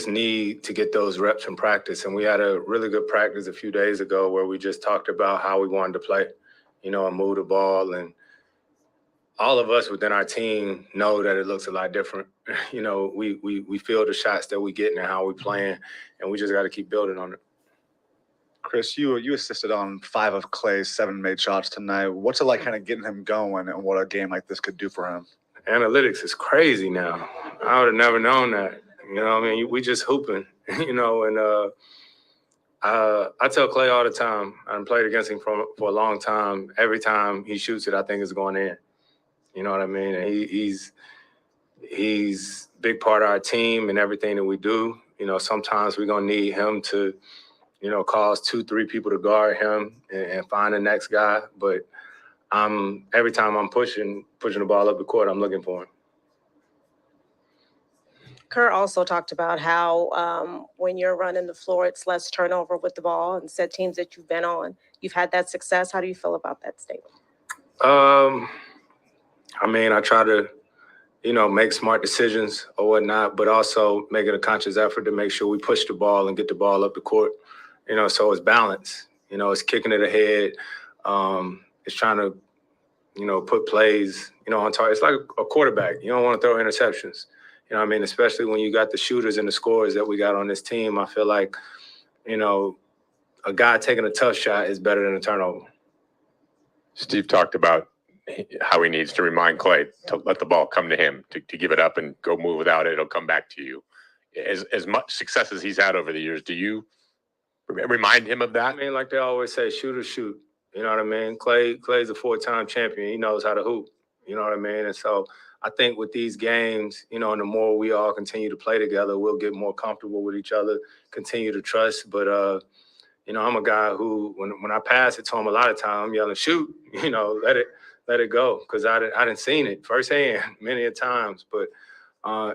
need to get those reps in practice. And we had a really good practice a few days ago where we just talked about how we wanted to play, and move the ball. And all of us within our team know that it looks a lot different. We feel the shots that we getting and how we playing, and we just got to keep building on it. Chris, you assisted on 5 of Klay's 7 made shots tonight. What's it like kind of getting him going and what a game like this could do for him? Analytics is crazy now. I would have never known that. We just hooping, and I tell Klay all the time, I've played against him for a long time. Every time he shoots it, I think it's going in. You know what I mean? And he's a big part of our team and everything that we do. Sometimes we're going to need him to, cause 2-3 people to guard him and find the next guy. But every time I'm pushing the ball up the court, I'm looking for him. Kerr also talked about how when you're running the floor, it's less turnover with the ball, and said teams that you've been on, you've had that success. How do you feel about that statement? I try to, make smart decisions or whatnot, but also making a conscious effort to make sure we push the ball and get the ball up the court, so it's balanced. It's kicking it ahead. It's trying to, put plays, on target. It's like a quarterback. You don't want to throw interceptions. Especially when you got the shooters and the scorers that we got on this team. I feel like, a guy taking a tough shot is better than a turnover. Steve talked about how he needs to remind Klay to let the ball come to him, to give it up and go move without it. It'll come back to you. As much success as he's had over the years, do you remind him of that? Like they always say, shooters shoot. You know what I mean? Klay's a 4-time champion. He knows how to hoop. You know what I mean? And so I think with these games, you know, and the more we all continue to play together, we'll get more comfortable with each other, continue to trust. But, you know, I'm a guy who, when I pass it to him a lot of times, I'm yelling, shoot, you know, let it go. Because I didn't seen it firsthand many a times. But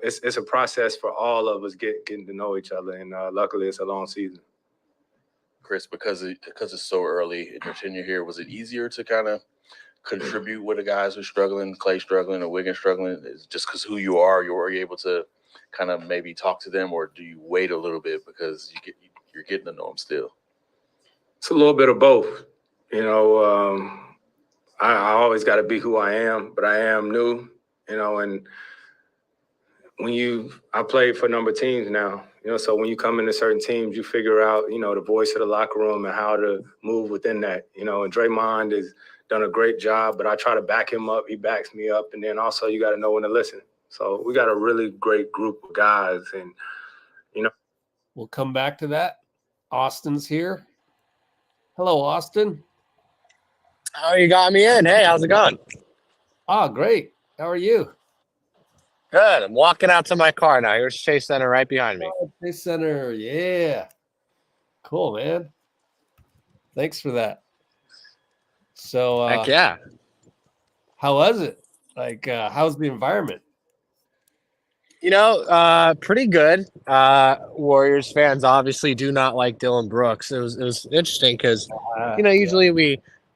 it's a process for all of us getting to know each other. And luckily, it's a long season. Chris, because it's so early in your tenure here, was it easier to kind of contribute with the guys who are struggling, Klay struggling, or Wiggins struggling? Is just because who you are, you're able to kind of maybe talk to them, or do you wait a little bit because you're getting to know them still? It's a little bit of both. You know, I always got to be who I am, but I am new. You know, and I played for a number of teams now. You know, so when you come into certain teams, you figure out, you know, the voice of the locker room and how to move within that. You know, and Draymond has done a great job, but I try to back him up. He backs me up. And then also you got to know when to listen. So we got a really great group of guys. And, you know. We'll come back to that. Austin's here. Hello, Austin. Oh, you got me in. Hey, how's it going? Ah, great. How are you? Good. I'm walking out to my car now. Here's Chase Center right behind me. Oh, Chase Center. Yeah. Cool, man. Thanks for that. So, heck yeah. How was it? Like, how's the environment? You know, pretty good. Warriors fans obviously do not like Dillon Brooks. It was interesting because, you know, usually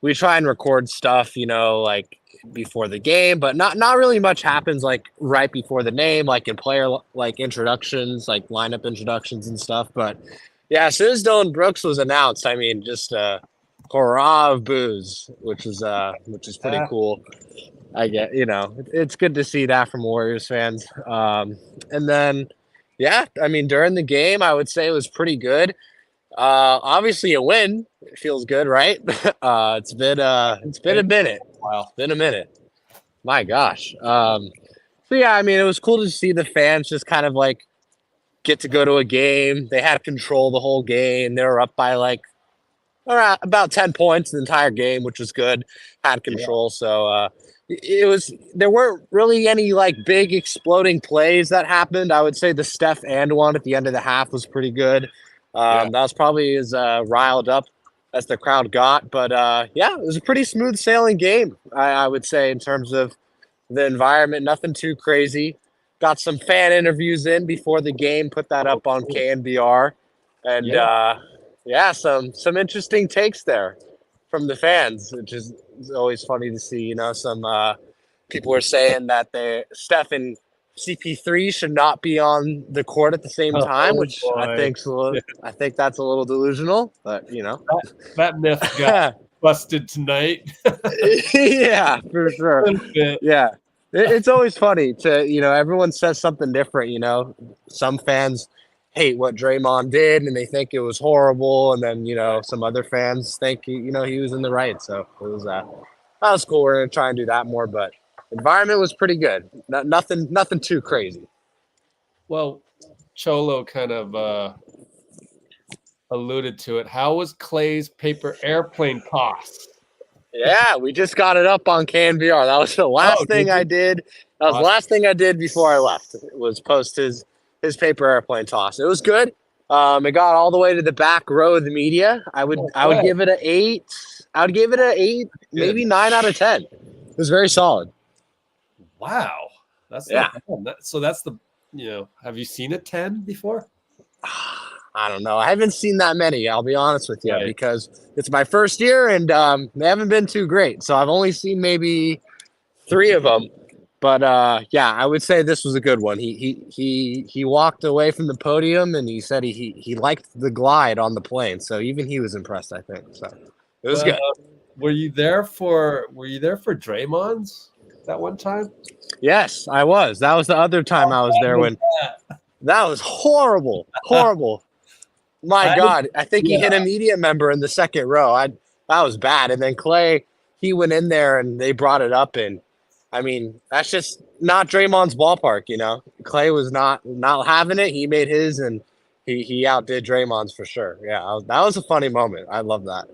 we try and record stuff, you know, like before the game, but not really much happens like right before the name, like in player like introductions, like lineup introductions and stuff. But yeah, as soon as Dillon Brooks was announced, I mean, just hurrah of boos, which is pretty cool. I get, you know, it's good to see that from Warriors fans. And then, yeah, I mean, during the game, I would say it was pretty good. Obviously a win. It feels good, right? It's been a minute. Wow. It's been a minute. My gosh. So yeah, I mean, it was cool to see the fans just kind of like get to go to a game. They had control the whole game. They were up by like about 10 points the entire game, which was good. Had control. So there weren't really any like big exploding plays that happened. I would say the Steph and one at the end of the half was pretty good. That was probably as riled up as the crowd got. But yeah, it was a pretty smooth sailing game, I would say, in terms of the environment. Nothing too crazy. Got some fan interviews in before the game, put that up on KNBR. And yeah, some interesting takes there from the fans, which is always funny to see. You know, some people are saying that Steph and CP3 should not be on the court at the same time, which I think that's a little delusional, but you know, that myth got busted tonight. Yeah, for sure. Yeah, it's always funny to, you know, everyone says something different. You know, some fans hate what Draymond did and they think it was horrible, and then, you know, some other fans think he was in the right. So it was that was cool. We're gonna try and do that more, but environment was pretty good. Nothing too crazy. Well, Cholo kind of alluded to it. How was Klay's paper airplane toss? Yeah, we just got it up on KNBR. That was the last thing I did. That was the last thing I did before I left. It was post his paper airplane toss. It was good. It got all the way to the back row of the media. I would give it an 8. I would give it an 8, maybe 9 out of 10. It was very solid. Wow. That's so that's the, you know, have you seen a 10 before? I don't know. I haven't seen that many, I'll be honest with you, because it's my first year and they haven't been too great. So I've only seen maybe 3 of them. But yeah, I would say this was a good one. He walked away from the podium and he said he liked the glide on the plane. So even he was impressed, I think. So it was good. Were you there for Draymond's that one time? Yes, I was. That was the other time I was there when that was horrible. My God, I think he hit a media member in the second row. That was bad. And then Klay, he went in there and they brought it up, and I mean, that's just not Draymond's ballpark, you know. Klay was not having it. He made his, and he outdid Draymond's for sure. Yeah, that was a funny moment. I love that.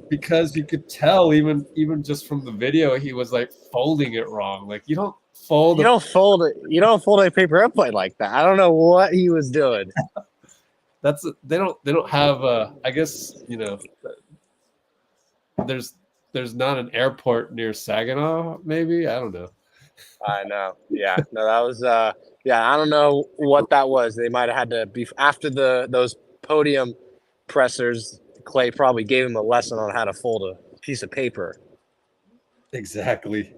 Because you could tell even just from the video, he was like folding it wrong. Like, you don't fold. You don't fold it. You don't fold a paper airplane like that. I don't know what he was doing. They don't have I guess, you know, there's not an airport near Saginaw, maybe. I don't know. I know. Yeah. No, that was yeah, I don't know what that was. They might have had to be after those podium pressers. Klay probably gave him a lesson on how to fold a piece of paper. Exactly.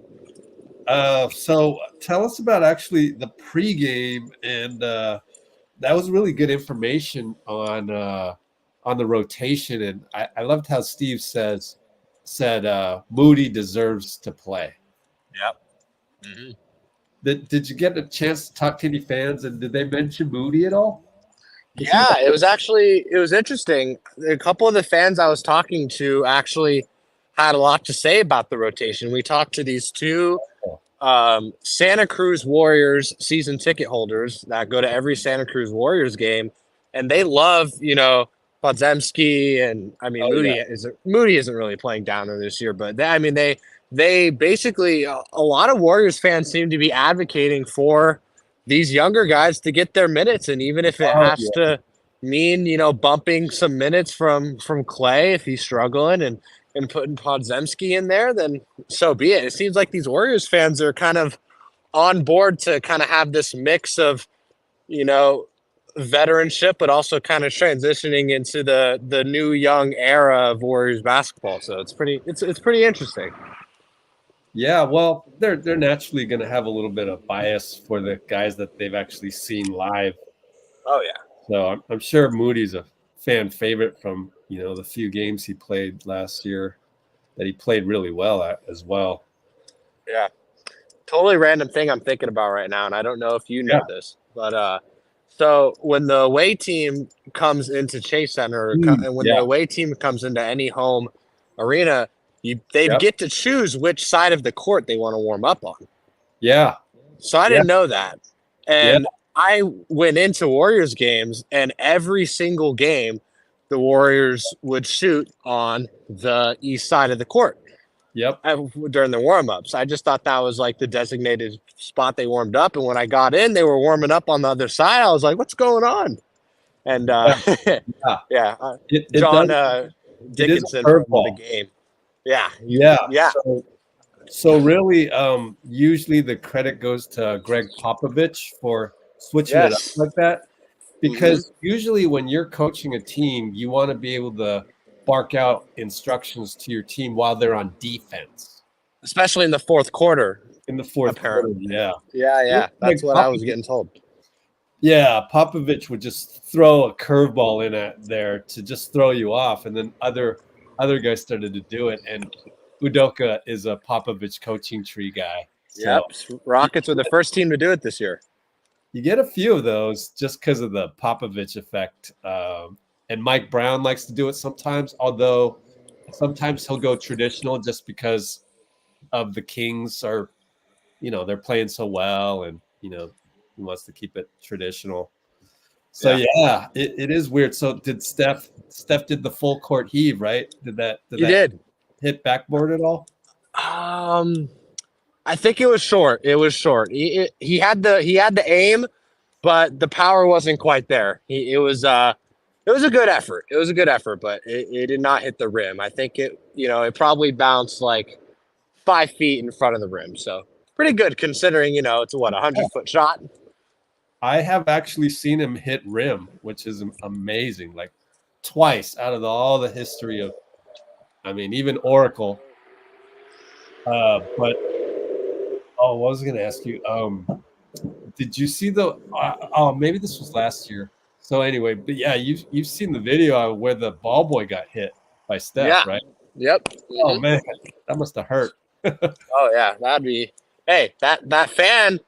So tell us about actually the pregame, and that was really good information on the rotation. And I loved how Steve said Moody deserves to play. Yep. Mm-hmm. Did you get a chance to talk to any fans, and did they mention Moody at all? Yeah, it was interesting. A couple of the fans I was talking to actually had a lot to say about the rotation. We talked to these two Santa Cruz Warriors season ticket holders that go to every Santa Cruz Warriors game, and they love, you know, Podziemski, and I mean Moody isn't really playing down there this year, but they basically a lot of Warriors fans seem to be advocating for these younger guys to get their minutes, and even if it has to mean, you know, bumping some minutes from Klay if he's struggling and putting Podziemski in there, then so be it. It seems like these Warriors fans are kind of on board to kind of have this mix of, you know, veteranship, but also kind of transitioning into the new young era of Warriors basketball. So it's pretty interesting. Yeah, well, they're naturally going to have a little bit of bias for the guys that they've actually seen live. Oh yeah. So I'm sure Moody's a fan favorite from, you know, the few games he played last year that he played really well at as well. Yeah. Totally random thing I'm thinking about right now, and I don't know if you know this, but so when the away team comes into Chase Center, and when the away team comes into any home arena, they get to choose which side of the court they want to warm up on. Yeah. So I didn't know that. And I went into Warriors games, and every single game, the Warriors would shoot on the east side of the court. Yep. During the warm-ups. I just thought that was like the designated spot they warmed up. And when I got in, they were warming up on the other side. I was like, what's going on? And John Dickinson from the game. Yeah. So really, usually the credit goes to Greg Popovich for switching it up like that, because usually when you're coaching a team, you want to be able to bark out instructions to your team while they're on defense, especially in the fourth quarter. Quarter, yeah. That's what I was getting told. Yeah, Popovich would just throw a curveball in at there to just throw you off, and then other guys started to do it. And Udoka is a Popovich coaching tree guy. Yep, Rockets were the first team to do it this year. You get a few of those just because of the Popovich effect. And Mike Brown likes to do it sometimes, although sometimes he'll go traditional just because of the Kings are, you know, they're playing so well, and, you know, he wants to keep it traditional. So it is weird. So did Steph did the full court heave, right? Did that hit backboard at all? I think it was short. He had the aim, but the power wasn't quite there. It was a good effort. But it did not hit the rim. I think it probably bounced like 5 feet in front of the rim. So pretty good considering, it's a 100-foot shot. I have actually seen him hit rim, which is amazing. Like twice out of all the history of, even Oracle. But what was I going to ask you? Did you see maybe this was last year. So anyway, but yeah, you've seen the video where the ball boy got hit by Steph, right? Yep. Oh man, that must have hurt. Oh yeah, that'd be. Hey, that fan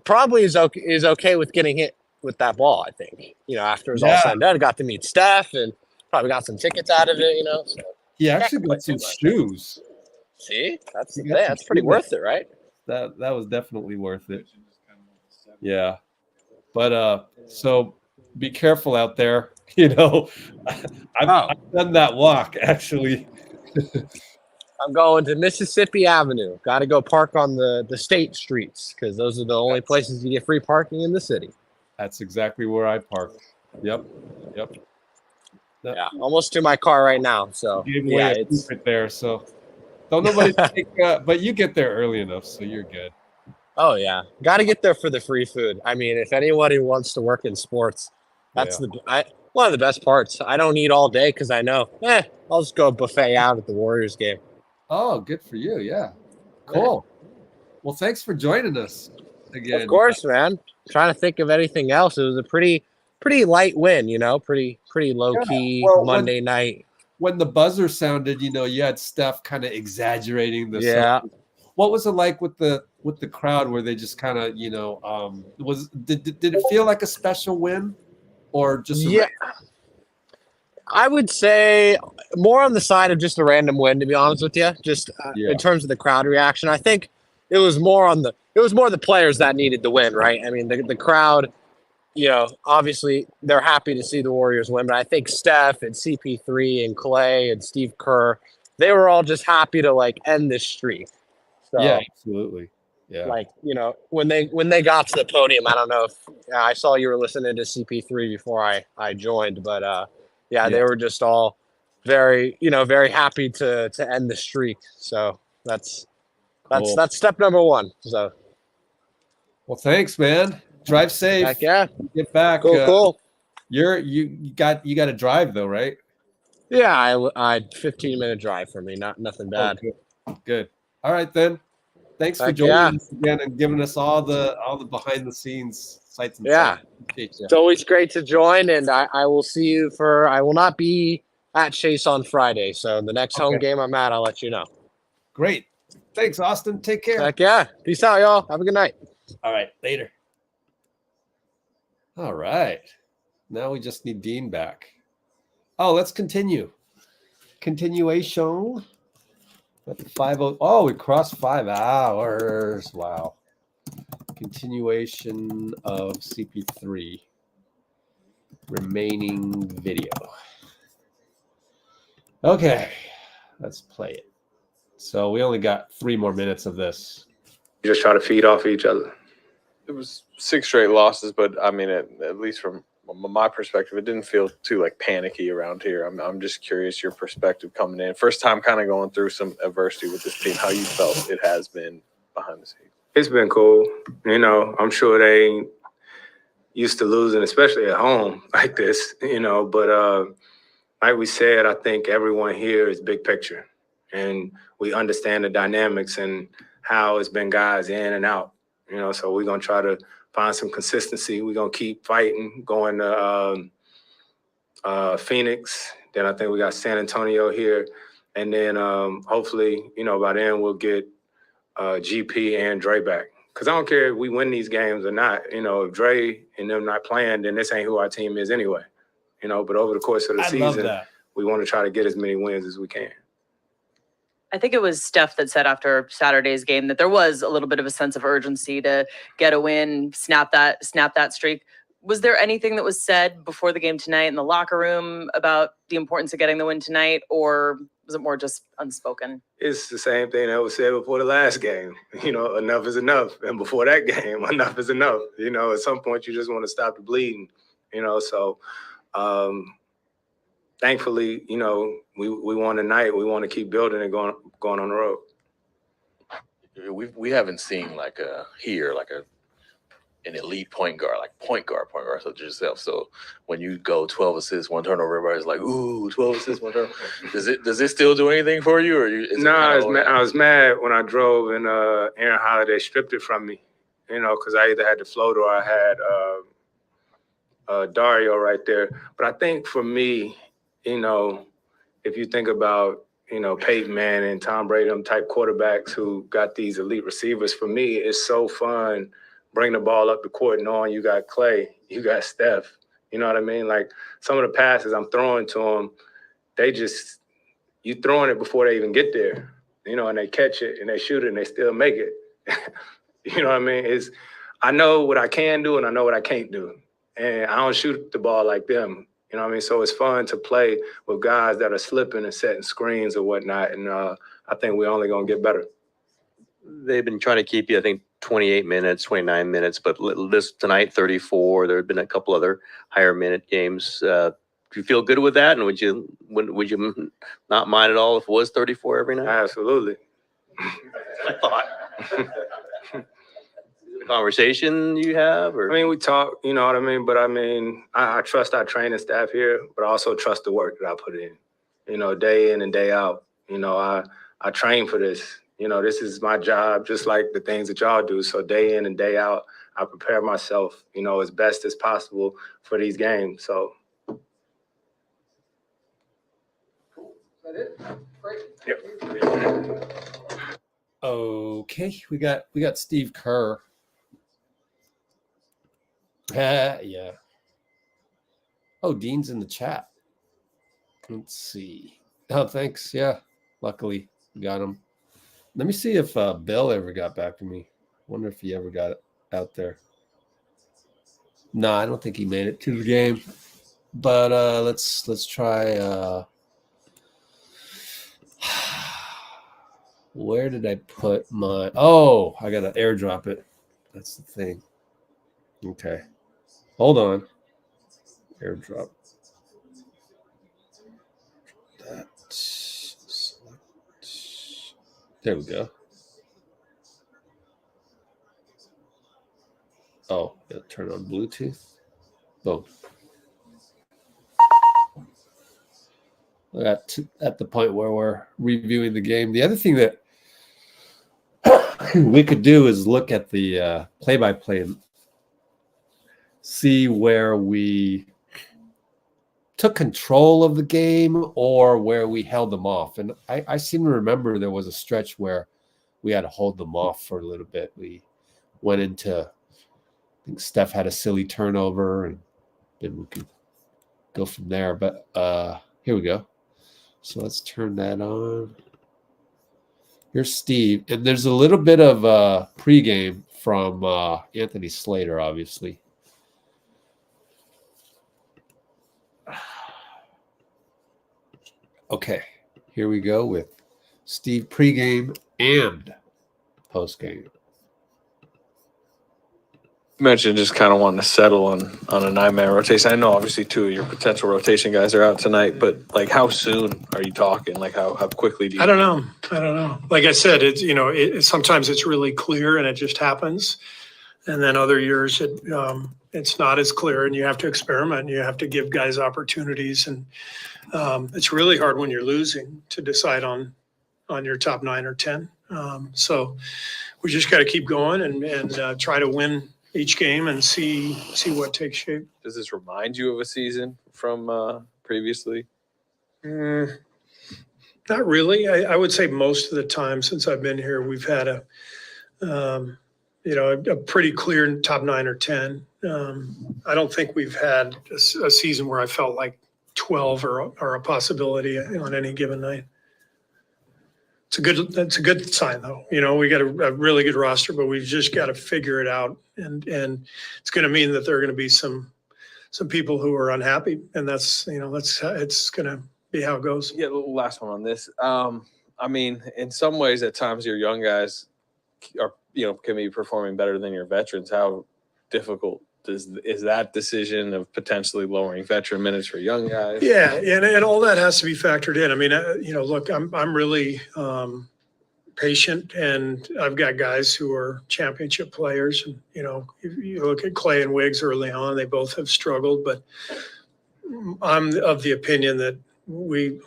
probably is okay with getting hit with that ball. I think after it's all said and done, got to meet Steph and probably got some tickets out of it. So. He actually got some shoes. See, that's pretty worth it, right? That was definitely worth it. Yeah, but so be careful out there. I've done that walk actually. I'm going to Mississippi Avenue. Got to go park on the state streets because those are the only places you get free parking in the city. That's exactly where I parked. Yep. Yeah, almost to my car right now. So Gave yeah, away a it's secret there, so don't nobody take. But you get there early enough, so you're good. oh yeah, got to get there for the free food. I mean, if anybody wants to work in sports, that's one of the best parts. I don't eat all day because I know, I'll just go buffet out at the Warriors game. Oh, good for you. Yeah, cool. Well, thanks for joining us again. Of course, man. Trying to think of anything else. It was a pretty light win, pretty low key Monday night. When the buzzer sounded, you had Steph kind of exaggerating the song. What was it like with the crowd? Where they just kind of, did it feel like a special win, or just I would say more on the side of just a random win, to be honest with you. Just in terms of the crowd reaction, I think it was more the players that needed the win, right? I mean, the crowd, obviously they're happy to see the Warriors win, but I think Steph and CP3 and Klay and Steve Kerr, they were all just happy to end this streak. So, yeah, absolutely. Yeah. When they got to the podium, I don't know if I saw you were listening to CP3 before I joined, but they were just all very, very happy to end the streak. So that's step number one. So, well, thanks, man. Drive safe. Heck yeah. Get back. Cool. You got to drive though, right? Yeah, I 15-minute drive for me. Nothing bad. Oh, good. All right then. Thanks for joining us again and giving us all the behind the scenes sights and sounds. It's always great to join, and I will see you I will not be at Chase on Friday, so the next home game I'm at, I'll let you know. Great. Thanks, Austin. Take care. Heck yeah. Peace out, y'all. Have a good night. All right. Later. All right. Now we just need Dean back. Oh, let's continue. Continuation. At the 5:00. Oh, we crossed 5 hours. Wow. Continuation of CP3. Remaining video. Okay. Let's play it. So we only got 3 more minutes of this. You just try to feed off each other. It was 6 straight losses, but I mean, at least from my perspective, it didn't feel too panicky around here. I'm just curious your perspective coming in. First time kind of going through some adversity with this team, how you felt it has been behind the scenes. It's been cool. I'm sure they ain't used to losing, especially at home like this, but like we said, I think everyone here is big picture and we understand the dynamics and how it's been guys in and out, so we're going to try to find some consistency. We're going to keep fighting, going to Phoenix. Then I think we got San Antonio here. And then hopefully, by then we'll get GP and Dre back. Because I don't care if we win these games or not. If Dre and them not playing, then this ain't who our team is anyway. But over the course of the season, we want to try to get as many wins as we can. I think it was Steph that said after Saturday's game that there was a little bit of a sense of urgency to get a win, snap that streak. Was there anything that was said before the game tonight in the locker room about the importance of getting the win tonight, or was it more just unspoken? It's the same thing that was said before the last game. Enough is enough. And before that game, enough is enough. At some point you just want to stop the bleeding, so thankfully, we won tonight. We want to keep building and going on the road. We haven't seen an elite point guard such as yourself. So when you go 12 assists, 1 turnover, everybody's like, ooh, 12 assists, 1 turnover. Does it still do anything for you? Or I was mad when I drove and Aaron Holiday stripped it from me, because I either had the float or I had Dario right there. But I think for me, if you think about, Peyton Manning, Tom Brady, them type quarterbacks who got these elite receivers, for me, it's so fun bring the ball up the court knowing you got Klay, you got Steph. You know what I mean? Like some of the passes I'm throwing to them, you throwing it before they even get there, and they catch it and they shoot it and they still make it. You know what I mean? I know what I can do and I know what I can't do. And I don't shoot the ball like them. You know what I mean? So it's fun to play with guys that are slipping and setting screens or whatnot. And I think we're only going to get better. They've been trying to keep you, I think, 28 minutes, 29 minutes, but this tonight, 34. There have been a couple other higher minute games. Do you feel good with that? And would you not mind at all if it was 34 every night? Absolutely. I thought. Conversation you have, or I mean, we talk, you know what I mean? But I mean, I trust our training staff here, but I also trust the work that I put in, you know, day in and day out. You know, I train for this. You know, this is my job, just like the things that y'all do. So day in and day out, I prepare myself, you know, as best as possible for these games. So. Is that it? Great. Yep. Okay, we got Steve Kerr. Yeah. Oh, Dean's in the chat. Let's see. Oh, thanks. Yeah, luckily we got him. Let me see if Bill ever got back to me. Wonder if he ever got it out there. No, I don't think he made it to the game. But let's try. Where did I put my? Oh, I gotta airdrop it. That's the thing. Okay, hold on. Airdrop. There we go. Oh, yeah, turn on Bluetooth. Boom. We got at the point where we're reviewing the game. The other thing that we could do is look at the play-by-play and see where we took control of the game or where we held them off. And I seem to remember there was a stretch where we had to hold them off for a little bit. We went into, I think Steph had a silly turnover, and then we could go from there. But here we go. So let's turn that on. Here's Steve. And there's a little bit of pregame from Anthony Slater, obviously. Okay, here we go with Steve pregame and postgame. You mentioned just kind of wanting to settle on a 9-man rotation. I know obviously 2 of your potential rotation guys are out tonight, but like how soon are you talking? Like how quickly do you? I don't know. Like I said, it's, you know, sometimes it's really clear and it just happens. And then other years it's not as clear and you have to experiment. You have to give guys opportunities. And it's really hard when you're losing to decide on your top 9 or 10. So we just got to keep going and try to win each game and see what takes shape. Does this remind you of a season from previously? Not really. I would say most of the time since I've been here, we've had a pretty clear top 9 or 10. I don't think we've had a season where I felt like 12 are a possibility on any given night. That's a good sign, though. You know, we got a really good roster, but we've just got to figure it out. And it's going to mean that there are going to be some people who are unhappy, and it's going to be how it goes. Yeah, last one on this. I mean, in some ways, at times your young guys are, can be performing better than your veterans. How difficult is that decision of potentially lowering veteran minutes for young guys? Yeah, and all that has to be factored in. I mean, look, I'm really patient, and I've got guys who are championship players. And you look at Klay and Wiggs early on; they both have struggled. But I'm of the opinion that we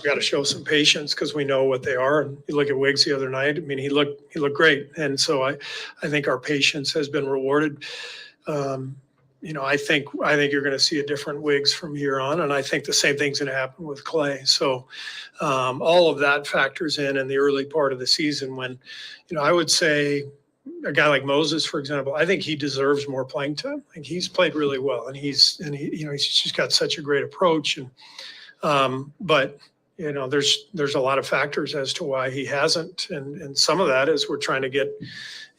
got to show some patience because we know what they are. And you look at Wiggs the other night; I mean, he looked great, and so I think our patience has been rewarded. I think you're going to see a different Wiggs from here on, and I think the same thing's going to happen with Klay. So all of that factors in the early part of the season when, I would say a guy like Moses, for example, I think he deserves more playing time. Like he's played really well, and he's just got such a great approach. And but there's a lot of factors as to why he hasn't. And some of that is we're trying to get,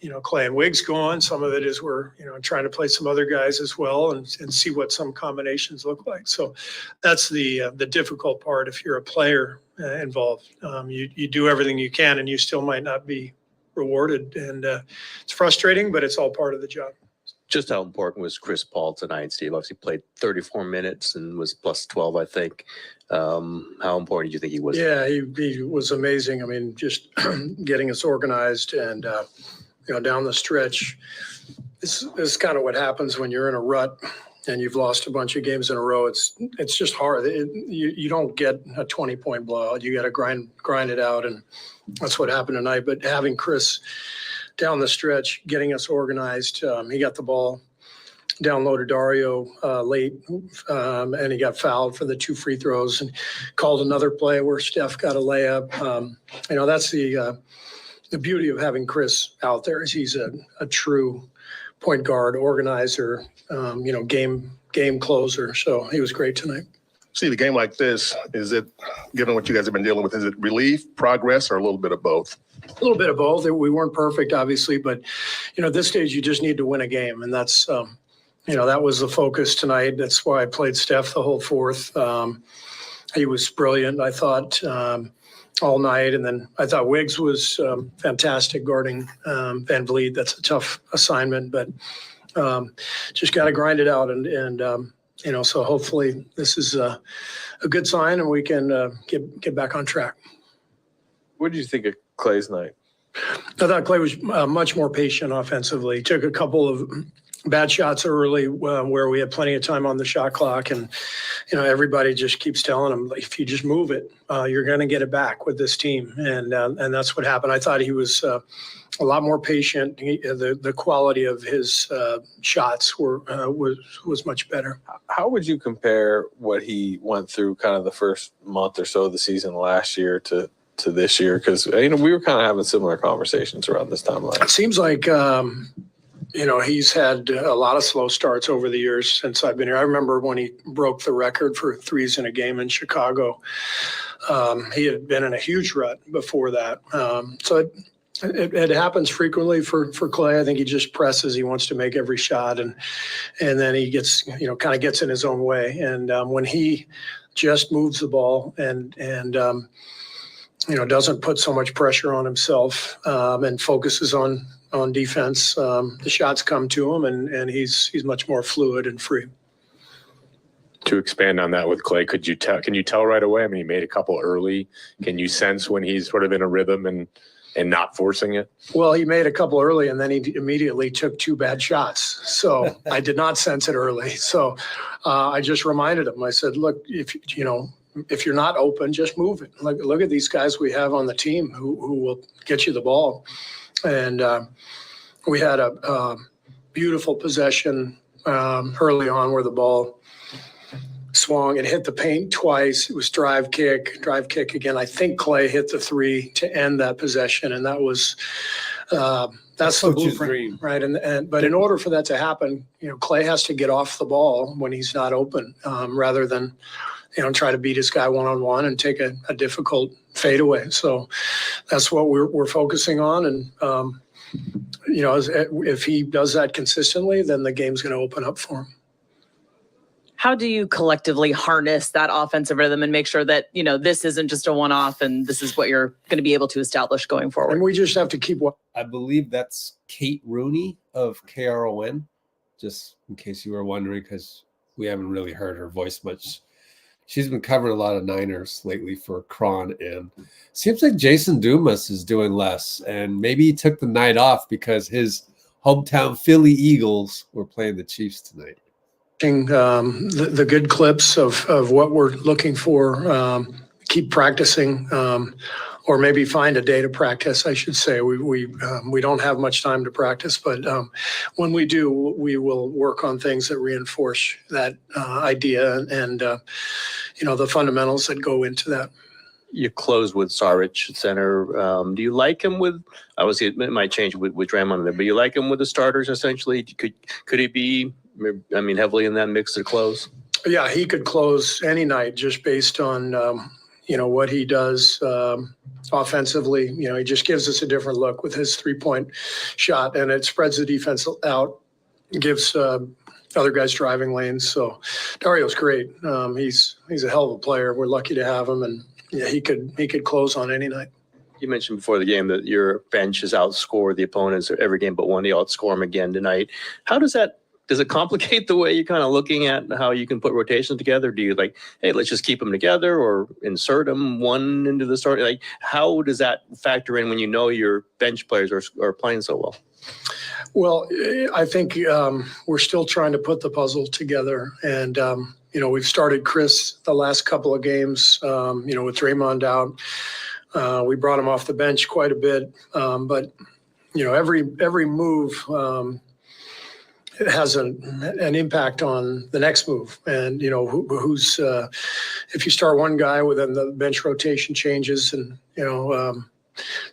Klay and Wiggs going. Some of it is we're, trying to play some other guys as well and see what some combinations look like. So that's the difficult part if you're a player involved. You do everything you can and you still might not be rewarded. And it's frustrating, but it's all part of the job. Just how important was Chris Paul tonight, Steve? Obviously played 34 minutes and was plus 12, I think. How important do you think he was? Yeah, he was amazing. I mean, just getting us organized and, down the stretch. This is kind of what happens when you're in a rut and you've lost a bunch of games in a row. It's just hard. You don't get a 20-point blowout. You got to grind it out, and that's what happened tonight. But having Chris down the stretch, getting us organized, he got the ball down low to Dario late, and he got fouled for the 2 free throws and called another play where Steph got a layup. That's the beauty of having Chris out there is he's a true point guard, organizer, game closer. So he was great tonight. See, the game like this, is it, given what you guys have been dealing with, is it relief, progress, or a little bit of both? A little bit of both. We weren't perfect, obviously, but, at this stage, you just need to win a game. And that's, that was the focus tonight. That's why I played Steph the whole fourth. He was brilliant, I thought, all night. And then I thought Wiggs was fantastic guarding Van Vliet. That's a tough assignment, but just got to grind it out. And so hopefully this is a good sign and we can get back on track. What did you think of Klay's night? I thought Klay was much more patient offensively. Took a couple of bad shots early where we had plenty of time on the shot clock. And, everybody just keeps telling him, if you just move it, you're going to get it back with this team. And that's what happened. I thought he was a lot more patient. The quality of his shots was much better. How would you compare what he went through kind of the first month or so of the season last year to this year? Because, we were kind of having similar conversations around this timeline. It seems like, he's had a lot of slow starts over the years since I've been here. I remember when he broke the record for threes in a game in Chicago. He had been in a huge rut before that. So it happens frequently for Klay. I think he just presses. He wants to make every shot, and then he gets, kind of gets in his own way. And when he just moves the ball and doesn't put so much pressure on himself and focuses on defense, the shots come to him, and he's much more fluid and free. To expand on that with Klay, can you tell right away? I mean, he made a couple early. Can you sense when he's sort of in a rhythm and not forcing it? Well, he made a couple early, and then he immediately took 2 bad shots. So I did not sense it early. So I just reminded him. I said, look, if you're not open, just move it. Look at these guys we have on the team who will get you the ball. And we had a beautiful possession early on where the ball swung and hit the paint twice. It was drive kick again. I think Klay hit the 3 to end that possession, and that was that's the blueprint, right? But in order for that to happen, Klay has to get off the ball when he's not open, rather than try to beat his guy one-on-one and take a difficult fadeaway. So that's what we're focusing on. And, if he does that consistently, then the game's going to open up for him. How do you collectively harness that offensive rhythm and make sure that, this isn't just a one-off and this is what you're going to be able to establish going forward? And we just have to keep what I believe that's Kate Rooney of KRON, just in case you were wondering, because we haven't really heard her voice much. She's been covering a lot of Niners lately for Cron, and seems like Jason Dumas is doing less. And maybe he took the night off because his hometown Philly Eagles were playing the Chiefs tonight. The good clips of what we're looking for, keep practicing, or maybe find a day to practice, I should say. We don't have much time to practice, but when we do, we will work on things that reinforce that idea and the fundamentals that go into that. You close with Saric center. Do you like him with? Obviously, it might change with Draymond there, but you like him with the starters essentially. Could he be? I mean, heavily in that mix to close? Yeah, he could close any night just based on what he does offensively. He just gives us a different look with his 3-point shot, and it spreads the defense out, gives other guys driving lanes. So Dario's great. He's a hell of a player. We're lucky to have him, and yeah, he could close on any night. You mentioned before the game that your bench has outscored the opponents every game but one. They outscore them again tonight. How does it complicate the way you're kind of looking at how you can put rotations together? Do you like, hey, let's just keep them together, or insert them one into the start? Like, how does that factor in when you know your bench players are playing so well? Well, I think we're still trying to put the puzzle together. And, we've started Chris the last couple of games, with Draymond out. We brought him off the bench quite a bit. But every move has an impact on the next move. And, who's if you start one guy, then the bench rotation changes. And,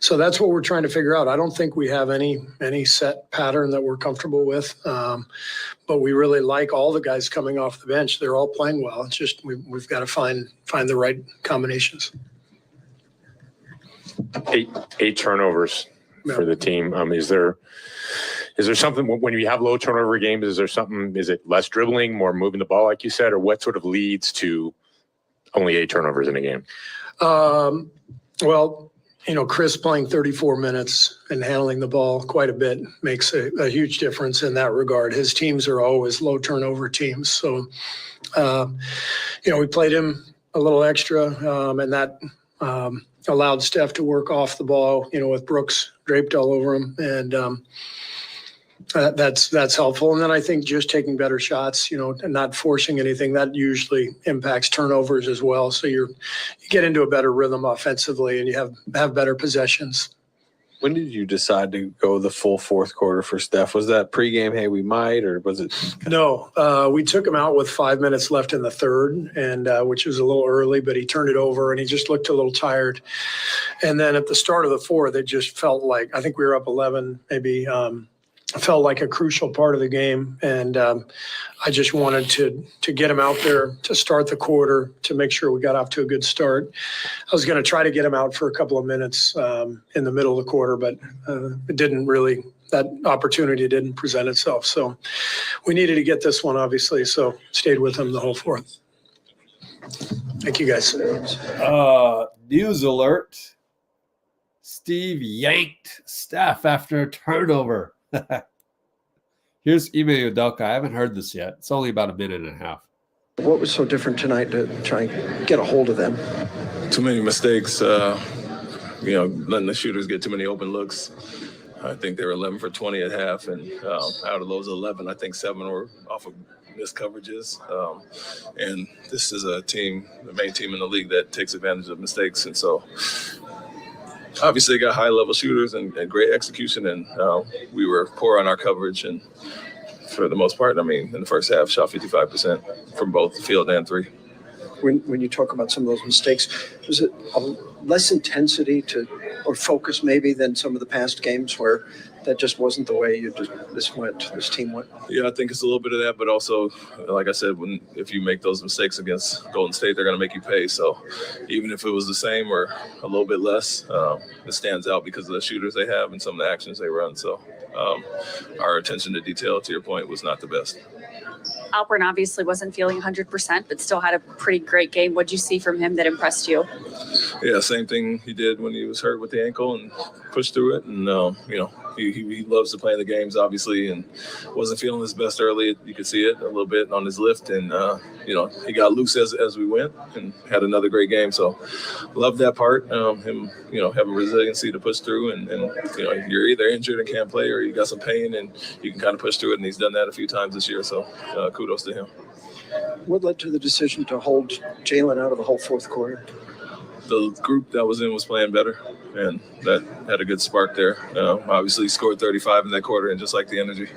so that's what we're trying to figure out. I don't think we have any set pattern that we're comfortable with, but we really like all the guys coming off the bench. They're all playing well. It's just we've got to find the right combinations. 8 turnovers for the team. Is there something when you have low turnover games? Is it less dribbling, more moving the ball, like you said, or what sort of leads to only 8 turnovers in a game? Well, Chris playing 34 minutes and handling the ball quite a bit makes a huge difference in that regard. His teams are always low turnover teams. So, we played him a little extra, and that allowed Steph to work off the ball, with Brooks draped all over him. And that's helpful. And then I think just taking better shots, and not forcing anything, that usually impacts turnovers as well. So you get into a better rhythm offensively, and you have better possessions. When did you decide to go the full fourth quarter for Steph? Was that pregame, hey, we might, or was it? No, we took him out with 5 minutes left in the third, and which was a little early, but he turned it over and he just looked a little tired. And then at the start of the fourth, it just felt like, I think we were up 11, maybe, felt like a crucial part of the game. And I just wanted to get him out there to start the quarter, to make sure we got off to a good start. I was going to try to get him out for a couple of minutes in the middle of the quarter, but it didn't really, that opportunity didn't present itself. So we needed to get this one, obviously. So stayed with him the whole fourth. Thank you, guys. News alert. Steve yanked Steph after a turnover. Here's Ime Udoka. I haven't heard this yet. It's only about a minute and a half. What was so different tonight to try and get a hold of them? Too many mistakes, letting the shooters get too many open looks. I think they were 11 for 20 at half, and out of those 11, I think 7 were off of missed coverages. And this is a team, the main team in the league, that takes advantage of mistakes. And so obviously, they got high-level shooters and great execution, and we were poor on our coverage. And for the most part, in the first half, shot 55% from both the field and three. When you talk about some of those mistakes, was it less intensity or focus maybe than some of the past games where that just wasn't the way this team went? Yeah, I think it's a little bit of that, but also, like I said, if you make those mistakes against Golden State, they're going to make you pay. So even if it was the same or a little bit less, it stands out because of the shooters they have and some of the actions they run. So our attention to detail, to your point, was not the best. Alpern obviously wasn't feeling 100%, but still had a pretty great game. What did you see from him that impressed you? Yeah, same thing he did when he was hurt with the ankle and pushed through it. And, he loves to play in the games, obviously, and wasn't feeling his best early. You could see it a little bit on his lift. And, he got loose as we went and had another great game. So love that part, him, having resiliency to push through. And you're either injured and can't play or you got some pain and you can kind of push through it. And he's done that a few times this year. So kudos to him. What led to the decision to hold Jalen out of the whole fourth quarter? The group that was in was playing better, and that had a good spark there. Obviously, he scored 35 in that quarter and just like the energy.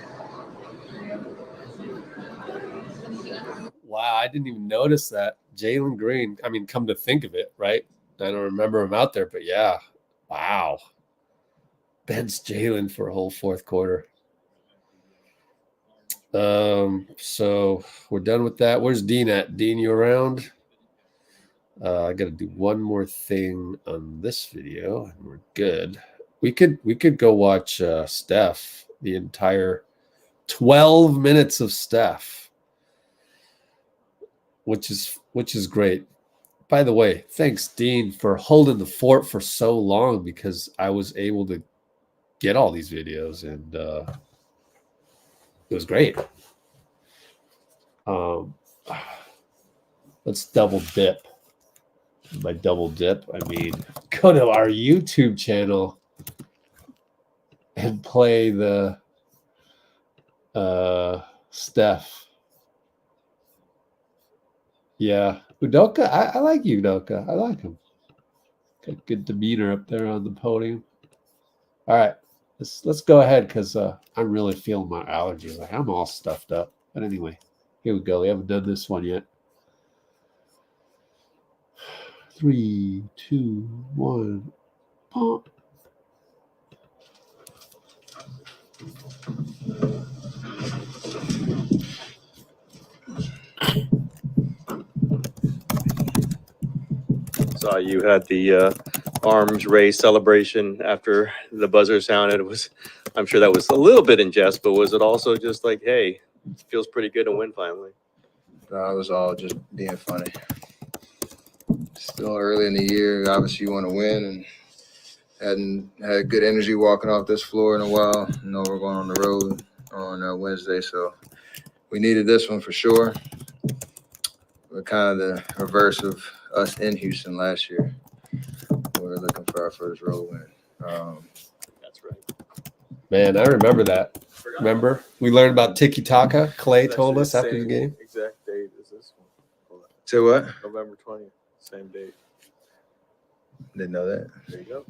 Wow, I didn't even notice that. Jalen Green, come to think of it, right? I don't remember him out there, but yeah. Wow. Benched Jalen for a whole fourth quarter. So we're done with that. Where's Dean at? Dean, you around? I got to do one more thing on this video, and we're good. We could go watch Steph, the entire 12 minutes of Steph, which is great. By the way, thanks Dean for holding the fort for so long, because I was able to get all these videos, and it was great. Let's double dip. By double dip, I mean go to our YouTube channel and play the Steph. Yeah, Udoka. I like Udoka. I like him. Got good demeanor up there on the podium. All right, let's go ahead, because I'm really feeling my allergies. Like, I'm all stuffed up. But anyway, here we go. We haven't done this one yet. 3, 2, 1. Pump. Saw you had the arms raised celebration after the buzzer sounded. I'm sure that was a little bit in jest, but was it also just like, hey, it feels pretty good to win finally? No, it was all just being funny. Still early in the year, obviously you want to win, and hadn't had good energy walking off this floor in a while. You know, we're going on the road on Wednesday, so we needed this one for sure. We're kind of the reverse of us in Houston last year. We were looking for our first road win. That's right. Man, I remember that. Remember? We learned about Tiki Taka. Klay told us after the game. Exact date as this one. Say what? November 20th, same date. Didn't know that. There you go.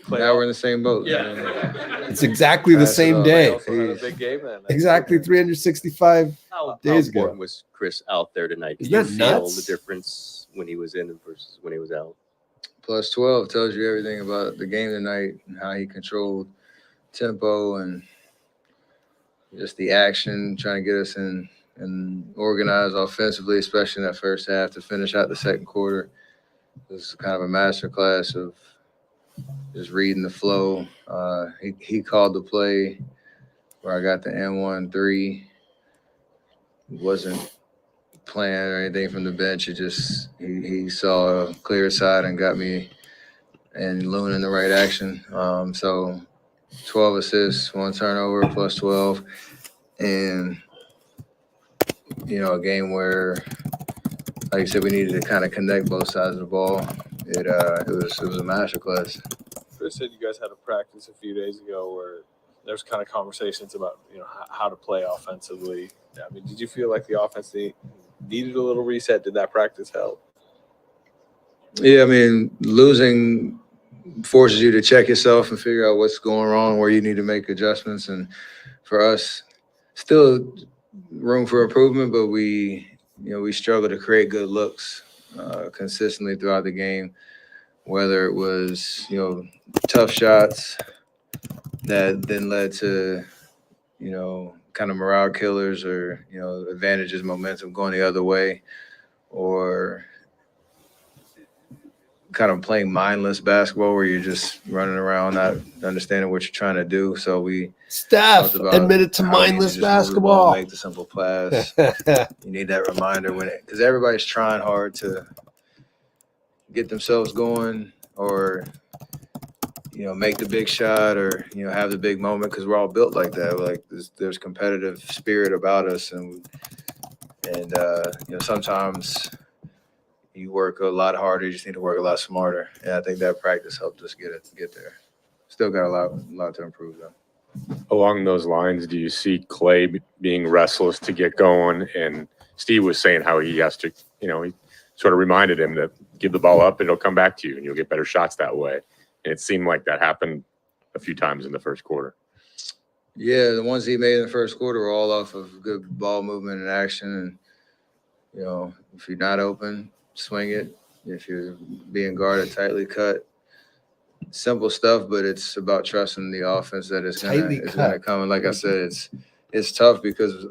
Now we're in the same boat. Yeah. It's exactly the same day. Also had a big game then. Exactly 365 How days important ago. was Chris out there tonight? Did Isn't you that feel nuts? the difference when he was in versus when he was out? Plus 12 tells you everything about the game tonight and how he controlled tempo and just the action, trying to get us in and organized offensively, especially in that first half to finish out the second quarter. It was kind of a masterclass of just reading the flow. He called the play where I got the N1-3. Wasn't playing or anything from the bench. It just he saw a clear side and got me and Loon in the right action. So 12 assists, 1 turnover, plus 12. And, you know, a game where, like you said, we needed to kind of connect both sides of the ball. It was a masterclass. Chris said you guys had a practice a few days ago where there's kind of conversations about, you know, how to play offensively. I mean, did you feel like the offense needed a little reset? Did that practice help? Yeah, I mean, losing forces you to check yourself and figure out what's going wrong, where you need to make adjustments. And for us, still room for improvement, but we struggle to create good looks consistently throughout the game, whether it was, you know, tough shots that then led to, you know, kind of morale killers or, you know, advantages, momentum going the other way, or kind of playing mindless basketball where you're just running around not understanding what you're trying to do. So we Steph admitted to mindless basketball. Make the simple pass. You need that reminder because everybody's trying hard to get themselves going or, you know, make the big shot or, you know, have the big moment because we're all built like that. Like there's competitive spirit about us, and you know, sometimes you work a lot harder. You just need to work a lot smarter, and I think that practice helped us get there. Still got a lot to improve though. Along those lines, do you see Klay being restless to get going? And Steve was saying how he has to, you know, he sort of reminded him to give the ball up and it'll come back to you and you'll get better shots that way. And it seemed like that happened a few times in the first quarter. Yeah, the ones he made in the first quarter were all off of good ball movement and action. And, you know, if you're not open, swing it. If you're being guarded, tightly cut. Simple stuff, but it's about trusting the offense that it's gonna come. And like I said, it's tough because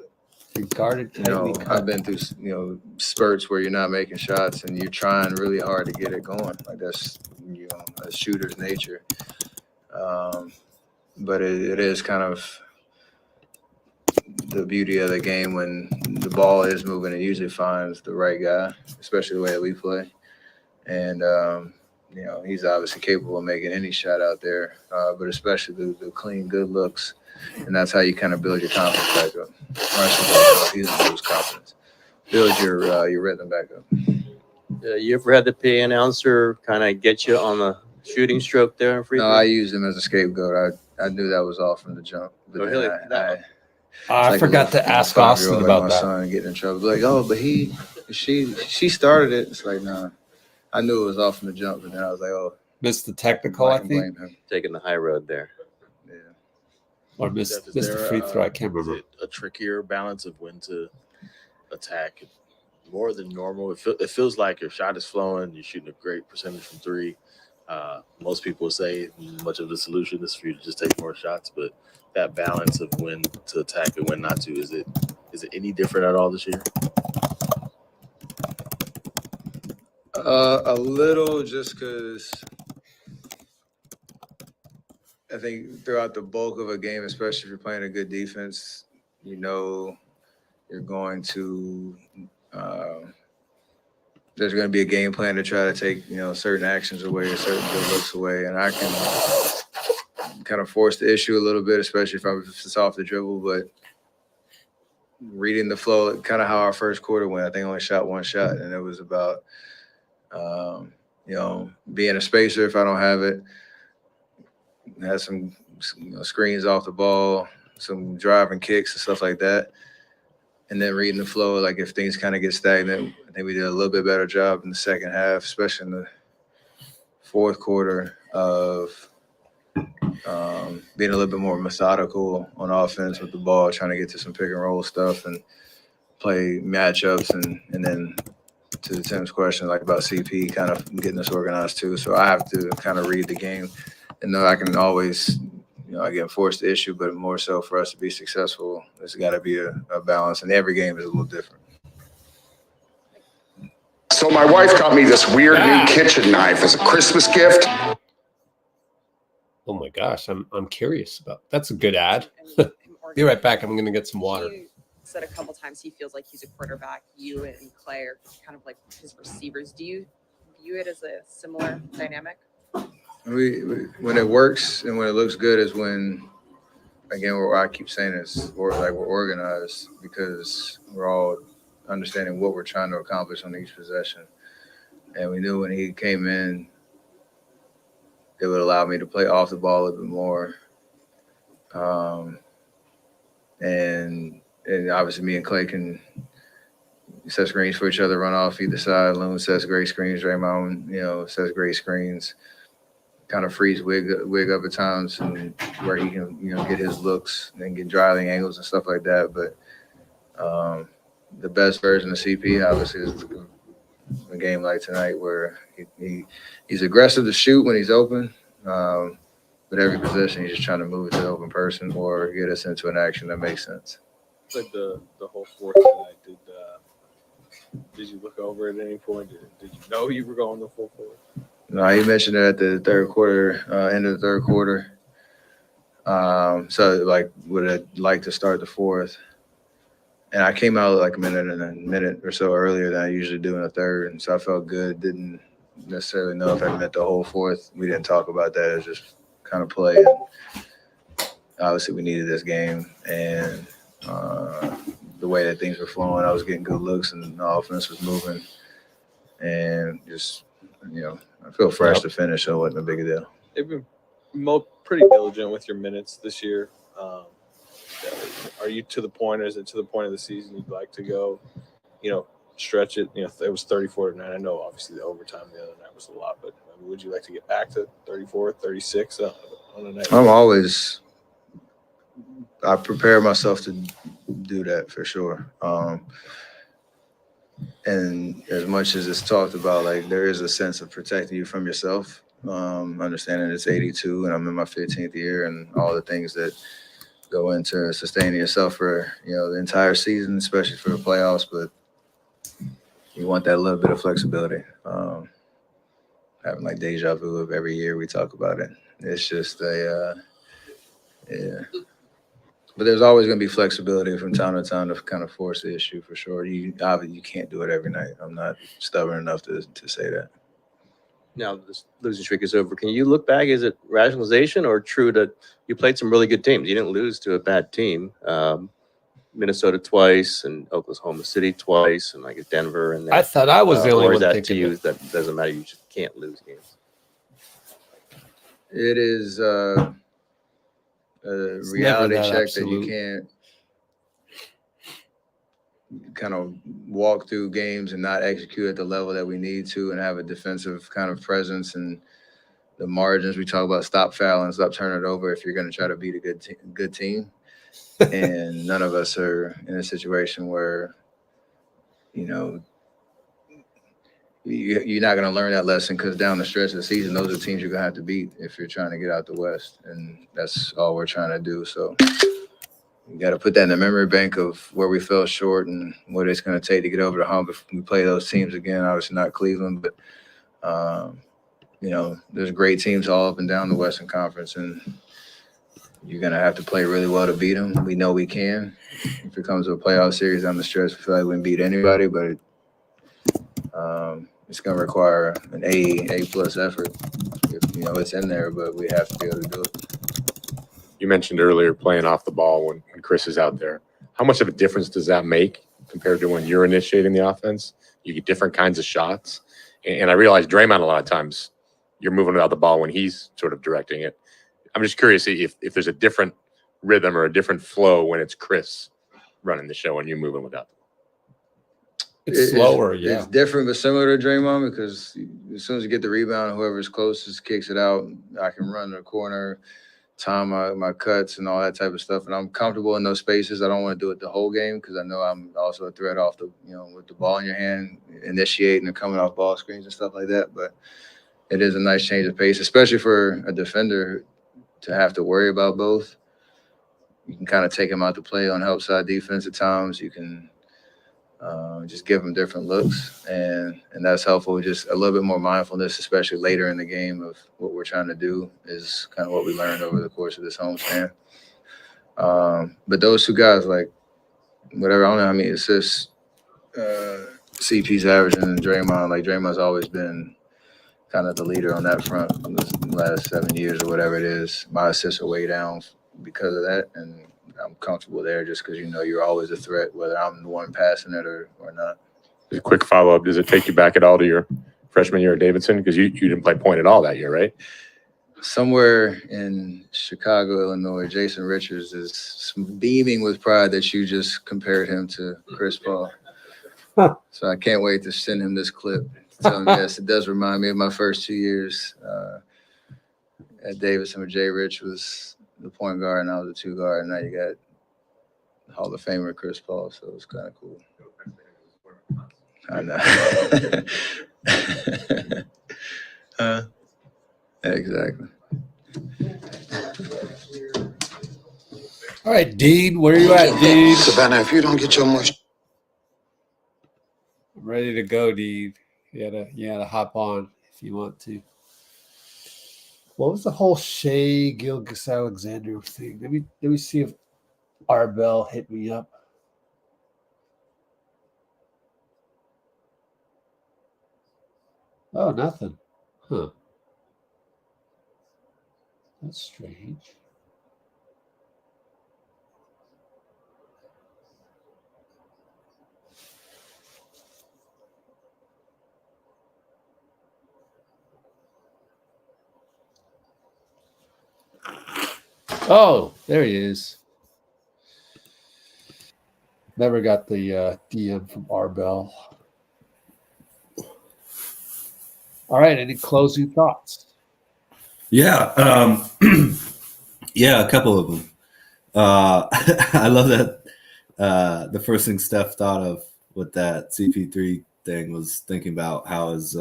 You guarded tightly cut. I've been through, spurts where you're not making shots and you're trying really hard to get it going. Like that's, a shooter's nature. But it is kind of the beauty of the game when the ball is moving. It usually finds the right guy, especially the way that we play. And, he's obviously capable of making any shot out there, but especially the clean, good looks. And that's how you kind of build your confidence back up. He's lose confidence. Build your rhythm back up. You ever had the PA announcer kind of get you on the shooting stroke there? In free No, throw? I used him as a scapegoat. I knew that was off from the jump. But really? I forgot to ask Austin about my that. son getting in trouble. Like, oh, but she started it. It's like, nah. I knew it was off from the jump, but then I was like, oh. Missed the technical, I think. Blame him. Taking the high road there. Yeah. Or missed Steph, is the there, free throw. I can't is remember. it a trickier balance of when to attack more than normal? It feels like your shot is flowing. You're shooting a great percentage from three. Most people say much of the solution is for you to just take more shots, but that balance of when to attack and when not to, is it any different at all this year? A little, just because I think throughout the bulk of a game, especially if you're playing a good defense, you're going to there's going to be a game plan to try to take certain actions away or certain good looks away, and I can kind of force the issue a little bit, especially if it's off the dribble. But reading the flow, kind of how our first quarter went, I think I only shot one shot, and it was about being a spacer if I don't have it. Had some screens off the ball, some driving kicks and stuff like that. And then reading the flow, like if things kind of get stagnant, I think we did a little bit better job in the second half, especially in the fourth quarter of being a little bit more methodical on offense with the ball, trying to get to some pick and roll stuff and play matchups. And then to Tim's question, like about CP, kind of getting us organized too. So I have to kind of read the game and know I can always, again, force the issue, but more so for us to be successful, there's got to be a balance. And every game is a little different. So my wife got me this weird new kitchen knife as a Christmas gift. Oh my gosh, I'm curious about. That's a good ad. Be right back. I'm going to get some water. He said a couple times he feels like he's a quarterback. You and Klay are kind of like his receivers. Do you view it as a similar dynamic? When it works and when it looks good is when, again, what I keep saying is we're organized because we're all understanding what we're trying to accomplish on each possession. And we knew when he came in, it would allow me to play off the ball a little bit more. And obviously me and Klay can set screens for each other, run off either side. Loon sets great screens. Draymond, sets great screens. Kind of frees Wig up at times and where he can, get his looks and get driving angles and stuff like that. But the best version of CP obviously is a game like tonight where he's aggressive to shoot when he's open. But every possession, he's just trying to move it to the open person or get us into an action that makes sense. Like the whole fourth tonight, did you look over at any point? Did you know you were going the full fourth? No, he mentioned it at the third quarter, end of the third quarter. So would have liked to start the fourth. And I came out like a minute or so earlier than I usually do in the third. And so I felt good. Didn't necessarily know if I meant the whole fourth. We didn't talk about that. It was just kind of play. And obviously, we needed this game. And the way that things were flowing, I was getting good looks and the offense was moving. And just, I feel fresh to finish, so it wasn't a big deal. They've been pretty diligent with your minutes this year. Are you to the point, or is it to the point of the season you'd like to go, stretch it? It was 34-9. I know obviously the overtime the other night was a lot, but would you like to get back to 34, 36 on a night? I prepare myself to do that for sure. And as much as it's talked about, there is a sense of protecting you from yourself, understanding it's 82 and I'm in my 15th year and all the things that go into sustaining yourself for, the entire season, especially for the playoffs, but you want that little bit of flexibility. Having like deja vu of every year we talk about it. It's just yeah. But there's always going to be flexibility from time to time to kind of force the issue for sure. Obviously you can't do it every night. I'm not stubborn enough to say that. Now this losing streak is over. Can you look back? Is it rationalization or true that you played some really good teams? You didn't lose to a bad team. Minnesota twice and Oklahoma City twice and like Denver. And then, I thought I was the only or one is that thinking to you that doesn't matter. You just can't lose games. It is a reality that check absolute. that you can't kind of walk through games and not execute at the level that we need to and have a defensive kind of presence and the margins. We talk about stop fouling, stop turning it over if you're going to try to beat a good team. And none of us are in a situation where, you're not going to learn that lesson because down the stretch of the season, those are teams you're going to have to beat if you're trying to get out the West. And that's all we're trying to do. So you got to put that in the memory bank of where we fell short and what it's going to take to get over the hump if we play those teams again. Obviously not Cleveland, but, there's great teams all up and down the Western Conference, and you're going to have to play really well to beat them. We know we can. If it comes to a playoff series down the stretch, we feel like we can beat anybody, but it's going to require an A-plus effort. It's in there, but we have to be able to do it. You mentioned earlier playing off the ball when Chris is out there. How much of a difference does that make compared to when you're initiating the offense? You get different kinds of shots. And I realize Draymond, a lot of times, you're moving without the ball when he's sort of directing it. I'm just curious if there's a different rhythm or a different flow when it's Chris running the show and you moving without the ball. It's slower, yeah. It's different but similar to Draymond because as soon as you get the rebound, whoever's closest kicks it out. I can run to the corner, time my cuts and all that type of stuff. And I'm comfortable in those spaces. I don't want to do it the whole game because I know I'm also a threat off the, with the ball in your hand, initiating and coming off ball screens and stuff like that. But it is a nice change of pace, especially for a defender to have to worry about both. You can kind of take him out to play on help side defense at times. You can just give them different looks, and that's helpful. Just a little bit more mindfulness, especially later in the game, of what we're trying to do is kind of what we learned over the course of this homestand. But those two guys, like, whatever, I don't know how many assists CP's averaging and Draymond. Like, Draymond's always been kind of the leader on that front in the last 7 years or whatever it is. My assists are way down because of that, and I'm comfortable there just because you're always a threat, whether I'm the one passing it or not. A quick follow-up, does it take you back at all to your freshman year at Davidson? Because you didn't play point at all that year, right? Somewhere in Chicago, Illinois, Jason Richards is beaming with pride that you just compared him to Chris Paul. So I can't wait to send him this clip. Tell him, yes, it does remind me of my first 2 years at Davidson, where Jay Rich was the point guard and I was the two guard, and now you got Hall of Famer Chris Paul, so it's kind of cool. I know. Exactly. All right, Dean, where are you at, Dean? Savannah, if you don't get your mush. I'm ready to go, Dean. You gotta hop on if you want to. What was the whole Shea Gilgeous-Alexander thing? Let me see if Arbel hit me up. Oh, nothing. Huh. That's strange. Oh, there he is. Never got the DM from Arbel. All right, any closing thoughts? Yeah, yeah, a couple of them. I love that the first thing Steph thought of with that CP3 thing was thinking about how his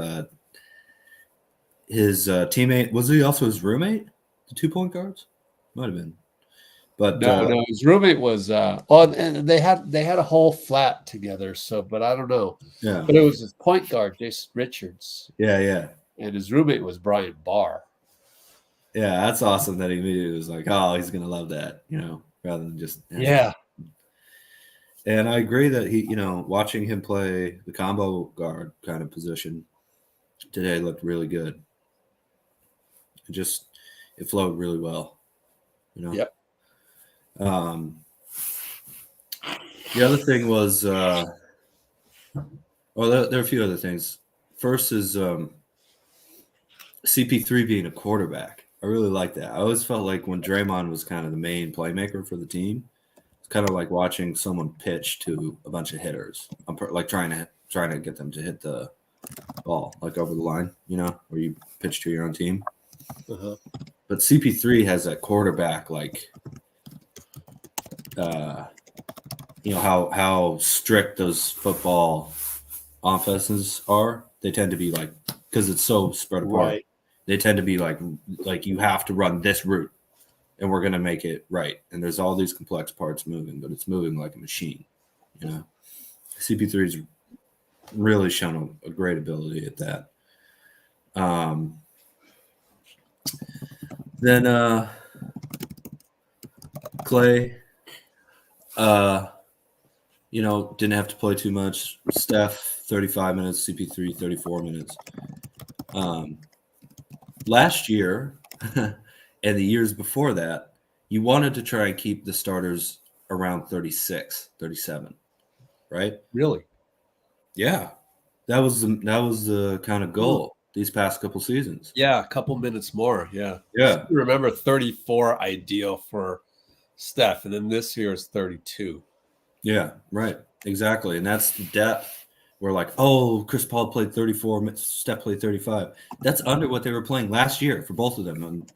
teammate, was he also his roommate, the 2 point guards? Might have been. But no, his roommate was and they had a whole flat together. So, but I don't know. Yeah. But it was his point guard, Jason Richards. Yeah. And his roommate was Brian Barr. Yeah, that's awesome that he immediately was like, oh, he's gonna love that, rather than just Yeah. And I agree that he, watching him play the combo guard kind of position today looked really good. It flowed really well. Yep. The other thing was, there are a few other things. First is CP3 being a quarterback. I really like that. I always felt like when Draymond was kind of the main playmaker for the team, it's kind of like watching someone pitch to a bunch of hitters. I'm like trying to get them to hit the ball like over the line, where you pitch to your own team. Uh-huh. But CP3 has that quarterback, like, how strict those football offenses are. They tend to be like, because it's so spread apart. Right. They tend to be like you have to run this route, and we're gonna make it right. And there's all these complex parts moving, but it's moving like a machine. CP3's really shown a great ability at that. Then Klay, didn't have to play too much. Steph, 35 minutes. CP3, 34 minutes. Last year and the years before that, you wanted to try and keep the starters around 36, 37, right? Really? Yeah. That was the kind of goal these past couple seasons. Yeah, a couple minutes more. Yeah. Yeah. Remember 34 ideal for Steph, and then this year is 32. Yeah, right. Exactly. And that's the depth. We're like, oh, Chris Paul played 34 minutes, Steph played 35. That's under what they were playing last year for both of them, and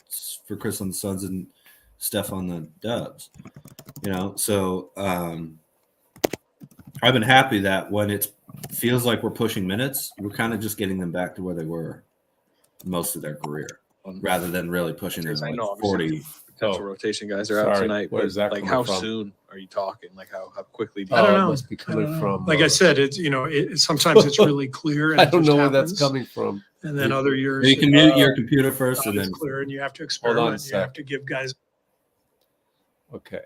for Chris on the Suns and Steph on the Dubs. So I've been happy that when it feels like we're pushing minutes, we're kind of just getting them back to where they were most of their career, rather than really pushing them like 40. Potential rotation guys are out tonight. Where's that like coming how from? soon are you talking? Like how quickly? Do I don't it know. must be coming from. Like I said, it's sometimes it's really clear. And I it don't just know where that's happens. coming from. And then other years, You can mute your computer first, and it's then clear, and you have to Hold on a experiment. You sec. have to give guys. Okay.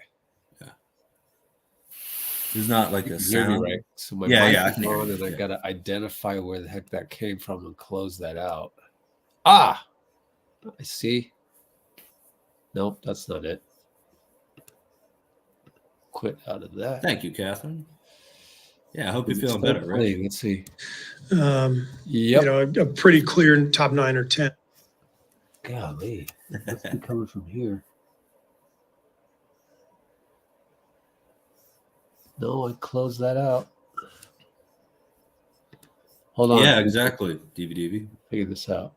there's not like You a can hear me, sound. right? So my Yeah, mic yeah, I is can hear on, you. and I Yeah. gotta identify where the heck that came from and close that out. I see. Nope, that's not it. Quit out of that. Thank you, Catherine. Yeah, I hope you're It's feeling still better, right? playing. Let's see. You know, a pretty clear top 9 or 10. Golly, must be coming from here. No, I closed that out. Hold on. Yeah, exactly. DVDV. Figure this out.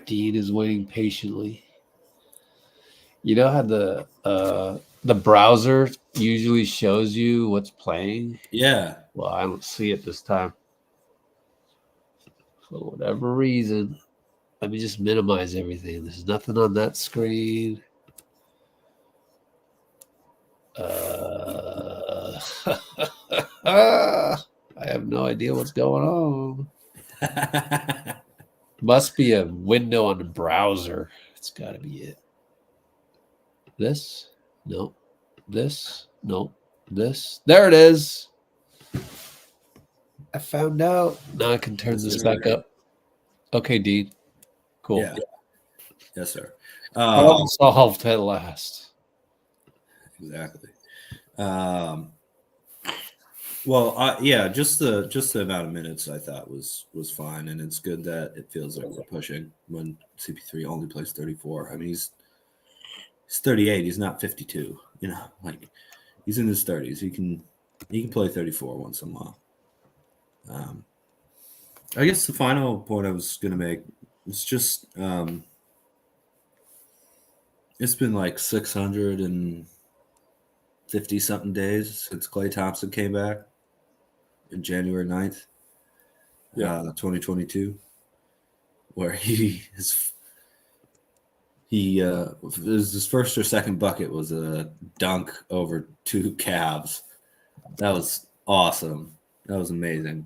Dean is waiting patiently. You know how the browser usually shows you what's playing? Yeah. Well, I don't see it this time. For whatever reason. Let me just minimize everything. There's nothing on that screen. I have no idea what's going on. Must be a window on the browser. It's got to be it. This? No. This? No. This? There it is. I found out. Now I can turn this back up. Okay, Dean. Cool. Yeah. Yes, sir. Problem solved at last. Exactly. Well, yeah, just the amount of minutes I thought was fine, and it's good that it feels like we're pushing when CP3 only plays 34. I mean, he's 38. He's not 52. You know, like he's in his 30s. He can play 34 once in a while. I guess the final point I was going to make is just it's been like 650 something days since Klay Thompson came back in January 9th, 2022, where he He it was his first or second bucket was a dunk over 2 Cavs. That was awesome. That was amazing.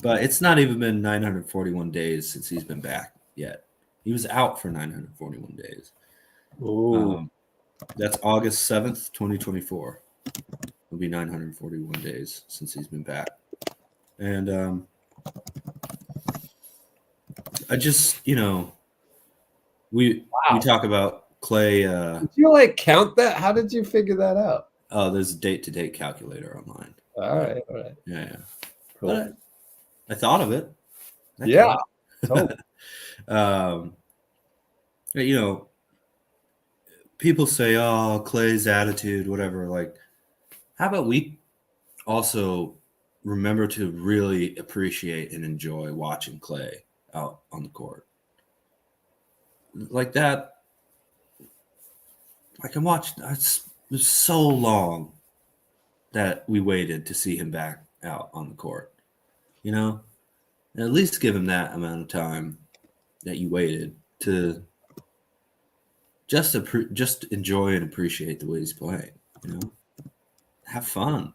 But it's not even been 941 days since he's been back yet. He was out for 941 days. That's August 7th, 2024. It'll be 941 days since he's been back. And I just, we talk about Klay. Did you like count that? How did you figure that out? Oh, there's a date-to-date calculator online. All right. Yeah. Cool. But I thought of it. Yeah. Totally. People say, "Oh, Klay's attitude, whatever." Like, how about we also remember to really appreciate and enjoy watching Klay out on the court? Like that. I can watch. It was so long that we waited to see him back out on the court. And at least give him that amount of time that you waited to just enjoy and appreciate the way he's playing. Have fun.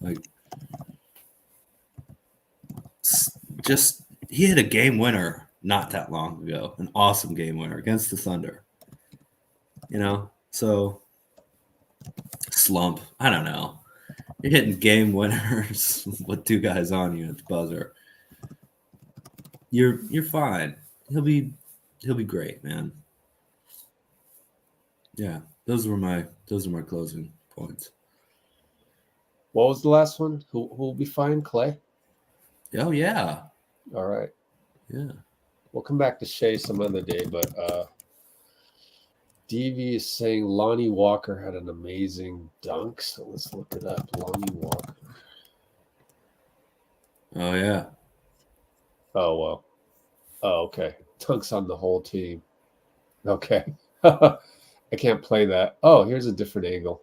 Like, just he hit a game winner not that long ago, an awesome game winner against the Thunder. So slump. I don't know. You're hitting game winners with 2 guys on you at the buzzer. You're fine. He'll be great, man. Yeah, those were my closing points. What was the last one? Who will be fine? Klay? Oh yeah. All right. Yeah. We'll come back to Shea some other day, but DV is saying Lonnie Walker had an amazing dunk. So let's look it up. Lonnie Walker. Oh yeah. Oh well. Oh, okay. Dunks on the whole team. Okay. I can't play that. Oh, here's a different angle.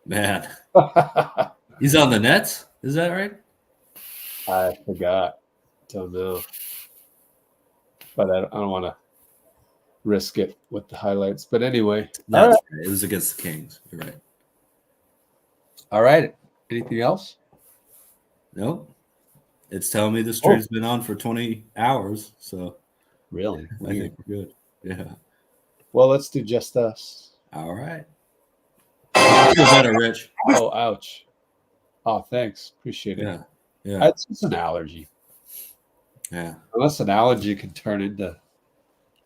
Man. He's on the Nets? Is that right? I forgot. Don't know. But I don't want to risk it with the highlights. But anyway. That's right. It was against the Kings. You're right. All right. Anything else? Nope. It's telling me the stream's been on for 20 hours. So really? I think we're good. Yeah. Well, let's do just us. All right. I feel better, Rich. Oh, ouch. Oh, thanks. Appreciate it. Yeah. Yeah. That's just an allergy. Yeah. Unless an allergy can turn into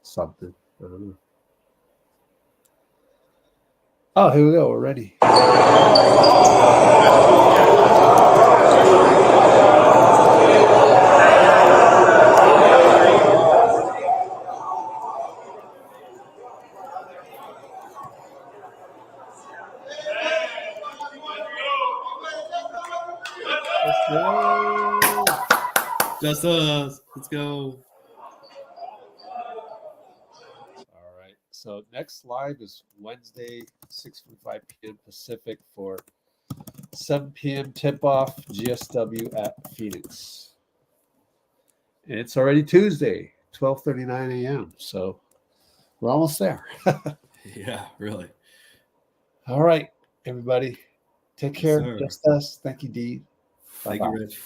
something. I don't know. Oh, here we go. We're ready. Just us. Let's go. All right. So next live is Wednesday, 6:45 p.m. Pacific for 7 p.m. tip-off GSW at Phoenix. And it's already Tuesday, 12:39 a.m. So we're almost there. Yeah, really. All right, everybody. Take care. Yes, sir. Just us. Thank you, Dee. Thank you, Rich.